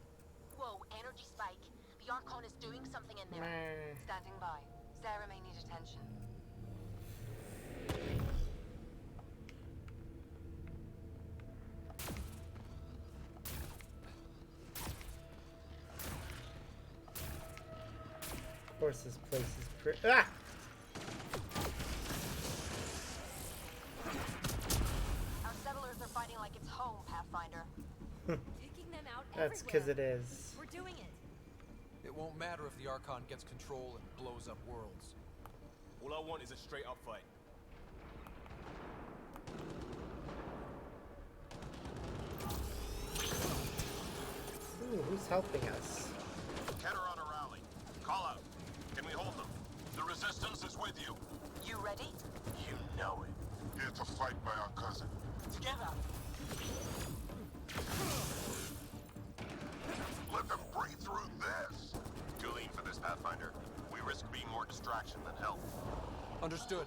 Whoa, energy spike. The Archon is doing something in there. Standing by. Sarah may need attention. Of course, this place is pretty. Ah! Our settlers are fighting like it's home, Pathfinder. Taking them out That's because it is. We're doing it. It won't matter if the Archon gets control and blows up worlds. All I want is a straight up fight. Ooh, who's helping us? Get her on a rally. Call out. Can we hold them? The resistance is with you. You ready? You know it. Here to fight by our cousin. Together. Let them breathe through this. Too lean for this, Pathfinder. We risk being more distraction than help. Understood.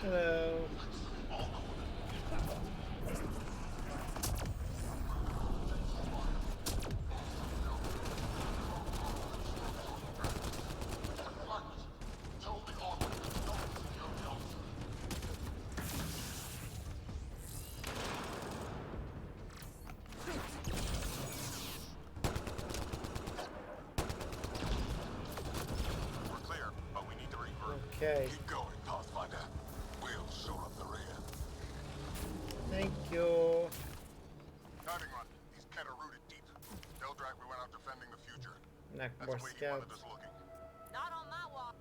Hello. Okay. Keep going, Pathfinder. We'll show up the rear. Thank you. Diving run. These Ket are rooted deep. Tell Drac we went out defending the future. Not That's more the way he wanted scouts. us looking. Not on that wall.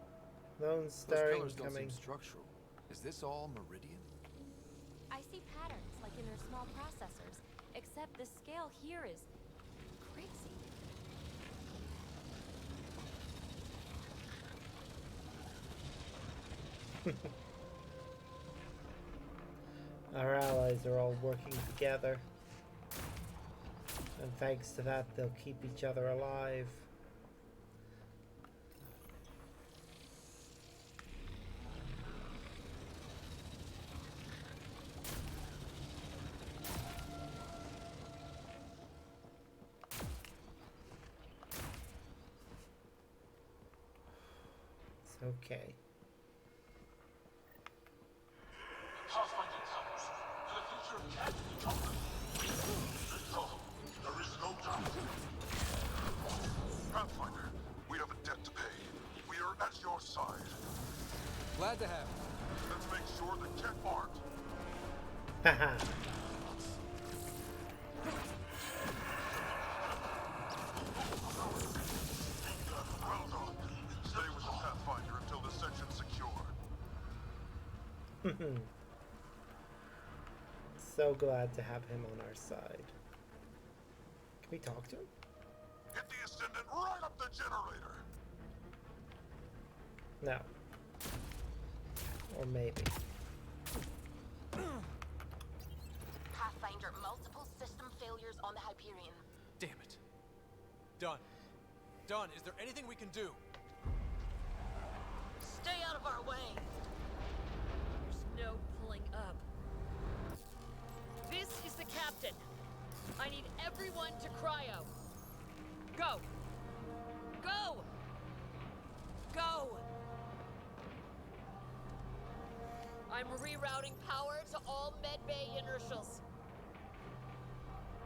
Lone Those Star pillars don't incoming. seem structural. Is this all Meridian? I see patterns like in their small processors, except the scale here is crazy. Our allies are all working together. And thanks to that, they'll keep each other alive. It's okay. Pathfinder comes. For the future of Ket, we talk. There is no doubt. Pathfinder, we have a debt to pay. has your side. Glad to have it. Let's make sure the Kett aren't. Haha. Well done. Stay with the Pathfinder until the section's secure. So glad to have him on our side. Can we talk to him? Hit the Ascendant right up the generator. No. Or maybe. Pathfinder, multiple system failures on the Hyperion. Damn it. Done. Done. Is there anything we can do? Stay out of our way. There's no pulling up. This is the captain. I need everyone to cryo. Go. Go. Go. I'm rerouting power to all medbay inertials.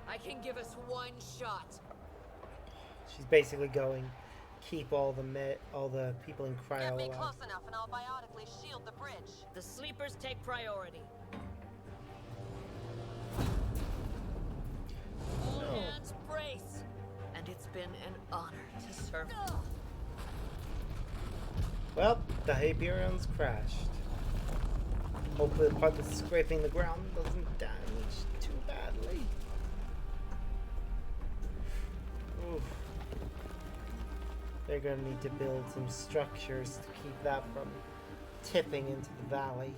I can give us one shot. She's basically going, keep all the people in cryo Get me alive. close enough and I'll biotically shield the bridge. The sleepers take priority. All hands brace. And it's been an honor to serve. Well, the Hyperion's crashed. Hopefully the part that's scraping the ground doesn't damage too badly. Oof. They're gonna need to build some structures to keep that from tipping into the valley.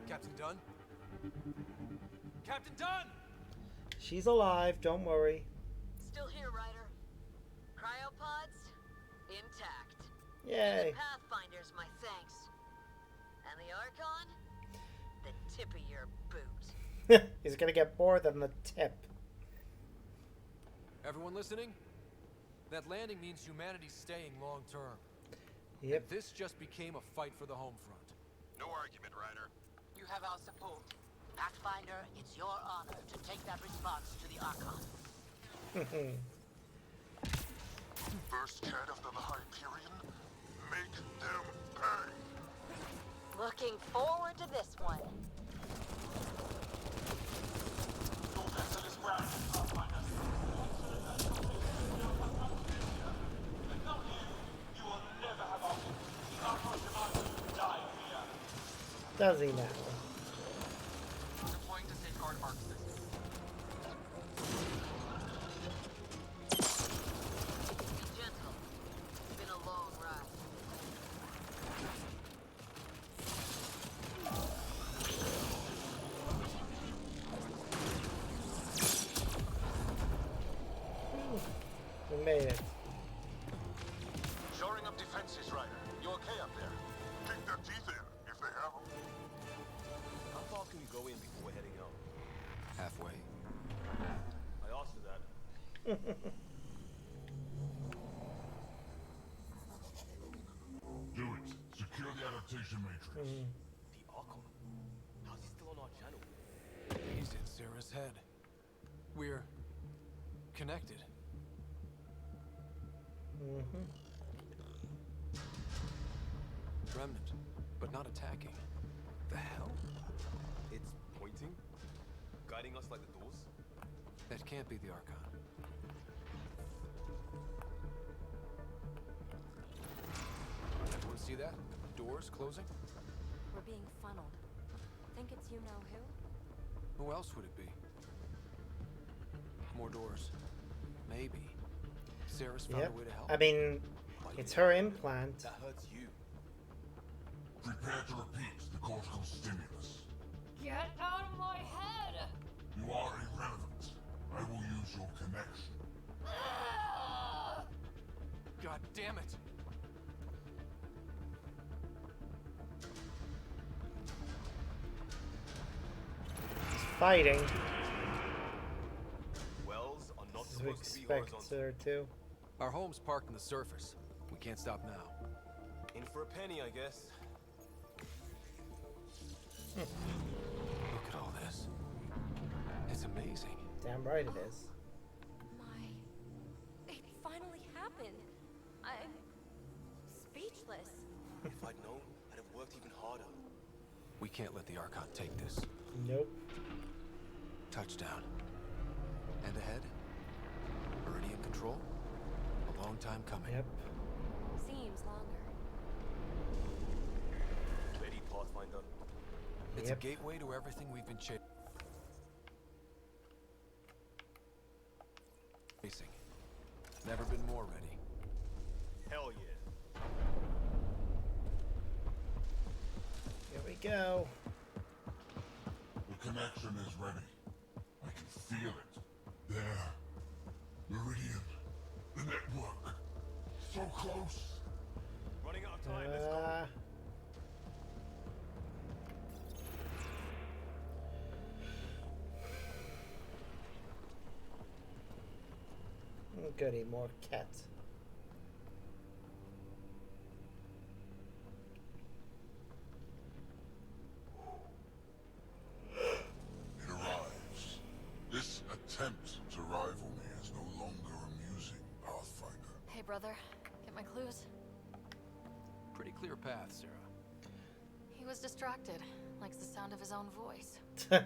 Captain Dunn? Captain Dunn! She's alive, don't worry. Still here, Ryder. Cryopods intact. Yay. And the Pathfinder's my thanks. And the Archon? The tip of your boot. He's gonna get more than the tip. Everyone listening? That landing means humanity's staying long term. Yep. And this just became a fight for the home front. No argument, Ryder. You have our support. Pathfinder, it's your honor to take that response to the Archon. First cat after the Hyperion, make them pay. Looking forward to this one. Your vessel is grounded, Pathfinder. Without you will never have options. The Archon demands you die here. Does he now? Deploying to safeguard arc system. Be gentle. It's been a long ride. We made it. Shoring up defenses, Ryder. You okay up there? Kick their teeth in, if they have them. How far can we go in before we're heading out? Halfway. I asked her that. Do it. Secure the adaptation matrix. The Archon? How's he still on our channel? He's in Sarah's head. We're connected. Remnant, but not attacking. The hell? It's pointing? Guiding us like the doors? That can't be the Archon. Everyone see that? Doors closing? We're being funneled. Think it's you know who? Who else would it be? More doors. Maybe. Sarah's found Yep. a way to help. I mean, it's her implant. That hurts you. Prepare to repeat the cortical stimulus. Get out of my head! You are irrelevant. I will use your connection. God damn it! He's fighting. Wells are not As we supposed to be expect horizontal. her to. Our home's parked on the surface. We can't stop now. In for a penny, I guess. Look at all this. It's amazing. Damn right it is. My... It finally happened. I'm... speechless. useless. If I'd known, I'd have worked even harder. We can't let the Archon take this. Nope. Touchdown. And ahead? Meridian control? A long time coming. Yep. Seems longer. Lady Pathfinder. It's a gateway to everything we've been chasing. Never been more ready. Hell yeah. Here we go. The connection is ready. I can feel it. There. Meridian. The network. So close. Running out of time. Let's go. Goody, more cats. It arrives. This attempt to rival me is no longer amusing, Pathfinder. Hey, brother. Get my clues? Pretty clear path, Sarah. He was distracted. Likes the sound of his own voice. So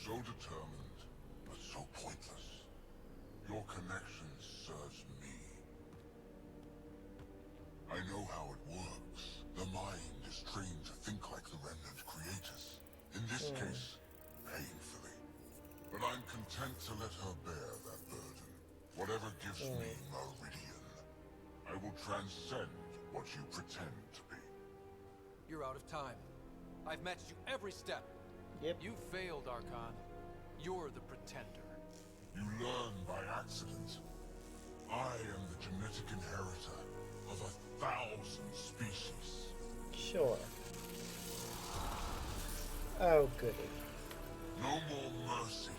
determined, but so pointless. Your connection serves me. I know how it works. The mind is trained to think like the Remnant creators. In this case, painfully. But I'm content to let her bear that burden. Whatever gives me Meridian, I will transcend what you pretend to be. You're out of time. I've matched you every step. Yep. You failed, Archon. You're the pretender. You learn by accident. I am the genetic inheritor of 1,000 species. Sure. Oh, goody. No more mercy.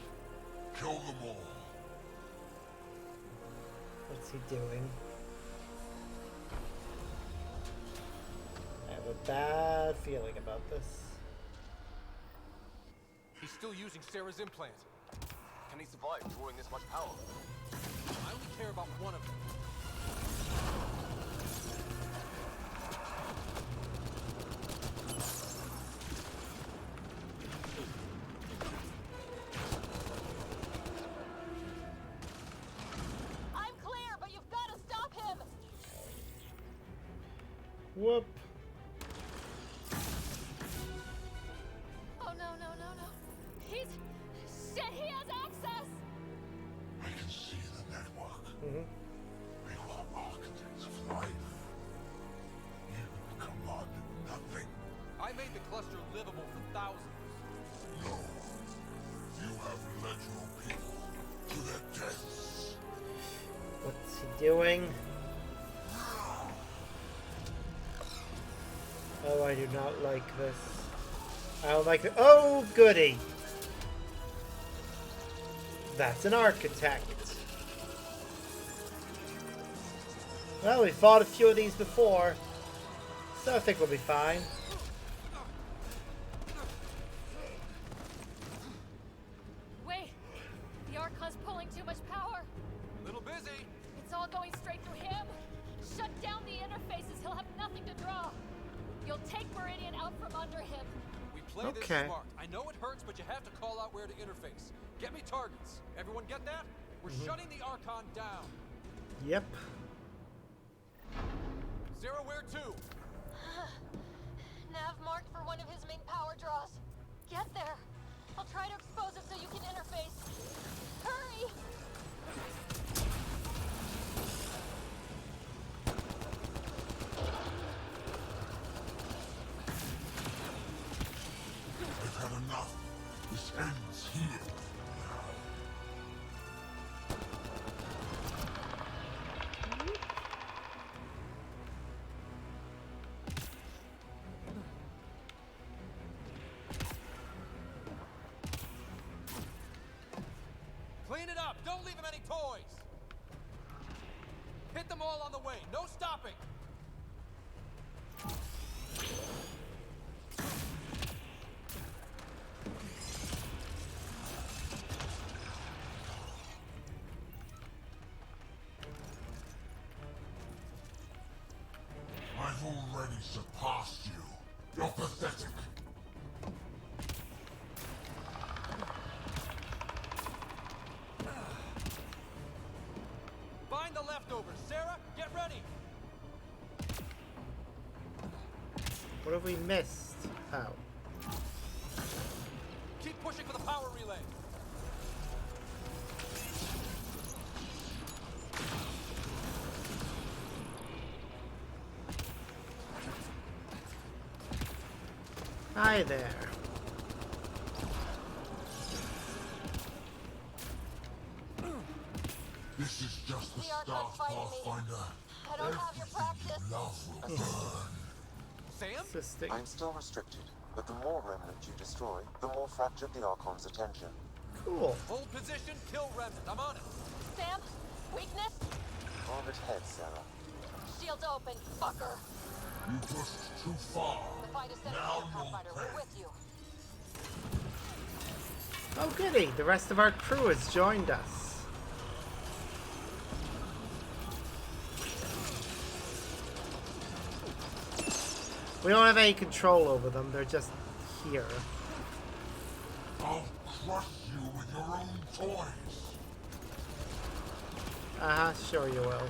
Kill them all. What's he doing? I have a bad feeling about this. He's still using Sarah's implant. Can he survive drawing this much power? I only care about one of them. I'm clear, but you've got to stop him! Whoop. Oh, no, no, no, no. He's... Shit, he has access! I can see the network. Mm-hmm. They were architects of life. You commanded nothing. I made the cluster livable for thousands. No. You have led your people to their deaths. What's he doing? Oh, I do not like this. I don't like it. Oh, goody. That's an architect. Well, we fought a few of these before, so I think we'll be fine. Wait! The Archon's pulling too much power! Little busy. It's all going straight through him! Shut down the interfaces, he'll have nothing to draw! You'll take Meridian out from under him! We play this smart. I know it hurts, but you have to call out where to interface. Get me targets. Everyone get that? We're shutting the Archon down. Yep. Sarah, where to? Nav marked for one of his main power draws. Get there. I'll try to expose it so you can interface. Hurry! I've had enough. This ends here. Clean it up. Don't leave him any toys. Hit them all on the way. No stopping. already surpassed you. You're pathetic. Find the leftovers. Sarah, get ready. What have we missed? Oh. Keep pushing for the power relay. Hi there. This is just the The Archon's start, fighting me. Pathfinder. I don't have your practice. Love will burn. Sam? Assisting. I'm still restricted, but the more remnant you destroy, the more fractured the Archon's attention. Cool. Hold position, kill remnant. I'm on it. Sam? Weakness? Armored head, Sarah. Shields open, fucker. You pushed too far. The fight is centered Now on Pathfinder. you'll We're with you. Oh goody, the rest of our crew has joined us. We don't have any control over them, they're just here. I'll crush you with your own toys. Sure you will.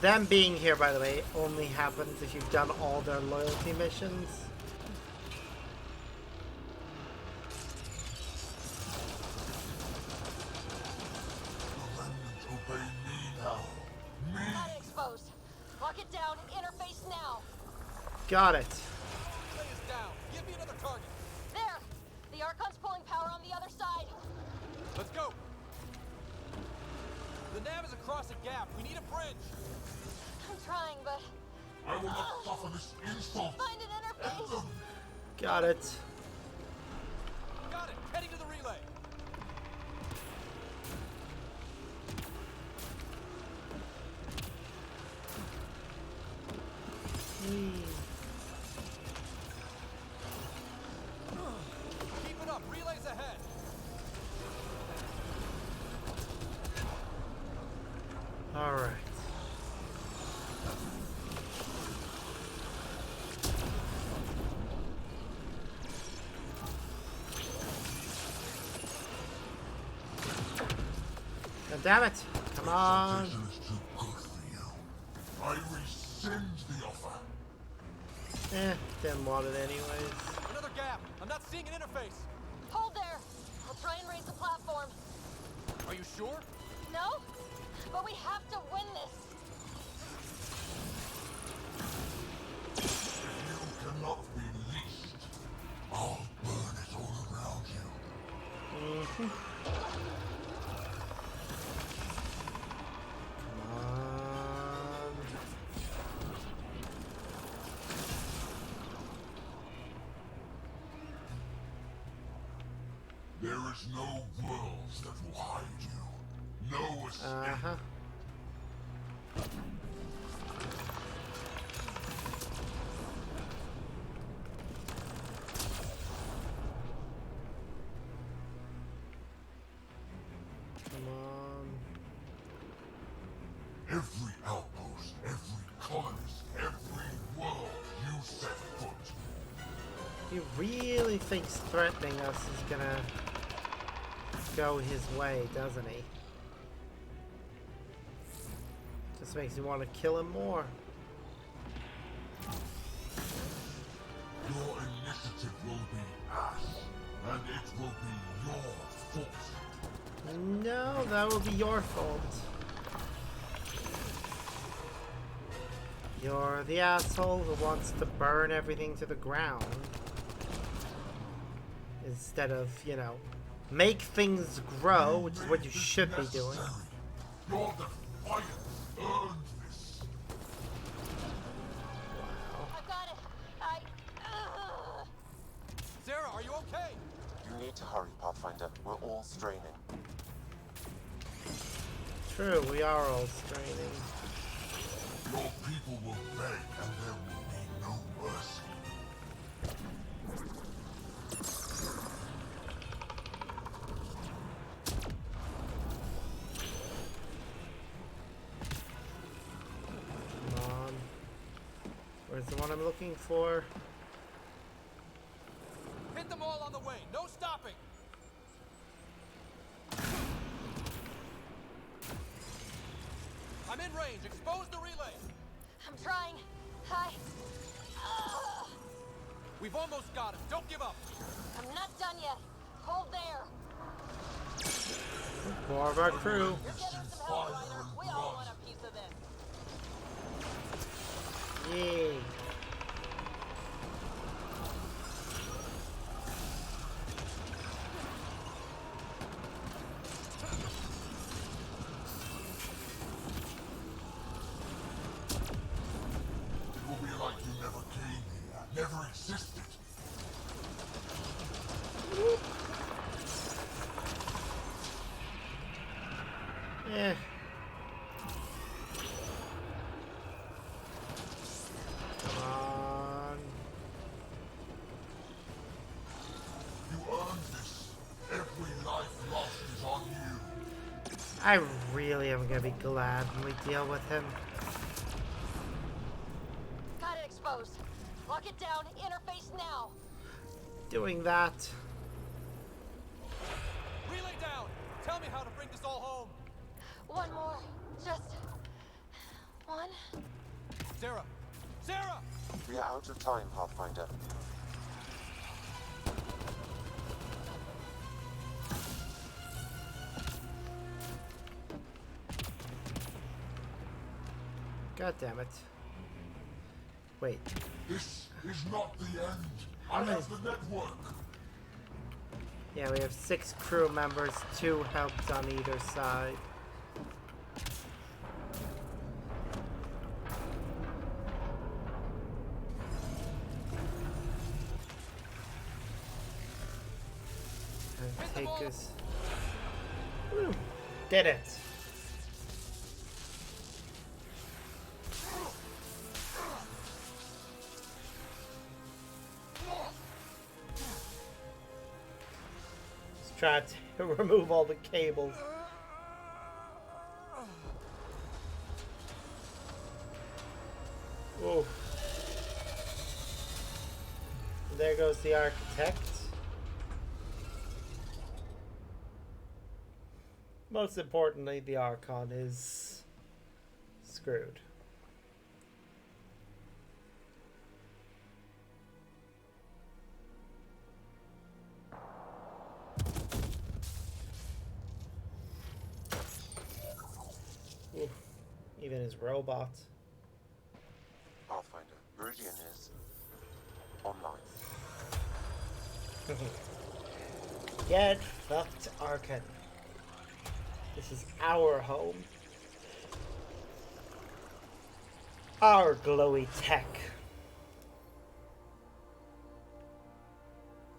Them being here, by the way, only happens if you've done all their loyalty missions. The remnant obey me now. Got it exposed. Lock it down and interface now. Got it. Relay is down. Give me another target. There! The Archon's pulling power on the other side. Let's go. The nav is across a gap. We need a bridge. I'm trying, but I will not suffer this insult. find an interface. Got it. Got it. Heading to the relay. Keep it up. Relays ahead. All right. God damn it. Come on. This is too good for you. I rescind the offer. Didn't want it anyways. Another gap. I'm not seeing an interface. Hold there. I'll try and raise the platform. Are you sure? No? But we have to win this. You cannot be leashed. I'll burn it all around you. Come on. There is no worlds that will hide you. No escape. Come on. Every outpost, every colonist, every world you set foot. He really thinks threatening us is gonna go his way, doesn't he? Just makes me want to kill him more. Your initiative will be ash, and it will be your fault. No, that will be your fault. You're the asshole who wants to burn everything to the ground. Instead of, you know, make things grow, which is what you should be doing. Your defiance earned this. I've got it. Sarah, are you okay? You need to hurry, Pathfinder. We're all straining. True, we are all straining. Your people will beg, and there will be no mercy. Come on. I'm looking for. Hit them all on the way. No stopping. I'm in range. Expose the relay. I'm trying. Hi. We've almost got him. Don't give up. I'm not done yet. Hold there. More of our crew. You're getting some help, Ryder. We all want a piece of this. Yay. It will be like you never came here, never existed. Eh. Come on. You earned this. Every life lost is on you. I really am gonna be glad when we deal with him. Got it exposed. Lock it down. Interface now. Doing that. Relay down. Tell me how to bring this all home. One more. Just one. Sarah. Sarah! We are out of time, Pathfinder. God damn it. Wait. This is not the end. I have the network. Yeah, we have 6 crew members, 2 helped on either side. And take us. Woo. Did it. Let's try to remove all the cables. Whoa. There goes the architect. Most importantly, the Archon is screwed. Oof. Even his robot. Pathfinder, Meridian is online. Get fucked, Archon. This is our home. Our glowy tech.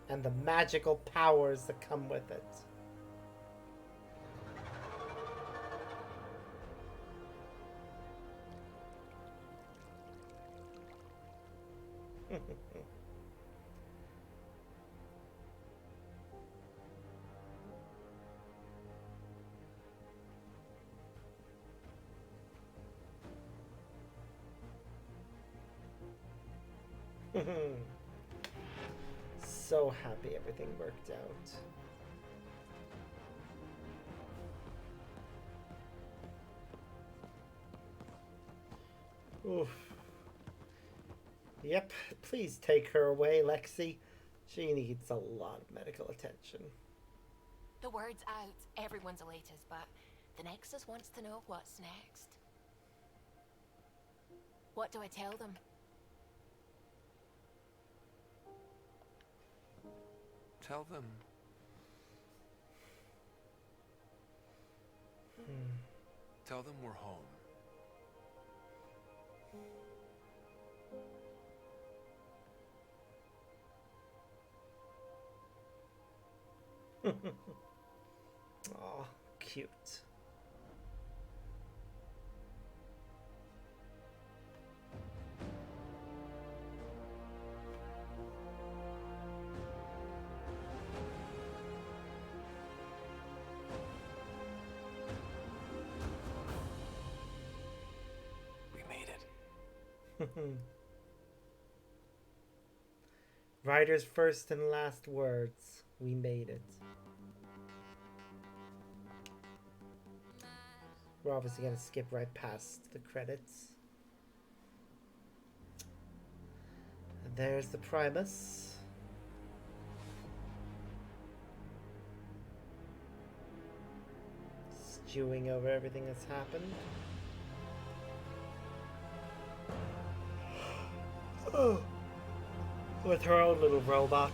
And the magical powers that come with it. So happy everything worked out. Oof. Yep, please take her away, Lexi. She needs a lot of medical attention. The word's out. Everyone's elated, but the Nexus wants to know what's next. What do I tell them? Tell them. Tell them we're home. Aw, cute. We made it. Ryder's first and last words. We made it. We're obviously going to skip right past the credits. And there's the Primus. Stewing over everything that's happened. Oh. With her own little robot.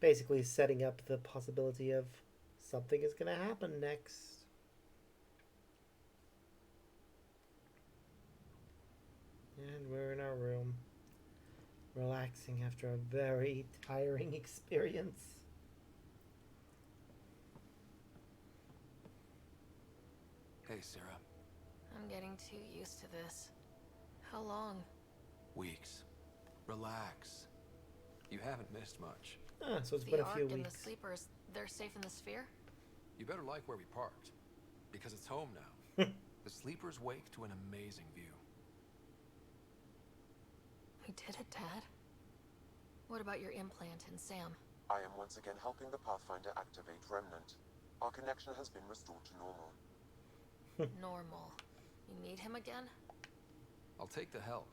Basically setting up the possibility of something is going to happen next. And we're in our room, relaxing after a very tiring experience. Hey, Sarah. I'm getting too used to this. How long? Weeks. Relax. You haven't missed much. Ah, so it's been a few The Ark and the weeks. Sleepers, they're safe in the sphere? You better like where we parked, because it's home now. The Sleepers wake to an amazing view. We did it, Dad. What about your implant and Sam? I am once again helping the Pathfinder activate Remnant. Our connection has been restored to normal. Normal. You need him again? I'll take the help.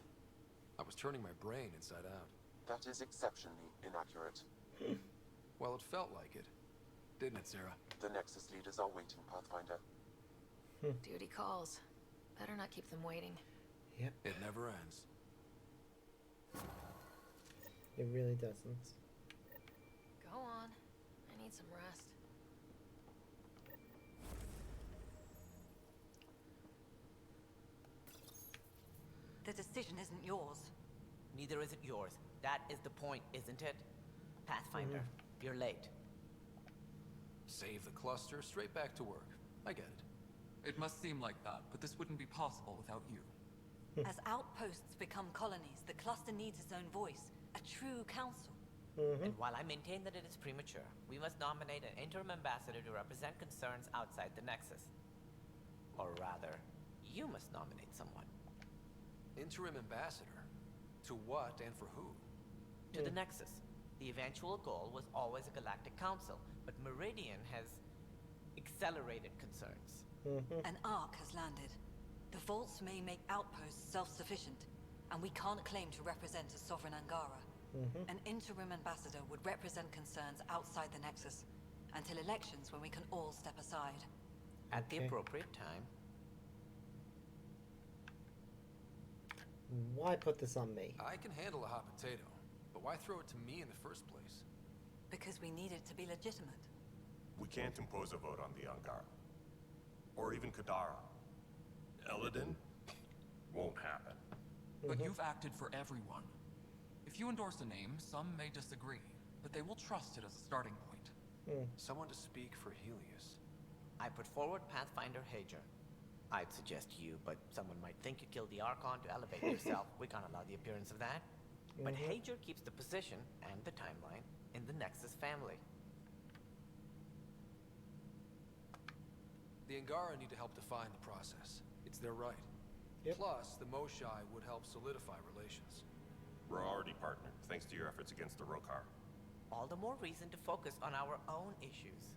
I was turning my brain inside out. That is exceptionally inaccurate. Well, it felt like it. Didn't it, Sarah? The Nexus leaders are waiting, Pathfinder. Duty calls. Better not keep them waiting. Yep. It never ends. It really doesn't. Go on. I need some rest. The decision isn't yours. Neither is it yours. That is the point, isn't it? Pathfinder, you're late. Save the cluster, straight back to work. I get it. It must seem like that, but this wouldn't be possible without you. As outposts become colonies, the cluster needs its own voice, a true council. And while I maintain that it is premature, we must nominate an interim ambassador to represent concerns outside the Nexus. Or rather, you must nominate someone. Interim ambassador? To what and for who? To the Nexus. The eventual goal was always a galactic council, but Meridian has accelerated concerns. An Ark has landed. The vaults may make outposts self-sufficient, and we can't claim to represent a sovereign Angara. An interim ambassador would represent concerns outside the Nexus, until elections when we can all step aside. At the appropriate time. Why put this on me? I can handle a hot potato, but why throw it to me in the first place? Because we need it to be legitimate. We can't impose a vote on the Angara. Or even Kadara. Eladin? Won't happen. But you've acted for everyone. If you endorse a name, some may disagree, but they will trust it as a starting point. Someone to speak for Helios. I put forward Pathfinder Hager. I'd suggest you, but someone might think you killed the Archon to elevate yourself. We can't allow the appearance of that. But Hager keeps the position and the timeline in the Nexus family. The Angara need to help define the process. It's their right. Plus, the Moshai would help solidify relations. We're already partnered, thanks to your efforts against the Rokar. All the more reason to focus on our own issues.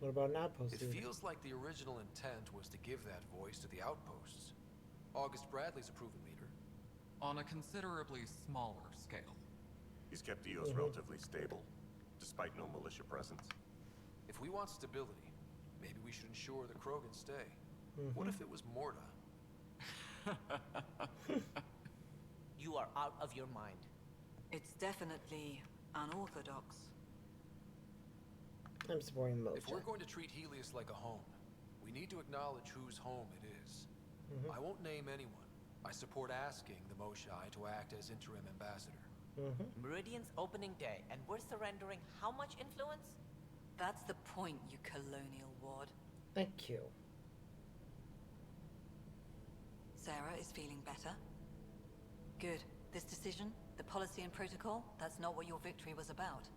What about an outpost? It feels like the original intent was to give that voice to the outposts. August Bradley's a proven leader. On a considerably smaller scale. He's kept EOS relatively stable, despite no militia presence. If we want stability, maybe we should ensure the Krogan stay. What if it was Morta? You are out of your mind. It's definitely unorthodox. I'm supporting Mocha. If we're going to treat Helios like a home, we need to acknowledge whose home it is. I won't name anyone. I support asking the Moshai to act as interim ambassador. Meridian's opening day, and we're surrendering how much influence? That's the point, you colonial ward. Thank you. Sarah is feeling better? Good. This decision, the policy and protocol, that's not what your victory was about.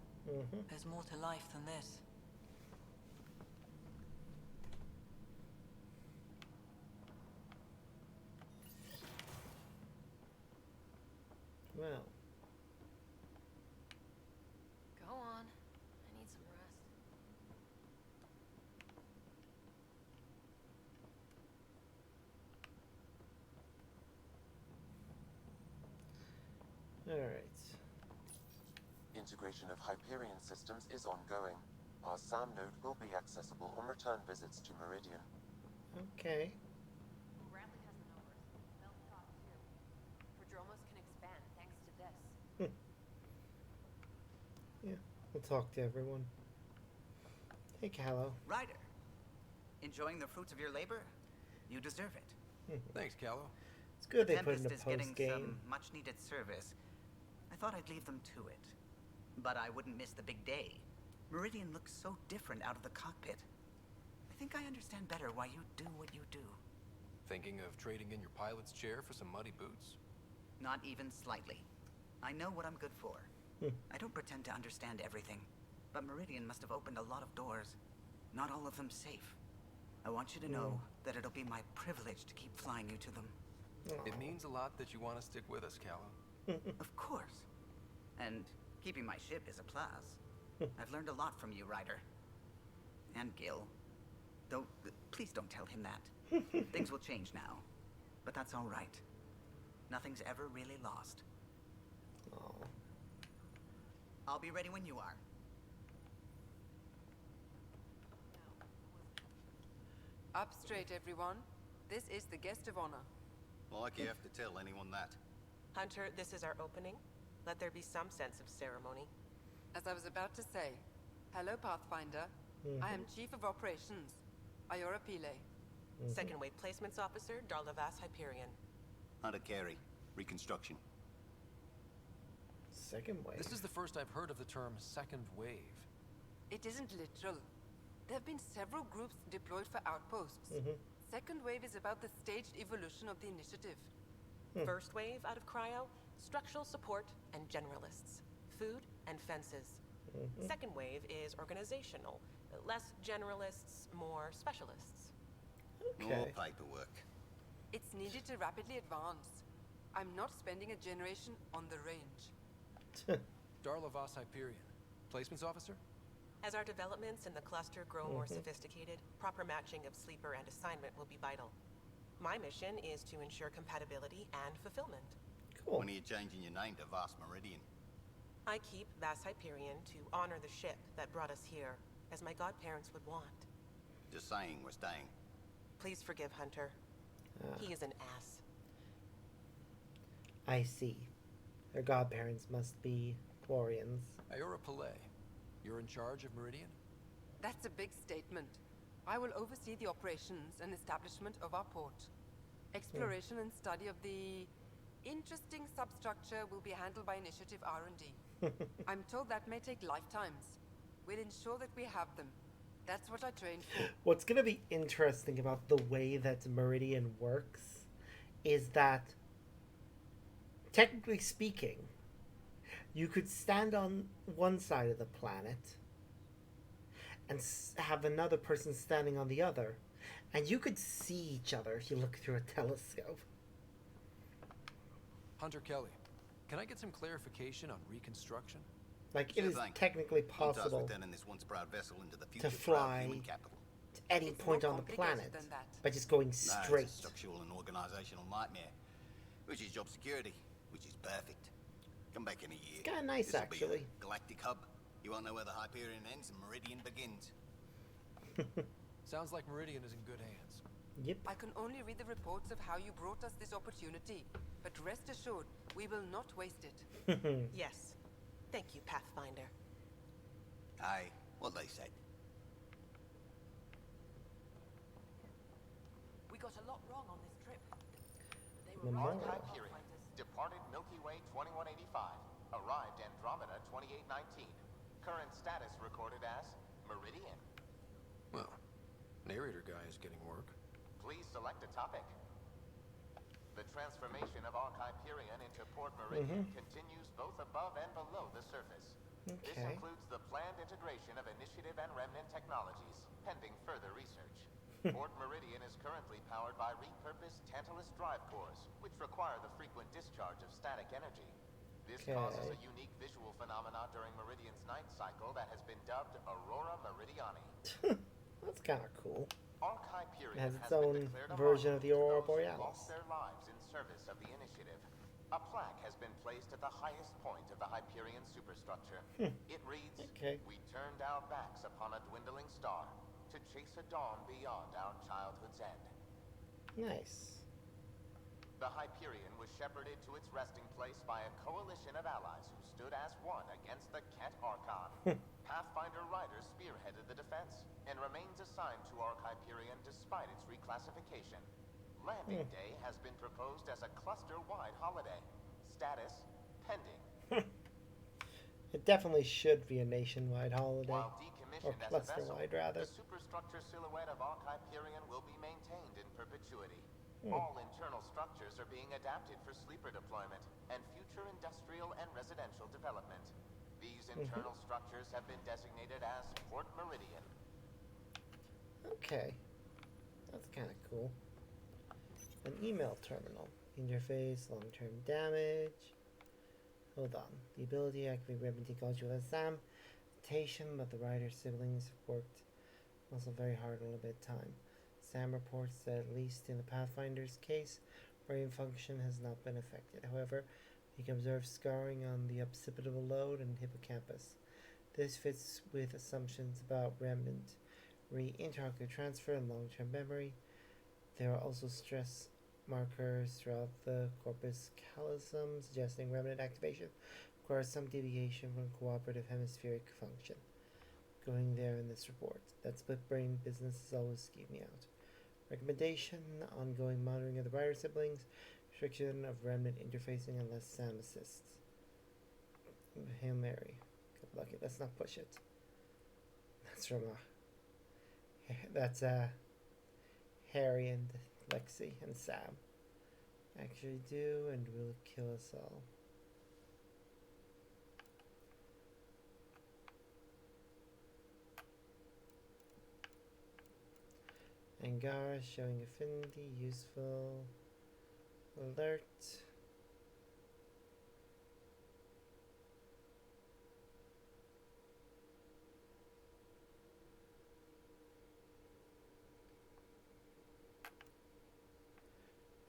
There's more to life than this. Alright. Integration of Hyperion systems is ongoing. Our SAM node will be accessible on return visits to Meridian. Okay. Bradley has the numbers. Mel's top too. Prodromos can expand thanks to this. Yeah, we'll talk to everyone. Hey, Callow. Ryder, enjoying the fruits of your labor? You deserve it. Thanks, Callow. It's good they The put in a Tempest is getting post-game. some much-needed service. I thought I'd leave them to it. But I wouldn't miss the big day. Meridian looks so different out of the cockpit. I think I understand better why you do what you do. Thinking of trading in your pilot's chair for some muddy boots? Not even slightly. I know what I'm good for. I don't pretend to understand everything, but Meridian must have opened a lot of doors. Not all of them safe. I want you to know that it'll be my privilege to keep flying you to them. It means a lot that you want to stick with us, Callow. Of course. And keeping my ship is a plus. I've learned a lot from you, Ryder. And Gil. Though, please don't tell him that. Things will change now. But that's all right. Nothing's ever really lost. I'll be ready when you are. Up straight, everyone. This is the guest of honor. Like you have to tell anyone that. Hunter, this is our opening. Let there be some sense of ceremony. As I was about to say, hello, Pathfinder. I am Chief of Operations, Iora Pile. Second Wave Placements Officer, Darlavas Hyperion. Hunter Carey, Reconstruction. Second wave? This is the first I've heard of the term second wave. It isn't literal. There have been several groups deployed for outposts. Second wave is about the staged evolution of the initiative. First wave out of cryo, structural support and generalists. Food and fences. Second wave is organizational. Less generalists, more specialists. More paperwork. It's needed to rapidly advance. I'm not spending a generation on the range. Darlavas Hyperion, Placements Officer? As our developments in the cluster grow more sophisticated, proper matching of sleeper and assignment will be vital. My mission is to ensure compatibility and fulfillment. Cool. When are you changing your name to Vast Meridian? I keep Vas Hyperion to honor the ship that brought us here, as my godparents would want. Just saying we're staying. Please forgive Hunter. He is an ass. I see. Their godparents must be Quarians. Iora Pile, you're in charge of Meridian? That's a big statement. I will oversee the operations and establishment of our port. Exploration and study of the interesting substructure will be handled by Initiative R&D. I'm told that may take lifetimes. We'll ensure that we have them. That's what I trained for. What's going to be interesting about the way that Meridian works is that, technically speaking, you could stand on one side of the planet and have another person standing on the other, and you could see each other if you look through a telescope. Hunter Kelly, can I get some clarification on reconstruction? Like, it is technically possible to fly to any point on the planet by just going straight. It's a structural and organizational nightmare. Which is job security, which is perfect. Come back in a year. It's kind of nice, This'll actually. be a galactic hub. You won't know where the Hyperion ends and Meridian begins. Sounds like Meridian is in good hands. Yep. I can only read the reports of how you brought us this opportunity, but rest assured, we will not waste it. Yes. Thank you, Pathfinder. Aye, what they said. We got a lot wrong on this trip. They were right. Hyperion, departed Milky Way 2185, arrived Andromeda 2819. Current status recorded as Meridian. Well, narrator guy is getting work. Please select a topic. The transformation of Arc Hyperion into Port Meridian continues both above and below the surface. This includes the planned integration of Initiative and Remnant technologies, pending further research. Port Meridian is currently powered by repurposed Tantalus drive cores, which require the frequent discharge of static energy. This causes a unique visual phenomenon during Meridian's night cycle that has been dubbed Aurora Meridiani. That's kind of cool. Arc Hyperion It has its own version of the Aurora Borealis. Lost their lives in service of the Initiative. A plaque has been placed at the highest point of the Hyperion superstructure. It reads, "We turned our backs upon a dwindling star to chase a dawn beyond our childhood's end." Nice. The Hyperion was shepherded to its resting place by a coalition of allies who stood as one against the Ket Archon. Pathfinder Riders spearheaded the defense and remains assigned to Arc Hyperion despite its reclassification. Landing Day has been proposed as a cluster-wide holiday. Status pending. It definitely should be a nationwide holiday. While Or decommissioned as a vessel, cluster-wide, rather. the superstructure silhouette of Arc Hyperion will be maintained in perpetuity. All internal structures are being adapted for sleeper deployment and future industrial and residential development. These internal structures have been designated as Port Meridian. Okay. That's kind of cool. An email terminal. Interface, long-term damage. Hold on. The ability to activate Remedy technology with SAM. But the Rider siblings have worked also very hard on limited time. Sam reports that at least in the Pathfinder's case, brain function has not been affected. However, he can observe scarring on the occipital lobe and hippocampus. This fits with assumptions about remnant intraocular transfer and long-term memory. There are also stress markers throughout the corpus callosum suggesting remnant activation requires some deviation from cooperative hemispheric function. Going there in this report. That split brain business has always skeeved me out. Recommendation: ongoing monitoring of the Rider siblings, restriction of remnant interfacing unless Sam assists. Hail Mary. Good luck. Let's not push it. That's from Harry and Lexi and Sam. Actually do and will kill us all. Angara showing affinity, useful. Alert.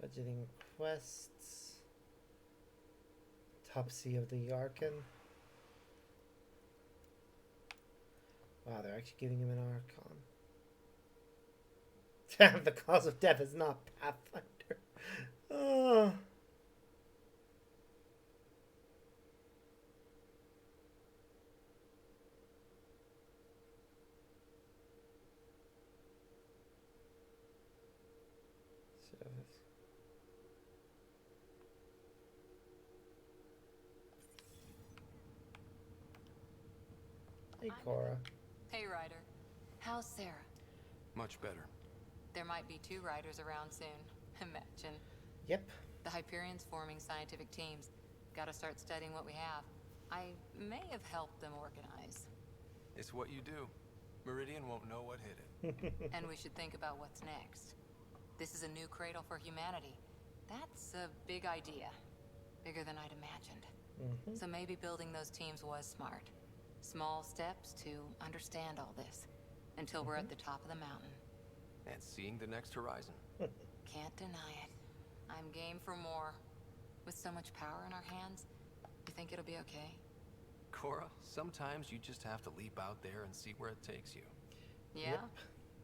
Budgeting quests. Topsy of the Archon. Wow, they're actually giving him an Archon. Damn, the cause of death is not Pathfinder. Oh. Hey, Cora. Hey, Ryder. How's Sarah? Much better. There might be 2 Riders around soon. Imagine. Yep. The Hyperion's forming scientific teams. Gotta start studying what we have. I may have helped them organize. It's what you do. Meridian won't know what hit it. And we should think about what's next. This is a new cradle for humanity. That's a big idea. Bigger than I'd imagined. So maybe building those teams was smart. Small steps to understand all this. Until we're at the top of the mountain. And seeing the next horizon. Can't deny it. I'm game for more. With so much power in our hands, you think it'll be okay? Cora, sometimes you just have to leap out there and see where it takes you. Yeah? Yep.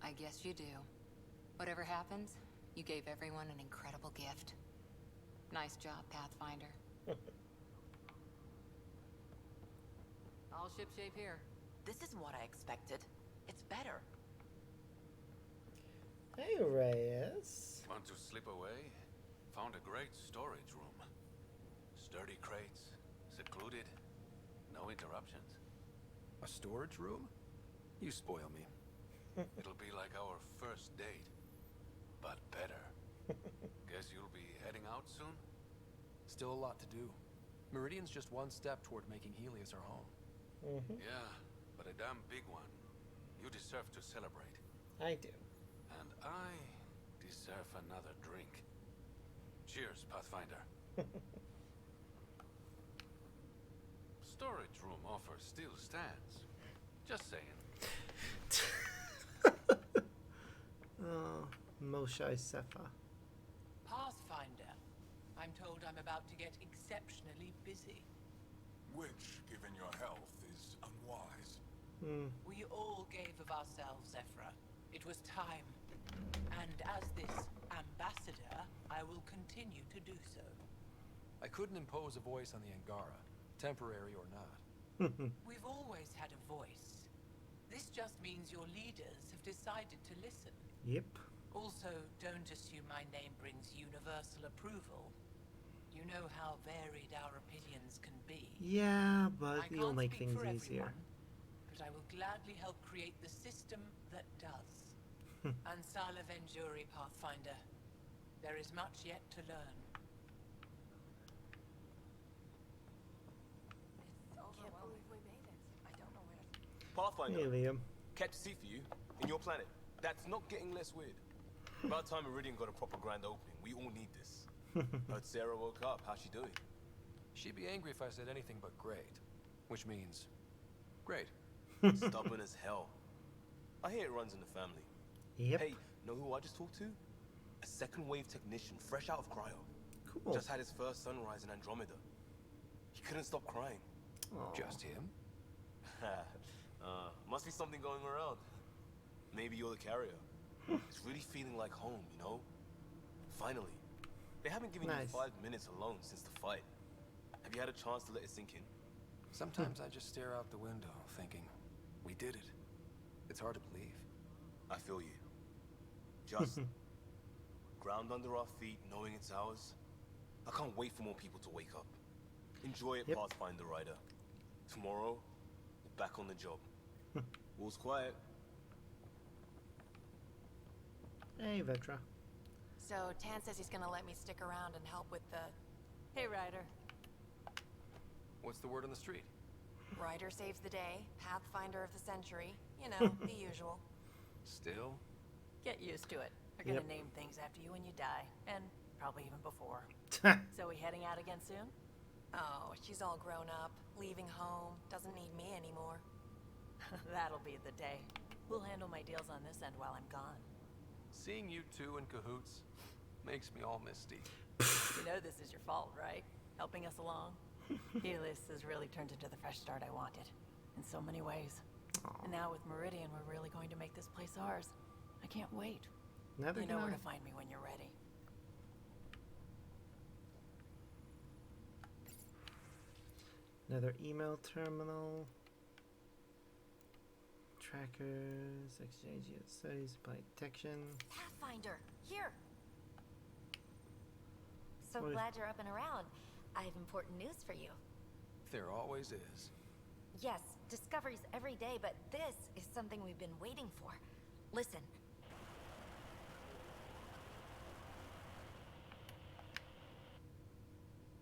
I guess you do. Whatever happens, you gave everyone an incredible gift. Nice job, Pathfinder. All shipshape here. This is what I expected. It's better. Hey, Reyes. Want to slip away? Found a great storage room. Sturdy crates, secluded, no interruptions. A storage room? You spoil me. It'll be like our first date, but better. Guess you'll be heading out soon? Still a lot to do. Meridian's just one step toward making Helios our home. Yeah, but a damn big one. You deserve to celebrate. I do. And I deserve another drink. Cheers, Pathfinder. Storage room offer still stands. Just saying. Oh, Moshe Sefa. Pathfinder, I'm told I'm about to get exceptionally busy. Which, given your health, is unwise. We all gave of ourselves, Ephra. It was time. And as this ambassador, I will continue to do so. I couldn't impose a voice on the Angara, temporary or not. We've always had a voice. This just means your leaders have decided to listen. Yep. Also, don't assume my name brings universal approval. You know how varied our opinions can be. Yeah, but I you'll can't make speak things for easier. everyone, but I will gladly help create the system that does. Ansala Venjuri, Pathfinder. There is much yet to learn. Can't believe we made it. I don't know where to... Pathfinder. Hey, Liam. Kept sea for you, in your planet. That's not getting less weird. About time Meridian got a proper grand opening. We all need this. Heard Sarah woke up. How's she doing? She'd be angry if I said anything but great. Which means... great. Stubborn as hell. I hear it runs in the family. Yep. Hey, know who I just talked to? A second wave technician, fresh out of cryo. Cool. Just had his first sunrise in Andromeda. He couldn't stop crying. Aww. Just him? Must be something going around. Maybe you're the carrier. It's really feeling like home, you know? Finally. They haven't given you 5 minutes alone since the fight. Have you had a chance to let it sink in? Sometimes I just stare out the window, thinking, we did it. It's hard to believe. I feel you. Just ground under our feet, knowing it's ours. I can't wait for more people to wake up. Enjoy it, Pathfinder Rider. Tomorrow, we're back on the job. All's quiet. Hey, Vetra. So, Tan says he's gonna let me stick around and help with the... Hey, Ryder. What's the word on the street? Ryder saves the day, Pathfinder of the century. You know, the usual. Still? Get used to it. They're gonna name things after you when you die. And probably even before. So we heading out again soon? Oh, she's all grown up, leaving home, doesn't need me anymore. That'll be the day. We'll handle my deals on this end while I'm gone. Seeing you two in cahoots makes me all misty. You know this is your fault, right? Helping us along? Helios has really turned into the fresh start I wanted. In so many ways. And now with Meridian, we're really going to make this place ours. I can't wait. Never You know where gonna- to find me when you're ready. Another email terminal. Trackers, exchange studies, supply detection. Pathfinder, here! So What is- glad you're up and around. I have important news for you. There always is. Yes, discoveries every day, but this is something we've been waiting for. Listen.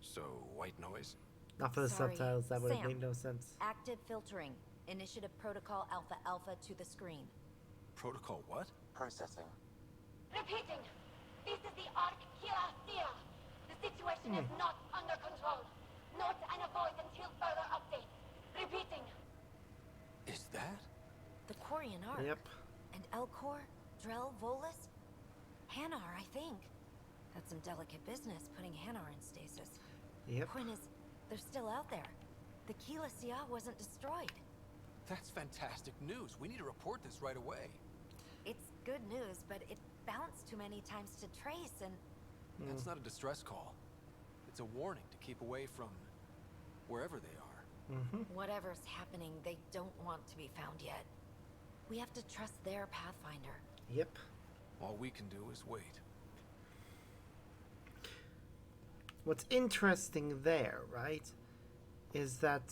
So, white noise? Not for the Sorry, subtitles, that would have Sam. made no sense. Active filtering. Initiative Protocol Alpha Alpha to the screen. Protocol what? Processing. Repeating. This is the Ark Kira. The situation is not under control. Note and avoid until further update. Repeating. Is that? The Quarian Ark. Yep. And Elcor, Drell, Volus? Hanar, I think. Had some delicate business putting Hanar in stasis. Yep. Point is, they're still out there. The Keela Sia wasn't destroyed. That's fantastic news. We need to report this right away. It's good news, but it bounced too many times to trace and... That's not a distress call. It's a warning to keep away from wherever they are. Whatever's happening, they don't want to be found yet. We have to trust their Pathfinder. Yep. All we can do is wait. What's interesting there, right, is that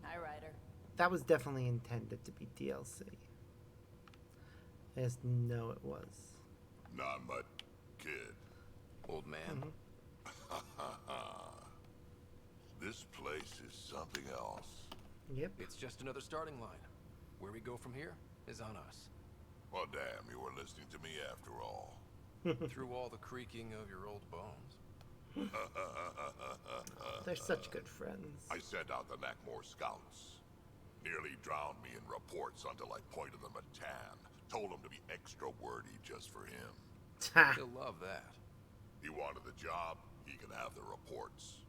Hi, Ryder. that was definitely intended to be DLC. I just know it was. Not much, kid. Old man. This place is something else. Yep. It's just another starting line. Where we go from here is on us. Well, damn, you were listening to me after all. Through all the creaking of your old bones. They're such good friends. I sent out the Nakmor scouts. Nearly drowned me in reports until I pointed them at Tan. Told him to be extra wordy just for him. He'll love that. He wanted the job, he can have the reports.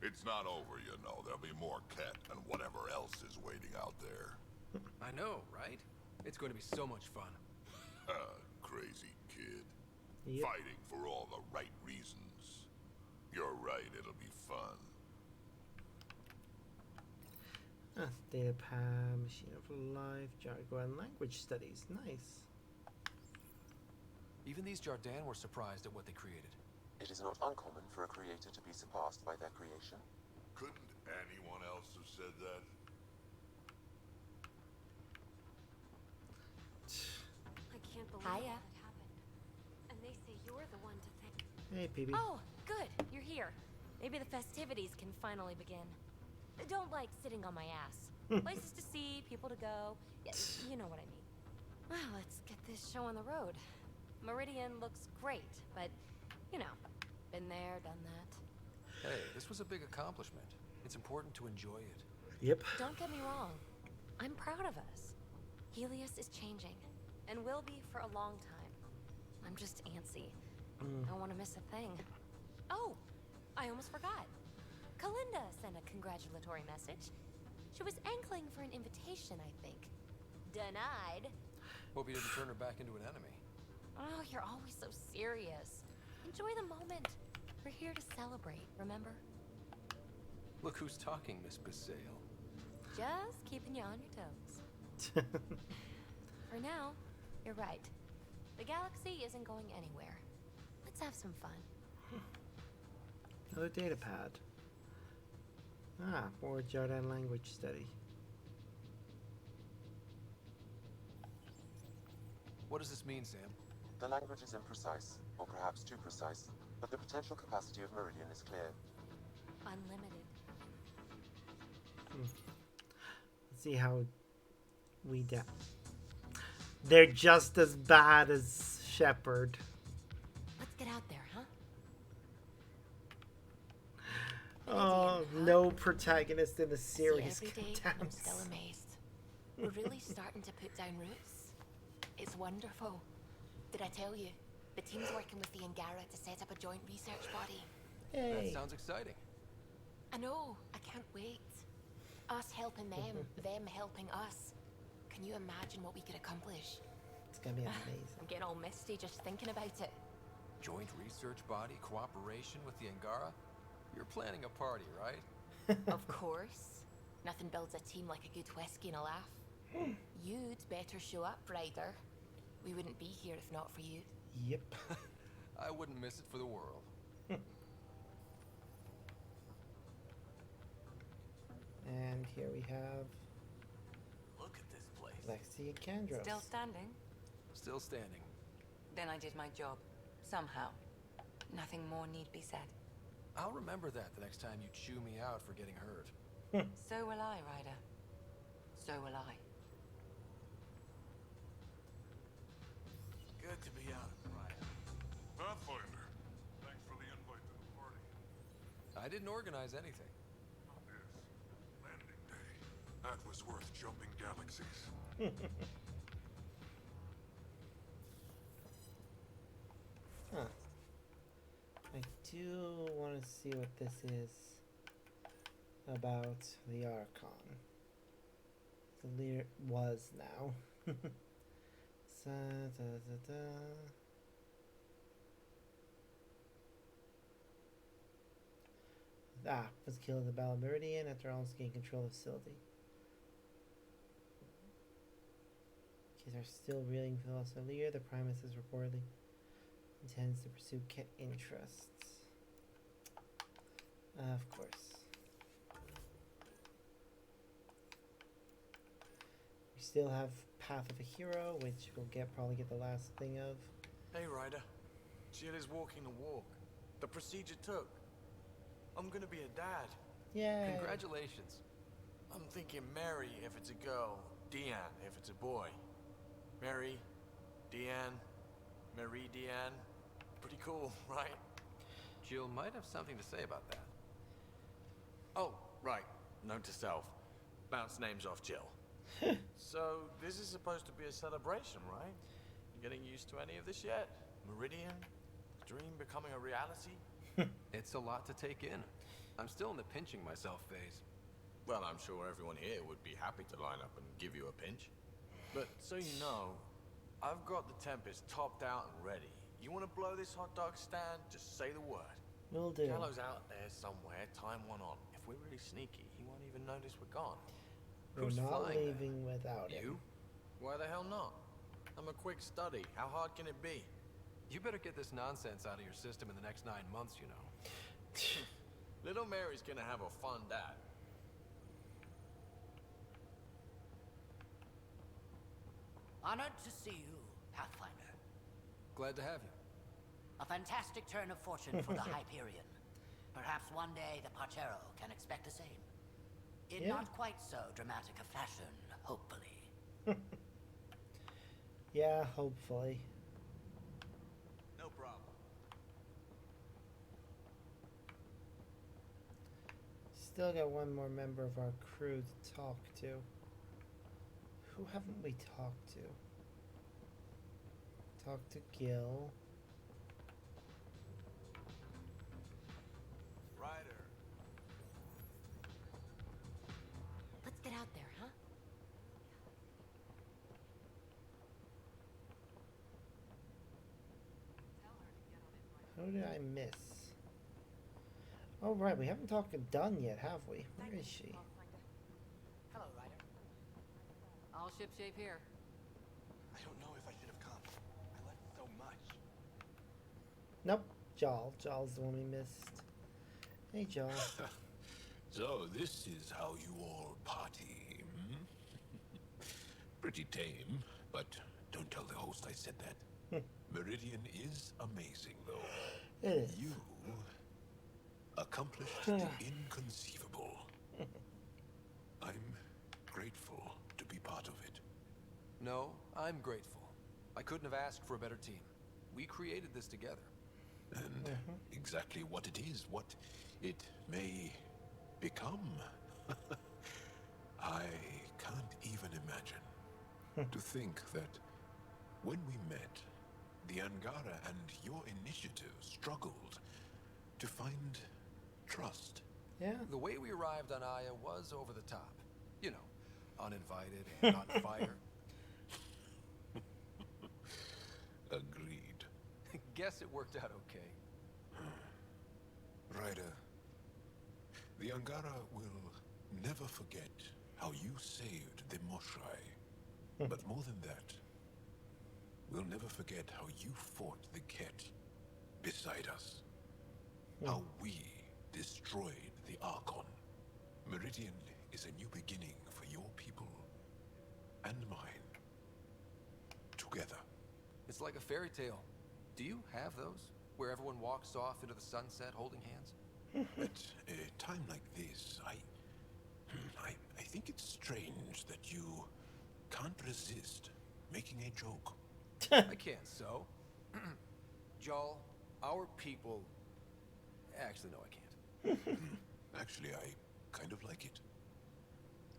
It's not over, you know. There'll be more Ket and whatever else is waiting out there. I know, right? It's going to be so much fun. Crazy kid. Yep. Fighting for all the right reasons. You're right, it'll be fun. Data pad, machine of life, jargon and language studies. Nice. Even these Jardin were surprised at what they created. It is not uncommon for a creator to be surpassed by their creation. Couldn't anyone else have said that? I can't believe Hiya. that happened. And they say you're the one to thank. Hey, PB. Oh, good. You're here. Maybe the festivities can finally begin. Don't like sitting on my ass. Places to see, people to go. Yeah, you know what I mean. Well, let's get this show on the road. Meridian looks great, but, you know, been there, done that. Hey, this was a big accomplishment. It's important to enjoy it. Yep. Don't get me wrong. I'm proud of us. Helios is changing, and will be for a long time. I'm just antsy. Don't want to miss a thing. Oh, I almost forgot. Kalinda sent a congratulatory message. She was angling for an invitation, I think. Denied. Hope you didn't turn her back into an enemy. Oh, you're always so serious. Enjoy the moment. We're here to celebrate, remember? Look who's talking, Miss Basale. Just keeping you on your toes. For now, you're right. The galaxy isn't going anywhere. Let's have some fun. Another data pad. More Jardin language study. What does this mean, Sam? The language is imprecise, or perhaps too precise, but the potential capacity of Meridian is clear. Unlimited. Let's see how we do. They're just as bad as Shepard. Let's get out there, huh? Oh, no protagonist in the series. See, every day Damn. I'm still amazed. We're really starting to put down roots. It's wonderful. Did I tell you? The team's working with the Angara to set up a joint research body. That sounds exciting. I know. I can't wait. Us helping them, them helping us. Can you imagine what we could accomplish? It's gonna be amazing. I'm getting all misty just thinking about it. Joint research body, cooperation with the Angara? You're planning a party, right? Of course. Nothing builds a team like a good whiskey and a laugh. You'd better show up, Ryder. We wouldn't be here if not for you. Yep. I wouldn't miss it for the world. And here we have Look at this place. Lexi and Kandros. Still standing? Still standing. Then I did my job. Somehow. Nothing more need be said. I'll remember that the next time you chew me out for getting hurt. So will I, Ryder. So will I. Good to be out, Ryan. Pathfinder, thanks for the invite to the party. I didn't organize anything. Yes, landing day. That was worth jumping galaxies. I do want to see what this is about the Archon. The leader was now. Was killed in the Battle of Meridian after almost gaining control of the facility. Kids are still reeling for the loss of Lear. The Primus is reportedly intends to pursue Ket interests. Of course. We still have Path of a Hero, which we'll probably get the last thing of. Hey, Ryder. Jill is walking the walk. The procedure took. I'm gonna be a dad. Yay. Congratulations. I'm thinking Mary if it's a girl, Deanne if it's a boy. Mary, Deanne, Meridian. Pretty cool, right? Jill might have something to say about that. Oh, right. Note to self. Bounce names off Jill. So, this is supposed to be a celebration, right? You getting used to any of this yet? Meridian? The dream becoming a reality? It's a lot to take in. I'm still in the pinching myself phase. Well, I'm sure everyone here would be happy to line up and give you a pinch. But so you know, I've got the Tempest topped out and ready. You want to blow this hot dog stand? Just say the word. Will do. Gallo's out there somewhere, time one on. If we're really sneaky, he won't even notice we're gone. We're Who's not flying leaving without him. You? Why the hell not? I'm a quick study. How hard can it be? You better get this nonsense out of your system in the next 9 months, you know. Little Mary's gonna have a fun dad. Honored to see you, Pathfinder. Glad to have you. A fantastic turn of fortune for the Hyperion. Perhaps one day the Parchero can expect the same. In not quite so dramatic a fashion, hopefully. Yeah, hopefully. No problem. Still got one more member of our crew to talk to. Who haven't we talked to? Talk to Gil. Ryder. Let's get out there, huh? Who did I miss? Oh, right, we haven't talked to Dunn yet, have we? Where is she? Hello, Ryder. All shipshape here. I don't know if I should have come. I left so much. Nope, Jal. Jal's the one we missed. Hey, Jal. So this is how you all party, hmm? Pretty tame, but don't tell the host I said that. Meridian is amazing, though. It is. You accomplished the inconceivable. I'm grateful to be part of it. No, I'm grateful. I couldn't have asked for a better team. We created this together. And exactly what it is, what it may become. I can't even imagine. To think that when we met, the Angara and your initiative struggled to find trust. Yeah. The way we arrived on Aya was over the top. You know, uninvited and on fire. Agreed. Guess it worked out okay. Ryder, the Angara will never forget how you saved the Moshai. But more than that, we'll never forget how you fought the Ket beside us. How we destroyed the Archon. Meridian is a new beginning for your people and mine. Together. It's like a fairy tale. Do you have those? Where everyone walks off into the sunset holding hands? At a time like this, I think it's strange that you can't resist making a joke. I can't, so. Jal, our people... Actually, no, I can't. Actually, I kind of like it.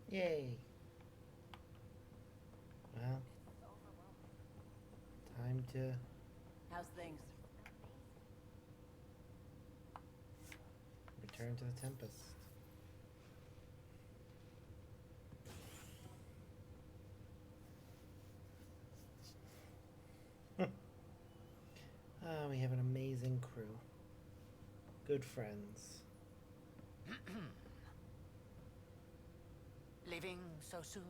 Yay. Well, time to... How's things? return to the Tempest. We have an amazing crew. Good friends. Leaving so soon?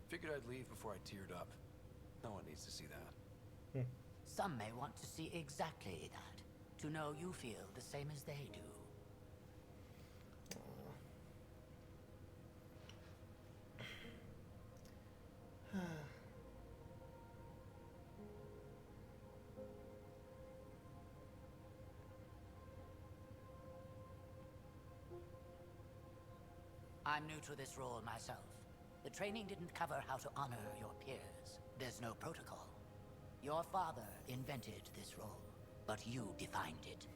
Figured I'd leave before I teared up. No one needs to see that. Some may want to see exactly that. To know you feel the same as they do. I'm new to this role myself. The training didn't cover how to honor your peers. There's no protocol. Your father invented this role, but you defined it.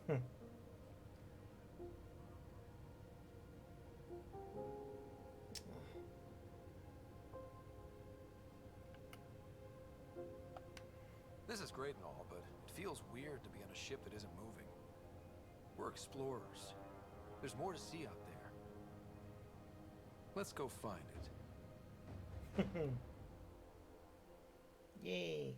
This is great and all, but it feels weird to be on a ship that isn't moving. We're explorers. There's more to see out there. Let's go find it. Yay.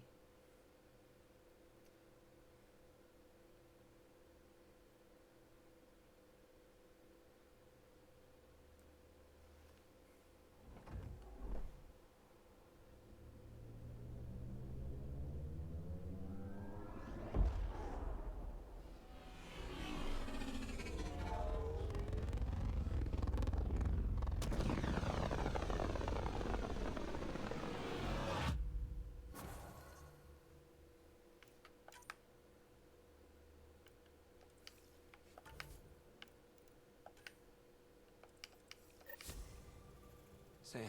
Sam,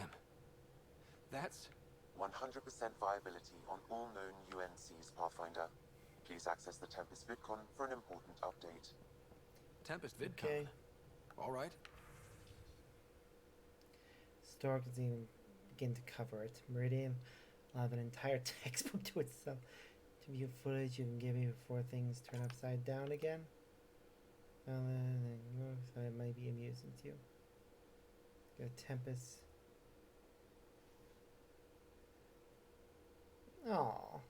that's... 100% viability on all known UNCs, Pathfinder. Please access the Tempest VidCon for an important update. Tempest VidCon? Okay. All right. Stork doesn't even begin to cover it. Meridian will have an entire textbook to itself. To view footage you can give me before things turn upside down again. So it might be amusing to you. Go Tempest. Aww.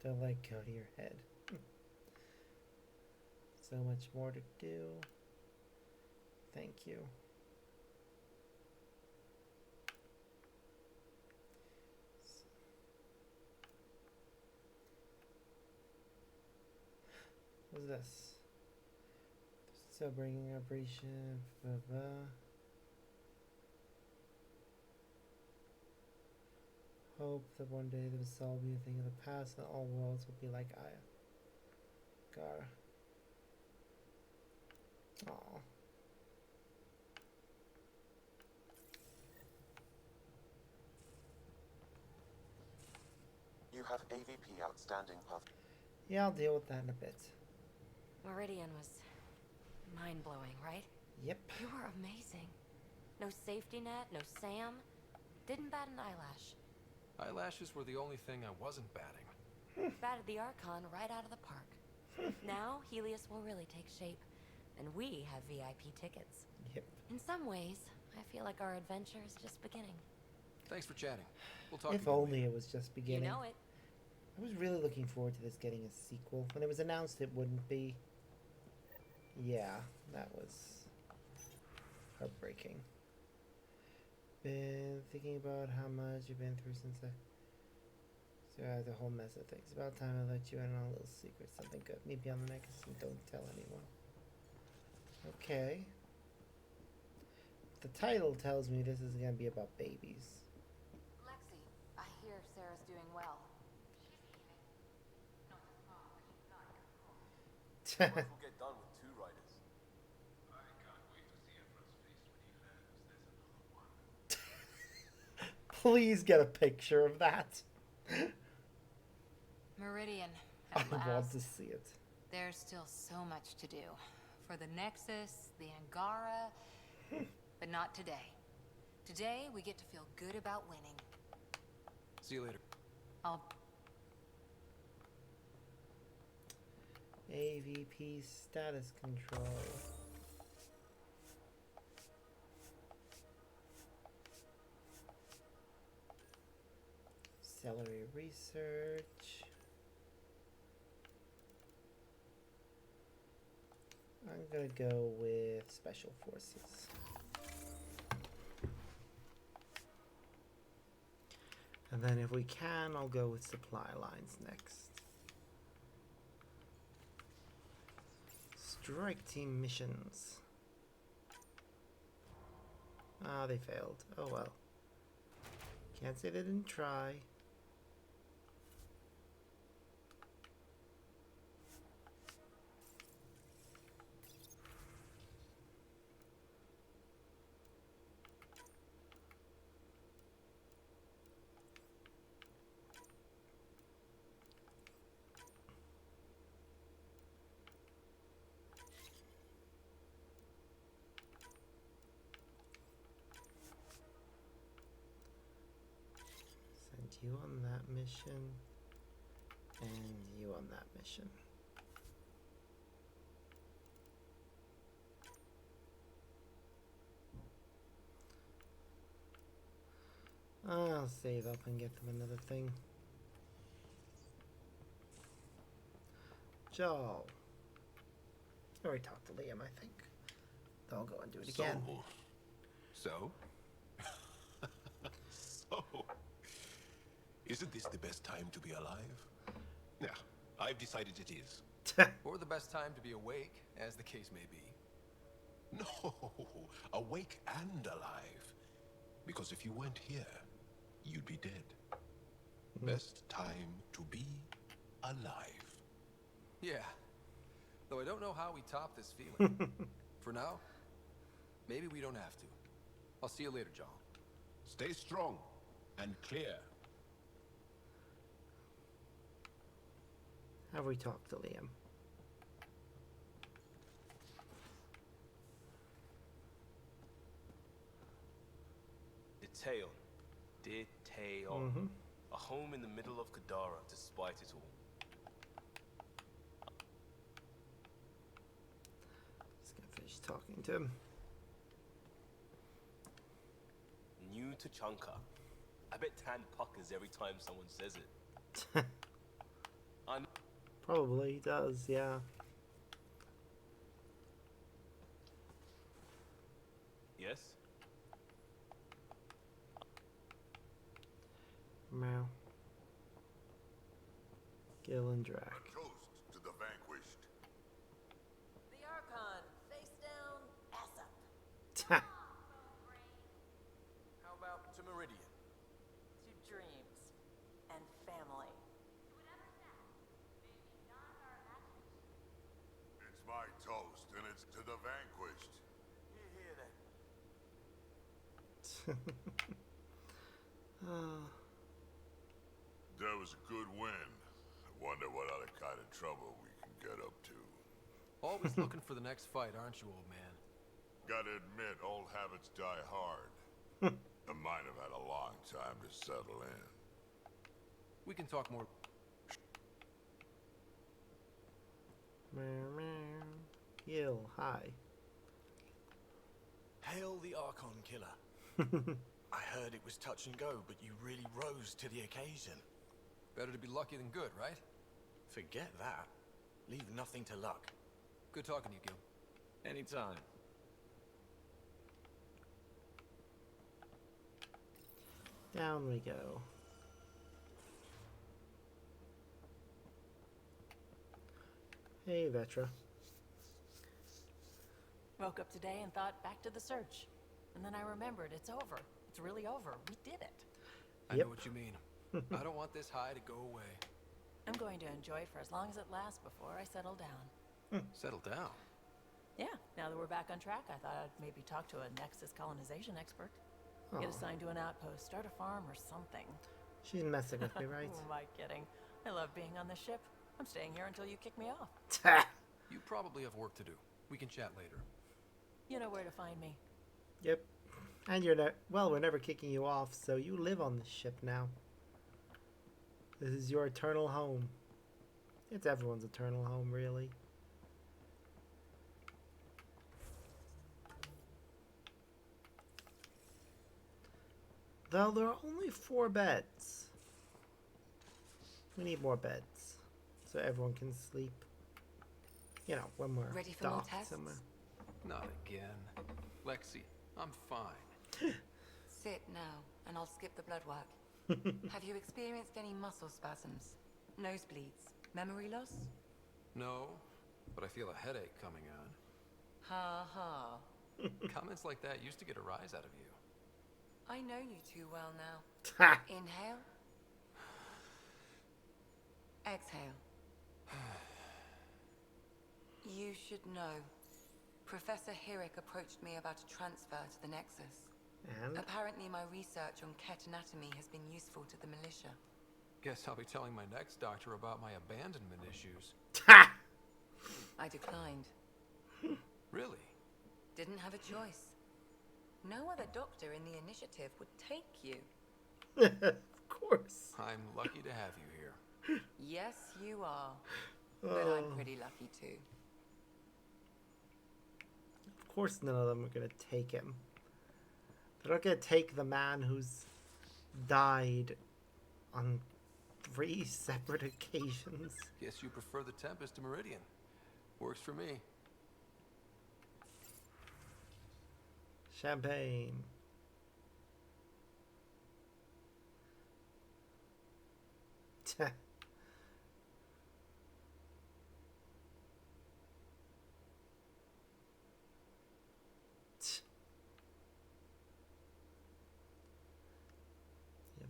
Don't let go to your head. So much more to do. Thank you. What's this? So bringing operation. Hope that one day the Vasal will be a thing of the past and all worlds will be like Aya. Gar. Aww. You have AVP outstanding, Path. Yeah, I'll deal with that in a bit. Meridian was mind-blowing, right? Yep. You were amazing. No safety net, no Sam. Didn't bat an eyelash. Eyelashes were the only thing I wasn't batting. Batted the Archon right out of the park. Now, Helios will really take shape. And we have VIP tickets. Yep. In some ways, I feel like our adventure is just beginning. Thanks for chatting. We'll talk If only it was just beginning. You know it. I was really looking forward to this getting a sequel. When it was announced it wouldn't be. Yeah, that was heartbreaking. Been thinking about how much you've been through since I... So I have the whole mess of things. About time I let you in on a little secret. Something good. Maybe on the next and don't tell anyone. Okay. The title tells me this is going to be about babies. Lexi, I hear Sarah's doing well. We'll get done with 2 riders. I can't wait to see everyone's face when he learns there's another one. Please get a picture of that. Meridian, I at want last. to see it. There's still so much to do. For the Nexus, the Angara, but not today. Today, we get to feel good about winning. See you later. I'll... AVP status control. Celery research. I'm gonna go with special forces. And then if we can, I'll go with supply lines next. Strike team missions. Ah, they failed. Oh well. Can't say they didn't try. you on that mission, and you on that mission. I'll save up and get them another thing. Joel. I already talked to Liam, I think. I'll go and do it again. So? Isn't this the best time to be alive? Yeah, I've decided it is. Or the best time to be awake, as the case may be. No, awake and alive. Because if you weren't here, you'd be dead. Best time to be alive. Yeah. Though I don't know how we top this feeling. For now, maybe we don't have to. I'll see you later, John. Stay strong and clear. Have we talked to Liam? Detail. A home in the middle of Kadara, despite it all. Just gonna finish talking to him. New to Chunka. I bet Tan puckers every time someone says it. Probably does, yeah. Yes? Meow. Gil and Drac. Toast to the vanquished. The Archon, face down, ass up. How about to Meridian? To dreams and family. It's my toast, and it's to the vanquished. You hear that? That was a good win. I wonder what other kind of trouble we can get up to. Always looking for the next fight, aren't you, old man? Gotta admit, old habits die hard. And mine have had a long time to settle in. We can talk more. Meow, meow. Gil, hi. Hail the Archon Killer. I heard it was touch and go, but you really rose to the occasion. Better to be lucky than good, right? Forget that. Leave nothing to luck. Good talking to you, Gil. Anytime. Down we go. Hey, Vetra. Woke up today and thought back to the search. And then I remembered it's over. It's really over. We did it. I know what you mean. I don't want this high to go away. I'm going to enjoy it for as long as it lasts before I settle down. Settle down? Yeah, now that we're back on track, I thought I'd maybe talk to a Nexus colonization expert. Get assigned to an outpost, start a farm or something. She's messing with me, right? Who am I kidding? I love being on the ship. I'm staying here until you kick me off. You probably have work to do. We can chat later. You know where to find me. Yep. And you're not, well, we're never kicking you off, so you live on this ship now. This is your eternal home. It's everyone's eternal home, really. Though there are only 4 beds. We need more beds, so everyone can sleep. You know, when we're Ready for more docked tests? somewhere. Not again. Lexi, I'm fine. Sit now, and I'll skip the blood work. Have you experienced any muscle spasms? Nosebleeds? Memory loss? No, but I feel a headache coming on. Ha ha. Comments like that used to get a rise out of you. I know you too well now. Inhale. Exhale. You should know. Professor Herrick approached me about a transfer to the Nexus. And? Apparently my research on Ket anatomy has been useful to the militia. Guess I'll be telling my next doctor about my abandonment issues. I declined. Really? Didn't have a choice. No other doctor in the initiative would take you. course. I'm lucky to have you here. Yes, you are. But I'm pretty lucky too. Of course none of them are going to take him. They're not going to take the man who's died on 3 separate occasions. Guess you prefer the Tempest to Meridian. Works for me. Champagne. Yeah,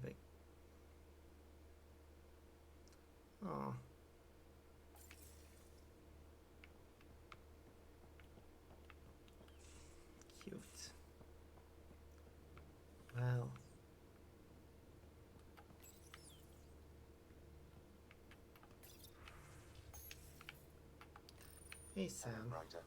big. Oh. Cute. Well. Hey, Sam. Rider.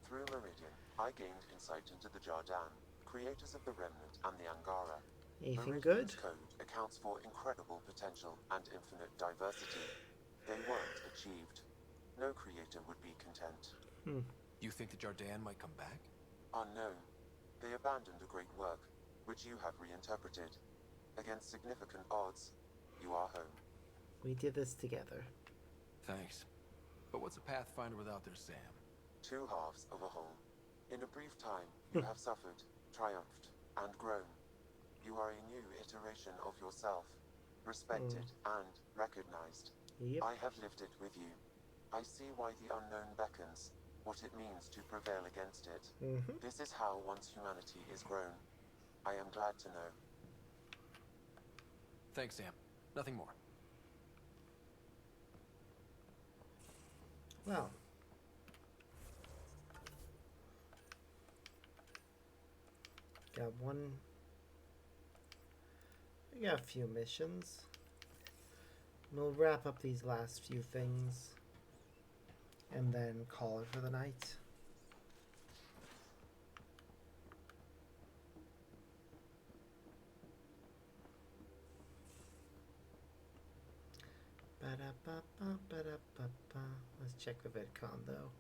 Through Meridian, I gained insight into the Jardan, creators of the Remnant and the Angara. Anything Meridian's good? code accounts for incredible potential and infinite diversity. They weren't achieved. No creator would be content. You think the Jardan might come back? Unknown. They abandoned a great work, which you have reinterpreted. Against significant odds, you are home. We did this together. Thanks. But what's a Pathfinder without their Sam? 2 halves of a whole. In a brief time, you have suffered, triumphed, and grown. You are a new iteration of yourself, respected and recognized. Yep. I have lived it with you. I see why the unknown beckons, what it means to prevail against it. This is how one's humanity is grown. I am glad to know. Thanks, Sam. Nothing more. Well. Got one. We got a few missions. We'll wrap up these last few things and then call it for the night. Ba-da-ba-ba, ba-da-ba-ba. Let's check the VidCon though.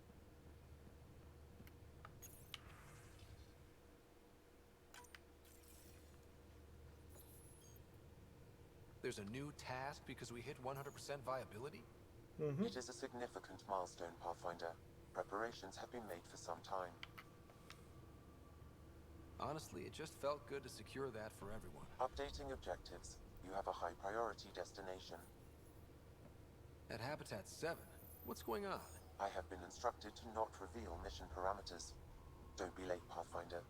There's a new task because we hit 100% viability? It is a significant milestone, Pathfinder. Preparations have been made for some time. Honestly, it just felt good to secure that for everyone. Updating objectives. You have a high priority destination. At Habitat 7, what's going on? I have been instructed to not reveal mission parameters. Don't be late, Pathfinder.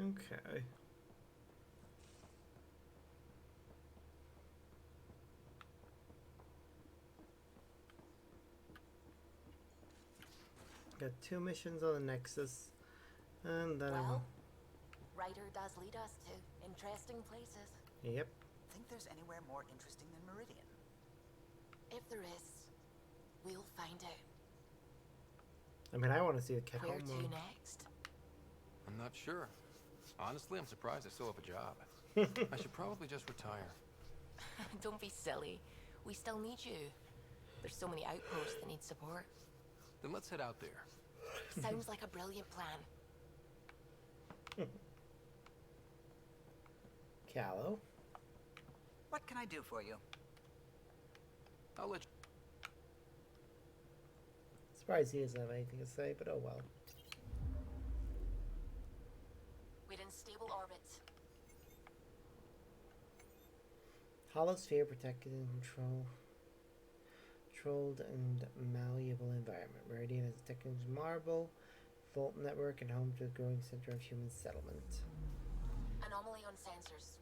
Okay. Got 2 missions on the Nexus, and then Well, Ryder does lead us to interesting places. Yep. Think there's anywhere more interesting than Meridian? If there is, we'll find out. I mean, I want to see the cat Where home to mode. next? I'm not sure. Honestly, I'm surprised I still have a job. I should probably just retire. Don't be silly. We still need you. There's so many outposts that need support. Then let's head out there. Sounds like a brilliant plan. Callow. What can I do for you? I'll let you... Surprised he doesn't have anything to say, but oh well. We're in stable orbit. Holosphere protected and controlled and malleable environment. Meridian is a technology marble, vault network, and home to the growing center of human settlement. Anomaly on sensors.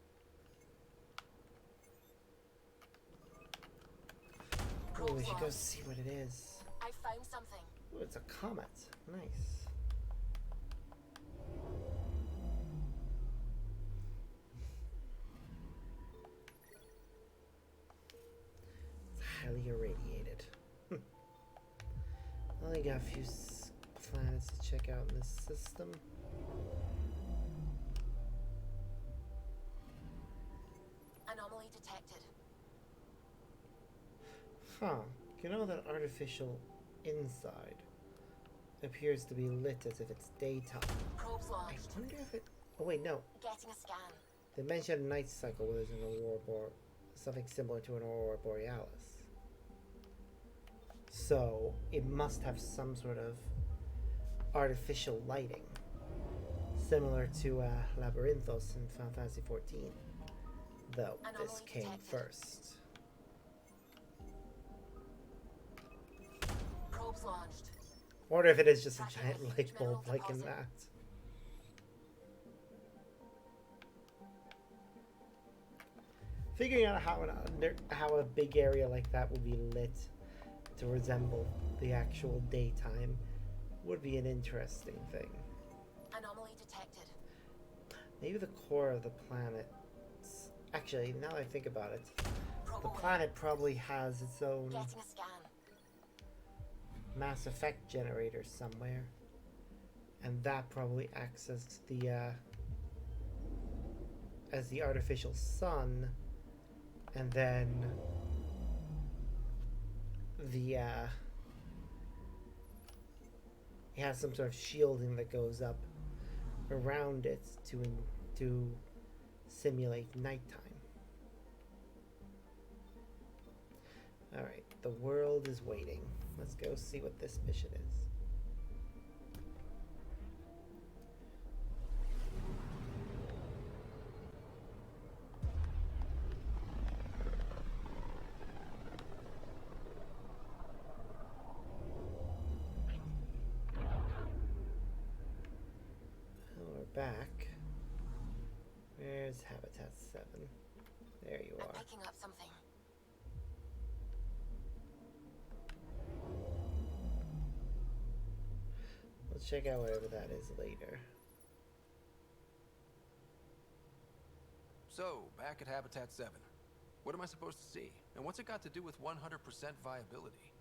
Oh, we should go see what it is. I found something. Oh, it's a comet. Nice. It's highly irradiated. Only got a few planets to check out in this system. Huh. You know that artificial inside appears to be lit as if it's daytime. Probes I launched. wonder if it... Oh wait, no. Getting a scan. They mentioned a night cycle where there's an something similar to an aurora borealis. So it must have some sort of artificial lighting, similar to Labyrinthos in Final Fantasy XIV. Though this came first. Probes launched. Wonder if it is just a giant light bulb like in that. Figuring out how a big area like that will be lit to resemble the actual daytime would be an interesting thing. Anomaly detected. Maybe the core of the planet. Actually, now that I think about it, the planet probably has its own Getting a scan. Mass Effect generator somewhere, and that probably acts as the artificial sun, and then it has some sort of shielding that goes up around it to simulate nighttime. Alright, the world is waiting. Let's go see what this mission is. We're back. Where's Habitat 7? There you are. Picking up something. Let's check out whatever that is later. So, back at Habitat 7. What am I supposed to see? And what's it got to do with 100% viability?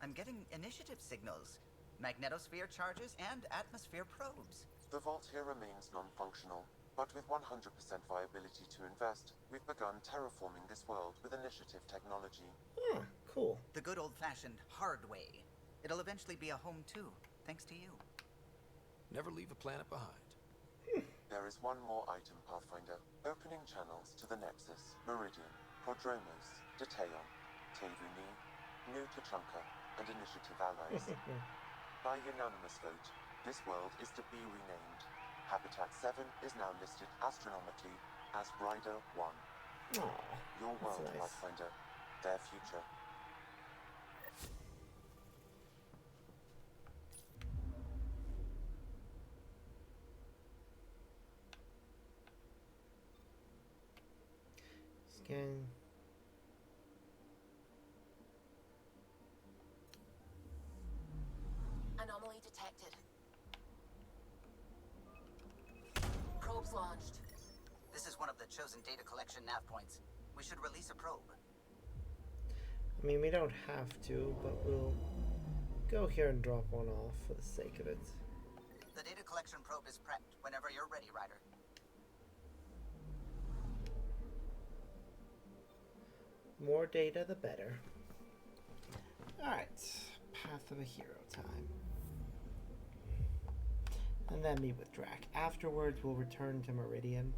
I'm getting initiative signals, magnetosphere charges, and atmosphere probes. The vault here remains non-functional, but with 100% viability to invest, we've begun terraforming this world with initiative technology. Hmm, cool. The good old-fashioned hard way. It'll eventually be a home too, thanks to you. Never leave a planet behind. There is one more item, Pathfinder. Opening channels to the Nexus, Meridian, Prodromos, Detaeon, Tevuni, New Tachanka, and Initiative allies. By unanimous vote, this world is to be renamed. Habitat 7 is now listed astronomically as Rider 1. Aww, your world, nice. Pathfinder. Their future. Scan. Anomaly detected. Probes launched. This is one of the chosen data collection nav points. We should release a probe. I mean, we don't have to, but we'll go here and drop one off for the sake of it. The data collection probe is prepped whenever you're ready, Ryder. More data, the better. Alright, Path of a Hero time. And then meet with Drac. Afterwards, we'll return to Meridian.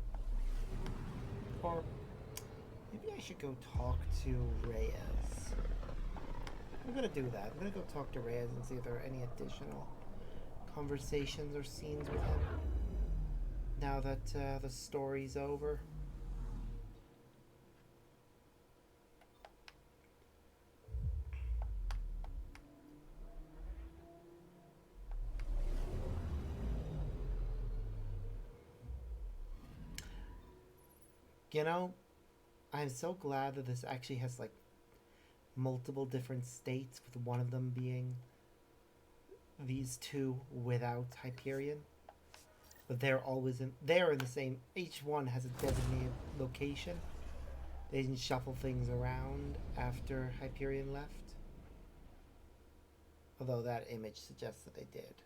Or maybe I should go talk to Reyes. I'm gonna do that. I'm gonna go talk to Reyes and see if there are any additional conversations or scenes with him. Now that the story's over. You know, I'm so glad that this actually has like multiple different states, with one of them being these two without Hyperion. But they're in the same, each one has a designated location. They didn't shuffle things around after Hyperion left. Although that image suggests that they did.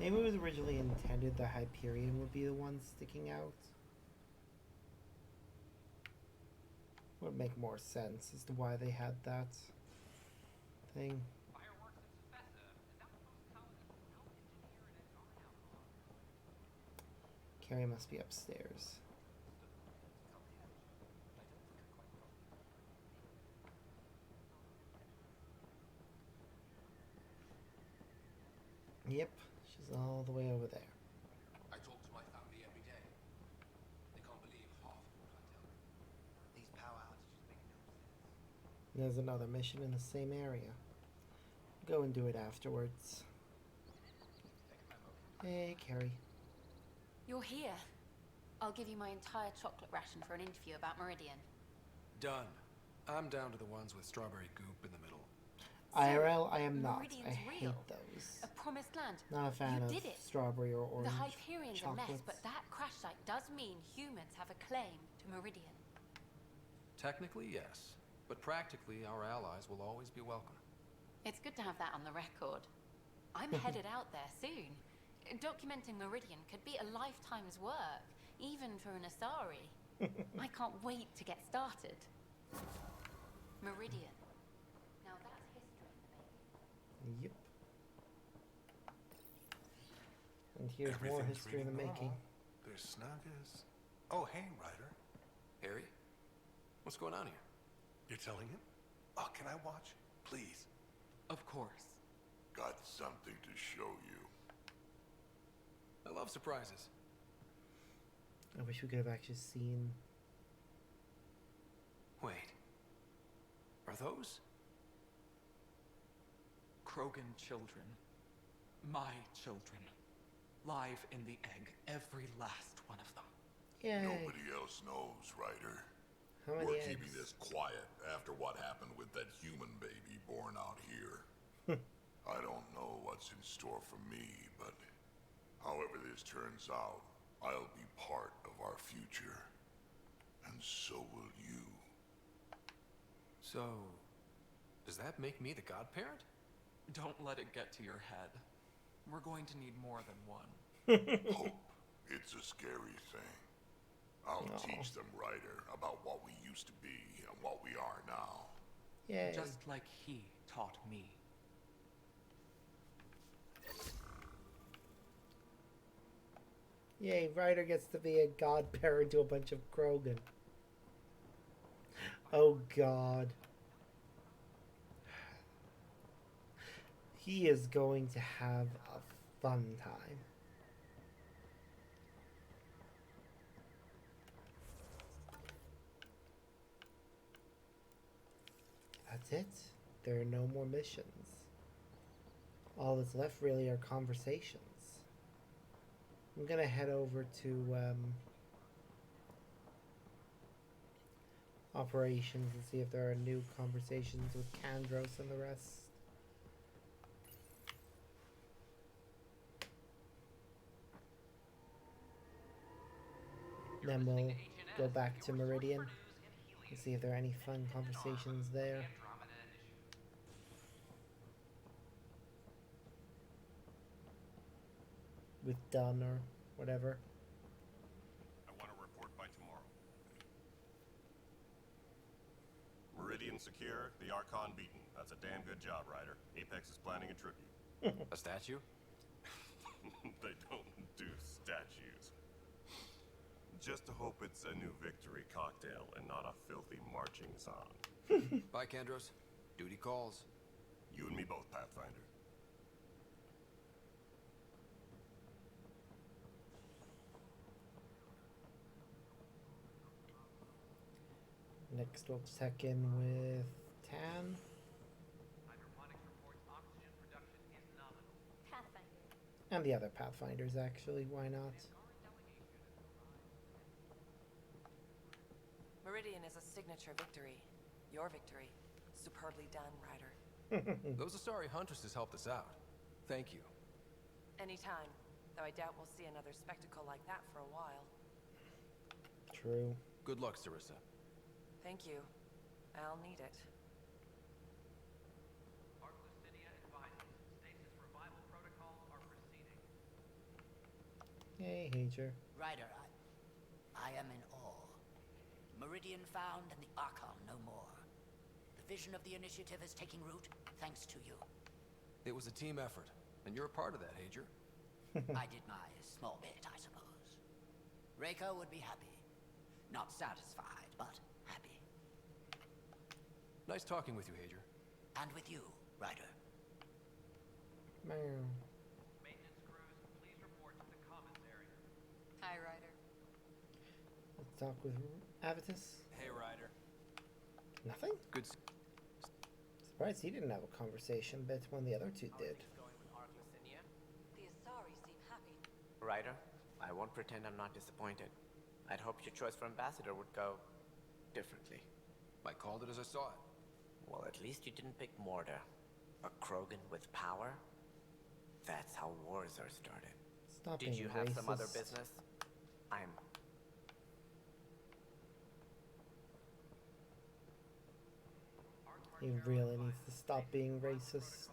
Maybe it was originally intended the Hyperion would be the one sticking out. Would make more sense as to why they had that thing. Carrie must be upstairs. Yep, she's all the way over there. I talk to my family every day. They can't believe half of what I tell them. These power outages make no sense. There's another mission in the same area. Go and do it afterwards. Hey, Carrie. You're here. I'll give you my entire chocolate ration for an interview about Meridian. Done. I'm down to the ones with strawberry goop in the middle. IRL, I am not. Meridian's I hate real. those. A promised land. Not a fan You of did it. strawberry or orange The Hyperion's a mess, chocolates. but that crash site does mean humans have a claim to Meridian. Technically, yes. But practically, our allies will always be welcome. It's good to have that on the record. I'm headed out there soon. Documenting Meridian could be a lifetime's work, even for an Asari. I can't wait to get started. Meridian. Now that's history in the making. Yep. And here's more Everything's history in the reading making. normal. They're snug as... Oh, hey, Ryder. Harry? What's going on here? You're telling him? Oh, can I watch? Please. Of course. Got something to show you. I love surprises. I wish we could have actually seen. Wait. Are those? Krogan children. My children. Live in the egg. Every last one of them. Yay. Nobody else knows, Ryder. How many We're eggs? keeping this quiet after what happened with that human baby born out here. I don't know what's in store for me, but however this turns out, I'll be part of our future. And so will you. So, does that make me the godparent? Don't let it get to your head. We're going to need more than one. Hope. It's a scary thing. I'll teach them, Ryder, about what we used to be and what we are now. Yay. Just like he taught me. Yay, Ryder gets to be a godparent to a bunch of Krogan. Oh god. He is going to have a fun time. That's it. There are no more missions. All that's left really are conversations. I'm gonna head over to operations and see if there are new conversations with Kandros and the rest. Then we'll go back to Meridian and see if there are any fun conversations there. With Dunn or whatever. I want to report by tomorrow. Meridian secure, the Archon beaten. That's a damn good job, Ryder. Apex is planning a tribute. A statue? They don't do statues. Just to hope it's a new victory cocktail and not a filthy marching song. Bye, Kandros. Duty calls. You and me both, Pathfinder. Next we'll check in with Tan. Pathfinder. And the other Pathfinders, actually. Why not? Meridian is a signature victory. Your victory. Superbly done, Ryder. Those Asari huntresses helped us out. Thank you. Anytime. Though I doubt we'll see another spectacle like that for a while. True. Good luck, Sarissa. Thank you. I'll need it. Hey, Hager. Ryder, I am in awe. Meridian found and the Archon no more. The vision of the initiative is taking root thanks to you. It was a team effort, and you're a part of that, Hager. I did my small bit, I suppose. Reiko would be happy. Not satisfied, but happy. Nice talking with you, Hager. And with you, Ryder. Maintenance crews, please report to the commons area. Hi, Ryder. Let's talk with Avitus. Hey, Ryder. Nothing? Good. Surprised he didn't have a conversation, but when the other two did. The Asari seem happy. Ryder, I won't pretend I'm not disappointed. I'd hoped your choice for ambassador would go differently. I called it as I saw it. Well, at least you didn't pick Mortar. A Krogan with power? That's how wars are started. Stop Did you being have some other racist. business? I'm... He really needs to stop being racist.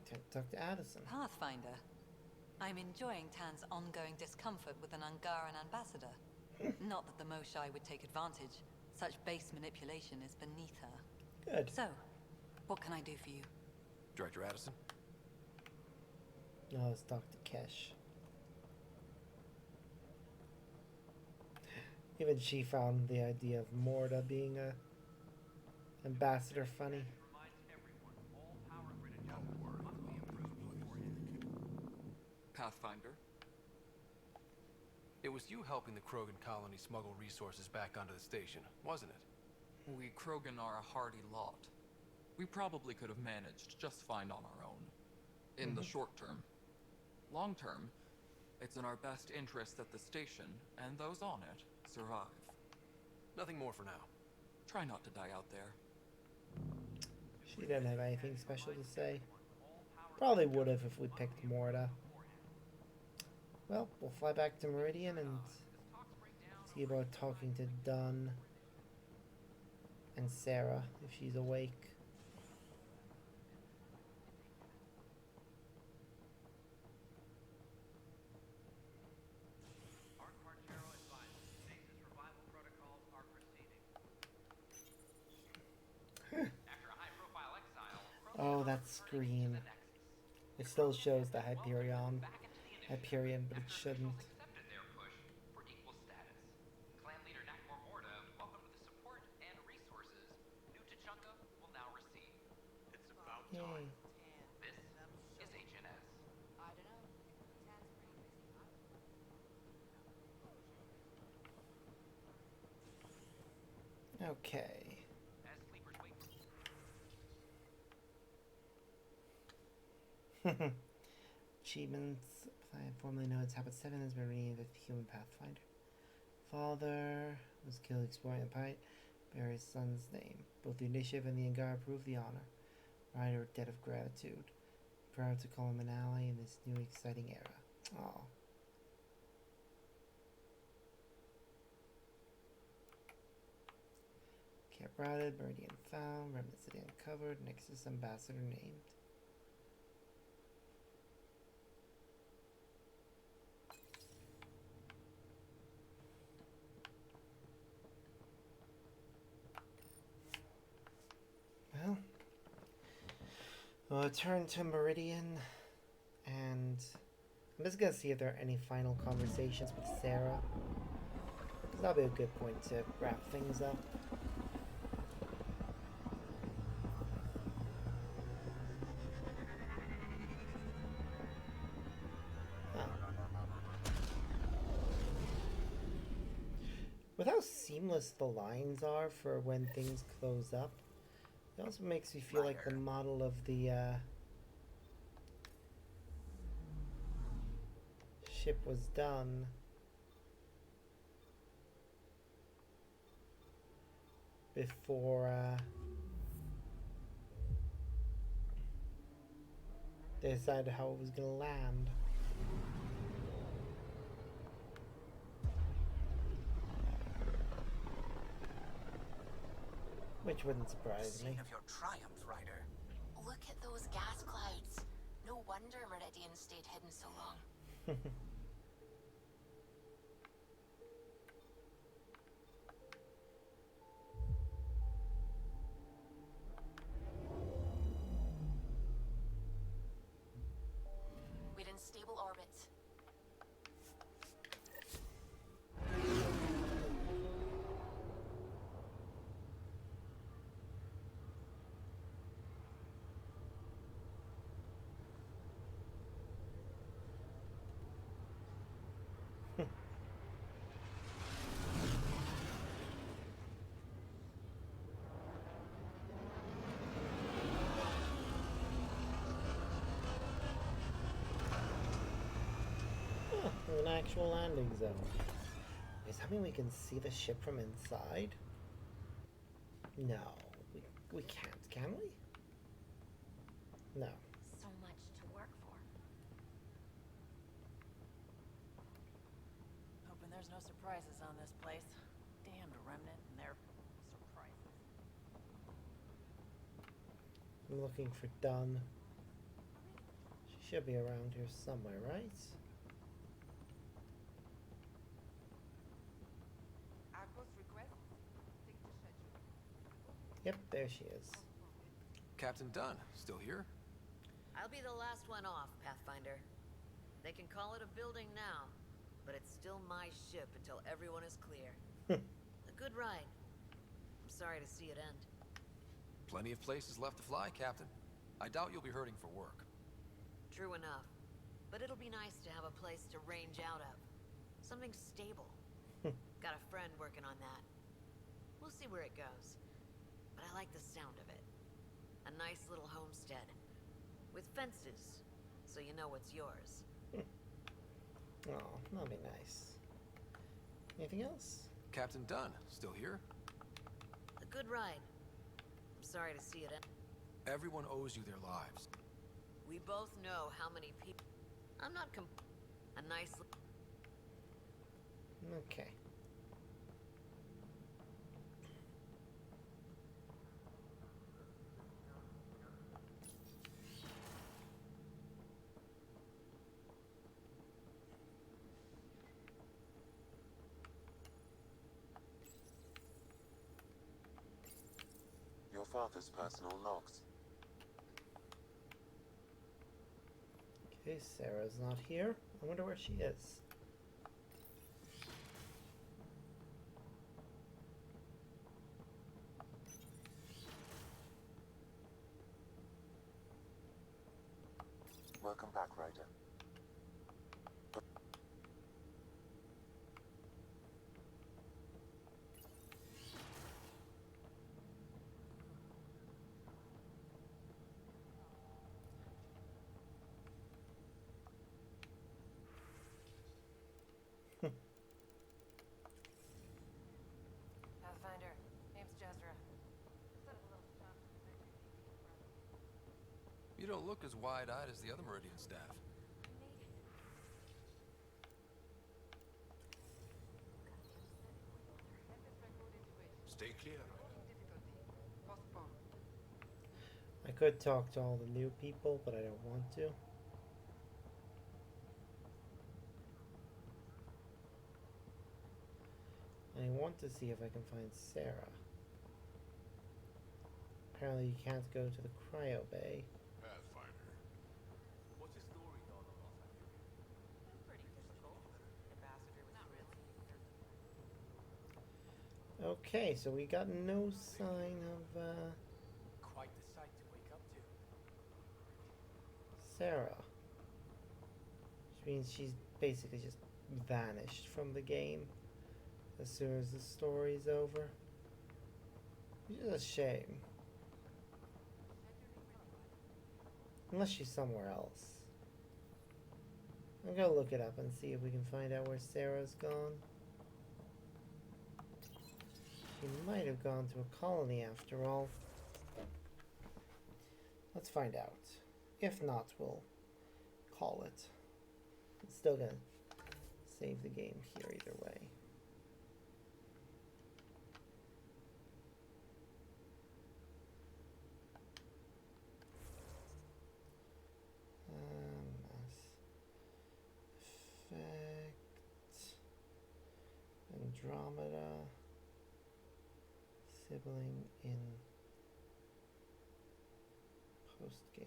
Time to talk to Addison. Pathfinder. I'm enjoying Tan's ongoing discomfort with an Angaran ambassador. Not that the Moshai would take advantage. Such base manipulation is beneath her. Good. So, what can I do for you? Director Addison? Now let's talk to Kesh. Even she found the idea of Morta being a ambassador funny. Pathfinder? It was you helping the Krogan colony smuggle resources back onto the station, wasn't it? We Krogan are a hardy lot. We probably could have managed just fine on our own. In the short term. Long term, it's in our best interest that the station, and those on it, survive. Nothing more for now. Try not to die out there. She didn't have anything special to say. Probably would have if we picked Morta. Well, we'll fly back to Meridian and see about talking to Dunn and Sarah if she's awake. Oh, that screen. It still shows the Hyperion, but it shouldn't. Yay. Okay. Achievements. Formerly known as Habit 7 has been renamed as Human Pathfinder. Father was killed exploring the Pite. Bear his son's name. Both the initiative and the Angar prove the honor. Rider, debt of gratitude. Proud to call him an ally in this new exciting era. Aw. Camp routed, Meridian found, remnant city uncovered, Nexus ambassador named. Well, we'll return to Meridian, and I'm just gonna see if there are any final conversations with Sarah, because that'll be a good point to wrap things up. With how seamless the lines are for when things close up, it also makes me feel like the model of the ship was done before They decided how it was gonna land. Which wouldn't surprise me. Scene of your triumph, Ryder. Look at those gas clouds. No wonder Meridian stayed hidden so long. We're in stable orbit. An actual landing zone. Does that mean we can see the ship from inside? No, we can't, can we? No. So much to work for. Hoping there's no surprises on this place. Damned remnant and their surprises. I'm looking for Dunn. She should be around here somewhere, right? Yep, there she is. Captain Dunn, still here? I'll be the last one off, Pathfinder. They can call it a building now, but it's still my ship until everyone is clear. A good ride. I'm sorry to see it end. Plenty of places left to fly, Captain. I doubt you'll be hurting for work. True enough. But it'll be nice to have a place to range out of. Something stable. Got a friend working on that. We'll see where it goes. But I like the sound of it. A nice little homestead. With fences, so you know what's yours. Oh, that'll be nice. Anything else? Captain Dunn, still here? A good ride. I'm sorry to see it end. Everyone owes you their lives. We both know how many people... I'm not a nice... Okay. Your father's personal logs. Okay, Sarah's not here. I wonder where she is. Welcome back, Ryder. Pathfinder, name's Jezra. You don't look as wide-eyed as the other Meridian staff. Stay clear. I could talk to all the new people, but I don't want to. I want to see if I can find Sarah. Apparently you can't go to the cryo bay. Pathfinder. What's your story, Don? Pretty typical. Ambassador was really... Okay, so we got no sign of Quite the sight to wake up to. Sarah. Which means she's basically just vanished from the game as soon as the story's over. Which is a shame. Unless she's somewhere else. I'm gonna look it up and see if we can find out where Sarah's gone. She might have gone to a colony after all. Let's find out. If not, we'll call it. It's still gonna save the game here either way. Mass Effect, Andromeda, sibling in post game.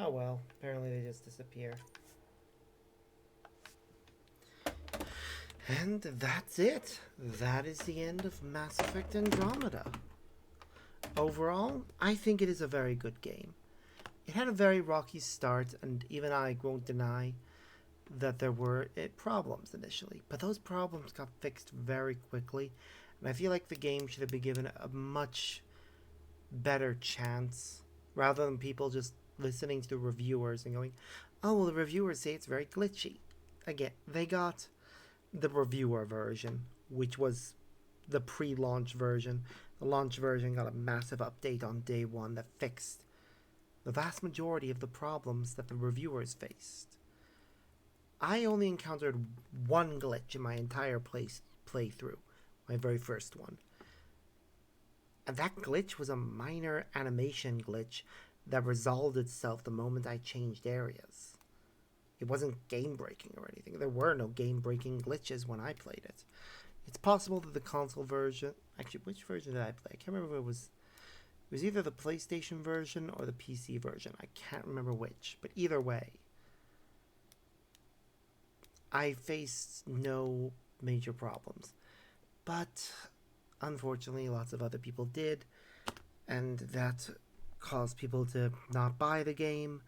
Oh well, apparently they just disappear. And that's it. That is the end of Mass Effect Andromeda. Overall, I think it is a very good game. It had a very rocky start, and even I won't deny that there were problems initially. But those problems got fixed very quickly, and I feel like the game should have been given a much better chance, rather than people just listening to the reviewers and going, oh, well, the reviewers say it's very glitchy. Again, they got the reviewer version, which was the pre-launch version. The launch version got a massive update on day one that fixed the vast majority of the problems that the reviewers faced. I only encountered one glitch in my entire playthrough, my very first one. And that glitch was a minor animation glitch that resolved itself the moment I changed areas. It wasn't game-breaking or anything. There were no game-breaking glitches when I played it. It's possible that the console version... Actually, which version did I play? I can't remember if it was... It was either the PlayStation version or the PC version. I can't remember which. But either way, I faced no major problems. But unfortunately, lots of other people did. And that caused people to not buy the game,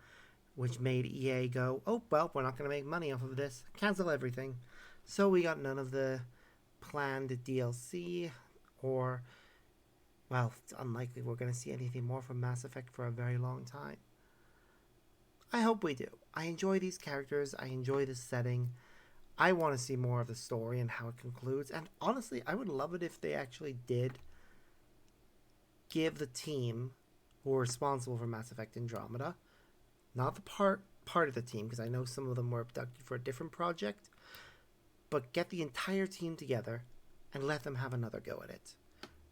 which made EA go, oh, well, we're not going to make money off of this. Cancel everything. So we got none of the planned DLC, or, well, it's unlikely we're going to see anything more from Mass Effect for a very long time. I hope we do. I enjoy these characters. I enjoy this setting. I want to see more of the story and how it concludes. And honestly, I would love it if they actually did give the team who were responsible for Mass Effect Andromeda, not the part of the team, because I know some of them were abducted for a different project, but get the entire team together and let them have another go at it.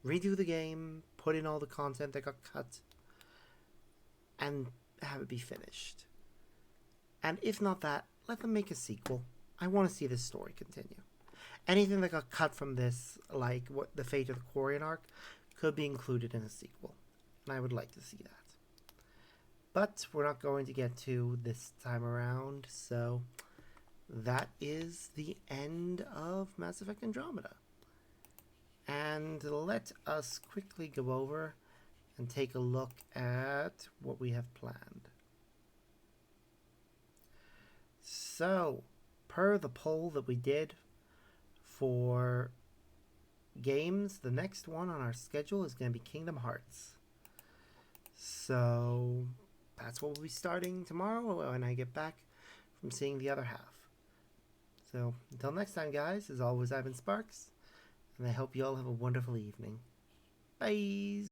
Redo the game, put in all the content that got cut, and have it be finished. And if not that, let them make a sequel. I want to see this story continue. Anything that got cut from this, like what the fate of the Quarian arc, could be included in a sequel. And I would like to see that. But we're not going to get to this time around, so that is the end of Mass Effect Andromeda. And let us quickly go over and take a look at what we have planned. So, per the poll that we did for games, the next one on our schedule is going to be Kingdom Hearts. So that's what we'll be starting tomorrow when I get back from seeing the other half. So until next time, guys, as always, I've been Sparks, and I hope you all have a wonderful evening. Bye.